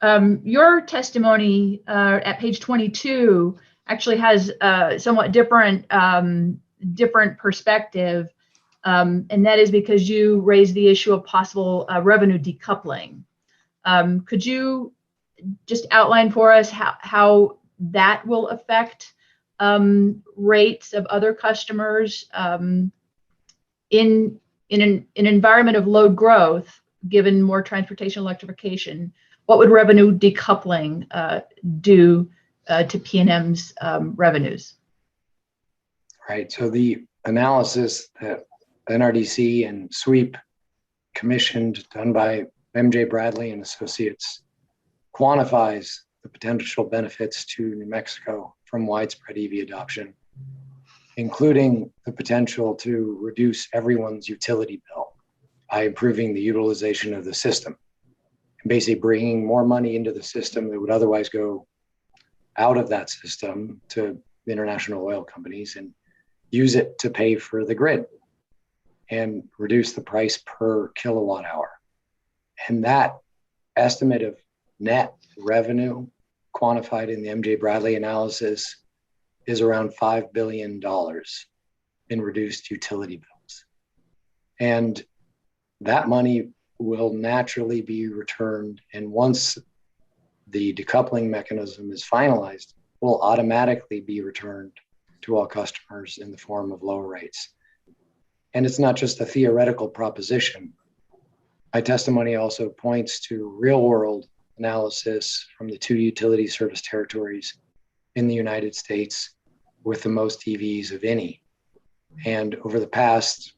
Your testimony at page 22 actually has a somewhat different perspective, and that is because you raised the issue of possible revenue decoupling. Could you just outline for us how that will affect rates of other customers in an environment of load growth, given more transportation electrification? What would revenue decoupling do to P&M's revenues? Right. So the analysis that NRDC and SWEEP commissioned, done by MJ Bradley and Associates, quantifies the potential benefits to New Mexico from widespread EV adoption, including the potential to reduce everyone's utility bill by improving the utilization of the system, and basically bringing more money into the system that would otherwise go out of that system to international oil companies and use it to pay for the grid and reduce the price per kilowatt hour. And that estimate of net revenue quantified in the MJ Bradley analysis is around $5 billion in reduced utility bills. And that money will naturally be returned. And once the decoupling mechanism is finalized, will automatically be returned to all customers in the form of lower rates. And it's not just a theoretical proposition. My testimony also points to real world analysis from the 2 utility service territories in the United States with the most EVs of any. And over the past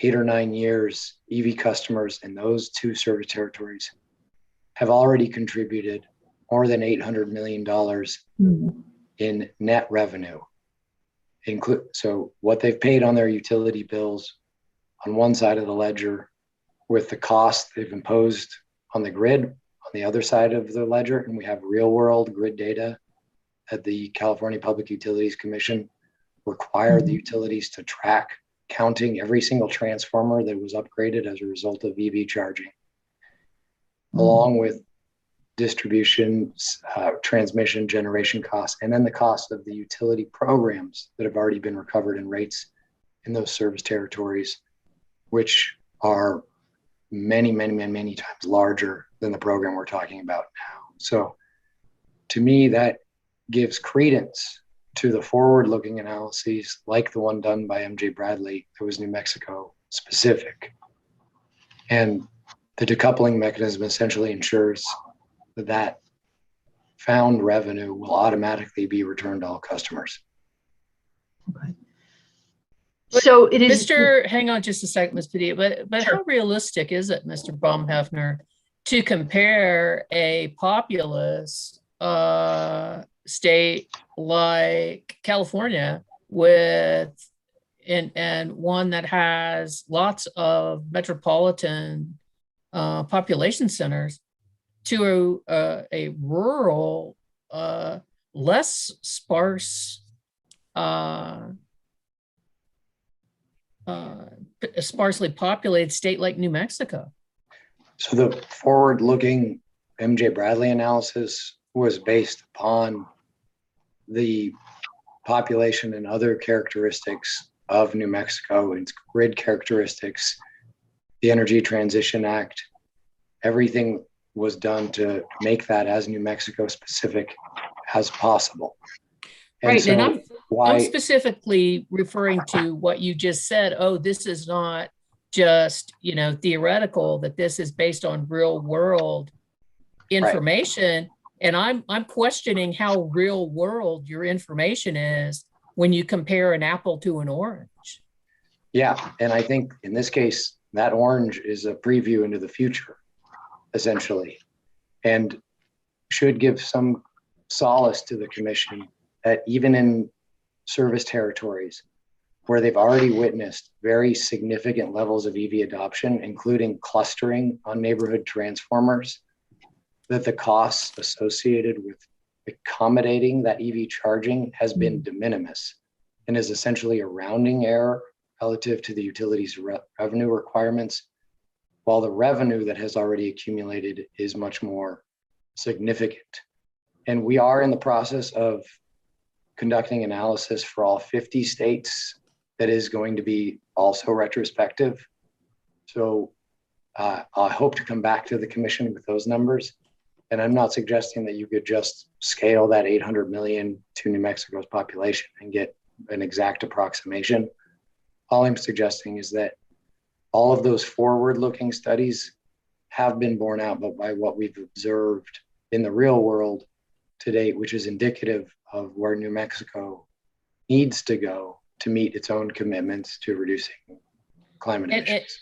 8 or 9 years, EV customers in those 2 service territories have already contributed more than $800 million in net revenue. So what they've paid on their utility bills on one side of the ledger with the cost they've imposed on the grid on the other side of the ledger, and we have real world grid data that the California Public Utilities Commission required the utilities to track, counting every single transformer that was upgraded as a result of EV charging, along with distribution, transmission, generation costs, and then the cost of the utility programs that have already been recovered in rates in those service territories, which are many, many, many, many times larger than the program we're talking about now. So to me, that gives credence to the forward-looking analyses like the one done by MJ Bradley that was New Mexico specific. And the decoupling mechanism essentially ensures that found revenue will automatically be returned to all customers. Okay. So it is. Hang on just a second, Ms. Padilla, but how realistic is it, Mr. Baumhafner, to compare a populous state like California with and one that has lots of metropolitan population centers to a rural, less sparse, sparsely populated state like New Mexico? So the forward-looking MJ Bradley analysis was based upon the population and other characteristics of New Mexico, its grid characteristics, the Energy Transition Act. Everything was done to make that as New Mexico specific as possible. Right, and I'm specifically referring to what you just said. Oh, this is not just, theoretical, that this is based on real world information. Right. And I'm questioning how real world your information is when you compare an apple to an orange. Yeah, and I think in this case, that orange is a preview into the future, essentially, and should give some solace to the commission that even in service territories where they've already witnessed very significant levels of EV adoption, including clustering on neighborhood transformers, that the costs associated with accommodating that EV charging has been de minimis and is essentially a rounding error relative to the utilities' revenue requirements, while the revenue that has already accumulated is much more significant. And we are in the process of conducting analysis for all 50 states that is going to be also retrospective. So I hope to come back to the commission with those numbers. And I'm not suggesting that you could just scale that 800 million to New Mexico's population and get an exact approximation. All I'm suggesting is that all of those forward-looking studies have been borne out by what we've observed in the real world to date, which is indicative of where New Mexico needs to go to meet its own commitments to reducing climate emissions.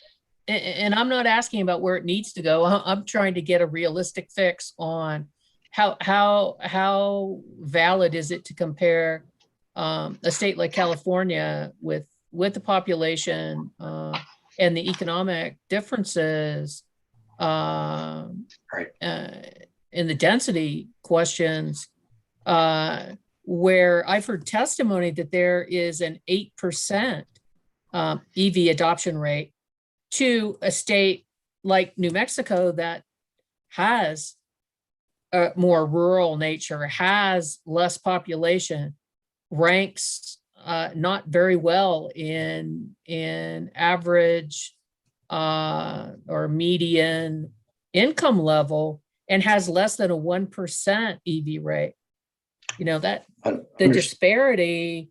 And I'm not asking about where it needs to go. I'm trying to get a realistic fix on how valid is it to compare a state like California with the population and the economic differences in the density questions, where I've heard testimony that there is an 8% EV adoption rate to a state like New Mexico that has a more rural nature, has less population, ranks not very well in average or median income level, and has less than a 1% EV rate. That the disparity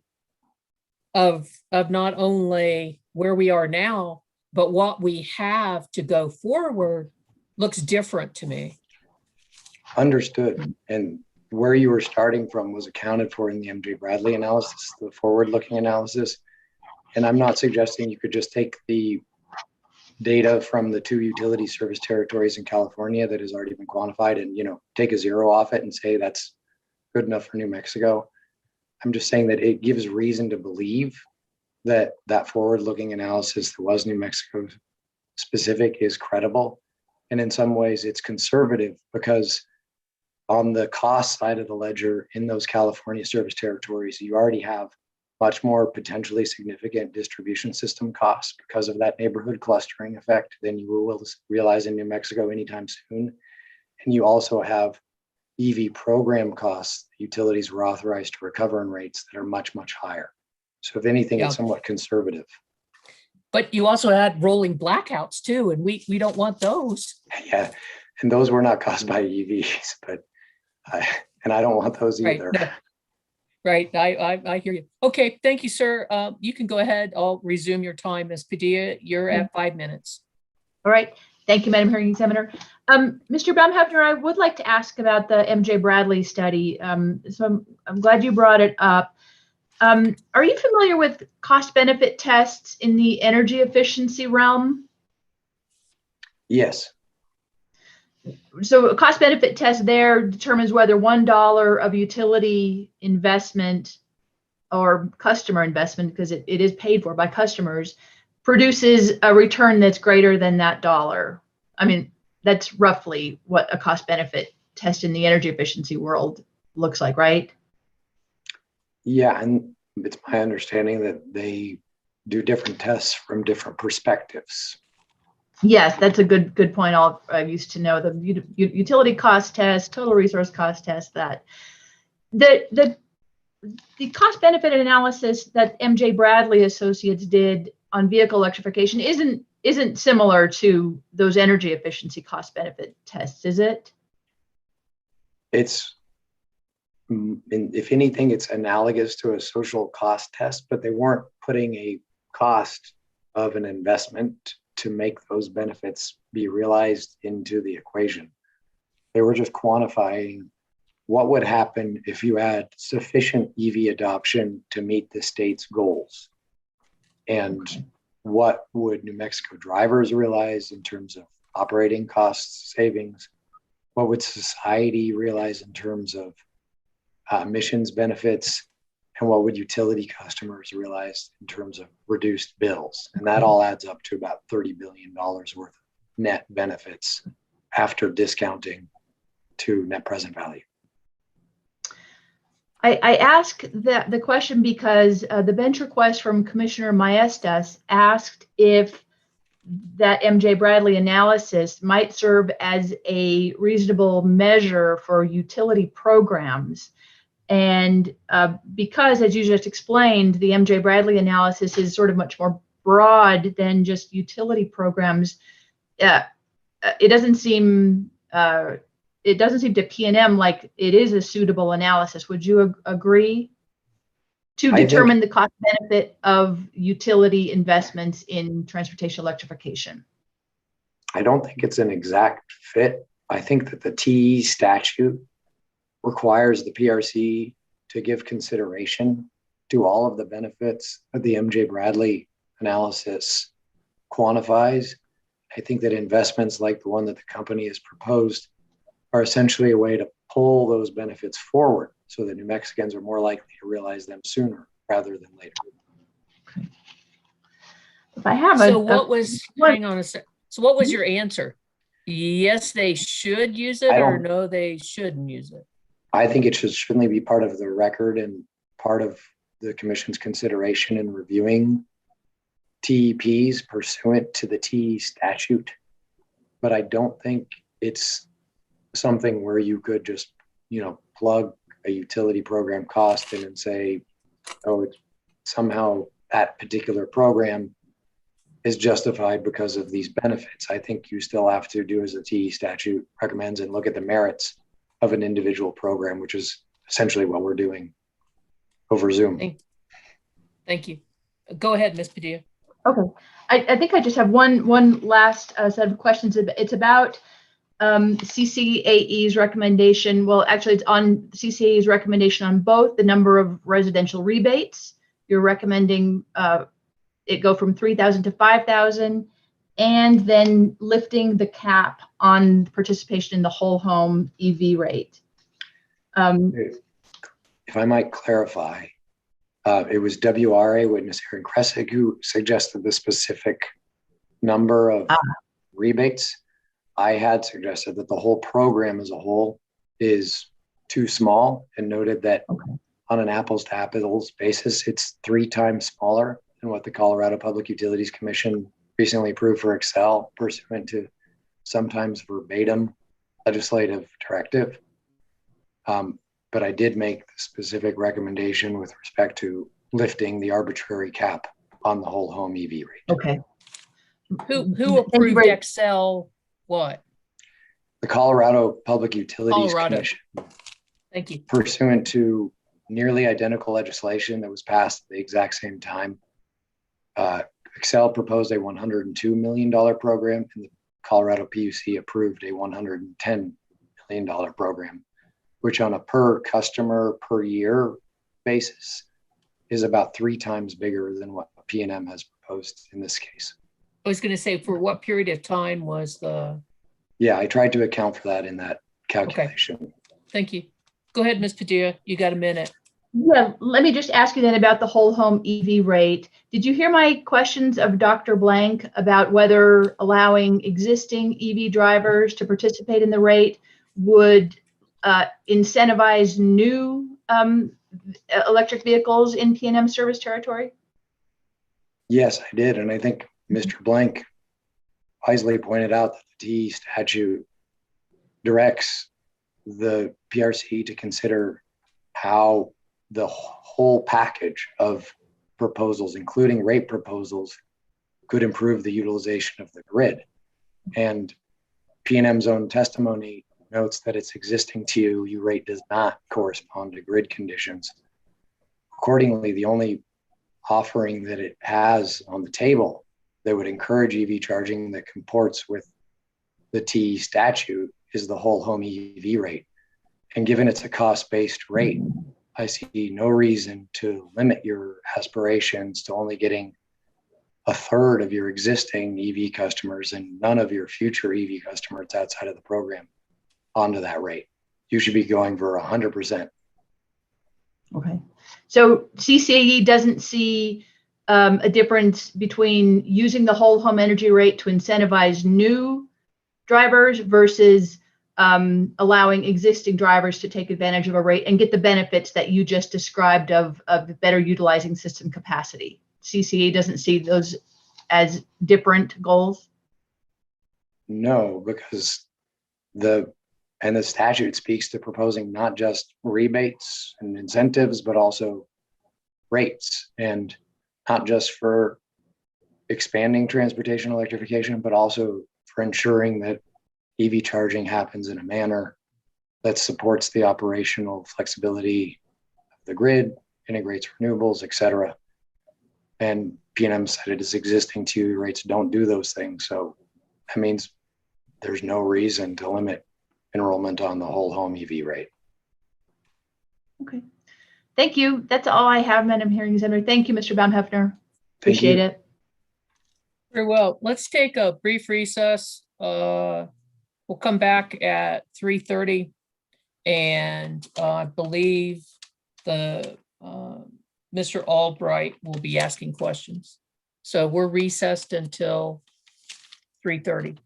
of not only where we are now, but what we have to go forward looks different to me. Understood. And where you were starting from was accounted for in the MJ Bradley analysis, the forward-looking analysis. And I'm not suggesting you could just take the data from the 2 utility service territories in California that has already been quantified and, take a 0 off it and say that's good enough for New Mexico. I'm just saying that it gives reason to believe that forward-looking analysis that was New Mexico specific is credible. And in some ways it's conservative because on the cost side of the ledger in those California service territories, you already have much more potentially significant distribution system costs because of that neighborhood clustering effect than you will realize in New Mexico anytime soon. And you also have EV program costs utilities were authorized to recover in rates that are much, much higher. So if anything, Yeah. it's somewhat conservative. But you also had rolling blackouts too, and we don't want those. Yeah, and those were not caused by EVs, but I don't want those Right. either. No. Right. I hear you. Okay. Thank you, sir. You can go ahead. I'll resume your time. Ms. Padilla, you're at 5 minutes. All right. Thank you, Madam Hearing Examiner. Mr. Baumhafner, I would like to ask about the MJ Bradley study. So I'm glad you brought it up. Are you familiar with cost benefit tests in the energy efficiency realm? Yes. So a cost benefit test there determines whether $1 of utility investment or customer investment, because it is paid for by customers, produces a return that's greater than that dollar. I mean, that's roughly what a cost benefit test in the energy efficiency world looks like, right? Yeah, and it's my understanding that they do different tests from different perspectives. Yes, that's a good point. I used to know the utility cost test, total resource cost test. That the cost benefit analysis that MJ Bradley Associates did on vehicle electrification isn't similar to those energy efficiency cost benefit tests, is it? It's, if anything, it's analogous to a social cost test, but they weren't putting a cost of an investment to make those benefits be realized into the equation. They were just quantifying what would happen if you had sufficient EV adoption to meet the state's goals. And what would New Mexico drivers realize in terms of operating costs savings? What would society realize in terms of emissions benefits? And what would utility customers realize in terms of reduced bills? And that all adds up to about $30 billion worth of net benefits after discounting to net present value. I ask the question because the bench request from Commissioner Maestas asked if that MJ Bradley analysis might serve as a reasonable measure for utility programs. And because, as you just explained, the MJ Bradley analysis is sort of much more broad than just utility programs, it doesn't seem to P&M like it is a suitable analysis. Would you agree? To determine the cost benefit of utility investments in transportation electrification. I don't think it's an exact fit. I think that the TE statute requires the PRC to give consideration to all of the benefits that the MJ Bradley analysis quantifies. I think that investments like the one that the company has proposed are essentially a way to pull those benefits forward so that New Mexicans are more likely to realize them sooner rather than later. Okay. If I have hang on a sec. So what was your answer? Yes, they should use it, or no, they shouldn't use it? I think it should certainly be part of the record and part of the commission's consideration in reviewing TEPs pursuant to the TE statute. But I don't think it's something where you could just, plug a utility program cost in and say, oh, it's somehow that particular program is justified because of these benefits. I think you still have to do as the TE statute recommends and look at the merits of an individual program, which is essentially what we're doing over Zoom. Thank you. Go ahead, Ms. Padilla. Okay. I think I just have one last set of questions. It's about CCAE's recommendation. Well, actually, it's on CCAE's recommendation on both the number of residential rebates. You're recommending it go from 3,000 to 5,000, and then lifting the cap on participation in the whole home EV rate. If I might clarify, it was WRA witness Aaron Kressig who suggested the specific number of rebates. I had suggested that the whole program as a whole is too small, and noted that on an apples to apples basis, it's 3 times smaller than what the Colorado Public Utilities Commission recently approved for Excel, pursuant to sometimes verbatim legislative directive. But I did make the specific recommendation with respect to lifting the arbitrary cap on the whole home EV rate. Okay. Who approved Excel what? The Colorado Public Utilities Commission, Thank you. pursuant to nearly identical legislation that was passed at the exact same time. Excel proposed a $102 million program, and the Colorado PUC approved a $110 million program, which on a per customer per year basis is about 3 times bigger than what PNM has proposed in this case. I was going to say, for what period of time was the? Yeah, I tried to account for that in that calculation. Okay. Thank you. Go ahead, Ms. Padilla. You got a minute. Yeah, let me just ask you then about the whole home EV rate. Did you hear my questions of Dr. Blank about whether allowing existing EV drivers to participate in the rate would incentivize new electric vehicles in PNM service territory? Yes, I did. And I think Mr. Blank wisely pointed out that the T statute directs the PRC to consider how the whole package of proposals, including rate proposals, could improve the utilization of the grid. And PNM's own testimony notes that its existing TOU rate does not correspond to grid conditions. Accordingly, the only offering that it has on the table that would encourage EV charging that comports with the T statute is the whole home EV rate. And given it's a cost-based rate, I see no reason to limit your aspirations to only getting a third of your existing EV customers and none of your future EV customers outside of the program onto that rate. You should be going for 100%. Okay. So CCAE doesn't see a difference between using the whole home energy rate to incentivize new drivers versus allowing existing drivers to take advantage of a rate and get the benefits that you just described of better utilizing system capacity. CCA doesn't see those as different goals? No, because the statute speaks to proposing not just rebates and incentives, but also rates, and not just for expanding transportation electrification, but also for ensuring that EV charging happens in a manner that supports the operational flexibility of the grid, integrates renewables, et cetera. And PNM said its existing TOU rates don't do those things. So that means there's no reason to limit enrollment on the whole home EV rate. Okay. Thank you. That's all I have, Madam Hearing Examiner. Thank you, Mr. Baumhefner. Appreciate it. Very well. Let's take a brief recess. We'll come back at 3:30, and I believe the Mr. Albright will be asking questions. So we're recessed until 3:30.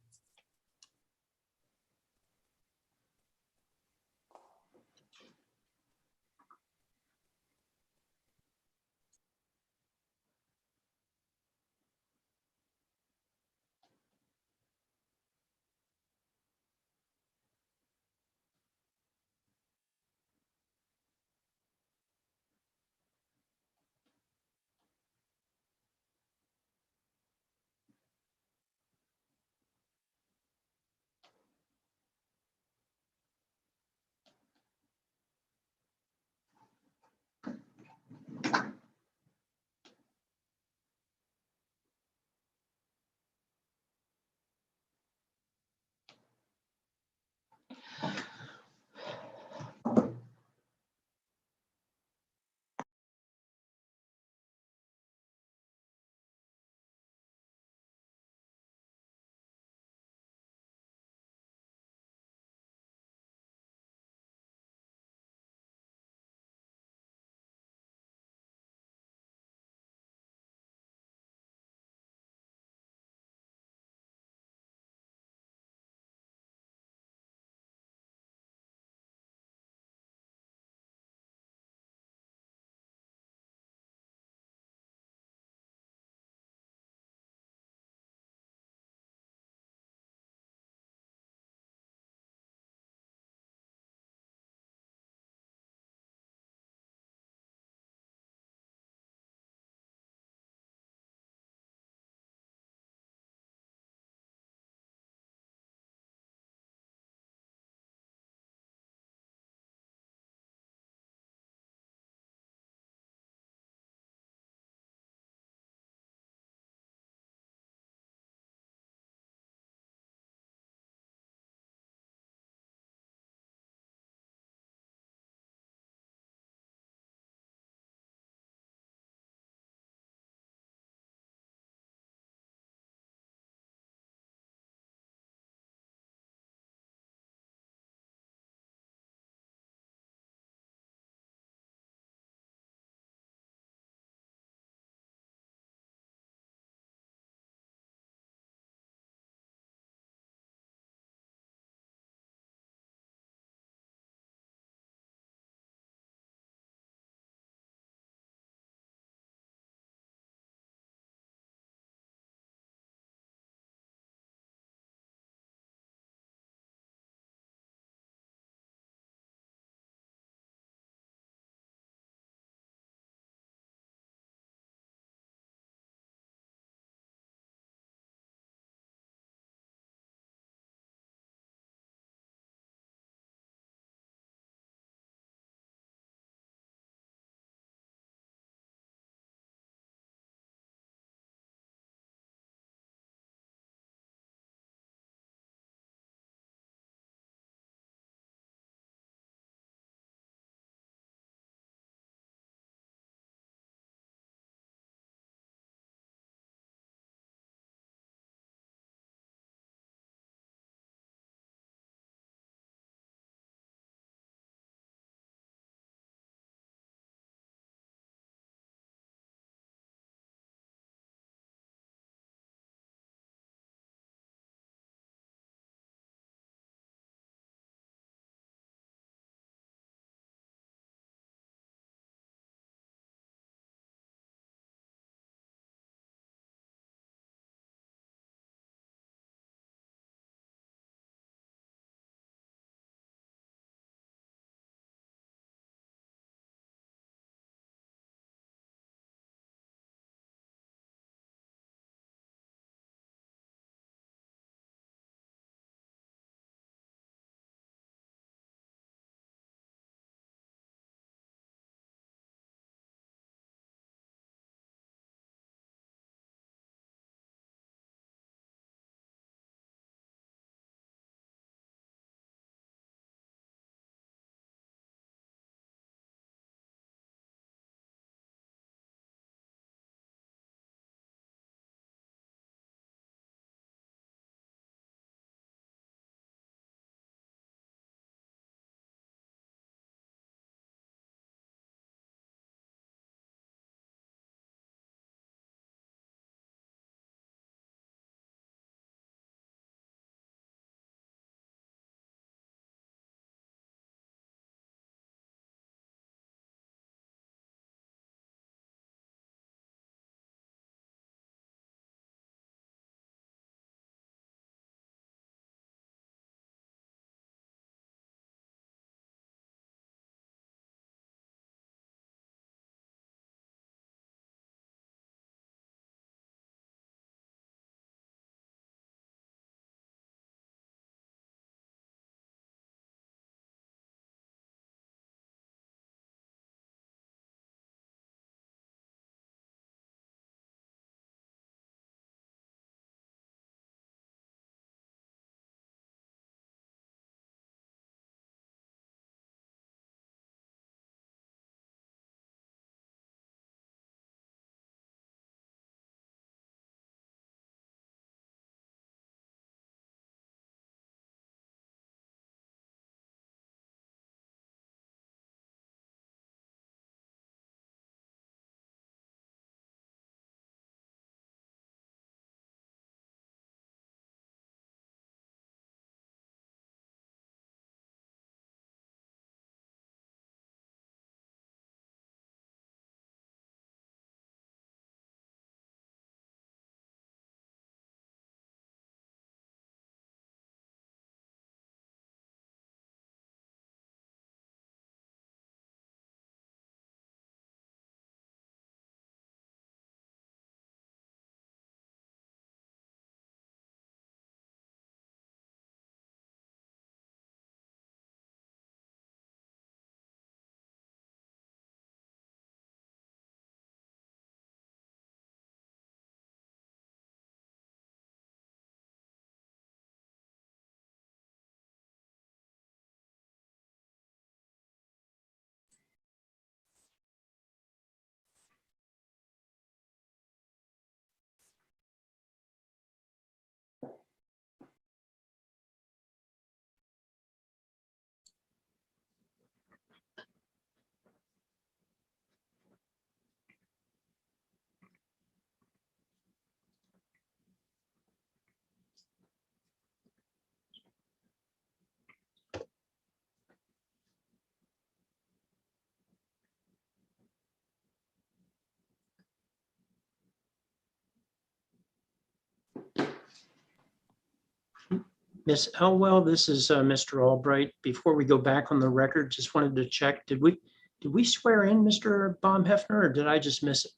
Miss Elwell, this is Mr. Albright. Before we go back on the record, just wanted to check, did we swear in Mr. Baumheffner, or did I just miss it?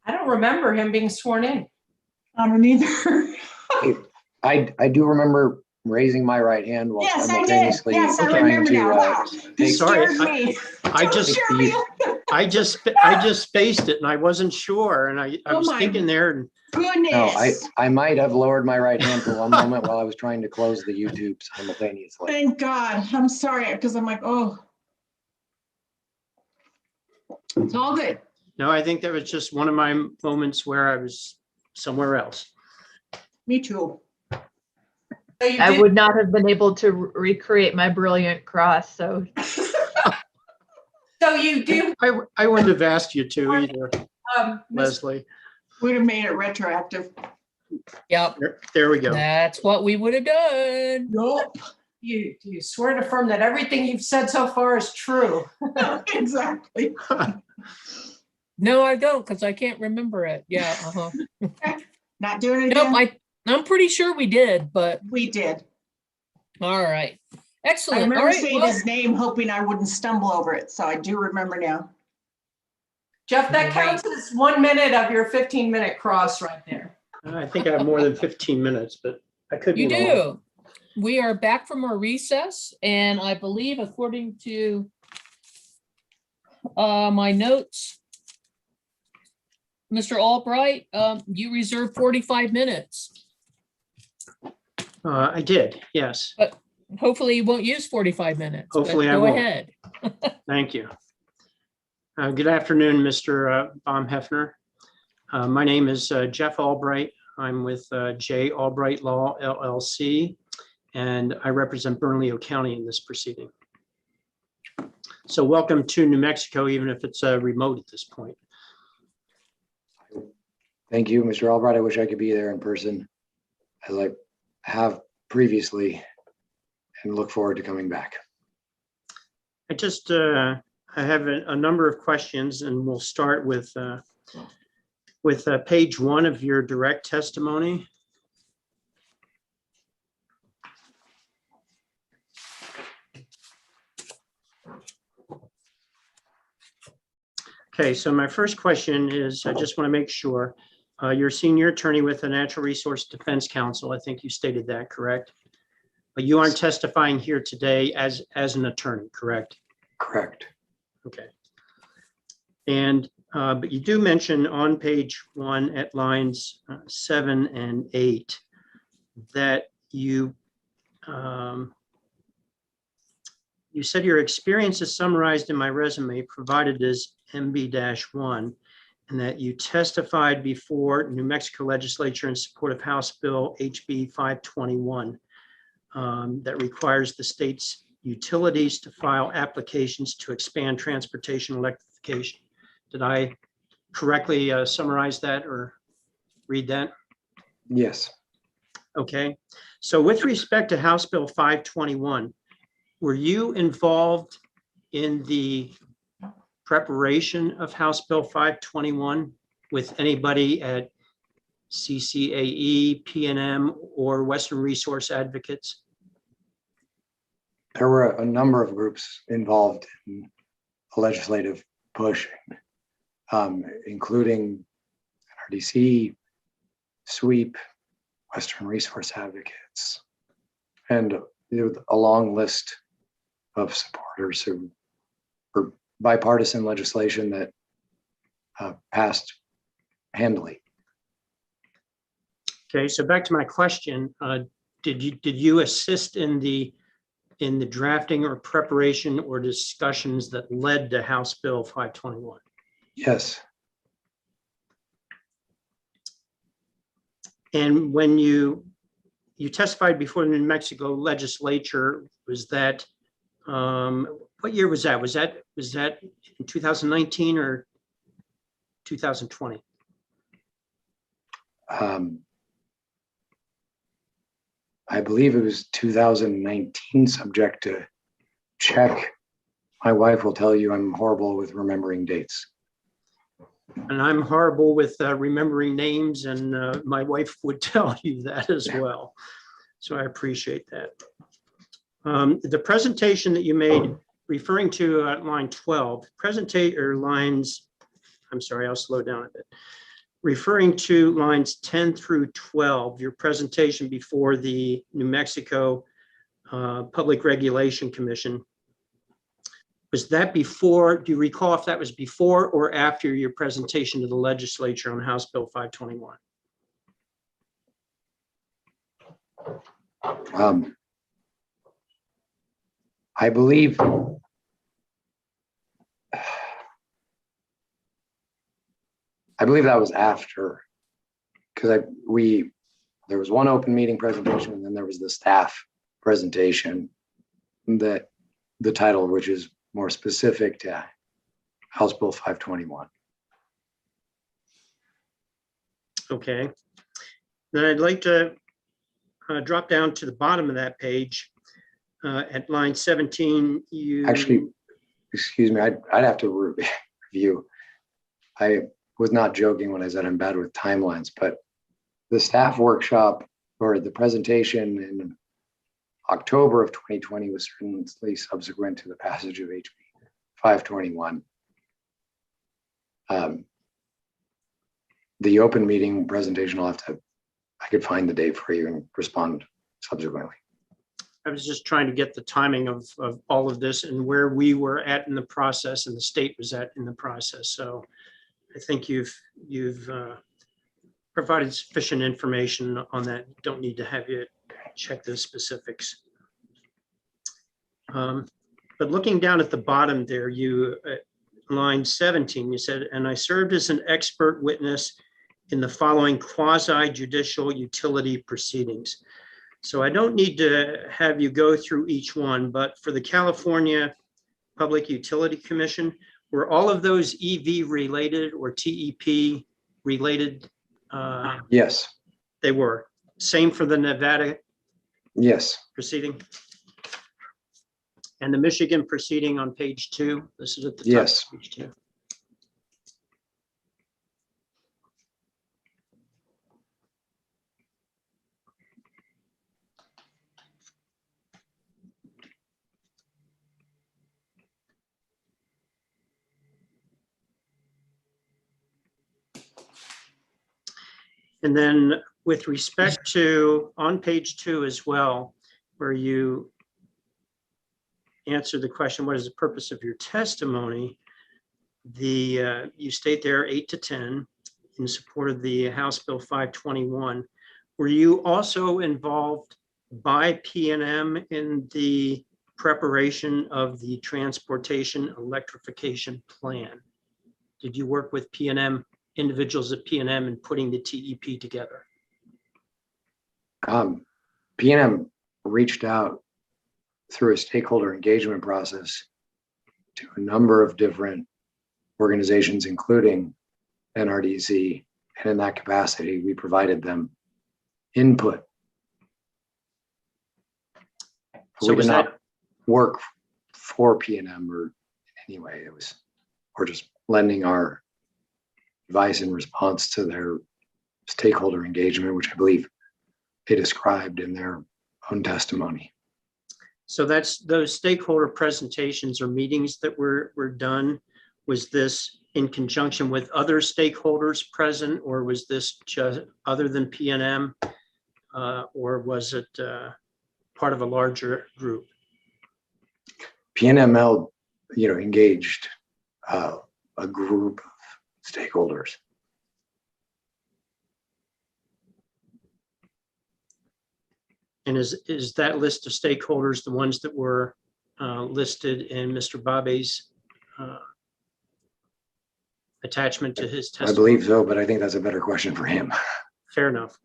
I don't remember him being sworn in. I don't either. I do remember raising my right hand while Yes, I did. simultaneously Yes, I trying remember to now. Wow. You Sorry, scared me. I just Don't scare me. I just spaced it and I wasn't sure, and I Oh was my thinking there, and Goodness. No, I might have lowered my right hand for one moment while I was trying to close the YouTube simultaneously. Thank God. I'm sorry, because I'm like, oh. It's all good. no, I think that was just one of my moments where I was somewhere else. Me too. So you I did- would not have been able to recreate my brilliant cross, so. So you do, I wouldn't have asked you to either, Ms. Leslie. Would have made it retroactive. Yep, There we go. that's what we would have done. Nope. you swear to affirm that everything you've said so far is true. Exactly. No, I don't, because I can't remember it. Yeah, uh-huh. Not doing it Nope, again? I'm pretty sure we did, but We did. all right. I Excellent. All remember right. saying Well, his name, hoping I wouldn't stumble over it. So I do remember now. Jeff, that counts as 1 minute of your 15-minute cross right there. I think I have more than 15 minutes, but I could be you wrong. do. We are back from our recess, and I believe according to my notes, Mr. Albright, you reserved 45 minutes. I did, yes. But hopefully you won't use 45 minutes. but Hopefully I go won't. ahead. Thank you. Good afternoon, Mr. Baumheffner. My name is Jeff Albright. I'm with J. Albright Law LLC, and I represent Bernalillo County in this proceeding. So welcome to New Mexico, even if it's remote at this point. Thank you, Mr. Albright. I wish I could be there in person as I have previously and look forward to coming back. I have a number of questions, and we'll start with page 1 of your direct testimony. Okay, so my first question is, I just want to make sure, you're a senior attorney with the Natural Resource Defense Council. I think you stated that, correct? But you aren't testifying here today as an attorney, correct? Correct. Okay. And, but you do mention on page 1 at lines 7 and 8 that you said your experience is summarized in my resume provided as MB-1, and that you testified before New Mexico legislature in support of House Bill HB 521 that requires the state's utilities to file applications to expand transportation electrification. Did I correctly summarize that or read that? Yes. Okay. So with respect to House Bill 521, were you involved in the preparation of House Bill 521 with anybody at CCAE, PNM, or Western Resource Advocates? There were a number of groups involved in a legislative push, including NRDC, SWEEP, Western Resource Advocates, and a long list of supporters who were bipartisan legislation that passed handily. Okay, so back to my question, did you assist in the drafting or preparation or discussions that led to House Bill 521? Yes. And when you testified before the New Mexico legislature, was that, what year was that? Was that in 2019 or 2020? I believe it was 2019, subject to check. My wife will tell you I'm horrible with remembering dates. And I'm horrible with remembering names, and my wife would tell you that as well. So I appreciate that. The presentation that you made referring to line 12, I'm sorry, I'll slow down a bit. Referring to lines 10 through 12, your presentation before the New Mexico Public Regulation Commission, was that before, do you recall if that was before or after your presentation to the legislature on House Bill 521? I believe that was after, because there was one open meeting presentation and then there was the staff presentation that the title, which is more specific to House Bill 521. Okay. Then I'd like to drop down to the bottom of that page. At line 17, you... Actually, excuse me, I'd have to review. I was not joking when I said I'm bad with timelines, but the staff workshop or the presentation in October of 2020 was certainly subsequent to the passage of HB 521. The open meeting presentation, I could find the date for you and respond subsequently. I was just trying to get the timing of all of this and where we were at in the process and the state was at in the process. So I think you've provided sufficient information on that. Don't need to have you check the specifics. But looking down at the bottom there, you line 17, you said, and I served as an expert witness in the following quasi-judicial utility proceedings. So I don't need to have you go through each one, but for the California Public Utility Commission, were all of those EV related or TEP related? Yes. They were. Same for the Nevada? Yes. Proceeding? And the Michigan proceeding on page 2? This is at the top yes. of page 2. And then with respect to on page 2 as well, where you answer the question, what is the purpose of your testimony? You state there 8 to 10 in support of the House Bill 521. Were you also involved by PNM in the preparation of the transportation electrification plan? Did you work with PNM, individuals at PNM in putting the TEP together? PNM reached out through a stakeholder engagement process to a number of different organizations, including NRDC, and in that capacity, we provided them input. So we did not work for PNM or in any way. We're just lending our advice in response to their stakeholder engagement, which I believe they described in their own testimony. So that's those stakeholder presentations or meetings that were done. Was this in conjunction with other stakeholders present, or was this just other than PNM, or was it part of a larger group? PNML, engaged a group of stakeholders. And is that list of stakeholders the ones that were listed in Mr. Babe's attachment to his testimony? I believe so, but I think that's a better question for him. Fair enough.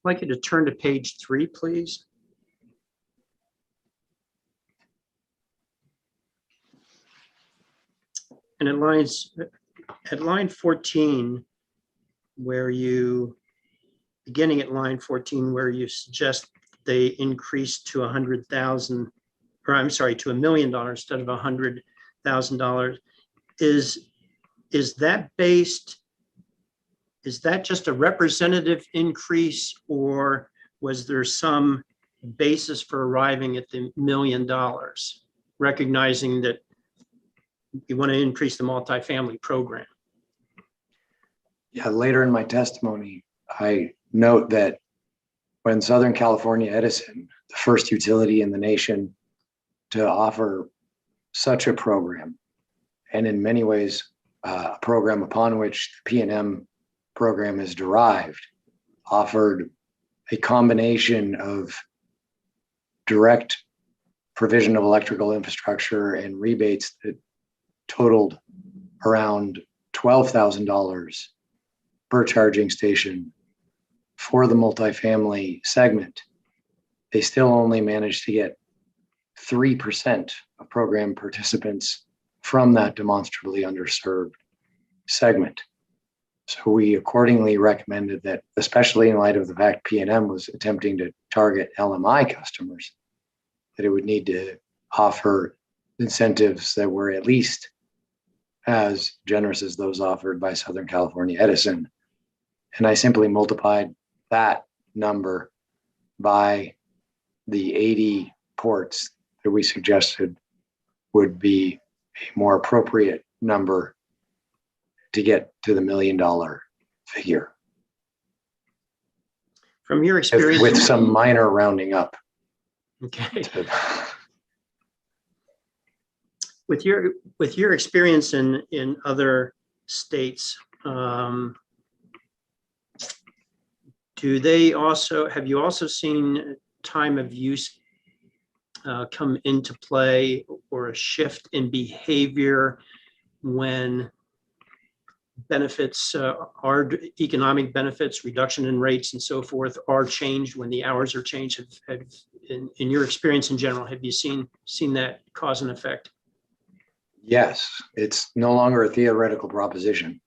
I'd like you to turn to page 3, please. And at line 14, beginning at line 14, where you suggest they increase to $100,000, or I'm sorry, to $1 million instead of $100,000, is that just a representative increase, or was there some basis for arriving at the $1 million, recognizing that you want to increase the multifamily program? Yeah, later in my testimony, I note that when Southern California Edison, the first utility in the nation to offer such a program, and in many ways a program upon which the P&M program is derived, offered a combination of direct provision of electrical infrastructure and rebates that totaled around $12,000 per charging station for the multifamily segment. They still only managed to get 3% of program participants from that demonstrably underserved segment. So we accordingly recommended that, especially in light of the fact P&M was attempting to target LMI customers, that it would need to offer incentives that were at least as generous as those offered by Southern California Edison. And I simply multiplied that number by the 80 ports that we suggested would be a more appropriate number to get to the $1 million figure. From your experience, with some minor rounding up. Okay. With your experience in other states, have you also seen time of use come into play, or a shift in behavior when benefits are economic benefits, reduction in rates and so forth are changed when the hours are changed? In your experience in general, have you seen that cause and effect? Yes, it's no longer a theoretical proposition.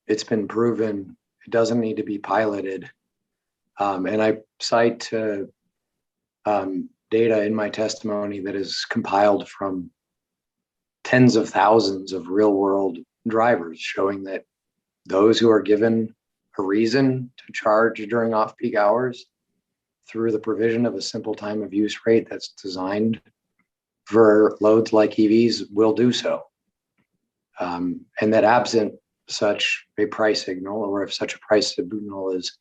It's been proven. It doesn't need to be piloted. And I cite data in my testimony that is compiled from tens of thousands of real world drivers, showing that those who are given a reason to charge during off-peak hours through the provision of a simple time of use rate that's designed for loads like EVs will do so. And that absent such a price signal, or if such a price signal is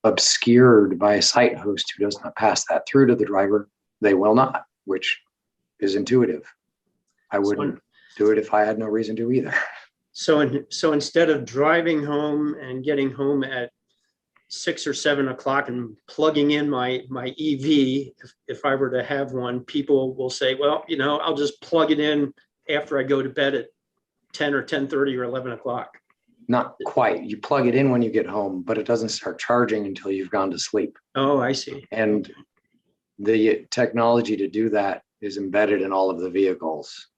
obscured by a site host who does not pass that through to the driver, they will not, which is intuitive. I wouldn't do it if I had no reason to either. So instead of driving home and getting home at 6 or 7 o'clock and plugging in my EV, if I were to have one, people will say, well, I'll just plug it in after I go to bed at 10 or 10:30 or 11 o'clock. Not quite. You plug it in when you get home, but it doesn't start charging until you've gone to sleep. Oh, I see. And the technology to do that is embedded in all of the vehicles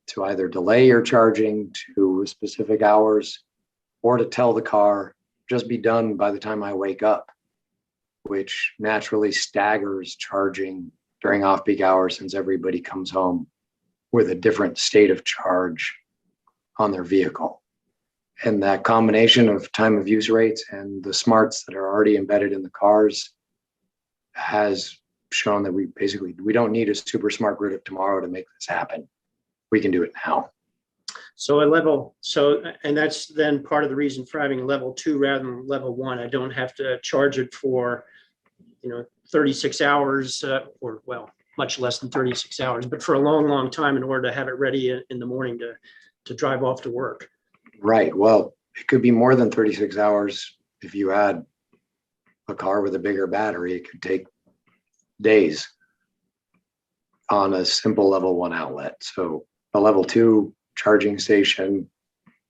to either delay your charging to specific hours, or to tell the car, just be done by the time I wake up, which naturally staggers charging during off-peak hours, since everybody comes home with a different state of charge on their vehicle. And that combination of time of use rates and the smarts that are already embedded in the cars has shown that we don't need a super smart grid of tomorrow to make this happen. We can do it now. And that's then part of the reason for having level 2 rather than level 1. I don't have to charge it for 36 hours or much less than 36 hours, but for a long time in order to have it ready in the morning to drive off to work. Right. Well, it could be more than 36 hours if you add a car with a bigger battery. It could take days on a simple level 1 outlet. So a level 2 charging station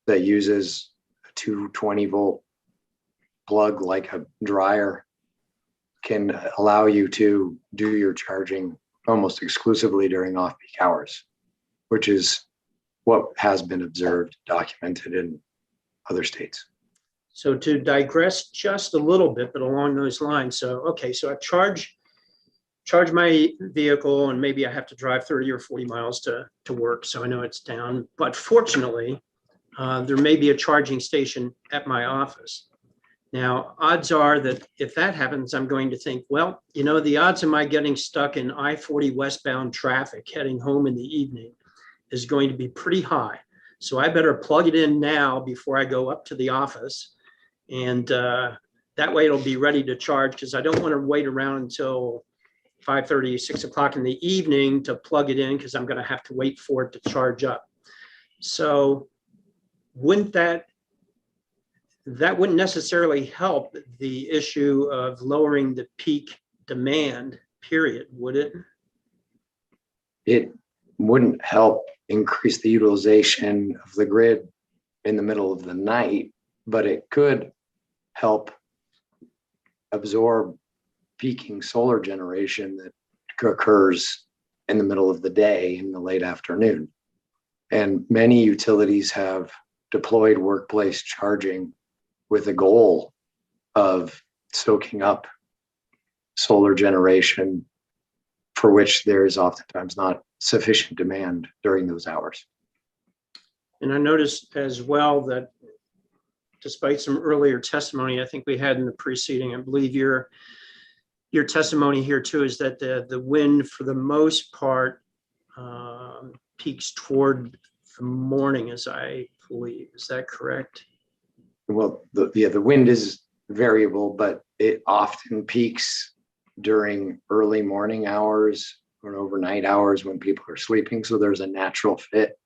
that uses a 220 volt plug like a dryer can allow you to do your charging almost exclusively during off-peak hours, which is what has been observed, documented in other states. So to digress just a little bit, but along those lines. So, okay, so I charge my vehicle and maybe I have to drive 30 or 40 miles to work. So I know it's down, but fortunately, there may be a charging station at my office. Now, odds are that if that happens, I'm going to think, well, you know, the odds of my getting stuck in I-40 westbound traffic heading home in the evening is going to be pretty high. So I better plug it in now before I go up to the office. And that way it'll be ready to charge, because I don't want to wait around until 5:30, 6 o'clock in the evening to plug it in, because I'm going to have to wait for it to charge up. So wouldn't that wouldn't necessarily help the issue of lowering the peak demand, period, would it? It wouldn't help increase the utilization of the grid in the middle of the night, but it could help absorb peaking solar generation that occurs in the middle of the day in the late afternoon. And many utilities have deployed workplace charging with a goal of soaking up solar generation for which there is oftentimes not sufficient demand during those hours. And I noticed as well that despite some earlier testimony I think we had in the preceding, I believe your testimony here too is that the wind for the most part peaks toward the morning, as I believe. Is that correct? Well, the wind is variable, but it often peaks during early morning hours or overnight hours when people are sleeping. So there's a natural fit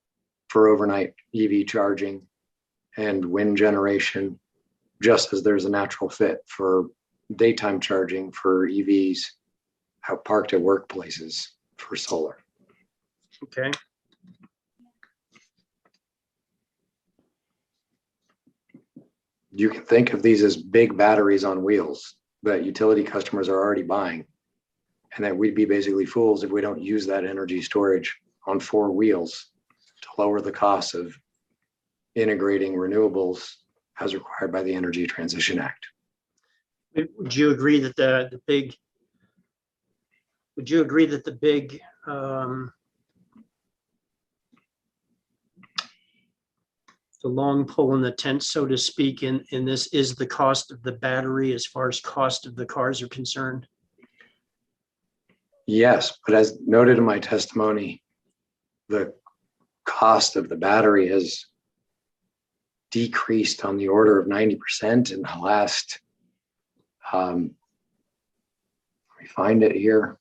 for overnight EV charging and wind generation, just as there's a natural fit for daytime charging for EVs out parked at workplaces for solar. Okay. You can think of these as big batteries on wheels that utility customers are already buying. And that we'd be basically fools if we don't use that energy storage on 4 wheels to lower the cost of integrating renewables as required by the Energy Transition Act. Would you agree that the big the long pole in the tent, so to speak, in this is the cost of the battery as far as cost of the cars are concerned? Yes, but as noted in my testimony, the cost of the battery has decreased on the order of 90% in the last, let me find it here.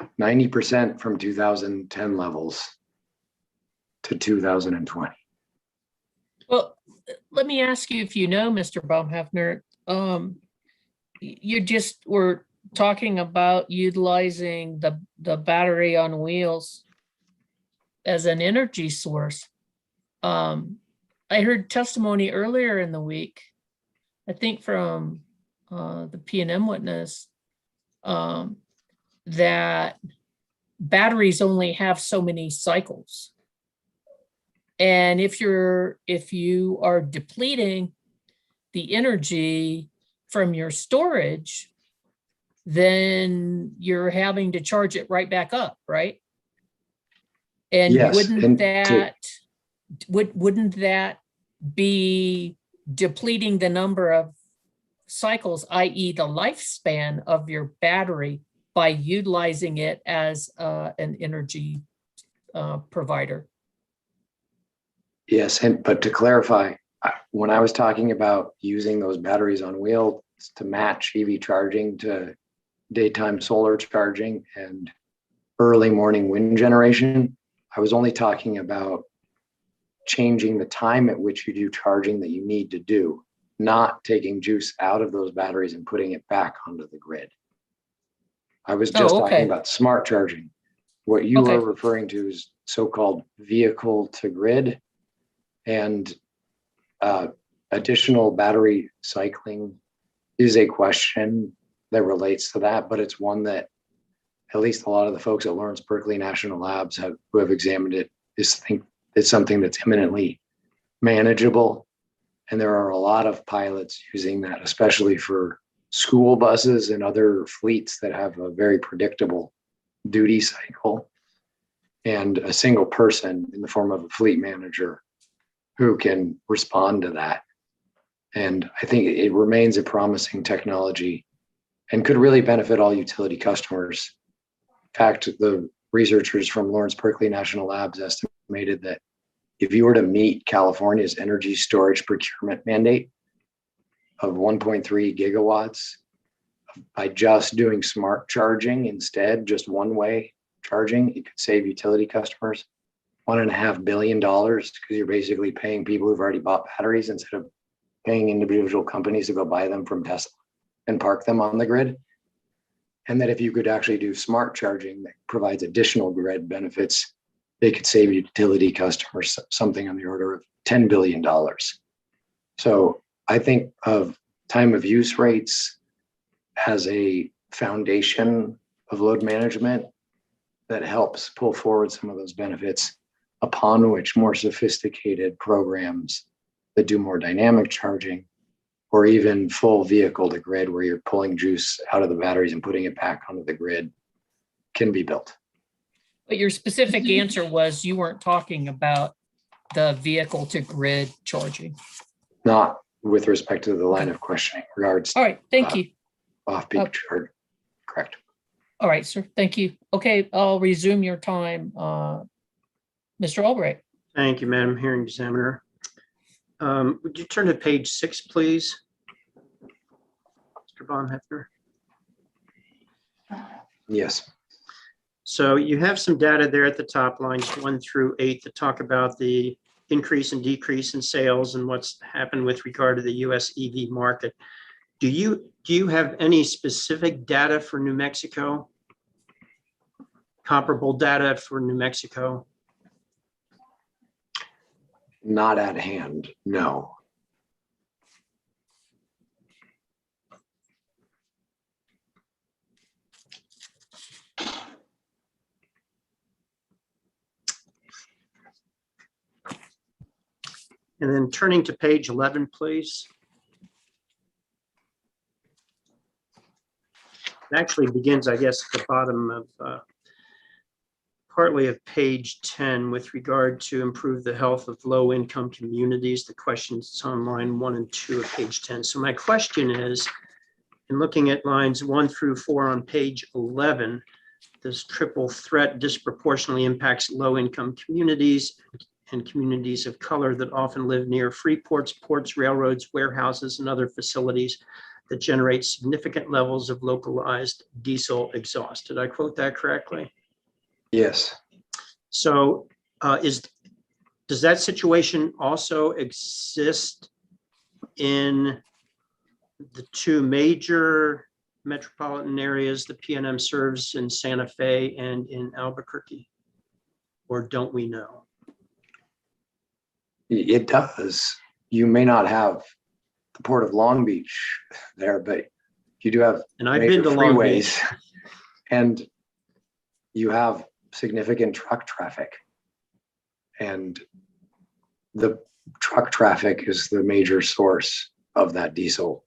Yeah, 90% from 2010 levels to 2020. Well, let me ask you if you know, Mr. Baumhafner, you just were talking about utilizing the battery on wheels as an energy source. I heard testimony earlier in the week, I think from the P&M witness, that batteries only have so many cycles. And if you are depleting the energy from your storage, then you're having to charge it right back up, right? And yes, wouldn't that be depleting the number of cycles, i.e. the lifespan of your battery, by utilizing it as an energy provider? Yes, but to clarify, when I was talking about using those batteries on wheels to match EV charging to daytime solar charging and early morning wind generation, I was only talking about changing the time at which you do charging that you need to do, not taking juice out of those batteries and putting it back onto the grid. I was just talking about smart charging. What you were referring to is so-called vehicle to grid, and additional battery cycling is a question that relates to that, but it's one that at least a lot of the folks at Lawrence Berkeley National Labs who have examined it think it's something that's eminently manageable. And there are a lot of pilots using that, especially for school buses and other fleets that have a very predictable duty cycle, and a single person in the form of a fleet manager who can respond to that. And I think it remains a promising technology and could really benefit all utility customers. In fact, the researchers from Lawrence Berkeley National Labs estimated that if you were to meet California's energy storage procurement mandate of 1.3 gigawatts by just doing smart charging instead, just one-way charging, it could save utility customers $1.5 billion, because you're basically paying people who've already bought batteries instead of paying individual companies to go buy them from Tesla and park them on the grid. And that if you could actually do smart charging that provides additional grid benefits, they could save utility customers something on the order of $10 billion. So I think of time of use rates as a foundation of load management that helps pull forward some of those benefits, upon which more sophisticated programs that do more dynamic charging, or even full vehicle to grid where you're pulling juice out of the batteries and putting it back onto the grid, can be built. But your specific answer was you weren't talking about the vehicle to grid charging. Not with respect to the line of questioning regards. All right, thank you. Off-peak charge, correct. All right, sir, thank you. Okay, I'll resume your time. Mr. Albright. Thank you, Madam Hearing Examiner. Would you turn to page 6, please? Mr. Baumhefner. Yes. So you have some data there at the top, lines 1 through 8, that talk about the increase and decrease in sales and what's happened with regard to the US EV market. Do you have any specific data for New Mexico? Comparable data for New Mexico? Not at hand, no. And then turning to page 11, please. It actually begins, I guess, at the bottom of partly of page 10 with regard to improve the health of low-income communities. The questions on line 1 and 2 of page 10. So my question is, in looking at lines 1 through 4 on page 11, this triple threat disproportionately impacts low-income communities and communities of color that often live near freeports, ports, railroads, warehouses, and other facilities that generate significant levels of localized diesel exhaust. Did I quote that correctly? Yes. So does that situation also exist in the 2 major metropolitan areas the PNM serves in Santa Fe and in Albuquerque? Or don't we know? It does. You may not have the Port of Long Beach there, but you do have and I've been to Long Beach. And you have significant truck traffic. And the truck traffic is the major source of that diesel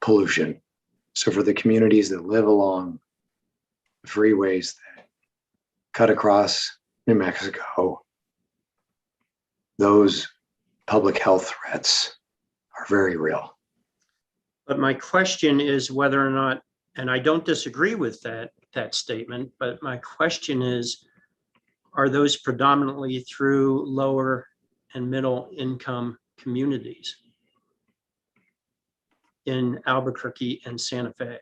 pollution. So for the communities that live along the freeways that cut across New Mexico, those public health threats are very real. But my question is whether or not, and I don't disagree with that statement, but my question is, are those predominantly through lower and middle income communities in Albuquerque and Santa Fe?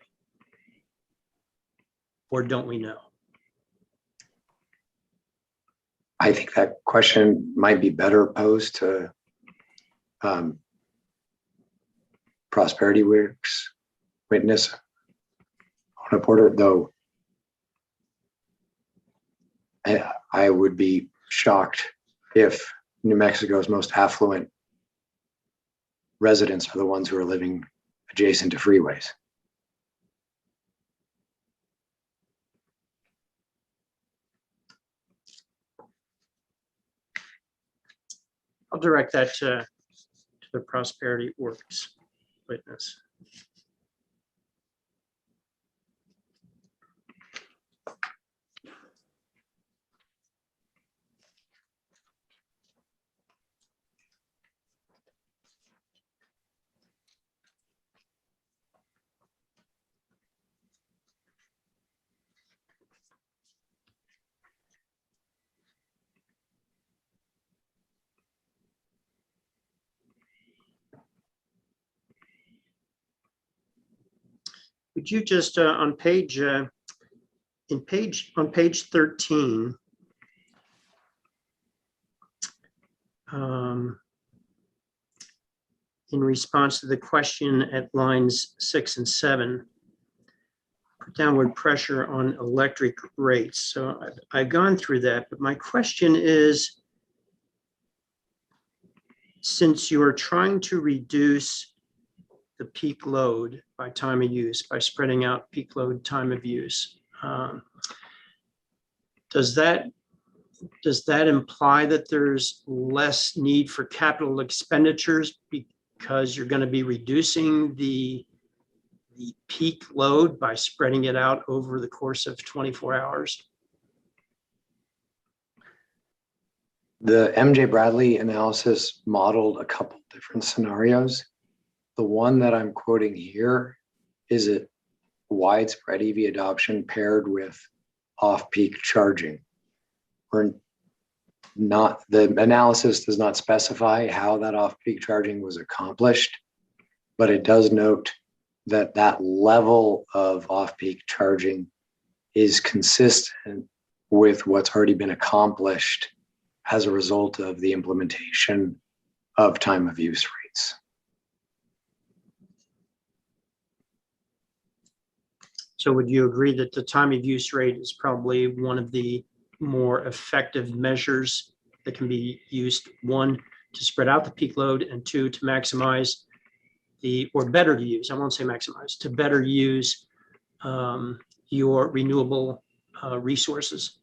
Or don't we know? I think that question might be better posed to Prosperity Works witness on a border, though I would be shocked if New Mexico's most affluent residents are the ones who are living adjacent to freeways. I'll direct that to the Prosperity Works witness. Would you just on page 13, in response to the question at lines 6 and 7, put downward pressure on electric rates. So I've gone through that, but my question is, since you're trying to reduce the peak load by time of use, by spreading out peak load time of use, does that imply that there's less need for capital expenditures because you're going to be reducing the peak load by spreading it out over the course of 24 hours? The MJ Bradley analysis modeled a couple different scenarios. The one that I'm quoting here is a widespread EV adoption paired with off-peak charging. The analysis does not specify how that off-peak charging was accomplished, but it does note that that level of off-peak charging is consistent with what's already been accomplished as a result of the implementation of time of use rates. So would you agree that the time of use rate is probably one of the more effective measures that can be used, one, to spread out the peak load, and two, to maximize or better to use, I won't say maximize, to better use your renewable resources?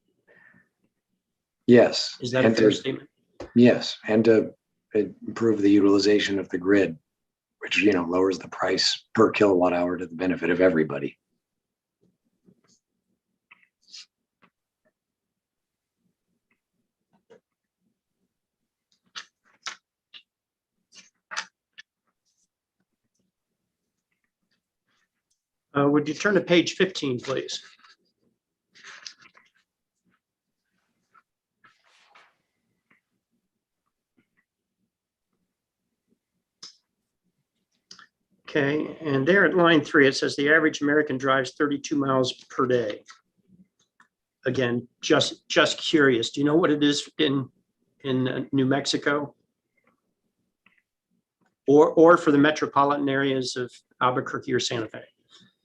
Yes. Is that a fair statement? Yes, and to improve the utilization of the grid, which, lowers the price per kilowatt hour to the benefit of everybody. Would you turn to page 15, please? Okay, and there at line 3, it says the average American drives 32 miles per day. Again, just curious, do you know what it is in New Mexico? Or for the metropolitan areas of Albuquerque or Santa Fe?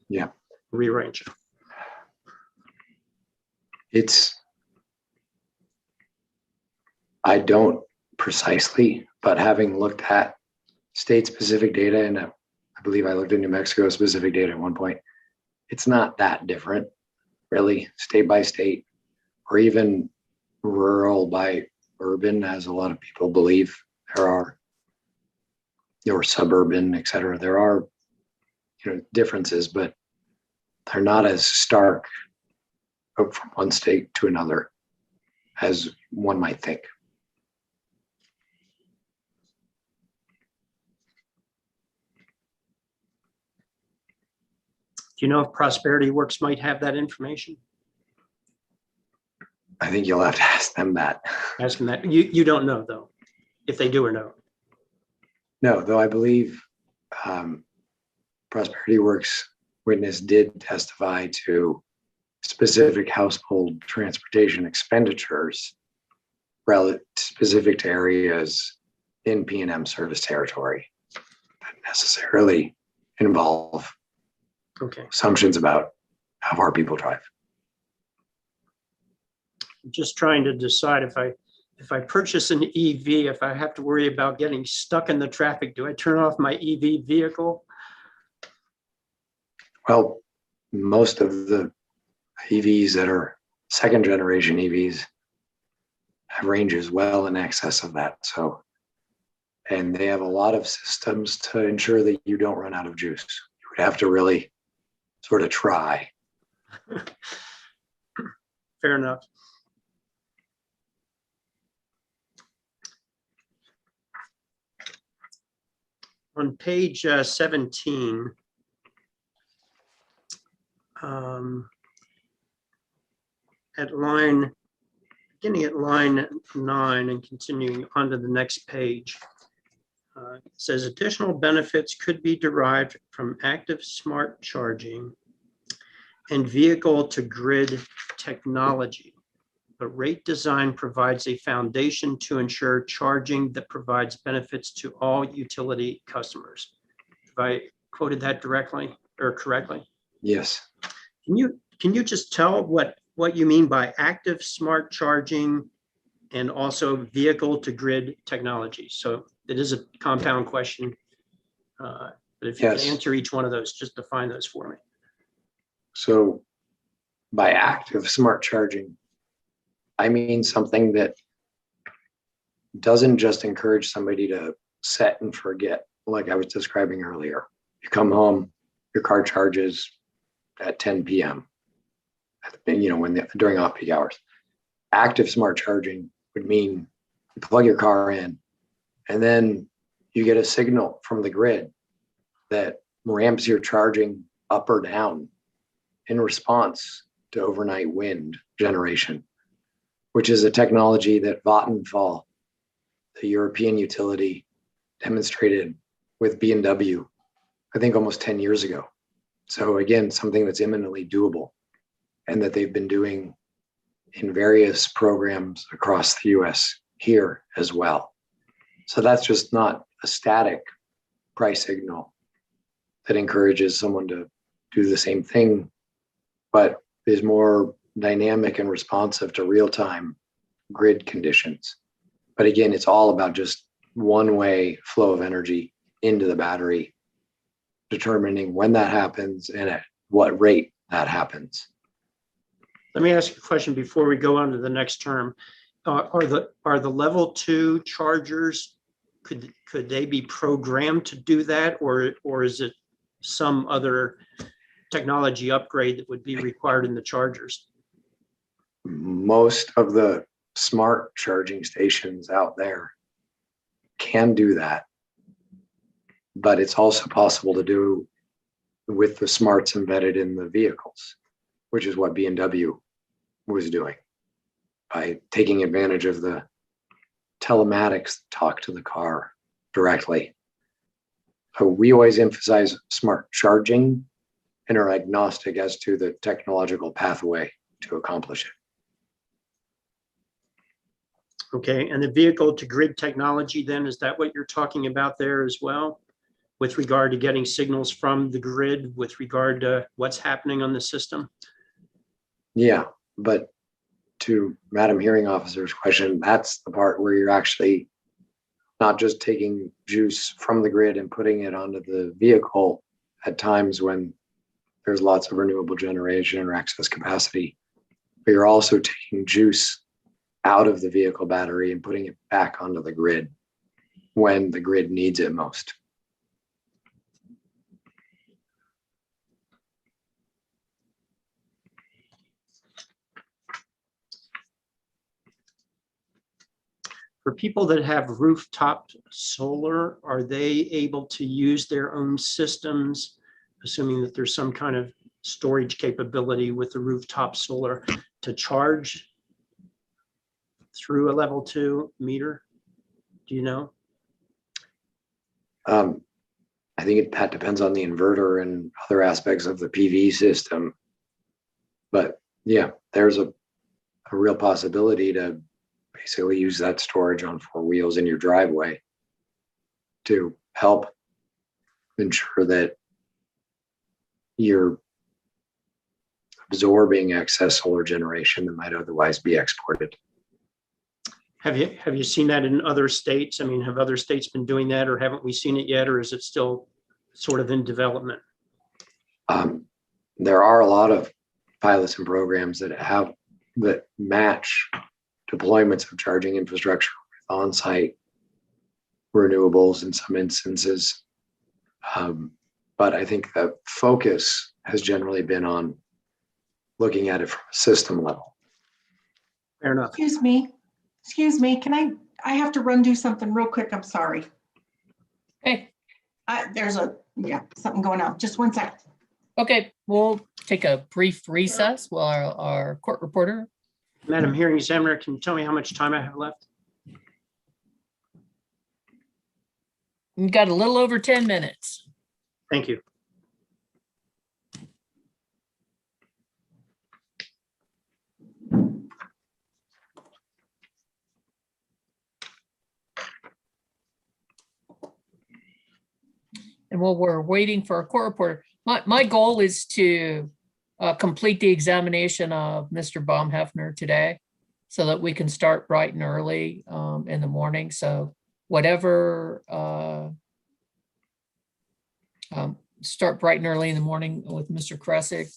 Yeah. Rearrange. I don't precisely, but having looked at state-specific data, and I believe I looked at New Mexico specific data at one point, it's not that different, really, state by state, or even rural by urban, as a lot of people believe there are, or suburban, et cetera. There are, differences, but they're not as stark from one state to another as one might think. Do you know if Prosperity Works might have that information? I think you'll have to ask them that. Ask them that. You don't know, though, if they do or no. No, though I believe Prosperity Works witness did testify to specific household transportation expenditures relative specific to areas in P&M service territory that necessarily involve assumptions about how far people drive. I'm just trying to decide if I purchase an EV, if I have to worry about getting stuck in the traffic, do I turn off my EV vehicle? Well, most of the EVs that are second generation EVs have ranges well in excess of that. So And they have a lot of systems to ensure that you don't run out of juice. You would have to really sort of try. Fair enough. On page 17, beginning at line 9 and continuing on to the next page, it says additional benefits could be derived from active smart charging and vehicle to grid technology. But rate design provides a foundation to ensure charging that provides benefits to all utility customers. Have I quoted that directly or correctly? Yes. Can you just tell what you mean by active smart charging and also vehicle to grid technology? So it is a compound question, but if you Yes. can answer each one of those, just define those for me. So by active smart charging, I mean something that doesn't just encourage somebody to set and forget, like I was describing earlier. You come home, your car charges at 10 p.m. During off-peak hours. Active smart charging would mean you plug your car in, and then you get a signal from the grid that ramps your charging up or down in response to overnight wind generation, which is a technology that Vattenfall, the European utility, demonstrated with B&W, I think almost 10 years ago. So again, something that's imminently doable and that they've been doing in various programs across the US here as well. So that's just not a static price signal that encourages someone to do the same thing, but is more dynamic and responsive to real-time grid conditions. But again, it's all about just one-way flow of energy into the battery, determining when that happens and at what rate that happens. Let me ask you a question before we go on to the next term. Are the level 2 chargers, could they be programmed to do that, or is it some other technology upgrade that would be required in the chargers? Most of the smart charging stations out there can do that, but it's also possible to do with the smarts embedded in the vehicles, which is what B&W was doing by taking advantage of the telematics to talk to the car directly. So we always emphasize smart charging and are agnostic as to the technological pathway to accomplish it. Okay, and the vehicle to grid technology then, is that what you're talking about there as well? With regard to getting signals from the grid with regard to what's happening on the system? Yeah, but to Madam Hearing Officer's question, that's the part where you're actually not just taking juice from the grid and putting it onto the vehicle at times when there's lots of renewable generation or excess capacity, but you're also taking juice out of the vehicle battery and putting it back onto the grid when the grid needs it most. For people that have rooftop solar, are they able to use their own systems, assuming that there's some kind of storage capability with the rooftop solar, to charge through a level 2 meter? Do you know? I think that depends on the inverter and other aspects of the PV system. But yeah, there's a real possibility to basically use that storage on 4 wheels in your driveway to help ensure that you're absorbing excess solar generation that might otherwise be exported. Have you seen that in other states? I mean, have other states been doing that, or haven't we seen it yet, or is it still sort of in development? There are a lot of pilots and programs that match deployments of charging infrastructure with on-site renewables in some instances. But I think the focus has generally been on looking at it from a system level. Fair enough. Excuse me, I have to run do something real quick, I'm sorry. Hey, There's something going on, just 1 second. okay, we'll take a brief recess while our court reporter. Madam Hearing Examiner, can you tell me how much time I have left? We've got a little over 10 minutes. Thank you. And while we're waiting for our court reporter, my goal is to complete the examination of Mr. Baumhefner today so that we can start bright and early in the morning. So whatever, start bright and early in the morning with Mr. Kresick.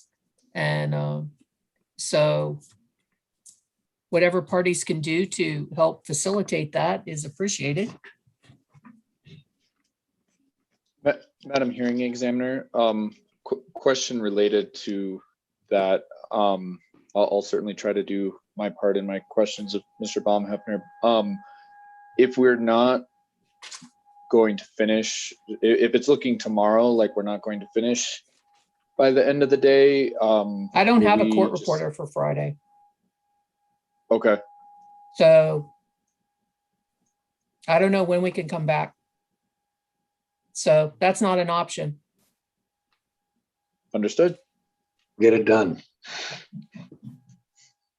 And so whatever parties can do to help facilitate that is appreciated. Madam Hearing Examiner, question related to that. I'll certainly try to do my part in my questions of Mr. Baumhefner. If we're not going to finish, if it's looking tomorrow, like we're not going to finish by the end of the day. I don't have a court reporter for Friday. Okay. So I don't know when we can come back. So that's not an option. Understood. Get it done.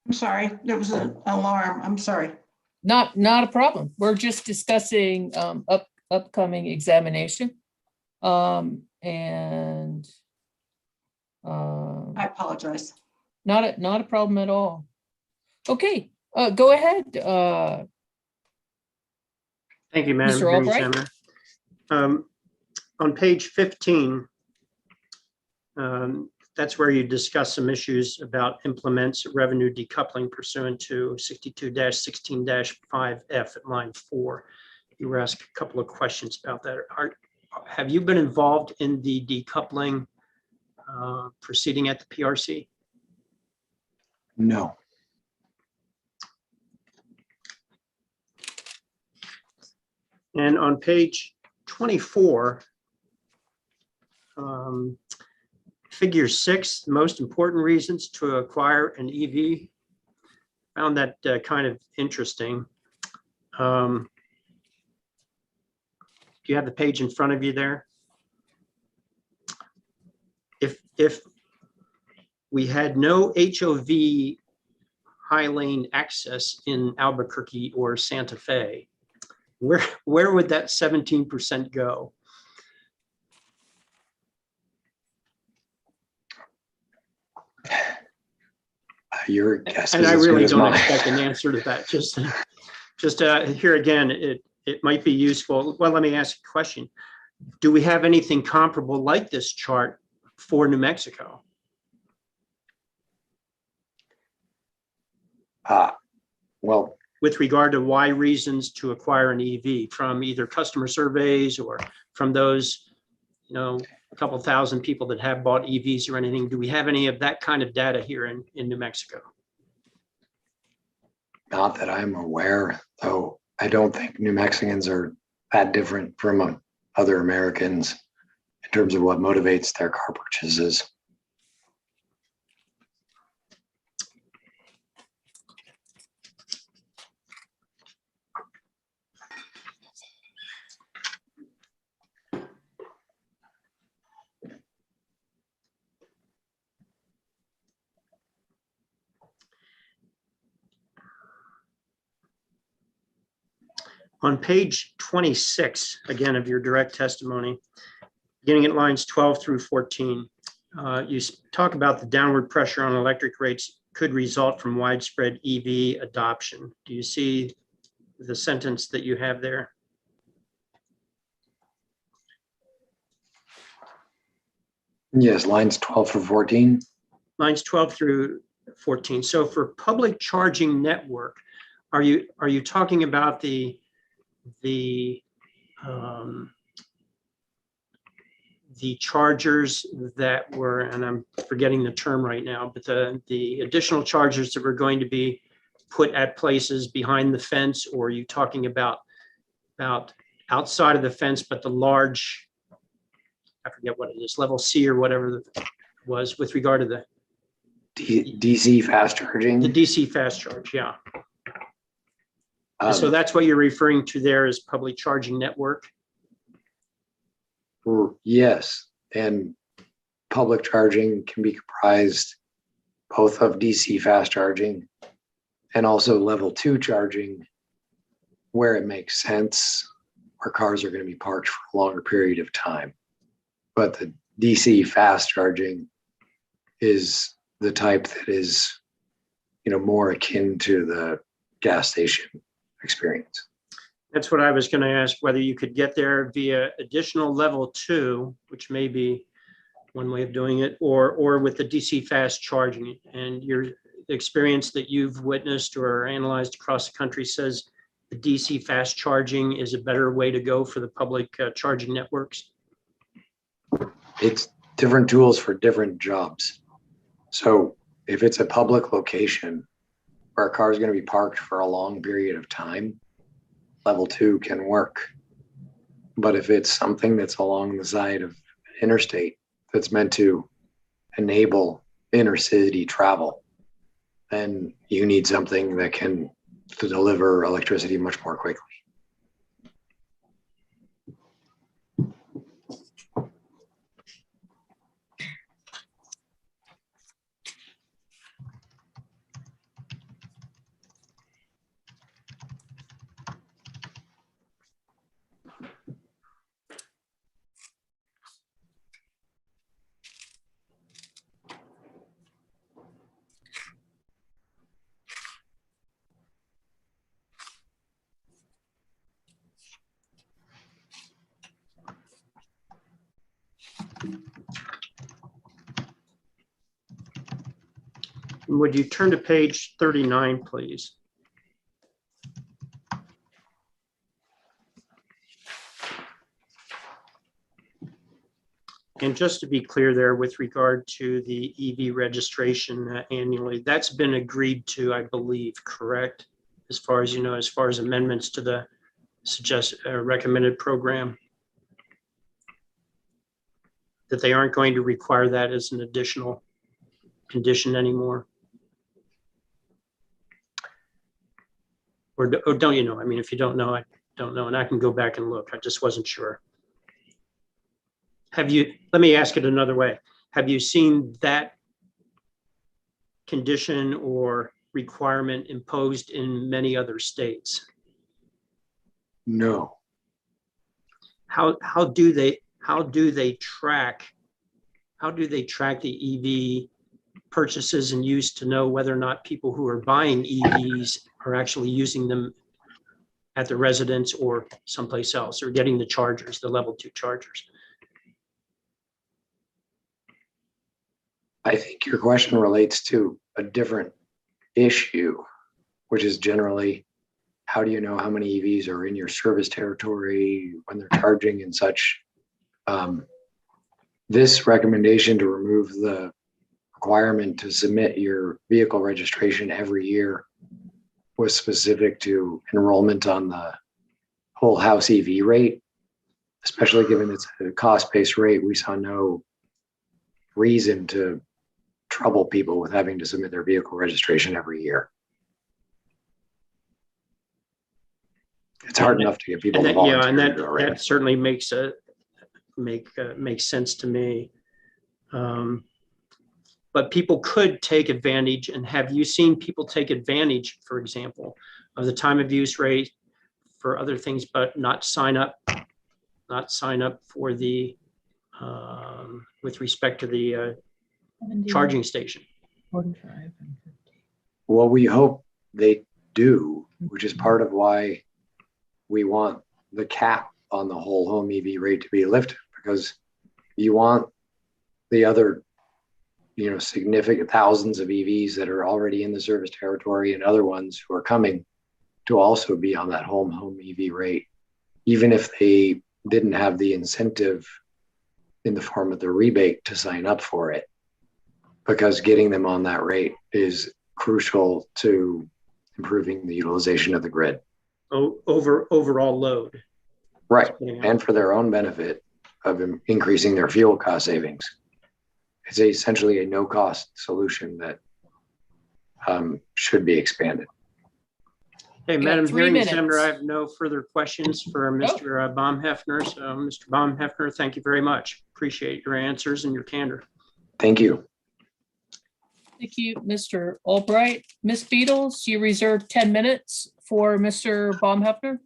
I'm sorry, there was an alarm, I'm sorry. Not a problem. We're just discussing upcoming examination. And I apologize. Not a problem at all. Okay, go ahead. Thank you, Madam Mr. Hearing Albright? Examiner. On page 15, that's where you discuss some issues about implements revenue decoupling pursuant to 62-16-5F at line 4. You were asked a couple of questions about that. Have you been involved in the decoupling proceeding at the PRC? No. And on page 24, figure 6, the most important reasons to acquire an EV. Found that kind of interesting. Do you have the page in front of you there? If we had no HOV high lane access in Albuquerque or Santa Fe, where would that 17% go? Your guess And is I as good really as don't mine. expect an answer to that. Just here again, it might be useful. Well, let me ask a question. Do we have anything comparable like this chart for New Mexico? Well, with regard to why reasons to acquire an EV from either customer surveys or from those, a couple thousand people that have bought EVs or anything. Do we have any of that kind of data here in New Mexico? not that I'm aware, though. I don't think New Mexicans are that different from other Americans in terms of what motivates their car purchases. On page 26, again, of your direct testimony, beginning at lines 12 through 14, you talk about the downward pressure on electric rates could result from widespread EV adoption. Do you see the sentence that you have there? Yes, lines 12 through 14. Lines 12 through 14. So for public charging network, are you talking about the the chargers that were, and I'm forgetting the term right now, but the additional chargers that were going to be put at places behind the fence, or are you talking about outside of the fence, but the large, I forget what it is, level C or whatever it was with regard to the DC fast charging? The DC fast charge, yeah. So that's what you're referring to there as public charging network? Yes, and public charging can be comprised both of DC fast charging and also level 2 charging where it makes sense, where cars are going to be parked for a longer period of time. But the DC fast charging is the type that is, more akin to the gas station experience. That's what I was going to ask, whether you could get there via additional level 2, which may be one way of doing it, or with the DC fast charging. And your experience that you've witnessed or analyzed across the country says the DC fast charging is a better way to go for the public charging networks? It's different tools for different jobs. So if it's a public location where a car is going to be parked for a long period of time, level 2 can work. But if it's something that's along the side of interstate that's meant to enable intercity travel, then you need something that can deliver electricity much more quickly. Would you turn to page 39, please? And just to be clear there with regard to the EV registration annually, that's been agreed to, I believe, correct? As far as as far as amendments to the recommended program, that they aren't going to require that as an additional condition anymore? Or don't you know? I mean, if you don't know, I don't know, and I can go back and look. I just wasn't sure. Let me ask it another way. Have you seen that condition or requirement imposed in many other states? No. How do they track the EV purchases and use to know whether or not people who are buying EVs are actually using them at the residence or someplace else, or getting the chargers, the level 2 chargers? I think your question relates to a different issue, which is generally, how do you know how many EVs are in your service territory when they're charging and such? This recommendation to remove the requirement to submit your vehicle registration every year was specific to enrollment on the whole house EV rate, especially given it's a cost-based rate. We saw no reason to trouble people with having to submit their vehicle registration every year. It's hard enough to get people to volunteer. Yeah, and that certainly makes sense to me. But people could take advantage, and have you seen people take advantage, for example, of the time of use rate for other things, but not sign up for the with respect to the charging station? 45 and 50. Well, we hope they do, which is part of why we want the cap on the whole home EV rate to be lifted, because you want the other, significant thousands of EVs that are already in the service territory and other ones who are coming to also be on that home EV rate. even if they didn't have the incentive in the form of the rebate to sign up for it, because getting them on that rate is crucial to improving the utilization of the grid. Overall load. Right, and for their own benefit of increasing their fuel cost savings. It's essentially a no-cost solution that should be expanded. Hey, got Madam 3 Hearing minutes. Examiner, I have no further questions for Mr. Baumheffner. So, Mr. Baumheffner, thank you very much. Appreciate your answers and your candor. Thank you. Thank you, Mr. Albright. Ms. Beatles, you reserved 10 minutes for Mr. Baumheffner.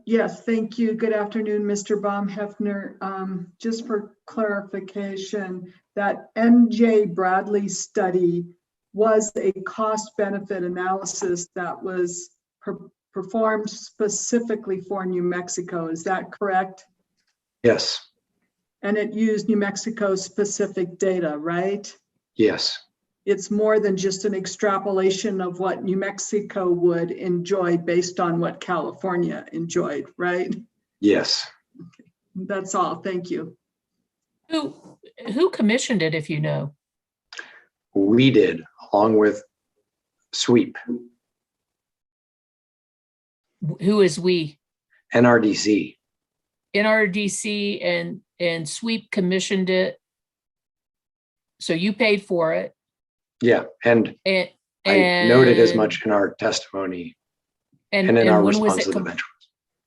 Yes, thank you. Good afternoon, Mr. Baumheffner. Just for clarification, that MJ Bradley study was a cost-benefit analysis that was performed specifically for New Mexico. Is that correct? Yes. And it used New Mexico specific data, right? Yes. It's more than just an extrapolation of what New Mexico would enjoy based on what California enjoyed, right? Yes. Okay. That's all. Thank you. Who commissioned it, if you know? We did, along with SWEEP. Who is we? NRDC. NRDC and SWEEP commissioned it. So you paid for it. Yeah, and I noted as much in our testimony and in our response to the bench.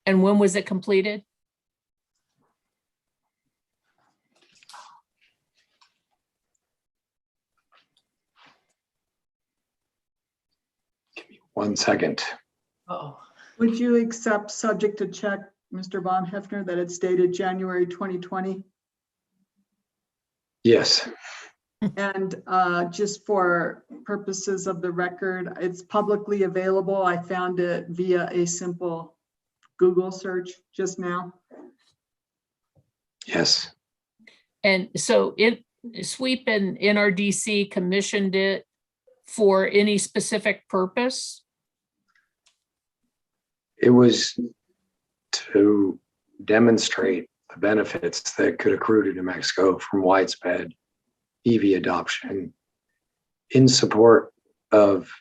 And when was it completed? Give me 1 second. Oh. Would you accept, subject to check, Mr. Baumheffner, that it's dated January 2020? Yes. And just for purposes of the record, it's publicly available. I found it via a simple Google search just now. Yes. And so SWEEP and NRDC commissioned it for any specific purpose? It was to demonstrate the benefits that could accrue to New Mexico from widespread EV adoption in support of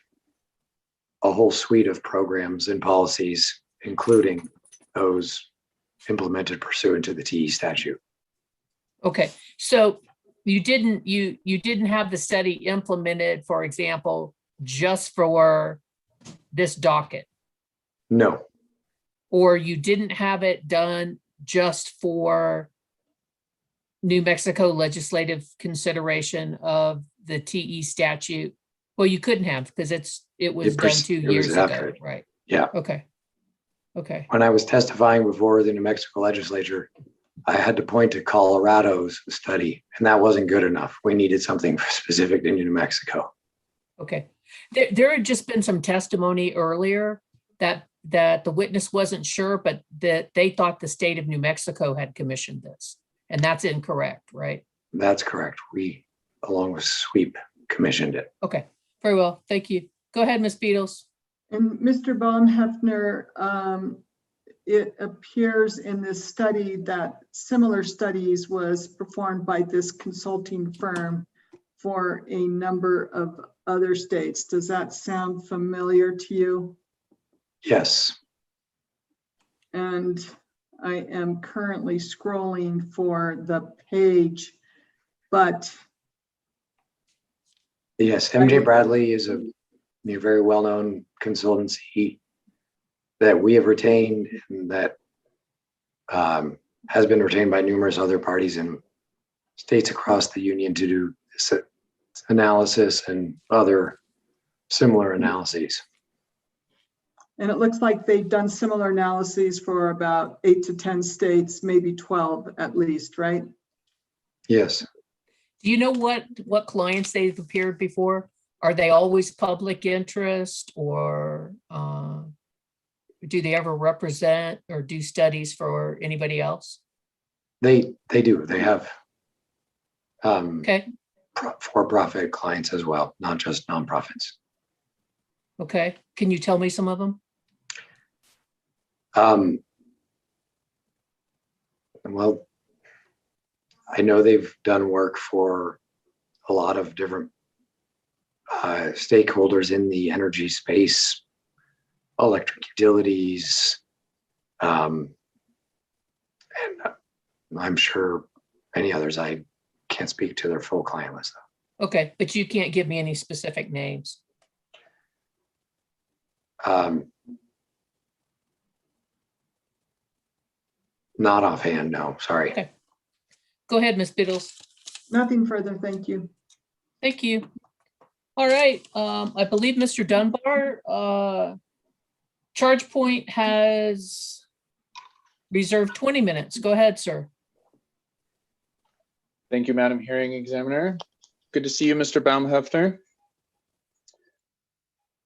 a whole suite of programs and policies, including those implemented pursuant to the TE statute. Okay, so you didn't have the study implemented, for example, just for this docket? No. Or you didn't have it done just for New Mexico legislative consideration of the TE statute? Well, you couldn't have because it was done 2 years ago, right? Yeah. Okay. Okay. When I was testifying before the New Mexico legislature, I had to point to Colorado's study, and that wasn't good enough. We needed something specific to New Mexico. Okay. There had just been some testimony earlier that the witness wasn't sure, but that they thought the state of New Mexico had commissioned this. And that's incorrect, right? That's correct. We, along with SWEEP, commissioned it. Okay, very well. Thank you. Go ahead, Ms. Beatles. And Mr. Baumheffner, it appears in this study that similar studies was performed by this consulting firm for a number of other states. Does that sound familiar to you? Yes. And I am currently scrolling for the page, but yes, MJ Bradley is a very well-known consultancy that we have retained and that has been retained by numerous other parties in states across the union to do this analysis and other similar analyses. and it looks like they've done similar analyses for about 8 to 10 states, maybe 12 at least, right? Yes. Do you know what clients they've appeared before? Are they always public interest, or do they ever represent or do studies for anybody else? They do. They have Okay. for-profit clients as well, not just nonprofits. Okay. Can you tell me some of them? Well, I know they've done work for a lot of different stakeholders in the energy space, electric utilities, and I'm sure many others. I can't speak to their full client list, though. Okay, but you can't give me any specific names. Not offhand, no, sorry. Okay. Go ahead, Ms. Biddles. Nothing further, thank you. Thank you. All right, I believe Mr. Dunbar, ChargePoint has reserved 20 minutes. Go ahead, sir. Thank you, Madam Hearing Examiner. Good to see you, Mr. Baumhöfner.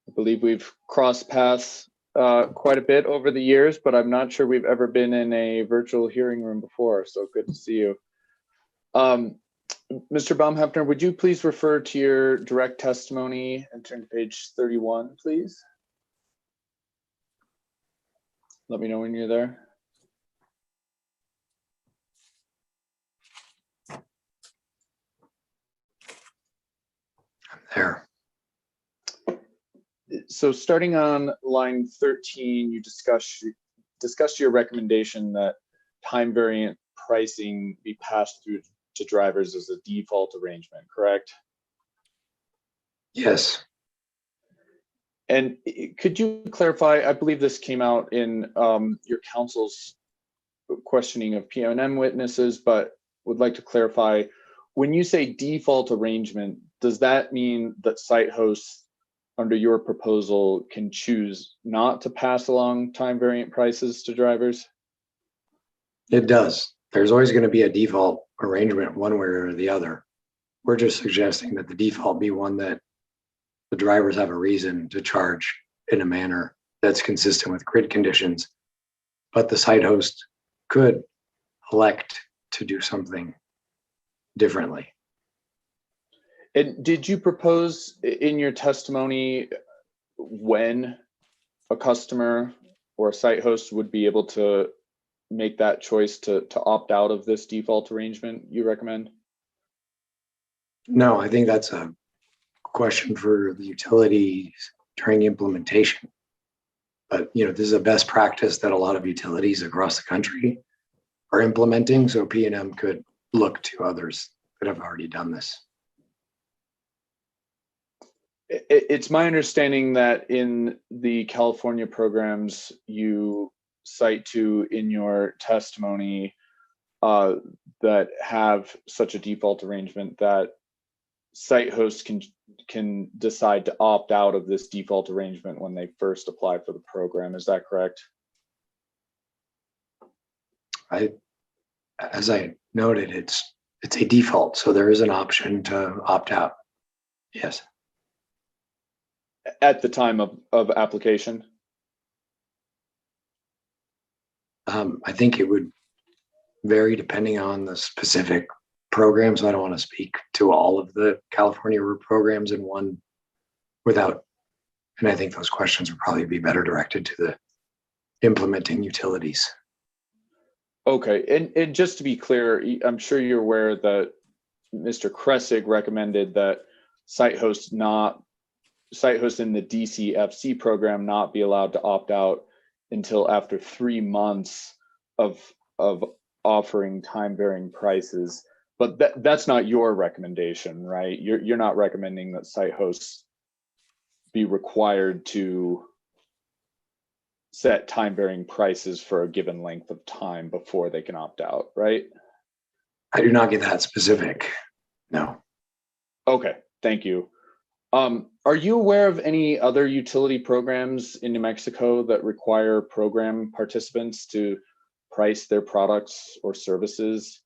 I believe we've crossed paths quite a bit over the years, but I'm not sure we've ever been in a virtual hearing room before, so good to see you. Mr. Baumhöfner, would you please refer to your direct testimony and turn to page 31, please? Let me know when you're there. I'm there. So starting on line 13, you discussed your recommendation that time variant pricing be passed through to drivers as a default arrangement, correct? Yes. And could you clarify, I believe this came out in your counsel's questioning of PNM witnesses, but would like to clarify, when you say default arrangement, does that mean that site hosts under your proposal can choose not to pass along time variant prices to drivers? It does. There's always going to be a default arrangement one way or the other. We're just suggesting that the default be one that the drivers have a reason to charge in a manner that's consistent with grid conditions, but the site host could elect to do something differently. And did you propose in your testimony when a customer or a site host would be able to make that choice to opt out of this default arrangement you recommend? No, I think that's a question for the utilities during implementation. But this is a best practice that a lot of utilities across the country are implementing, so P&M could look to others that have already done this. It's my understanding that in the California programs you cite to in your testimony that have such a default arrangement, that site hosts can decide to opt out of this default arrangement when they first apply for the program. Is that correct? As I noted, it's a default, so there is an option to opt out. Yes. At the time of application? I think it would vary depending on the specific program, so I don't want to speak to all of the California programs in one and I think those questions would probably be better directed to the implementing utilities. Okay, and just to be clear, I'm sure you're aware that Mr. Kressig recommended that site hosts in the DCFC program not be allowed to opt out until after 3 months of offering time varying prices. But that's not your recommendation, right? You're not recommending that site hosts be required to set time varying prices for a given length of time before they can opt out, right? I do not get that specific, no. Okay, thank you. Are you aware of any other utility programs in New Mexico that require program participants to price their products or services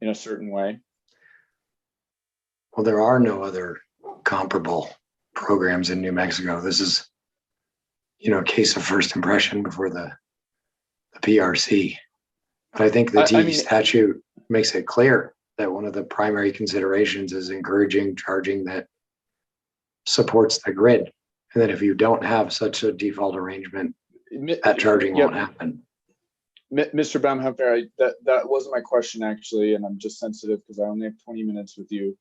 in a certain way? Well, there are no other comparable programs in New Mexico. This is, a case of first impression before the PRC. But I think the TE statute makes it clear that one of the primary considerations is encouraging charging that supports the grid. And that if you don't have such a default arrangement, that charging won't happen. Mr. Baumhafner, that wasn't my question actually, and I'm just sensitive because I only have 20 minutes with you.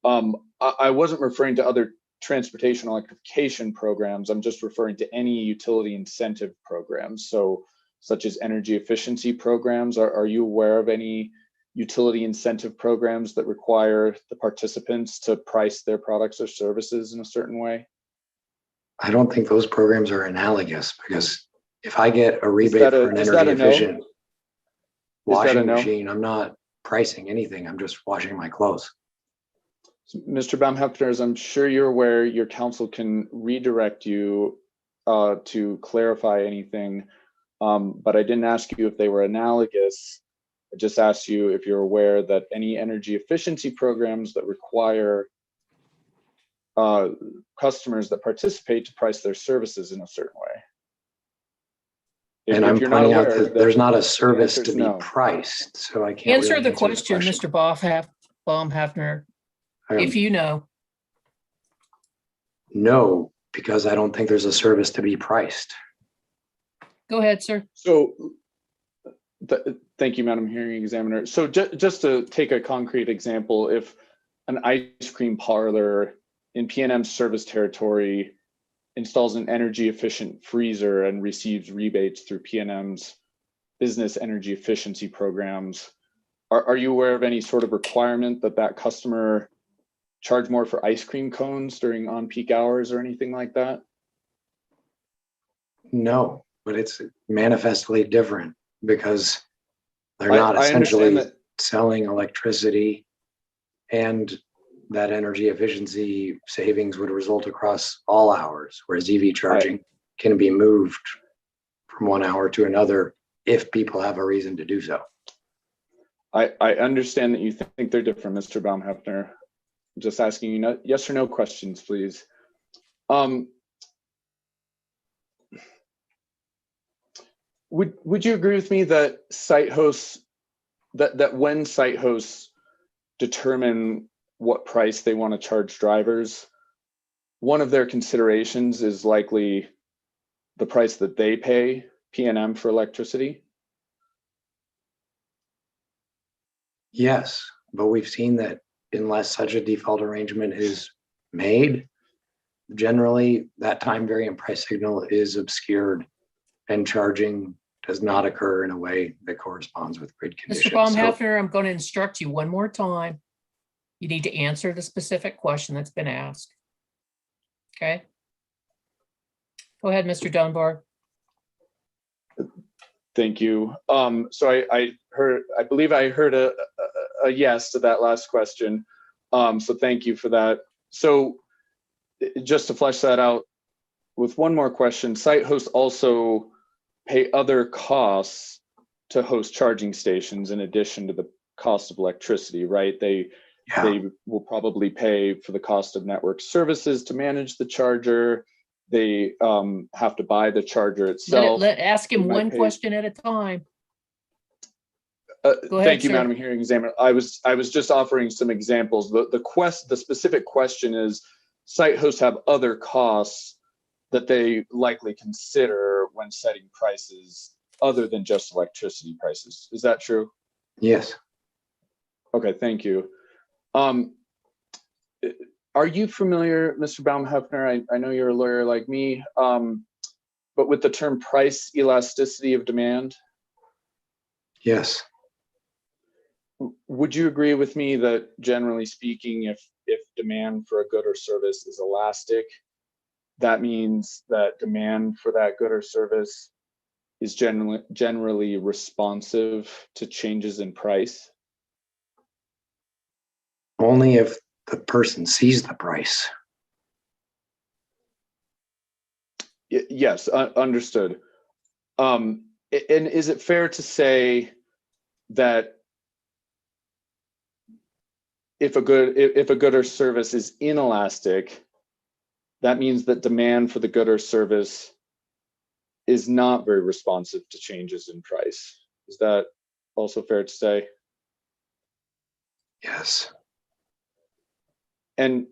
I wasn't referring to other transportation electrification programs. I'm just referring to any utility incentive programs. So such as energy efficiency programs. Are you aware of any utility incentive programs that require the participants to price their products or services in a certain way? I don't think those programs are analogous, because if I get a rebate for an energy efficient washing machine, I'm not pricing anything. I'm just washing my clothes. Mr. Baumhafner, as I'm sure you're aware, your counsel can redirect you to clarify anything, but I didn't ask you if they were analogous. I just asked you if you're aware that any energy efficiency programs that require customers that participate to price their services in a certain way. And I'm pointing out that there's not a service to be priced, so I can't Answer really the question, Mr. Baumhafner, if you know. No, because I don't think there's a service to be priced. Go ahead, sir. So, thank you, Madam Hearing Examiner. So just to take a concrete example, if an ice cream parlor in PNM's service territory installs an energy efficient freezer and receives rebates through PNM's business energy efficiency programs, are you aware of any sort of requirement that that customer charge more for ice cream cones during on-peak hours or anything like that? No, but it's manifestly different because they're not essentially selling electricity, and that energy efficiency savings would result across all hours, whereas EV charging can be moved from one hour to another if people have a reason to do so. I understand that you think they're different, Mr. Baumhafner. Just asking you yes or no questions, please. Would you agree with me that site hosts, that when site hosts determine what price they want to charge drivers, one of their considerations is likely the price that they pay PNM for electricity? Yes, but we've seen that unless such a default arrangement is made, generally that time variant price signal is obscured and charging does not occur in a way that corresponds with grid conditions. Mr. Baumhafner, I'm going to instruct you one more time. You need to answer the specific question that's been asked. Okay? Go ahead, Mr. Dunbar. Thank you. So I believe I heard a yes to that last question. So thank you for that. So just to flesh that out with one more question, site hosts also pay other costs to host charging stations in addition to the cost of electricity, right? They will probably pay for the cost of network services to manage the charger. They have to buy the charger itself. Ask him one question at a time. Go ahead, thank you, Madam Hearing Examiner. I was just offering some examples. The specific question is, site hosts have other costs that they likely consider when setting prices other than just electricity prices. Is that true? Yes. Okay, thank you. Are you familiar, Mr. Baumhafner, I know you're a lawyer like me, but with the term price elasticity of demand? Yes. Would you agree with me that generally speaking, if demand for a good or service is elastic, that means that demand for that good or service is generally responsive to changes in price? Only if the person sees the price. Yes, understood. And is it fair to say that if a good or service is inelastic, that means that demand for the good or service is not very responsive to changes in price? Is that also fair to say? Yes. And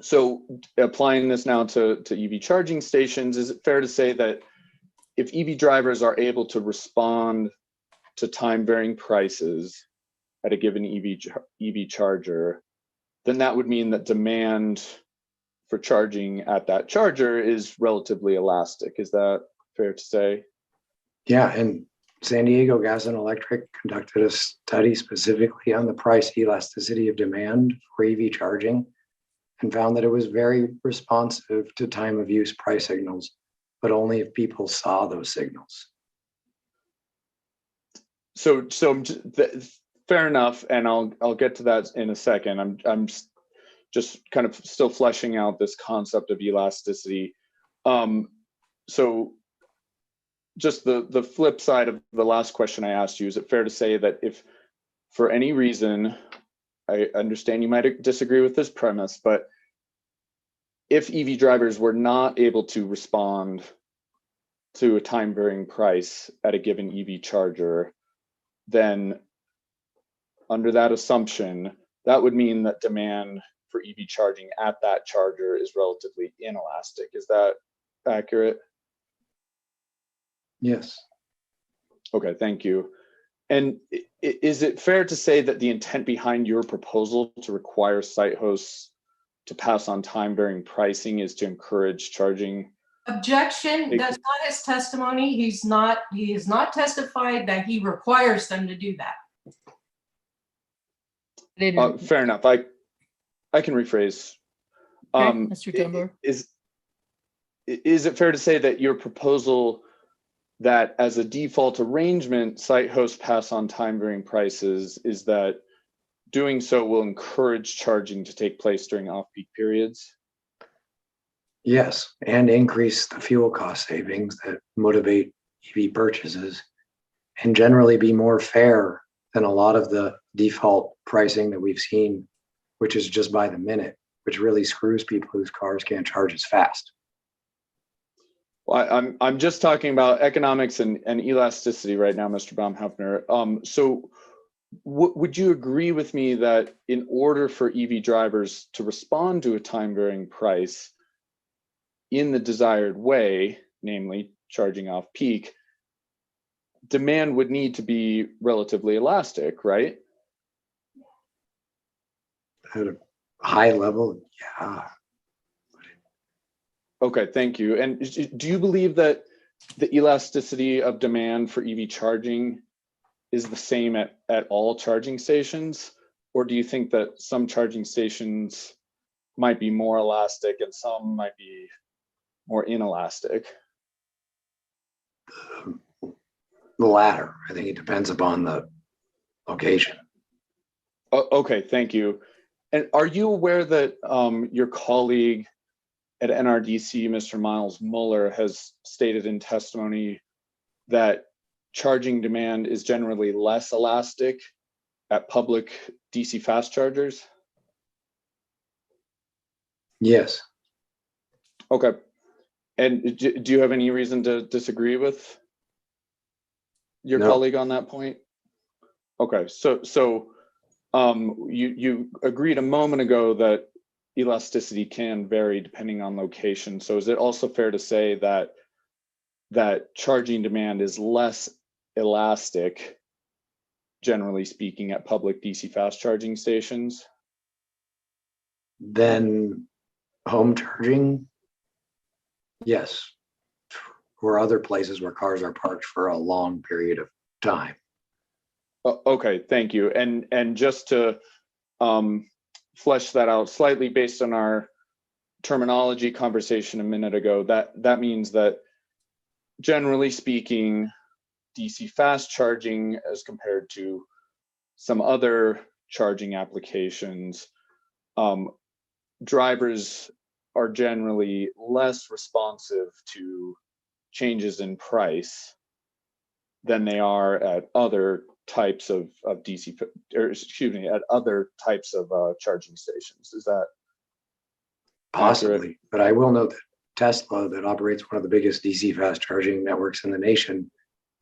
so applying this now to EV charging stations, is it fair to say that if EV drivers are able to respond to time varying prices at a given EV charger, then that would mean that demand for charging at that charger is relatively elastic. Is that fair to say? Yeah, and San Diego Gas and Electric conducted a study specifically on the price elasticity of demand for EV charging and found that it was very responsive to time of use price signals, but only if people saw those signals. So fair enough, and I'll get to that in a second. I'm just kind of still fleshing out this concept of elasticity. So just the flip side of the last question I asked you, is it fair to say that if for any reason, I understand you might disagree with this premise, but if EV drivers were not able to respond to a time varying price at a given EV charger, then under that assumption, that would mean that demand for EV charging at that charger is relatively inelastic. Is that accurate? Yes. Okay, thank you. And is it fair to say that the intent behind your proposal to require site hosts to pass on time varying pricing is to encourage charging? Objection, that's not his testimony. He has not testified that he requires them to do that. Fair enough. I can rephrase. Okay, Mr. Dunbar. Is it fair to say that your proposal that as a default arrangement, site hosts pass on time varying prices, is that doing so will encourage charging to take place during off-peak periods? Yes, and increase the fuel cost savings that motivate EV purchases and generally be more fair than a lot of the default pricing that we've seen, which is just by the minute, which really screws people whose cars can't charge as fast. Well, I'm just talking about economics and elasticity right now, Mr. Baumhoffner. So would you agree with me that in order for EV drivers to respond to a time varying price in the desired way, namely charging off peak, demand would need to be relatively elastic, right? At a high level, yeah. Okay, thank you. And do you believe that the elasticity of demand for EV charging is the same at all charging stations? Or do you think that some charging stations might be more elastic and some might be more inelastic? The latter. I think it depends upon the location. Okay, thank you. And are you aware that your colleague at NRDC, Mr. Miles Muller, has stated in testimony that charging demand is generally less elastic at public DC fast chargers? Yes. Okay. And do you have any reason to disagree with your colleague on that point? Okay, so you agreed a moment ago that elasticity can vary depending on location. So is it also fair to say that charging demand is less elastic, generally speaking, at public DC fast charging stations? Then home charging, yes, or other places where cars are parked for a long period of time. Okay, thank you. And just to flesh that out slightly based on our terminology conversation a minute ago, that means that generally speaking, DC fast charging as compared to some other charging applications, drivers are generally less responsive to changes in price than they are at other types of DC, or excuse me, at other types of charging stations. Is that possibly accurate? But I will note that Tesla, that operates one of the biggest DC fast charging networks in the nation,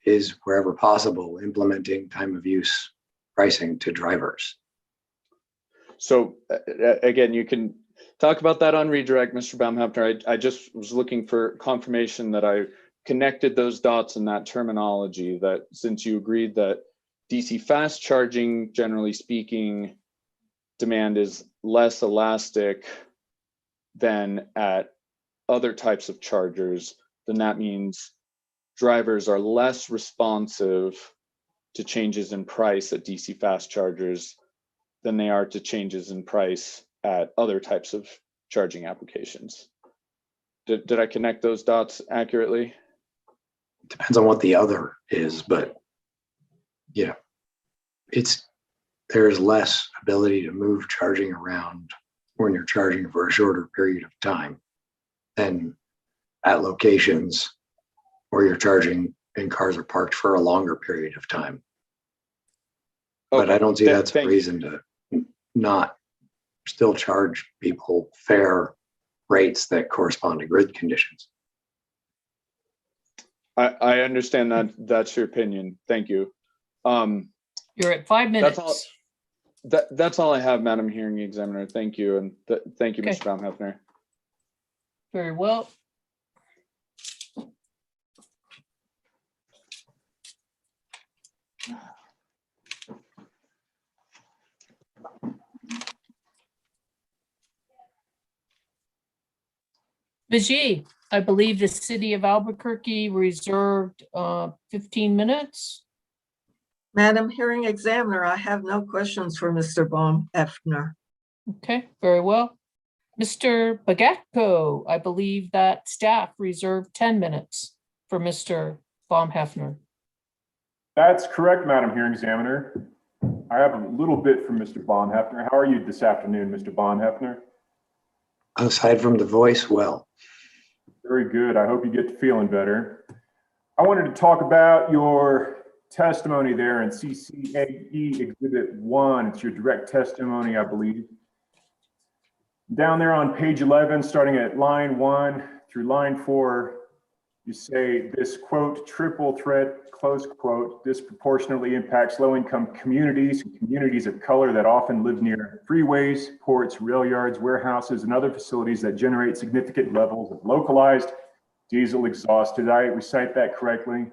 is wherever possible implementing time of use pricing to drivers. So again, you can talk about that on redirect, Mr. Baumhoffner. I just was looking for confirmation that I connected those dots in that terminology, that since you agreed that DC fast charging, generally speaking, demand is less elastic than at other types of chargers, then that means drivers are less responsive to changes in price at DC fast chargers than they are to changes in price at other types of charging applications. Did I connect those dots accurately? Depends on what the other is, but yeah, there's less ability to move charging around when you're charging for a shorter period of time than at locations where you're charging and cars are parked for a longer period of time. But I don't see that's a reason to not still charge people fair rates that correspond to grid conditions. I understand that that's your opinion. Thank you. You're at 5 minutes. That's all I have, Madam Hearing Examiner. Thank you. And thank you, Okay. Mr. Baumhafner. Very well. Vijay, I believe the city of Albuquerque reserved 15 minutes. Madam Hearing Examiner, I have no questions for Mr. Baumhafner. Okay, very well. Mr. Bagatko, I believe that staff reserved 10 minutes for Mr. Baumhafner. That's correct, Madam Hearing Examiner. I have a little bit from Mr. Baumhafner. How are you this afternoon, Mr. Baumhafner? Aside from the voice, well. Very good. I hope you get to feeling better. I wanted to talk about your testimony there in CCAE Exhibit 1. It's your direct testimony, I believe. Down there on page 11, starting at line 1 through line 4, you say this, quote, triple threat, close quote, disproportionately impacts low-income communities and communities of color that often live near freeways, ports, rail yards, warehouses, and other facilities that generate significant levels of localized diesel exhaust. Did I recite that correctly?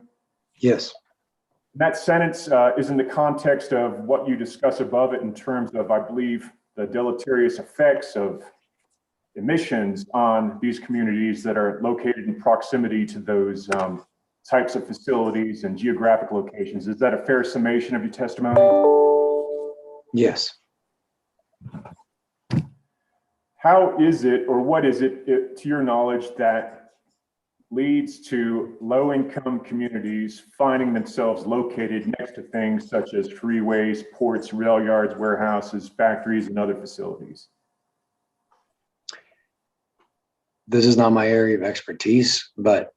Yes. That sentence is in the context of what you discuss above it in terms of, I believe, the deleterious effects of emissions on these communities that are located in proximity to those types of facilities and geographic locations. Is that a fair summation of your testimony? Yes. How is it, or what is it, to your knowledge, that leads to low-income communities finding themselves located next to things such as freeways, ports, rail yards, warehouses, factories, and other facilities? This is not my area of expertise, but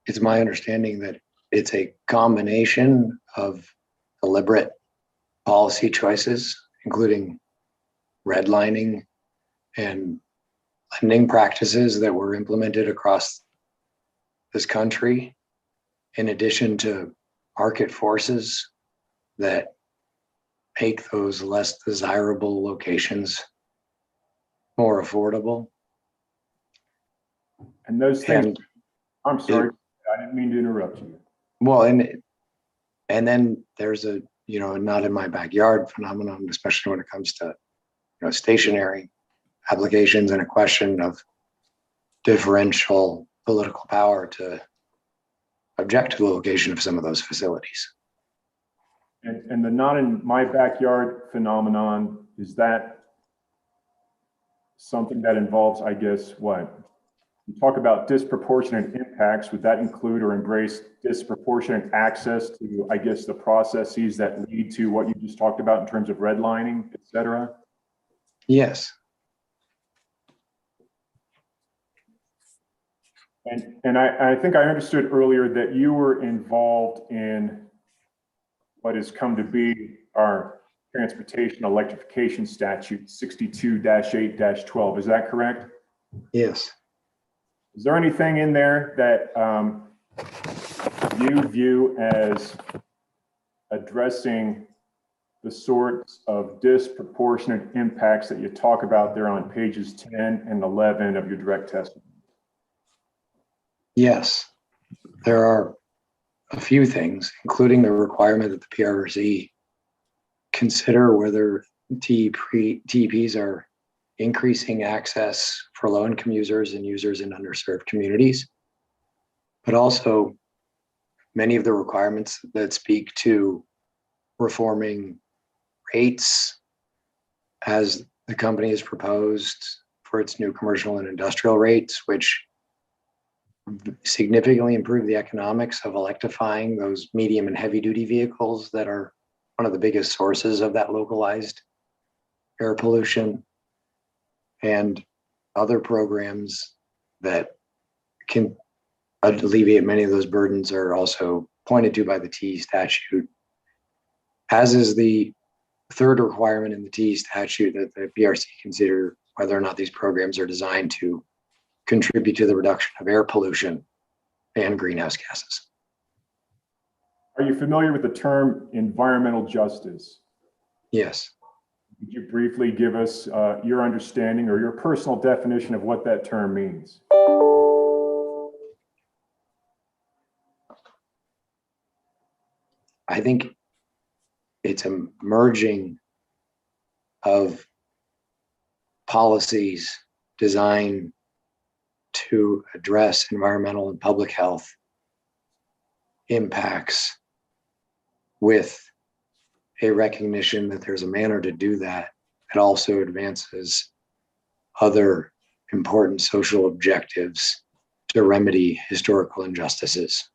it's my understanding that it's a combination of deliberate policy choices, including redlining and lending practices that were implemented across this country, in addition to market forces that make those less desirable locations more affordable. And those things, I'm sorry, I didn't mean to interrupt you. Well, and then there's a, not in my backyard phenomenon, especially when it comes to, stationary applications and a question of differential political power to object to the location of some of those facilities. And the not in my backyard phenomenon, is that something that involves, I guess, what? You talk about disproportionate impacts. Would that include or embrace disproportionate access to, I guess, the processes that lead to what you just talked about in terms of redlining, et cetera? Yes. And I think I understood earlier that you were involved in what has come to be our transportation electrification statute 62-8-12. Is that correct? Yes. Is there anything in there that you view as addressing the sorts of disproportionate impacts that you talk about there on pages 10 and 11 of your direct testimony? Yes. There are a few things, including the requirement that the PRC consider whether TEPs are increasing access for low-income users and users in underserved communities, but also many of the requirements that speak to reforming rates as the company has proposed for its new commercial and industrial rates, which significantly improve the economics of electrifying those medium and heavy duty vehicles that are one of the biggest sources of that localized air pollution, and other programs that can alleviate many of those burdens are also pointed to by the TE statute, as is the third requirement in the TE statute that the PRC consider whether or not these programs are designed to contribute to the reduction of air pollution and greenhouse gases. Are you familiar with the term environmental justice? Yes. Could you briefly give us your understanding or your personal definition of what that term means? I think it's a merging of policies designed to address environmental and public health impacts with a recognition that there's a manner to do that. It also advances other important social objectives to remedy historical injustices.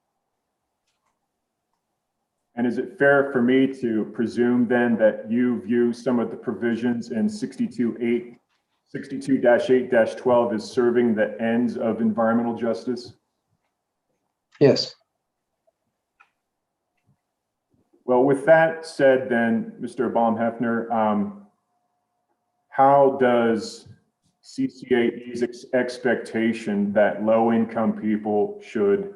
And is it fair for me to presume then that you view some of the provisions in 62-8-12 as serving the ends of environmental justice? Yes. Well, with that said, then, Mr. Baumhefner, how does CCAE's expectation that low-income people should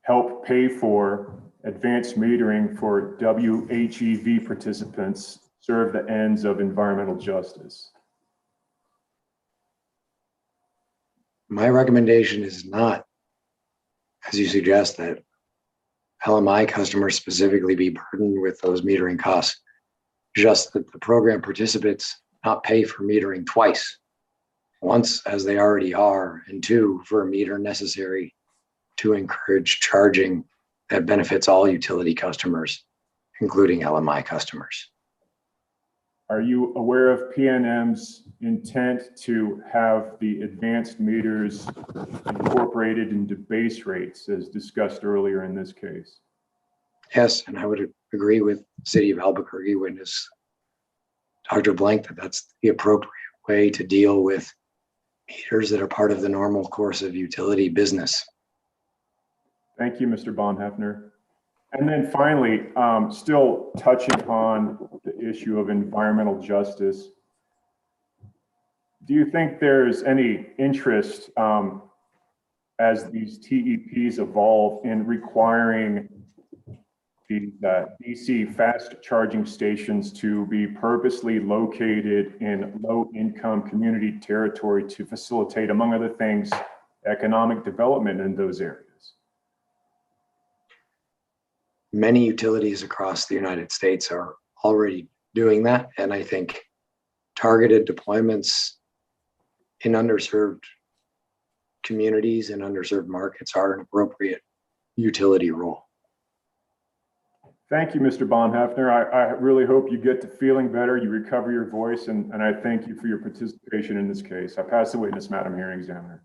help pay for advanced metering for WHEV participants serve the ends of environmental justice? My recommendation is not, as you suggest, that LMI customers specifically be burdened with those metering costs, just that the program participants not pay for metering twice, once as they already are, and two, for a meter necessary to encourage charging that benefits all utility customers, including LMI customers. Are you aware of PNM's intent to have the advanced meters incorporated into base rates as discussed earlier in this case? Yes, and I would agree with City of Albuquerque witness Dr. Blank that that's the appropriate way to deal with meters that are part of the normal course of utility business. Thank you, Mr. Baumhefner. And then finally, still touching on the issue of environmental justice, do you think there's any interest as these TEPs evolve in requiring the DC fast charging stations to be purposely located in low-income community territory to facilitate, among other things, economic development in those areas? Many utilities across the United States are already doing that. And I think targeted deployments in underserved communities and underserved markets are an appropriate utility role. Thank you, Mr. Baumhefner. I really hope you get to feeling better, you recover your voice, and I thank you for your participation in this case. I pass the witness, Madam Hearing Examiner.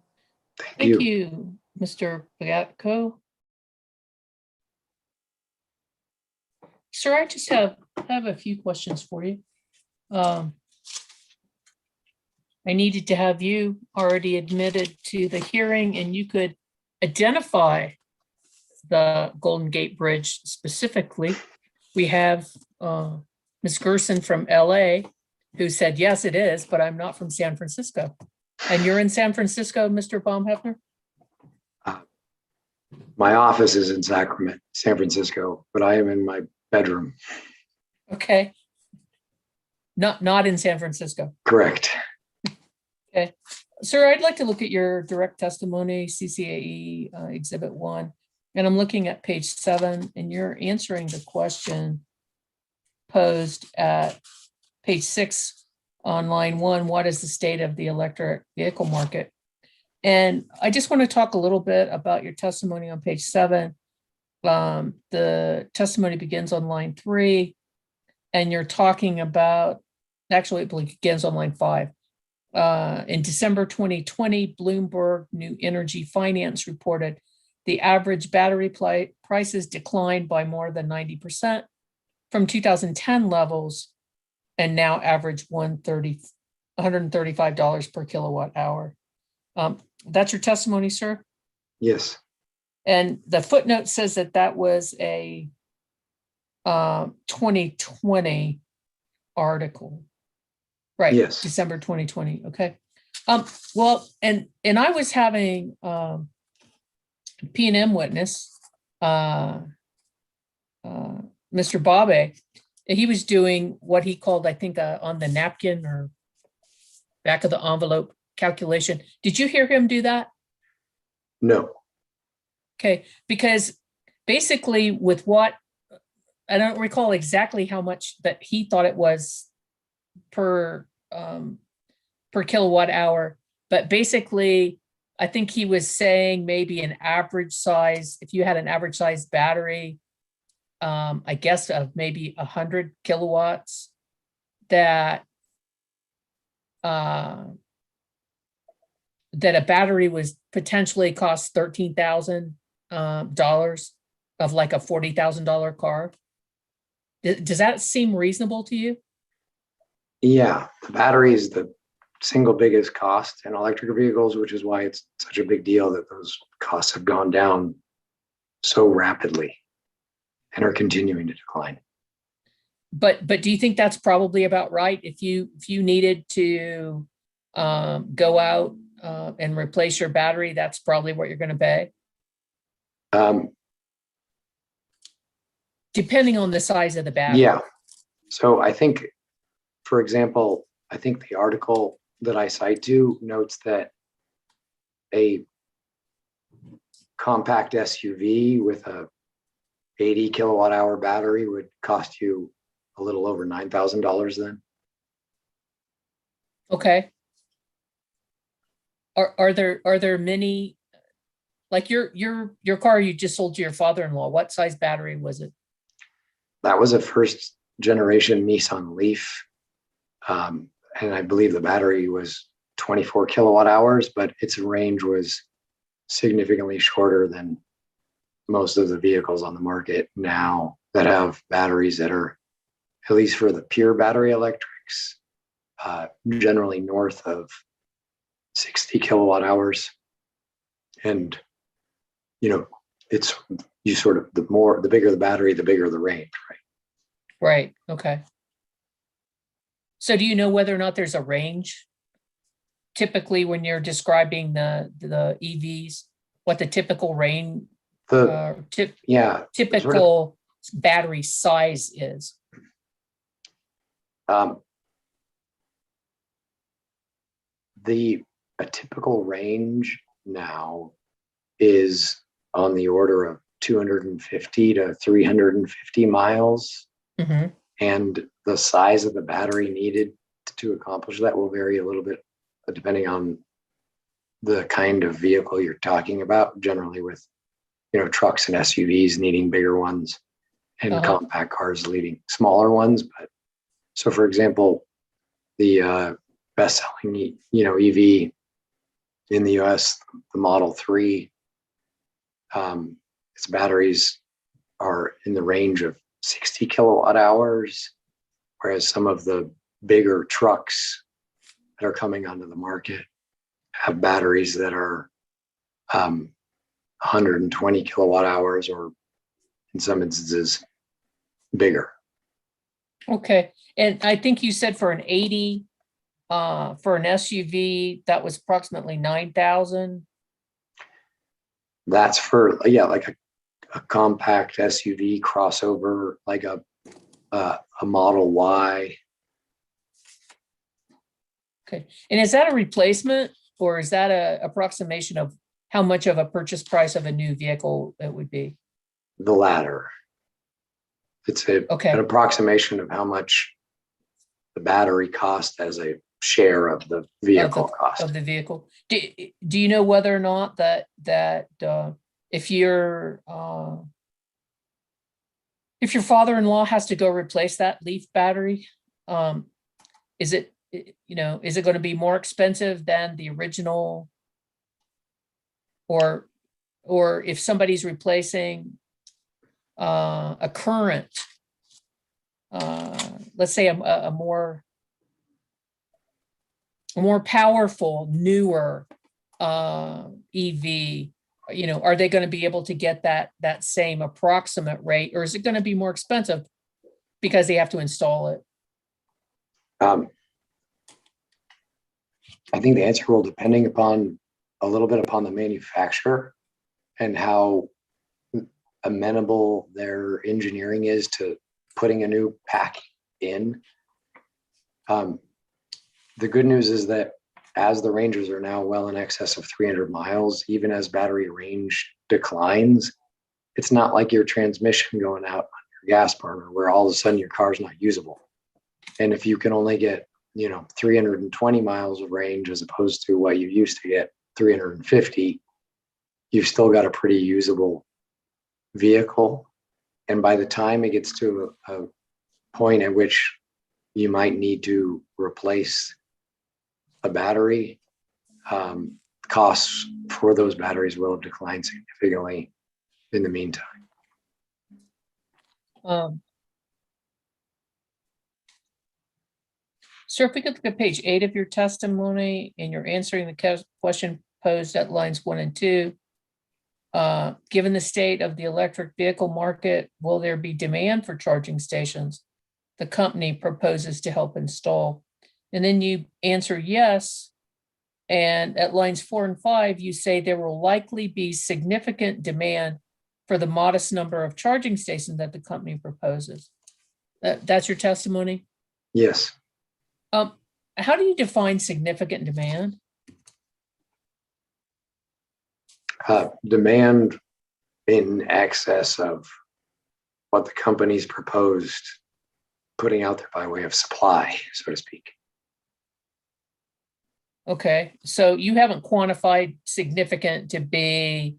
Thank you, Mr. Bagatko. Sir, I just have a few questions for you. I needed to have you already admitted to the hearing and you could identify the Golden Gate Bridge specifically. We have Ms. Gerson from LA who said, yes, it is, but I'm not from San Francisco. And you're in San Francisco, Mr. Baumhefner? My office is in Sacramento, San Francisco, but I am in my bedroom. Okay. Not in San Francisco. Correct. Okay. Sir, I'd like to look at your direct testimony, CCAE Exhibit 1, and I'm looking at page 7, and you're answering the question posed at page 6 on line 1, what is the state of the electric vehicle market? And I just want to talk a little bit about your testimony on page 7. The testimony begins on line 3, and you're talking about, actually it begins on line 5. In December 2020, Bloomberg New Energy Finance reported the average battery prices declined by more than 90% from 2010 levels and now average $135 per kilowatt hour. That's your testimony, sir? Yes. And the footnote says that that was a 2020 article. Right. Yes. December 2020. Okay. Well, and I was having P&M witness, Mr. Bobbe. He was doing what he called, I think, on the napkin or back of the envelope calculation. Did you hear him do that? No. Okay, because basically with what, I don't recall exactly how much that he thought it was per kilowatt hour, but basically I think he was saying maybe an average size, if you had an average size battery, I guess of maybe 100 kilowatts, that a battery was potentially cost $13,000 of like a $40,000 car. Does that seem reasonable to you? Yeah, the battery is the single biggest cost in electric vehicles, which is why it's such a big deal that those costs have gone down so rapidly and are continuing to decline. But do you think that's probably about right? If you needed to go out and replace your battery, that's probably what you're going to pay? Depending on the size of the battery. Yeah. So I think, for example, I think the article that I cite to notes that a compact SUV with a 80 kilowatt hour battery would cost you a little over $9,000 then. Okay. Are there many, like your car you just sold to your father-in-law, what size battery was it? That was a first generation Nissan Leaf. And I believe the battery was 24 kilowatt hours, but its range was significantly shorter than most of the vehicles on the market now that have batteries that are, at least for the pure battery electrics, generally north of 60 kilowatt hours. And, you know, it's, you sort of, the bigger the battery, the bigger the range, right? Right. Okay. So do you know whether or not there's a range typically when you're describing the EVs, what the typical range, typical battery size is? A typical range now is on the order of 250 to 350 miles. Mm-hmm. And the size of the battery needed to accomplish that will vary a little bit depending on the kind of vehicle you're talking about, generally with, you know, trucks and SUVs needing bigger ones and compact cars needing smaller ones. But so, for example, the best-selling, you know, EV in the US, the Model 3, its batteries are in the range of 60 kilowatt hours, whereas some of the bigger trucks that are coming onto the market have batteries that are 120 kilowatt hours, or in some instances bigger. Okay. And I think you said for an 80, for an SUV, that was approximately 9,000. That's for, yeah, like a compact SUV crossover, like a Model Y. Okay. And is that a replacement or is that a approximation of how much of a purchase price of a new vehicle it would be? The latter. It's an approximation of how much the battery cost as a share of the vehicle cost. Of the vehicle. Do you know whether or not that if your father-in-law has to go replace that Leaf battery, is it going to be more expensive than the original, or if somebody's replacing a current, let's say a more powerful, newer EV, are they going to be able to get that same approximate rate, or is it going to be more expensive because they have to install it? I think the answer will depending upon a little bit upon the manufacturer and how amenable their engineering is to putting a new pack in. The good news is that as the Rangers are now well in excess of 300 miles, even as battery range declines, it's not like your transmission going out on your gas burner where all of a sudden your car's not usable. And if you can only get, 320 miles of range as opposed to what you used to get 350, you've still got a pretty usable vehicle. And by the time it gets to a point at which you might need to replace a battery, costs for those batteries will have declined significantly in the meantime. Sir, if we could look at page 8 of your testimony and you're answering the question posed at lines 1 and 2. Given the state of the electric vehicle market, will there be demand for charging stations the company proposes to help install? And then you answer yes. And at lines 4 and 5, you say there will likely be significant demand for the modest number of charging stations that the company proposes. That's your testimony? Yes. How do you define significant demand? Demand in excess of what the company's proposed putting out there by way of supply, so to speak. Okay, so you haven't quantified significant to be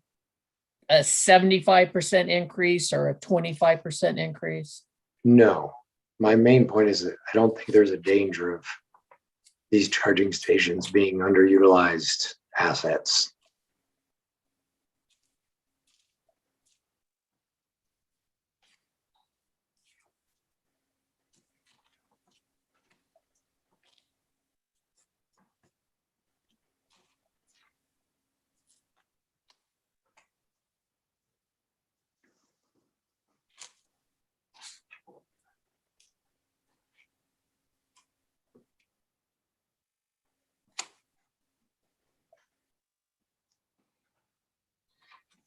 a 75% increase or a 25% increase? No, my main point is that I don't think there's a danger of these charging stations being underutilized assets.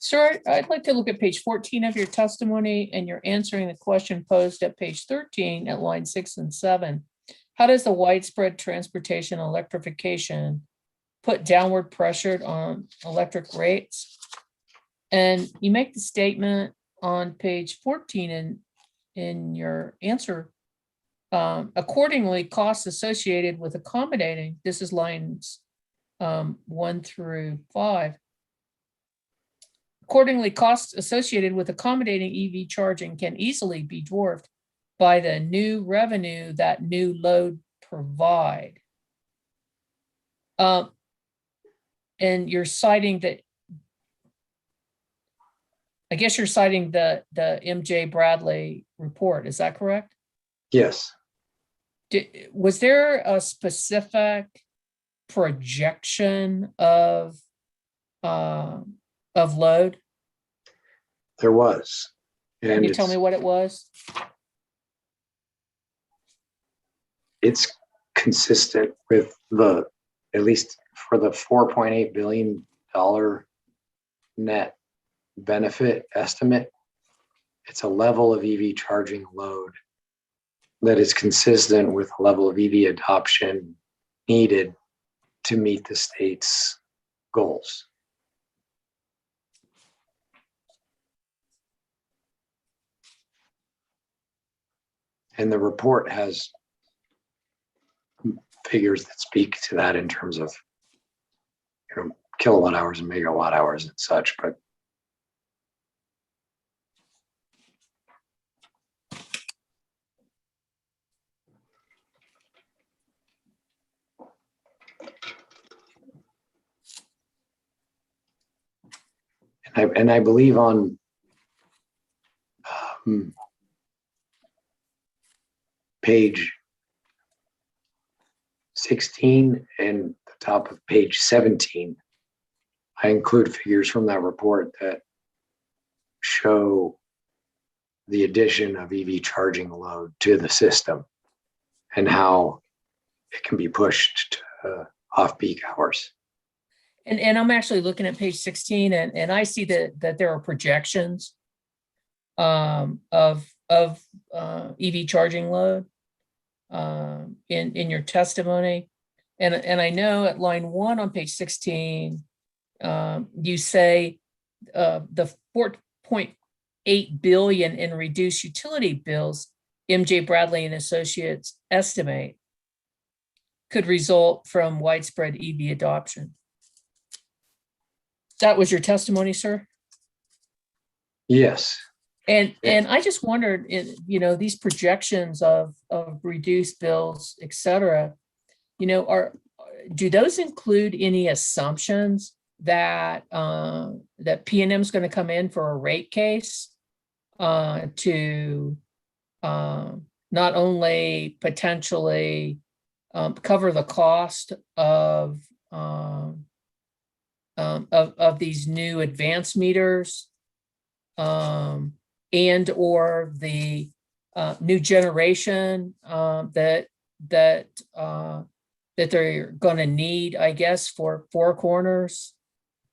Sir, I'd like to look at page 14 of your testimony, and you're answering the question posed at page 13 at line 6 and 7. How does the widespread transportation electrification put downward pressure on electric rates? And you make the statement on page 14 in your answer. Accordingly, costs associated with accommodating, this is lines 1 through 5. Accordingly, costs associated with accommodating EV charging can easily be dwarfed by the new revenue that new load provide. And you're citing that, I guess you're citing the MJ Bradley report, is that correct? Yes. Was there a specific projection of load? There was. And can you tell me what it was? It's consistent with at least for the $4.8 billion net benefit estimate, it's a level of EV charging load that is consistent with the level of EV adoption needed to meet the state's goals. And the report has figures that speak to that in terms of, you know, kilowatt hours and megawatt hours and such, but and I believe on page 16 and the top of page 17, I include figures from that report that show the addition of EV charging load to the system and how it can be pushed to off-peak hours. And I'm actually looking at page 16 and I see that there are projections of EV charging load in your testimony. And I know at line 1 on page 16, you say the 4.8 billion in reduced utility bills MJ Bradley and Associates estimate could result from widespread EV adoption. That was your testimony, sir? Yes. And I just wondered, you know, these projections of reduced bills, et cetera, you know, do those include any assumptions that that PNM is going to come in for a rate case to not only potentially cover the cost of these new advanced meters and or the new generation that they're going to need, I guess, for Four Corners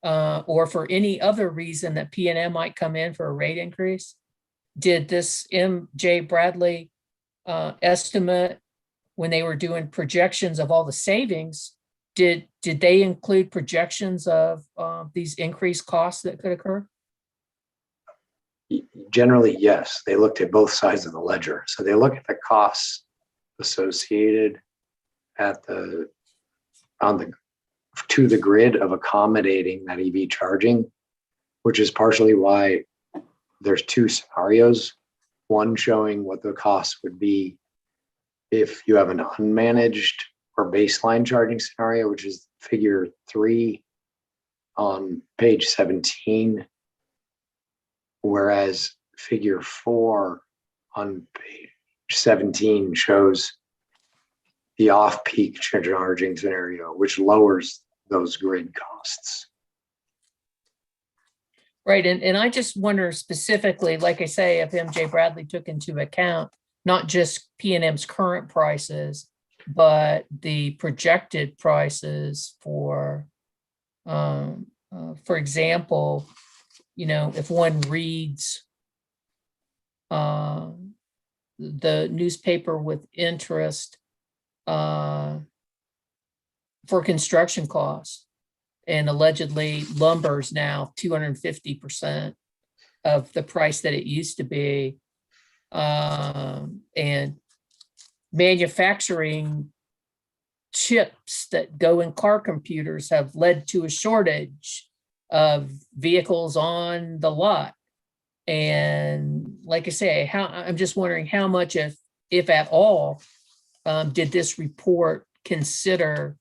or for any other reason that PNM might come in for a rate increase? Did this MJ Bradley estimate, when they were doing projections of all the savings, did they include projections of these increased costs that could occur? Generally, yes. They looked at both sides of the ledger. So they look at the costs associated to the grid of accommodating that EV charging, which is partially why there's 2 scenarios. One showing what the cost would be if you have an unmanaged or baseline charging scenario, which is figure 3 on page 17, whereas figure 4 on page 17 shows the off-peak charging scenario, which lowers those grid costs. Right, and I just wonder specifically, like I say, if MJ Bradley took into account not just PNM's current prices, but the projected prices for example, you know, if one reads the newspaper with interest for construction costs, and allegedly lumber's now 250% of the price that it used to be. And manufacturing chips that go in car computers have led to a shortage of vehicles on the lot. And like I say, I'm just wondering how much, if at all, did this report consider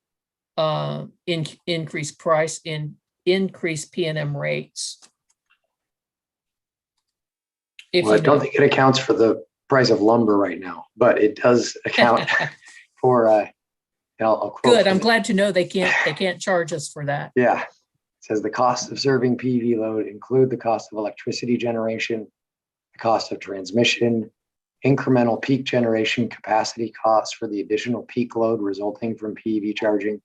increased price in increased PNM rates? Well, I don't think it accounts for the price of lumber right now, but it does account for. I'll quote. Good. I'm glad to know they can't charge us for that. Yeah, it says the cost of serving PV load include the cost of electricity generation, the cost of transmission, incremental peak generation capacity costs for the additional peak load resulting from PV charging,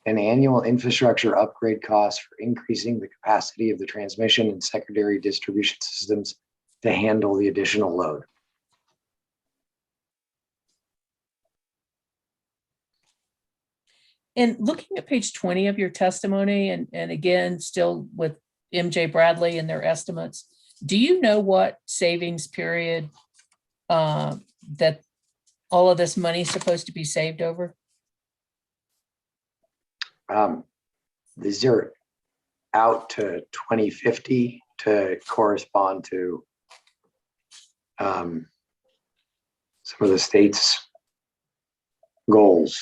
and annual infrastructure upgrade costs for increasing the capacity of the transmission and secondary distribution systems to handle the additional load. And looking at page 20 of your testimony, and again, still with MJ Bradley and their estimates, do you know what savings period that all of this money is supposed to be saved over? These are out to 2050 to correspond to some of the state's goals.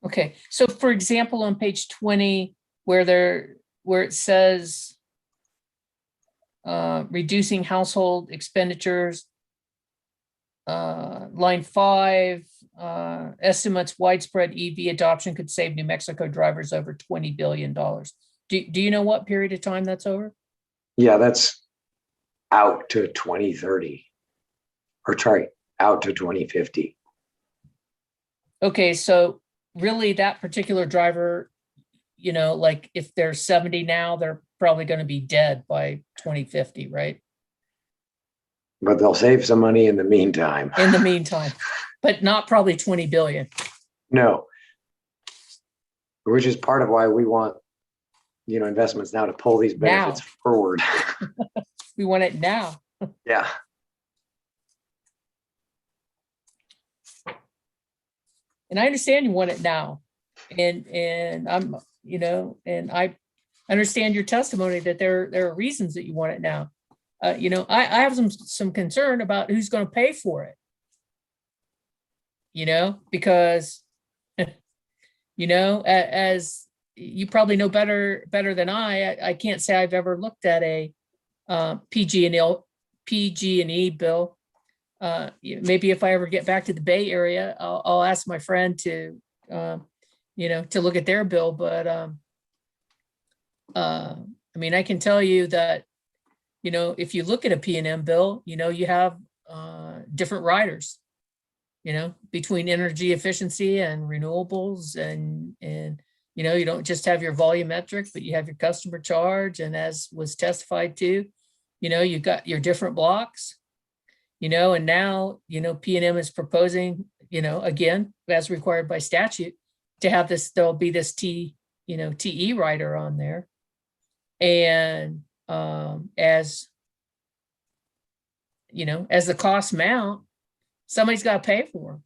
Okay, so for example, on page 20, where it says reducing household expenditures, line 5, estimates widespread EV adoption could save New Mexico drivers over $20 billion. Do you know what period of time that's over? Yeah, that's out to 2030, or sorry, out to 2050. Okay, so really that particular driver, you know, like if they're 70 now, they're probably going to be dead by 2050, right? But they'll save some money in the meantime. In the meantime, but not probably 20 billion. No. Which is part of why we want, you know, investments now to pull these benefits forward. We want it now. Yeah. And I understand you want it now. And I'm, you know, and I understand your testimony that there are reasons that you want it now. You know, I have some concern about who's going to pay for it. You know, because, you know, as you probably know better than I can't say I've ever looked at a PG&E bill. Maybe if I ever get back to the Bay Area, I'll ask my friend to, you know, to look at their bill. But I mean, I can tell you that, you know, if you look at a P&M bill, you know, you have different riders, you know, between energy efficiency and renewables, and you know, you don't just have your volumetric, but you have your customer charge, and as was testified to, you know, you've got your different blocks. You know, and now, you know, P&M is proposing, you know, again, as required by statute, to have this, there'll be this TE rider on there. And as, you know, as the costs mount, somebody's got to pay for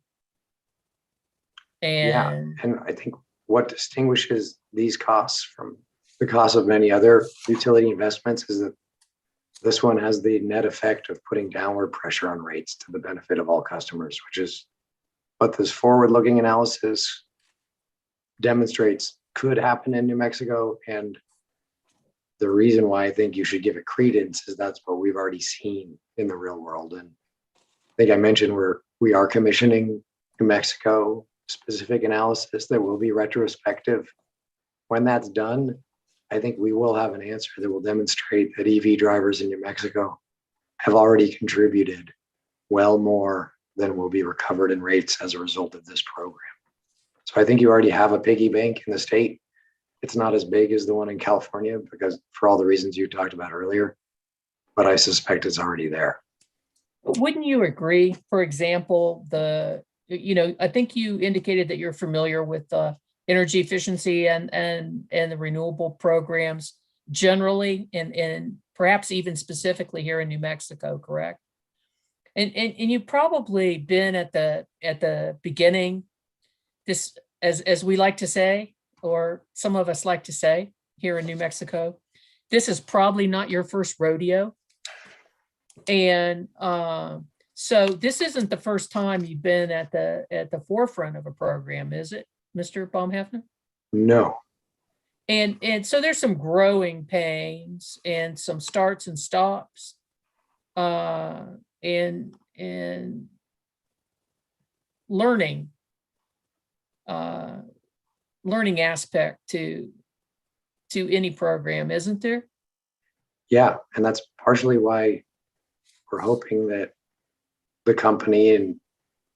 them. And I think what distinguishes these costs from the cost of many other utility investments is that this one has the net effect of putting downward pressure on rates to the benefit of all customers, which is what this forward-looking analysis demonstrates could happen in New Mexico. And the reason why I think you should give it credence is that's what we've already seen in the real world. And I think I mentioned we are commissioning New Mexico specific analysis that will be retrospective. When that's done, I think we will have an answer that will demonstrate that EV drivers in New Mexico have already contributed well more than will be recovered in rates as a result of this program. So I think you already have a piggy bank in the state. It's not as big as the one in California because for all the reasons you talked about earlier, but I suspect it's already there. But wouldn't you agree, for example, you know, I think you indicated that you're familiar with energy efficiency and the renewable programs generally, and perhaps even specifically here in New Mexico, correct? And you've probably been at the beginning, this, as we like to say, or some of us like to say here in New Mexico, this is probably not your first rodeo. And so this isn't the first time you've been at the forefront of a program, is it, Mr. Baumhafner? No. And so there's some growing pains and some starts and stops, and learning aspect to any program, isn't there? Yeah, and that's partially why we're hoping that the company and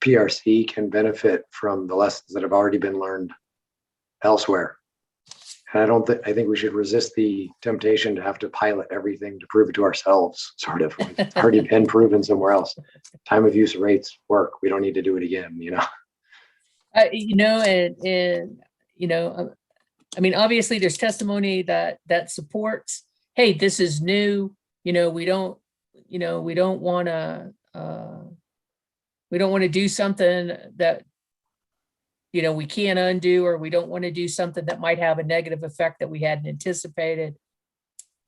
PRC can benefit from the lessons that have already been learned elsewhere. And I think we should resist the temptation to have to pilot everything to prove it to ourselves, sort of. It's already been proven somewhere else. Time of use rates work. We don't need to do it again, you know? You know, and you know, I mean, obviously there's testimony that supports, hey, this is new. You know, we don't want to do something that, you know, we can't undo, or we don't want to do something that might have a negative effect that we hadn't anticipated.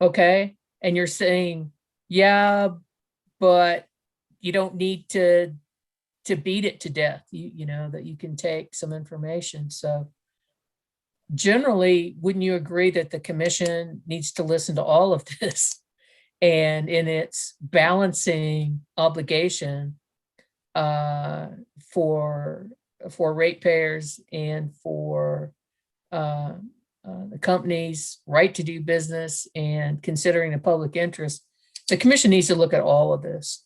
Okay. And you're saying, yeah, but you don't need to beat it to death. You know, that you can take some information. So generally, wouldn't you agree that the commission needs to listen to all of this, and in its balancing obligation for ratepayers and for the company's right to do business and considering the public interest, the commission needs to look at all of this.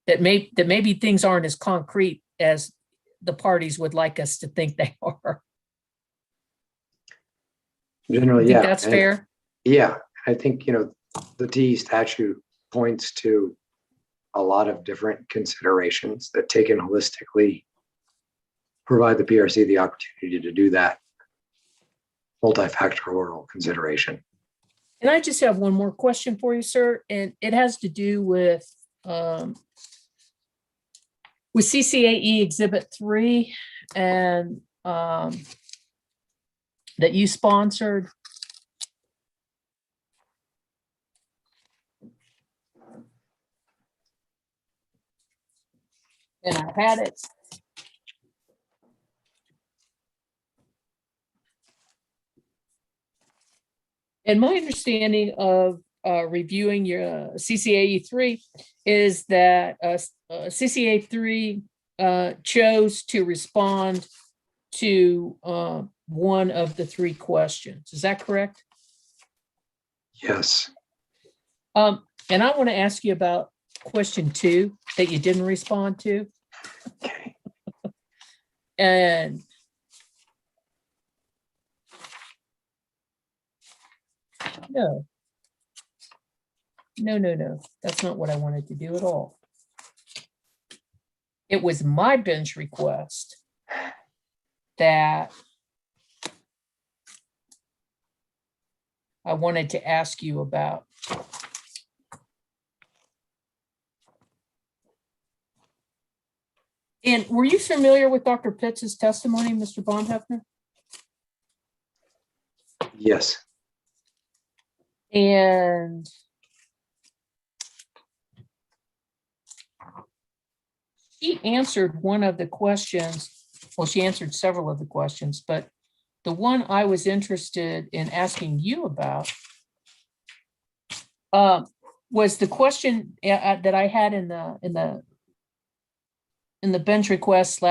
That maybe things aren't as concrete as the parties would like us to think they are. Generally, Think yeah. that's fair? Yeah, I think, you know, the DE statute points to a lot of different considerations that, taken holistically, provide the PRC the opportunity to do that multifactorial consideration. And I just have one more question for you, sir, and it has to do with CCAE Exhibit 3 and that you sponsored. And I had it. And my understanding of reviewing your CCAE 3 is that CCAE 3 chose to respond to one of the 3 questions. Is that correct? Yes. And I want to ask you about question 2 that you didn't respond to. Okay. And no, that's not what I wanted to do at all. It was my bench request that I wanted to ask you about. And were you familiar with Dr. Pitts' testimony, Mr. Bonhoeffer? Yes. And she answered one of the questions. Well, she answered several of the questions, but the one I was interested in asking you about was the question that I had in the bench request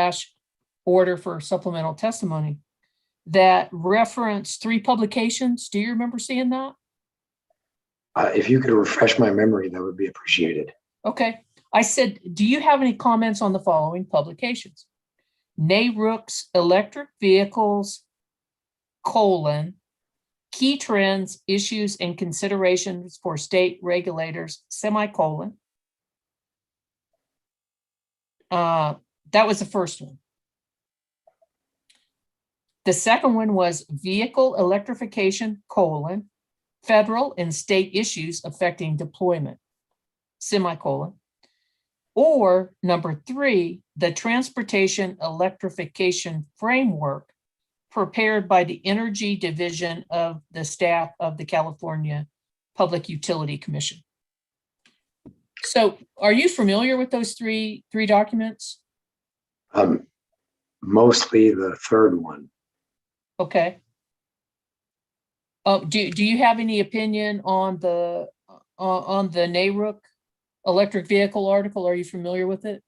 / order for supplemental testimony that referenced 3 publications. Do you remember seeing that? If you could refresh my memory, that would be appreciated. Okay. I said, do you have any comments on the following publications? NARUC's Electric Vehicles, Key Trends, Issues, and Considerations for State Regulators, semicolon. That was the first one. The second one was Vehicle Electrification, Federal and State Issues Affecting Deployment, semicolon. Or number 3, the Transportation Electrification Framework prepared by the Energy Division of the staff of the California Public Utility Commission. So are you familiar with those three documents? Mostly the third one. Okay. Do you have any opinion on the NARUC electric vehicle article? Are you familiar with it?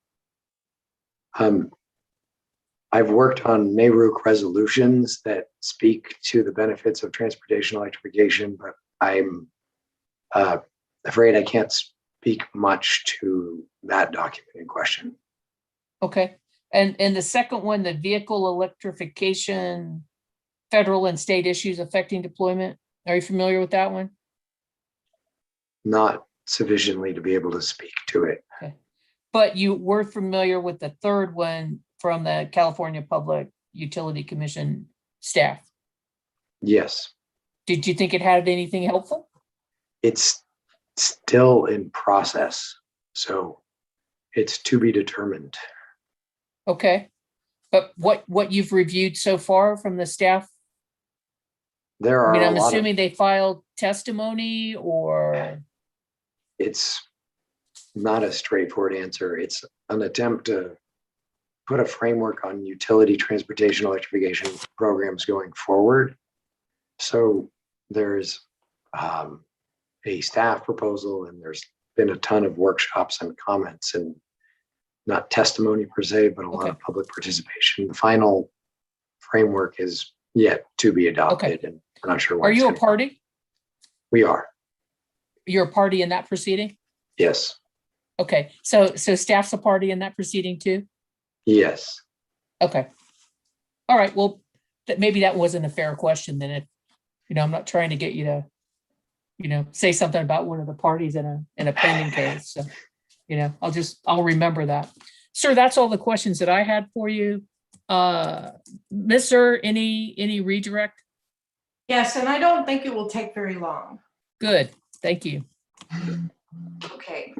I've worked on NARUC resolutions that speak to the benefits of transportation electrification, but I'm afraid I can't speak much to that document in question. Okay. And the second one, the Vehicle Electrification, Federal and State Issues Affecting Deployment. Are you familiar with that one? Not sufficiently to be able to speak to it. Okay. But you were familiar with the third one from the California Public Utility Commission staff? Yes, Did you think it had anything helpful? it's still in process, so it's to be determined. Okay. But what you've reviewed so far from the staff? There I are mean, a I'm lot of, assuming they filed testimony or, it's not a straightforward answer. It's an attempt to put a framework on utility transportation electrification programs going forward. So there's a staff proposal, and there's been a ton of workshops and comments, and not testimony per se, but a lot of public participation. The final framework is yet to be adopted, and we're not sure when. Are you a party? We are. You're a party in that proceeding? Yes. Okay, so staff's a party in that proceeding too? Yes. Okay. All right, well, maybe that wasn't a fair question then. If, I'm not trying to get you to, say something about one of the parties in a pending case. So, I'll remember that. Sir, that's all the questions that I had for you. Ms. Sir, any redirect? Yes, and I don't think it will take very long. Good, thank you. Okay,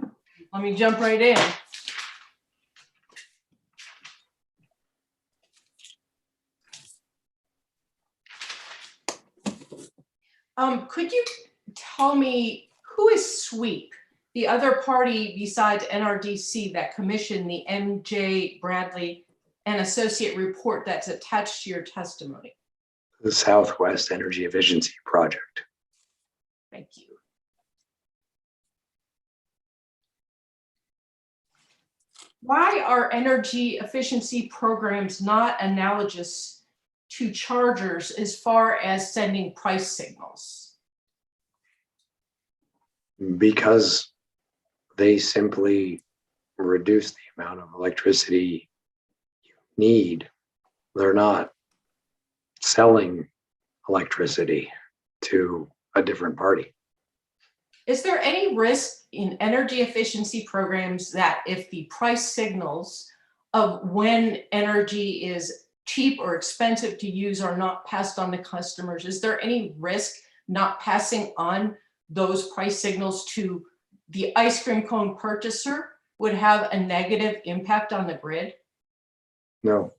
let me jump right in. Could you tell me who is SWEEP, the other party besides NRDC that commissioned the MJ Bradley and Associate report that's attached to your testimony? The Southwest Energy Efficiency Project. Thank you. Why are energy efficiency programs not analogous to chargers as far as sending price signals? Because they simply reduce the amount of electricity you need. They're not selling electricity to a different party. Is there any risk in energy efficiency programs that if the price signals of when energy is cheap or expensive to use are not passed on to customers, is there any risk not passing on those price signals to the ice cream cone purchaser would have a negative impact on the grid? No.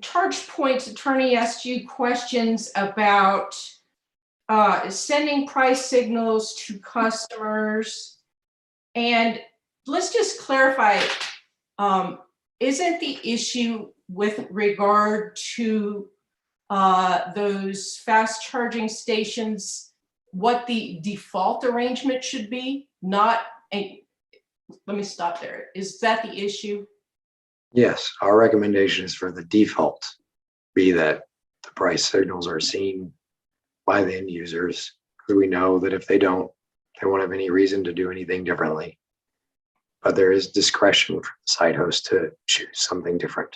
ChargePoint's attorney asked you questions about sending price signals to customers. And let's just clarify, isn't the issue with regard to those fast charging stations what the default arrangement should be? Let me stop there. Is that the issue? Yes, our recommendation is for the default be that the price signals are seen by the end users, because we know that if they don't, they won't have any reason to do anything differently. But there is discretion for the site host to choose something different.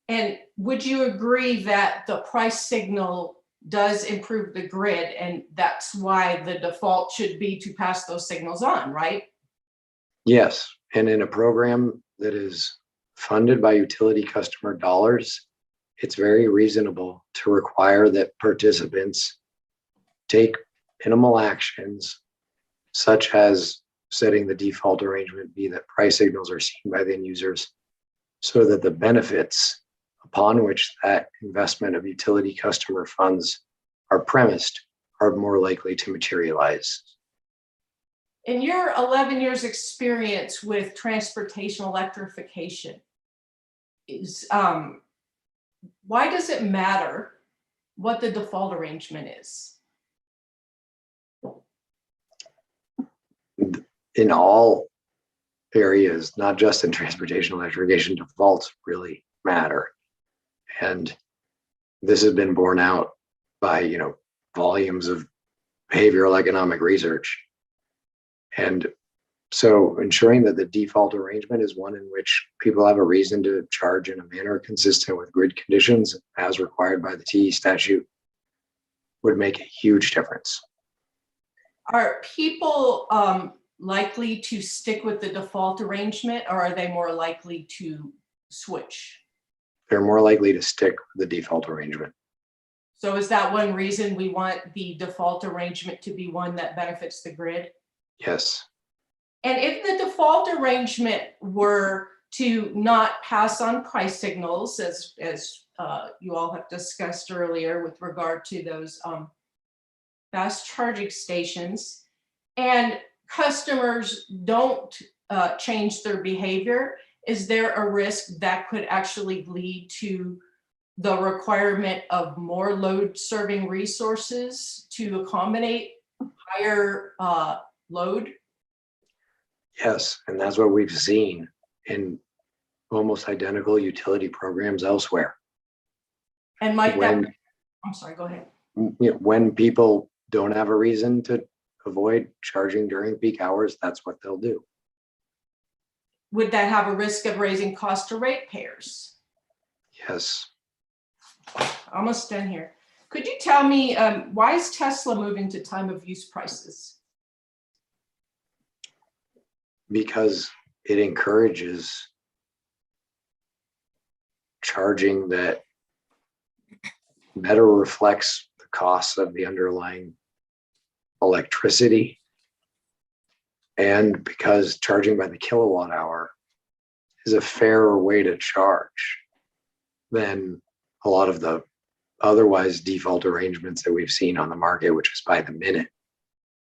And would you agree that the price signal does improve the grid, and that's why the default should be to pass those signals on, right? Yes, and in a program that is funded by utility customer dollars, it's very reasonable to require that participants take minimal actions, such as setting the default arrangement be that price signals are seen by the end users, so that the benefits upon which that investment of utility customer funds are premised are more likely to materialize. In your 11 years experience with transportation electrification, why does it matter what the default arrangement is? In all areas, not just in transportation electrification, defaults really matter. And this has been borne out by, volumes of behavioral economic research. And so ensuring that the default arrangement is one in which people have a reason to charge in a manner consistent with grid conditions as required by the TE statute would make a huge difference. Are people likely to stick with the default arrangement, or are they more likely to switch? They're more likely to stick with the default arrangement. So is that one reason we want the default arrangement to be one that benefits the grid? Yes. And if the default arrangement were to not pass on price signals, as you all have discussed earlier with regard to those fast charging stations, and customers don't change their behavior, is there a risk that could actually lead to the requirement of more load serving resources to accommodate higher load? Yes, and that's what we've seen in almost identical utility programs elsewhere. And Mike, I'm sorry, go ahead. When people don't have a reason to avoid charging during peak hours, that's what they'll do. Would that have a risk of raising costs to ratepayers? Yes. Almost done here. Could you tell me why is Tesla moving to time of use prices? Because it encourages charging that better reflects the costs of the underlying electricity, and because charging by the kilowatt hour is a fairer way to charge than a lot of the otherwise default arrangements that we've seen on the market, which is by the minute,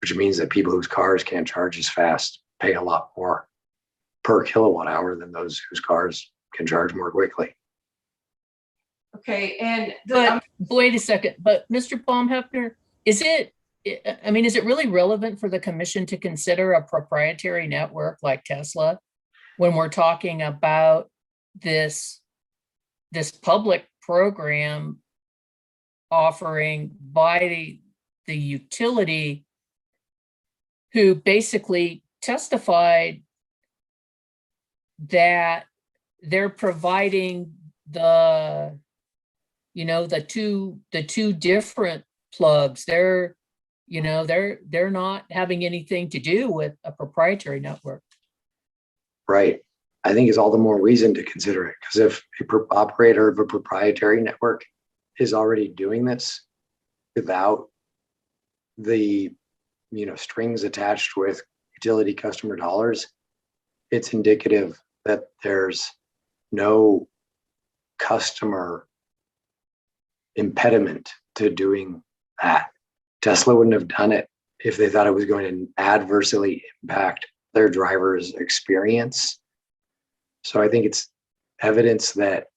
which means that people whose cars can't charge as fast pay a lot more per kilowatt hour than those whose cars can charge more quickly. Okay, and but wait a second, but Mr. Baumhefner, is it really relevant for the commission to consider a proprietary network like Tesla when we're talking about this public program offering by the utility, who basically testified that they're providing the two different plugs. They're not having anything to do with a proprietary network. Right. I think it's all the more reason to consider it, because if an operator of a proprietary network is already doing this without the strings attached with utility customer dollars, it's indicative that there's no customer impediment to doing that. Tesla wouldn't have done it if they thought it was going to adversely impact their drivers' experience. So I think it's evidence that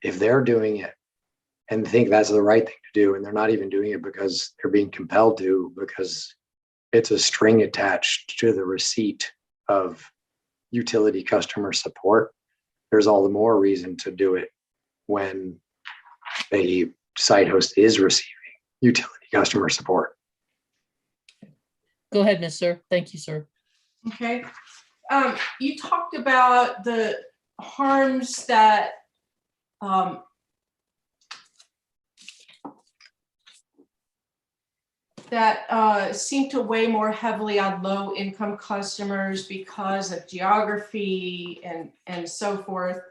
if they're doing it and think that's the right thing to do, and they're not even doing it because they're being compelled to, because it's a string attached to the receipt of utility customer support, there's all the more reason to do it when a site host is receiving utility customer support. Go ahead, Ms. Sir. Thank you, sir. Okay. You talked about the harms that seem to weigh more heavily on low-income customers because of geography and so forth.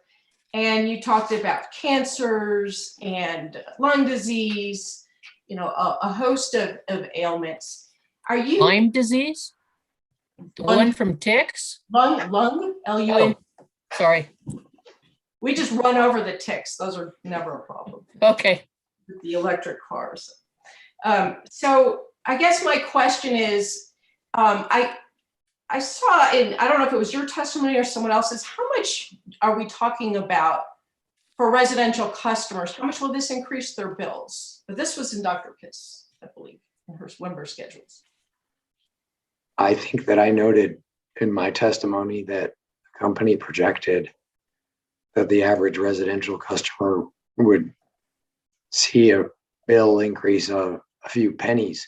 And you talked about cancers and lung disease, a host of ailments. Are you Lyme disease? The one from ticks? Lung, L-U-N. Oh, sorry. We just run over the ticks. Those are never a problem. Okay. With the electric cars. So I guess my question is, I saw in, I don't know if it was your testimony or someone else's, how much are we talking about for residential customers? How much will this increase their bills? But this was in Dr. Piss, I believe, in her Swimber schedules. I think that I noted in my testimony that the company projected that the average residential customer would see a bill increase of a few pennies.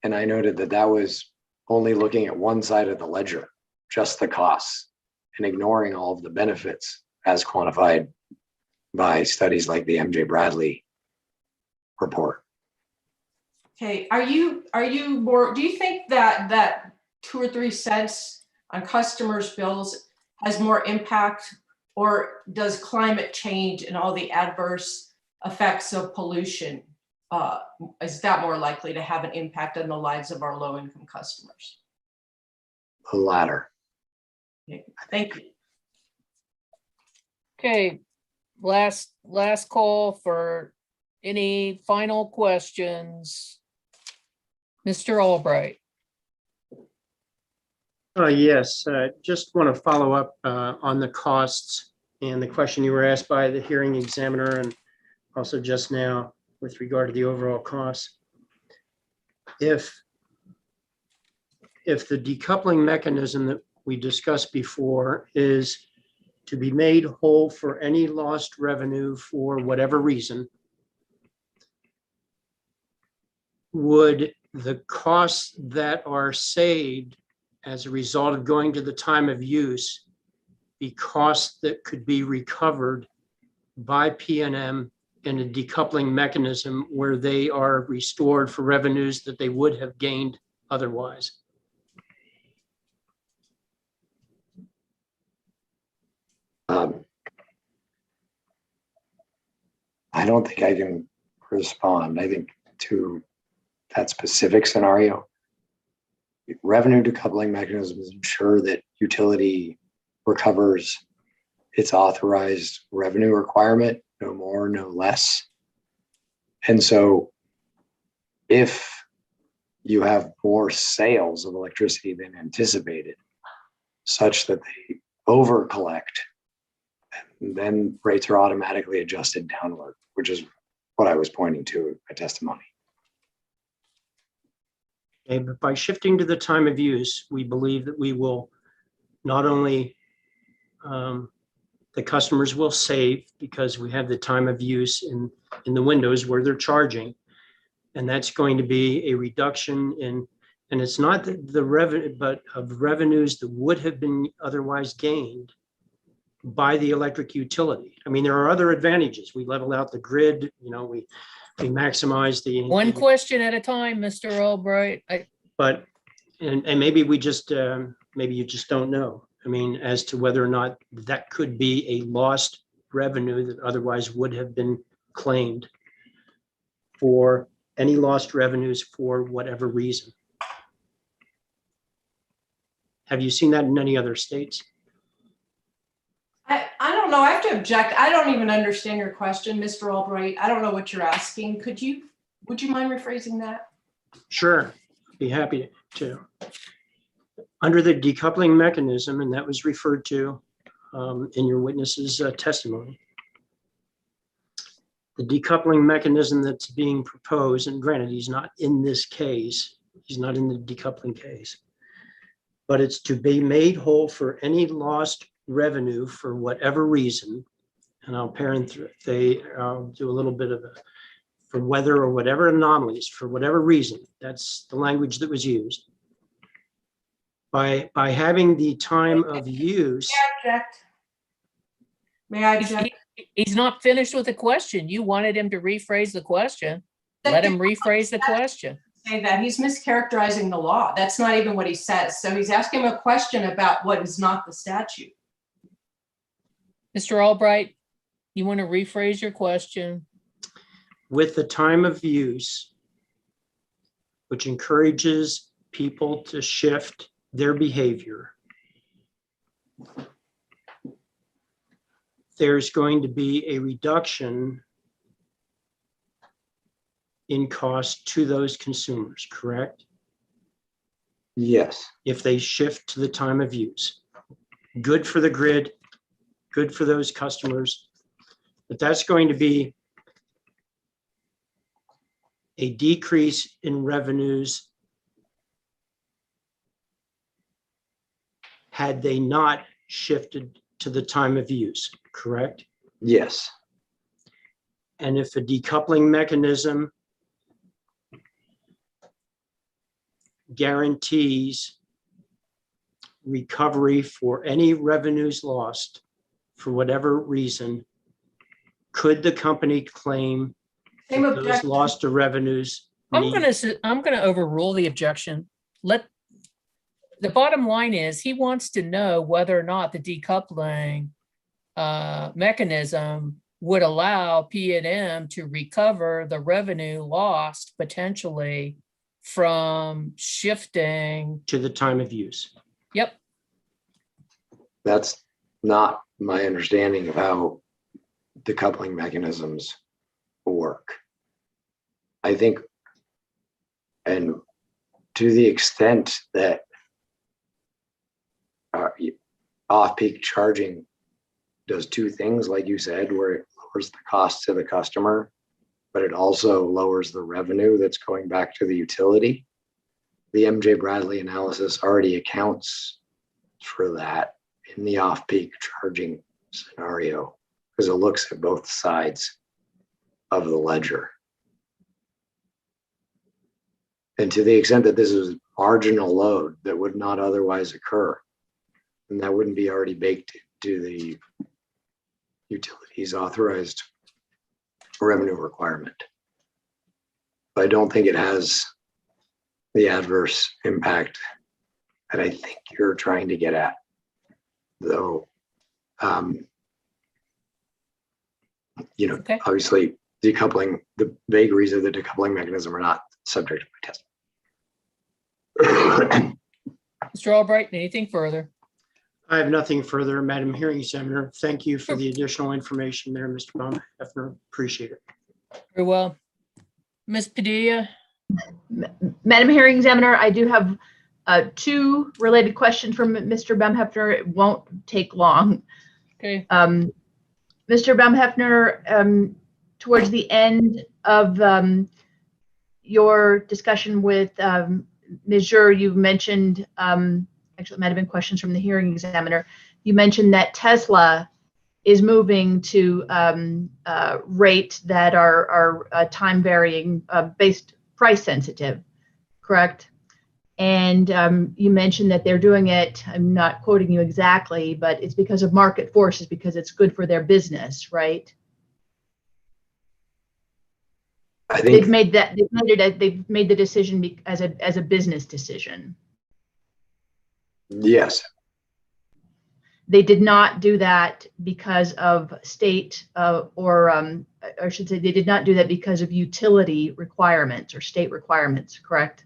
And I noted that that was only looking at one side of the ledger, just the costs, and ignoring all of the benefits as quantified by studies like the MJ Bradley report. Okay, are you more, do you think that 2 or 3 cents on customers' bills has more impact, or does climate change and all the adverse effects of pollution, is that more likely to have an impact on the lives of our low-income customers? The latter. Okay, thank you. Okay, last call for any final questions. Mr. Albright. Yes, just want to follow up on the costs and the question you were asked by the hearing examiner and also just now with regard to the overall costs. If the decoupling mechanism that we discussed before is to be made whole for any lost revenue for whatever reason, would the costs that are saved as a result of going to the time of use be costs that could be recovered by PNM in a decoupling mechanism where they are restored for revenues that they would have gained otherwise? I don't think I can respond. I think to that specific scenario, revenue decoupling mechanisms ensure that utility recovers its authorized revenue requirement, no more, no less. And so if you have more sales of electricity than anticipated, such that they over collect, then rates are automatically adjusted downward, which is what I was pointing to in my testimony. Okay, but by shifting to the time of use, we believe that we will not only the customers will save because we have the time of use in the windows where they're charging, and that's going to be a reduction in, and it's not the revenue, but of revenues that would have been otherwise gained by the electric utility. I mean, there are other advantages. We level out the grid, you know, we maximize the— One question at a time, Mr. Albright. But, and maybe we just, maybe you just don't know. I mean, as to whether or not that could be a lost revenue that otherwise would have been claimed for any lost revenues for whatever reason. Have you seen that in any other states? I don't know. I have to object. I don't even understand your question, Mr. Albright. I don't know what you're asking. Would you mind rephrasing that? Sure, be happy to. Under the decoupling mechanism, and that was referred to in your witness's testimony, the decoupling mechanism that's being proposed, and granted, he's not in this case, he's not in the decoupling case, but it's to be made whole for any lost revenue for whatever reason. And I'll I'll do a little bit of a, for weather or whatever anomalies, for whatever reason. That's the language that was used. By having the time of use. May I object? He's not finished with the question. You wanted him to rephrase the question. Let him rephrase the question. Say that he's mischaracterizing the law. That's not even what he says. So he's asking a question about what is not the statute. Mr. Albright, you want to rephrase your question? With the time of use, which encourages people to shift their behavior, there's going to be a reduction in cost to those consumers, correct? Yes. If they shift to the time of use. Good for the grid, good for those customers, but that's going to be a decrease in revenues had they not shifted to the time of use, correct? Yes. And if a decoupling mechanism guarantees recovery for any revenues lost for whatever reason, could the company claim those lost revenues I'm gonna overrule the objection. The bottom line is he wants to know whether or not the decoupling mechanism would allow P&M to recover the revenue lost potentially from shifting to the time of use. Yep. That's not my understanding of how decoupling mechanisms work. I think, and to the extent that off-peak charging does two things, like you said, where it lowers the cost to the customer, but it also lowers the revenue that's going back to the utility. The MJ Bradley analysis already accounts for that in the off-peak charging scenario, because it looks at both sides of the ledger. And to the extent that this is marginal load that would not otherwise occur, and that wouldn't be already baked into the utilities authorized revenue requirement. But I don't think it has the adverse impact that I think you're trying to get at, though. Obviously decoupling, the vagaries of the decoupling mechanism are not subject to my test. Mr. Albright, anything further? I have nothing further, Madam Hearing Examiner. Thank you for the additional information there, Mr. Baumheffner. Appreciate it. Very well. Ms. Padilla? Madam Hearing Examiner, I do have two related questions from Mr. Baumheffner. It won't take long. Okay. Mr. Baumheffner, towards the end of your discussion with Ms. Jur, you mentioned, actually it might have been questions from the hearing examiner, you mentioned that Tesla is moving to rates that are time varying, based price sensitive, correct? And you mentioned that they're doing it, I'm not quoting you exactly, but it's because of market forces, because it's good for their business, right? I think they've made the decision as a business decision. Yes. They did not do that because of state or I should say they did not do that because of utility requirements or state requirements, correct?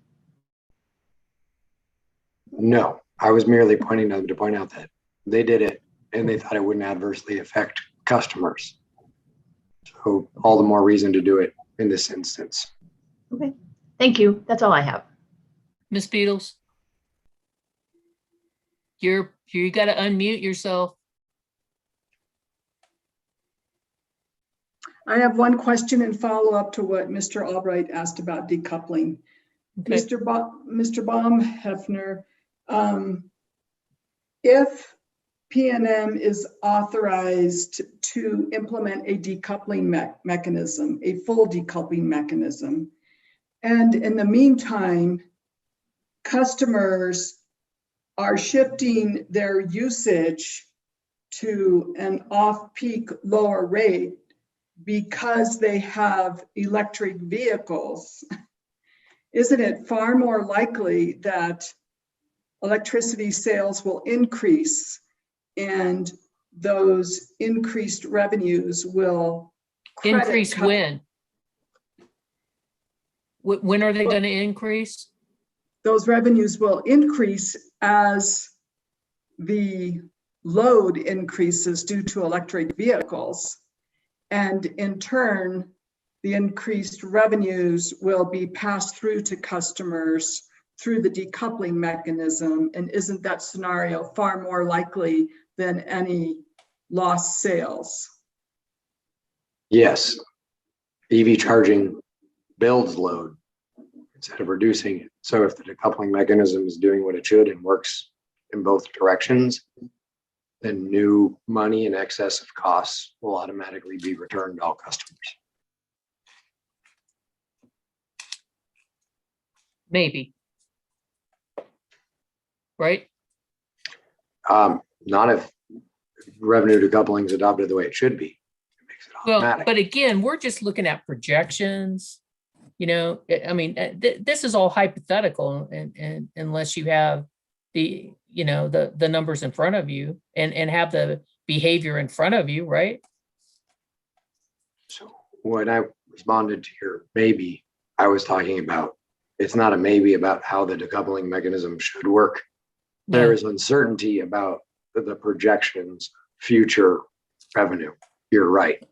No, I was merely pointing out that they did it and they thought it wouldn't adversely affect customers. So all the more reason to do it in this instance. Okay, thank you. That's all I have. Ms. Beatles? You got to unmute yourself. I have one question and follow up to what Mr. Albright asked about decoupling. Okay. Mr. Baumheffner, if P&M is authorized to implement a decoupling mechanism, a full decoupling mechanism, and in the meantime, customers are shifting their usage to an off-peak lower rate because they have electric vehicles, isn't it far more likely that electricity sales will increase and those increased revenues will increase when? When are they going to increase? Those revenues will increase as the load increases due to electric vehicles. And in turn, the increased revenues will be passed through to customers through the decoupling mechanism. And isn't that scenario far more likely than any lost sales? Yes. EV charging builds load instead of reducing it. So if the decoupling mechanism is doing what it should and works in both directions, then new money in excess of costs will automatically be returned to all customers. Maybe. Right? Not if revenue decoupling is adopted the way it should be. It makes it automatic. Well, but again, we're just looking at projections. You know, I mean, this is all hypothetical, and unless you have the, you know, the numbers in front of you and have the behavior in front of you, right? So when I responded to your maybe, I was talking about, it's not a maybe about how the decoupling mechanism should work. There is uncertainty about the projections, future revenue. You're right.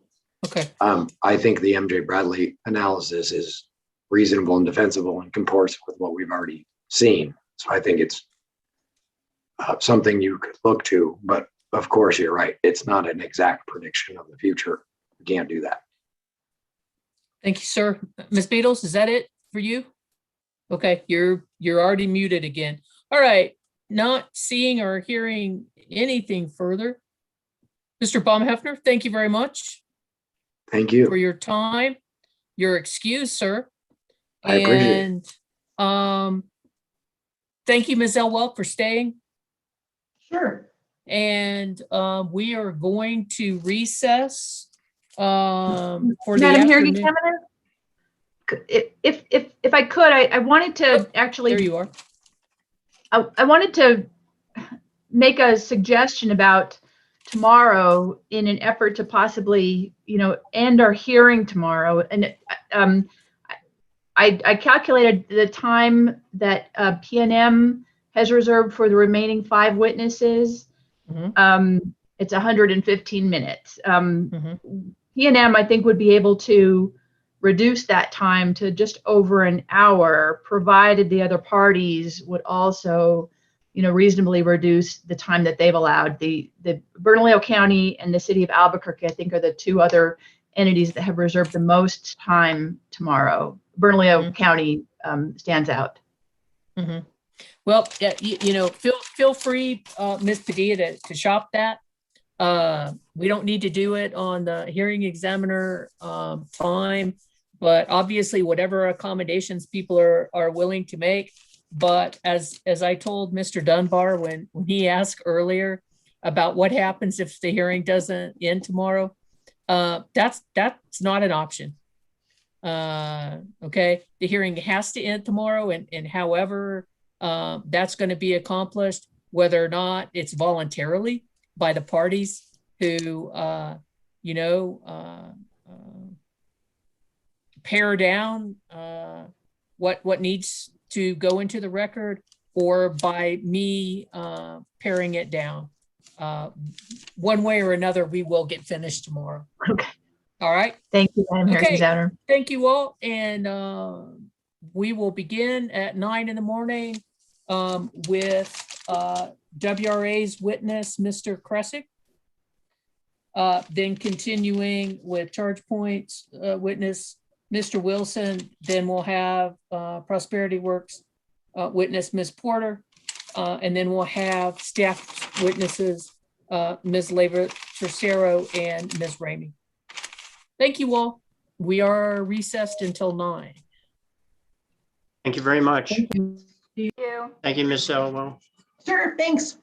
Okay. I think the MJ Bradley analysis is reasonable and defensible and comports with what we've already seen. So I think it's something you could look to, but of course you're right. It's not an exact prediction of the future. We can't do that. Thank you, sir. Ms. Beatles, is that it for you? Okay, you're already muted again. All right, not seeing or hearing anything further. Mr. Baumhefner, thank you very much. Thank you for your time, your excuse, sir. I appreciate it. Thank you, Ms. Elwell, for staying. Sure. And we are going to recess for the Madam Hearing afternoon. Examiner, if I could, I wanted to actually. There you are. I wanted to make a suggestion about tomorrow in an effort to possibly, you know, end our hearing tomorrow. And I calculated the time that PNM has reserved for the remaining 5 witnesses. It's 115 minutes. PNM, I think, would be able to reduce that time to just over an hour, provided the other parties would also, you know, reasonably reduce the time that they've allowed. The Bernalillo County and the city of Albuquerque, I think, are the 2 other entities that have reserved the most time tomorrow. Bernalillo County stands out. Well, yeah, you know, feel free, Ms. Padilla, to shop that. We don't need to do it on the hearing examiner time, but obviously whatever accommodations people are willing to make. But as I told Mr. Dunbar when he asked earlier about what happens if the hearing doesn't end tomorrow, that's not an option. Okay, the hearing has to end tomorrow, and however that's going to be accomplished, whether or not it's voluntarily by the parties who you know, pare down what needs to go into the record, or by me paring it down. One way or another, we will get finished tomorrow. Okay. All right. Thank you, Madam Hearing Examiner. Thank you all. And we will begin at 9 in the morning with WRA's witness, Mr. Kresick. Then continuing with charge points witness, Mr. Wilson. Then we'll have Prosperity Works witness, Ms. Porter. And then we'll have staff witnesses, Ms. Leyva Tercero and Ms. Ramey. Thank you all. We are recessed until 9. Thank you very much. Thank you. Thank you, Ms. Elwell. Sure, thanks.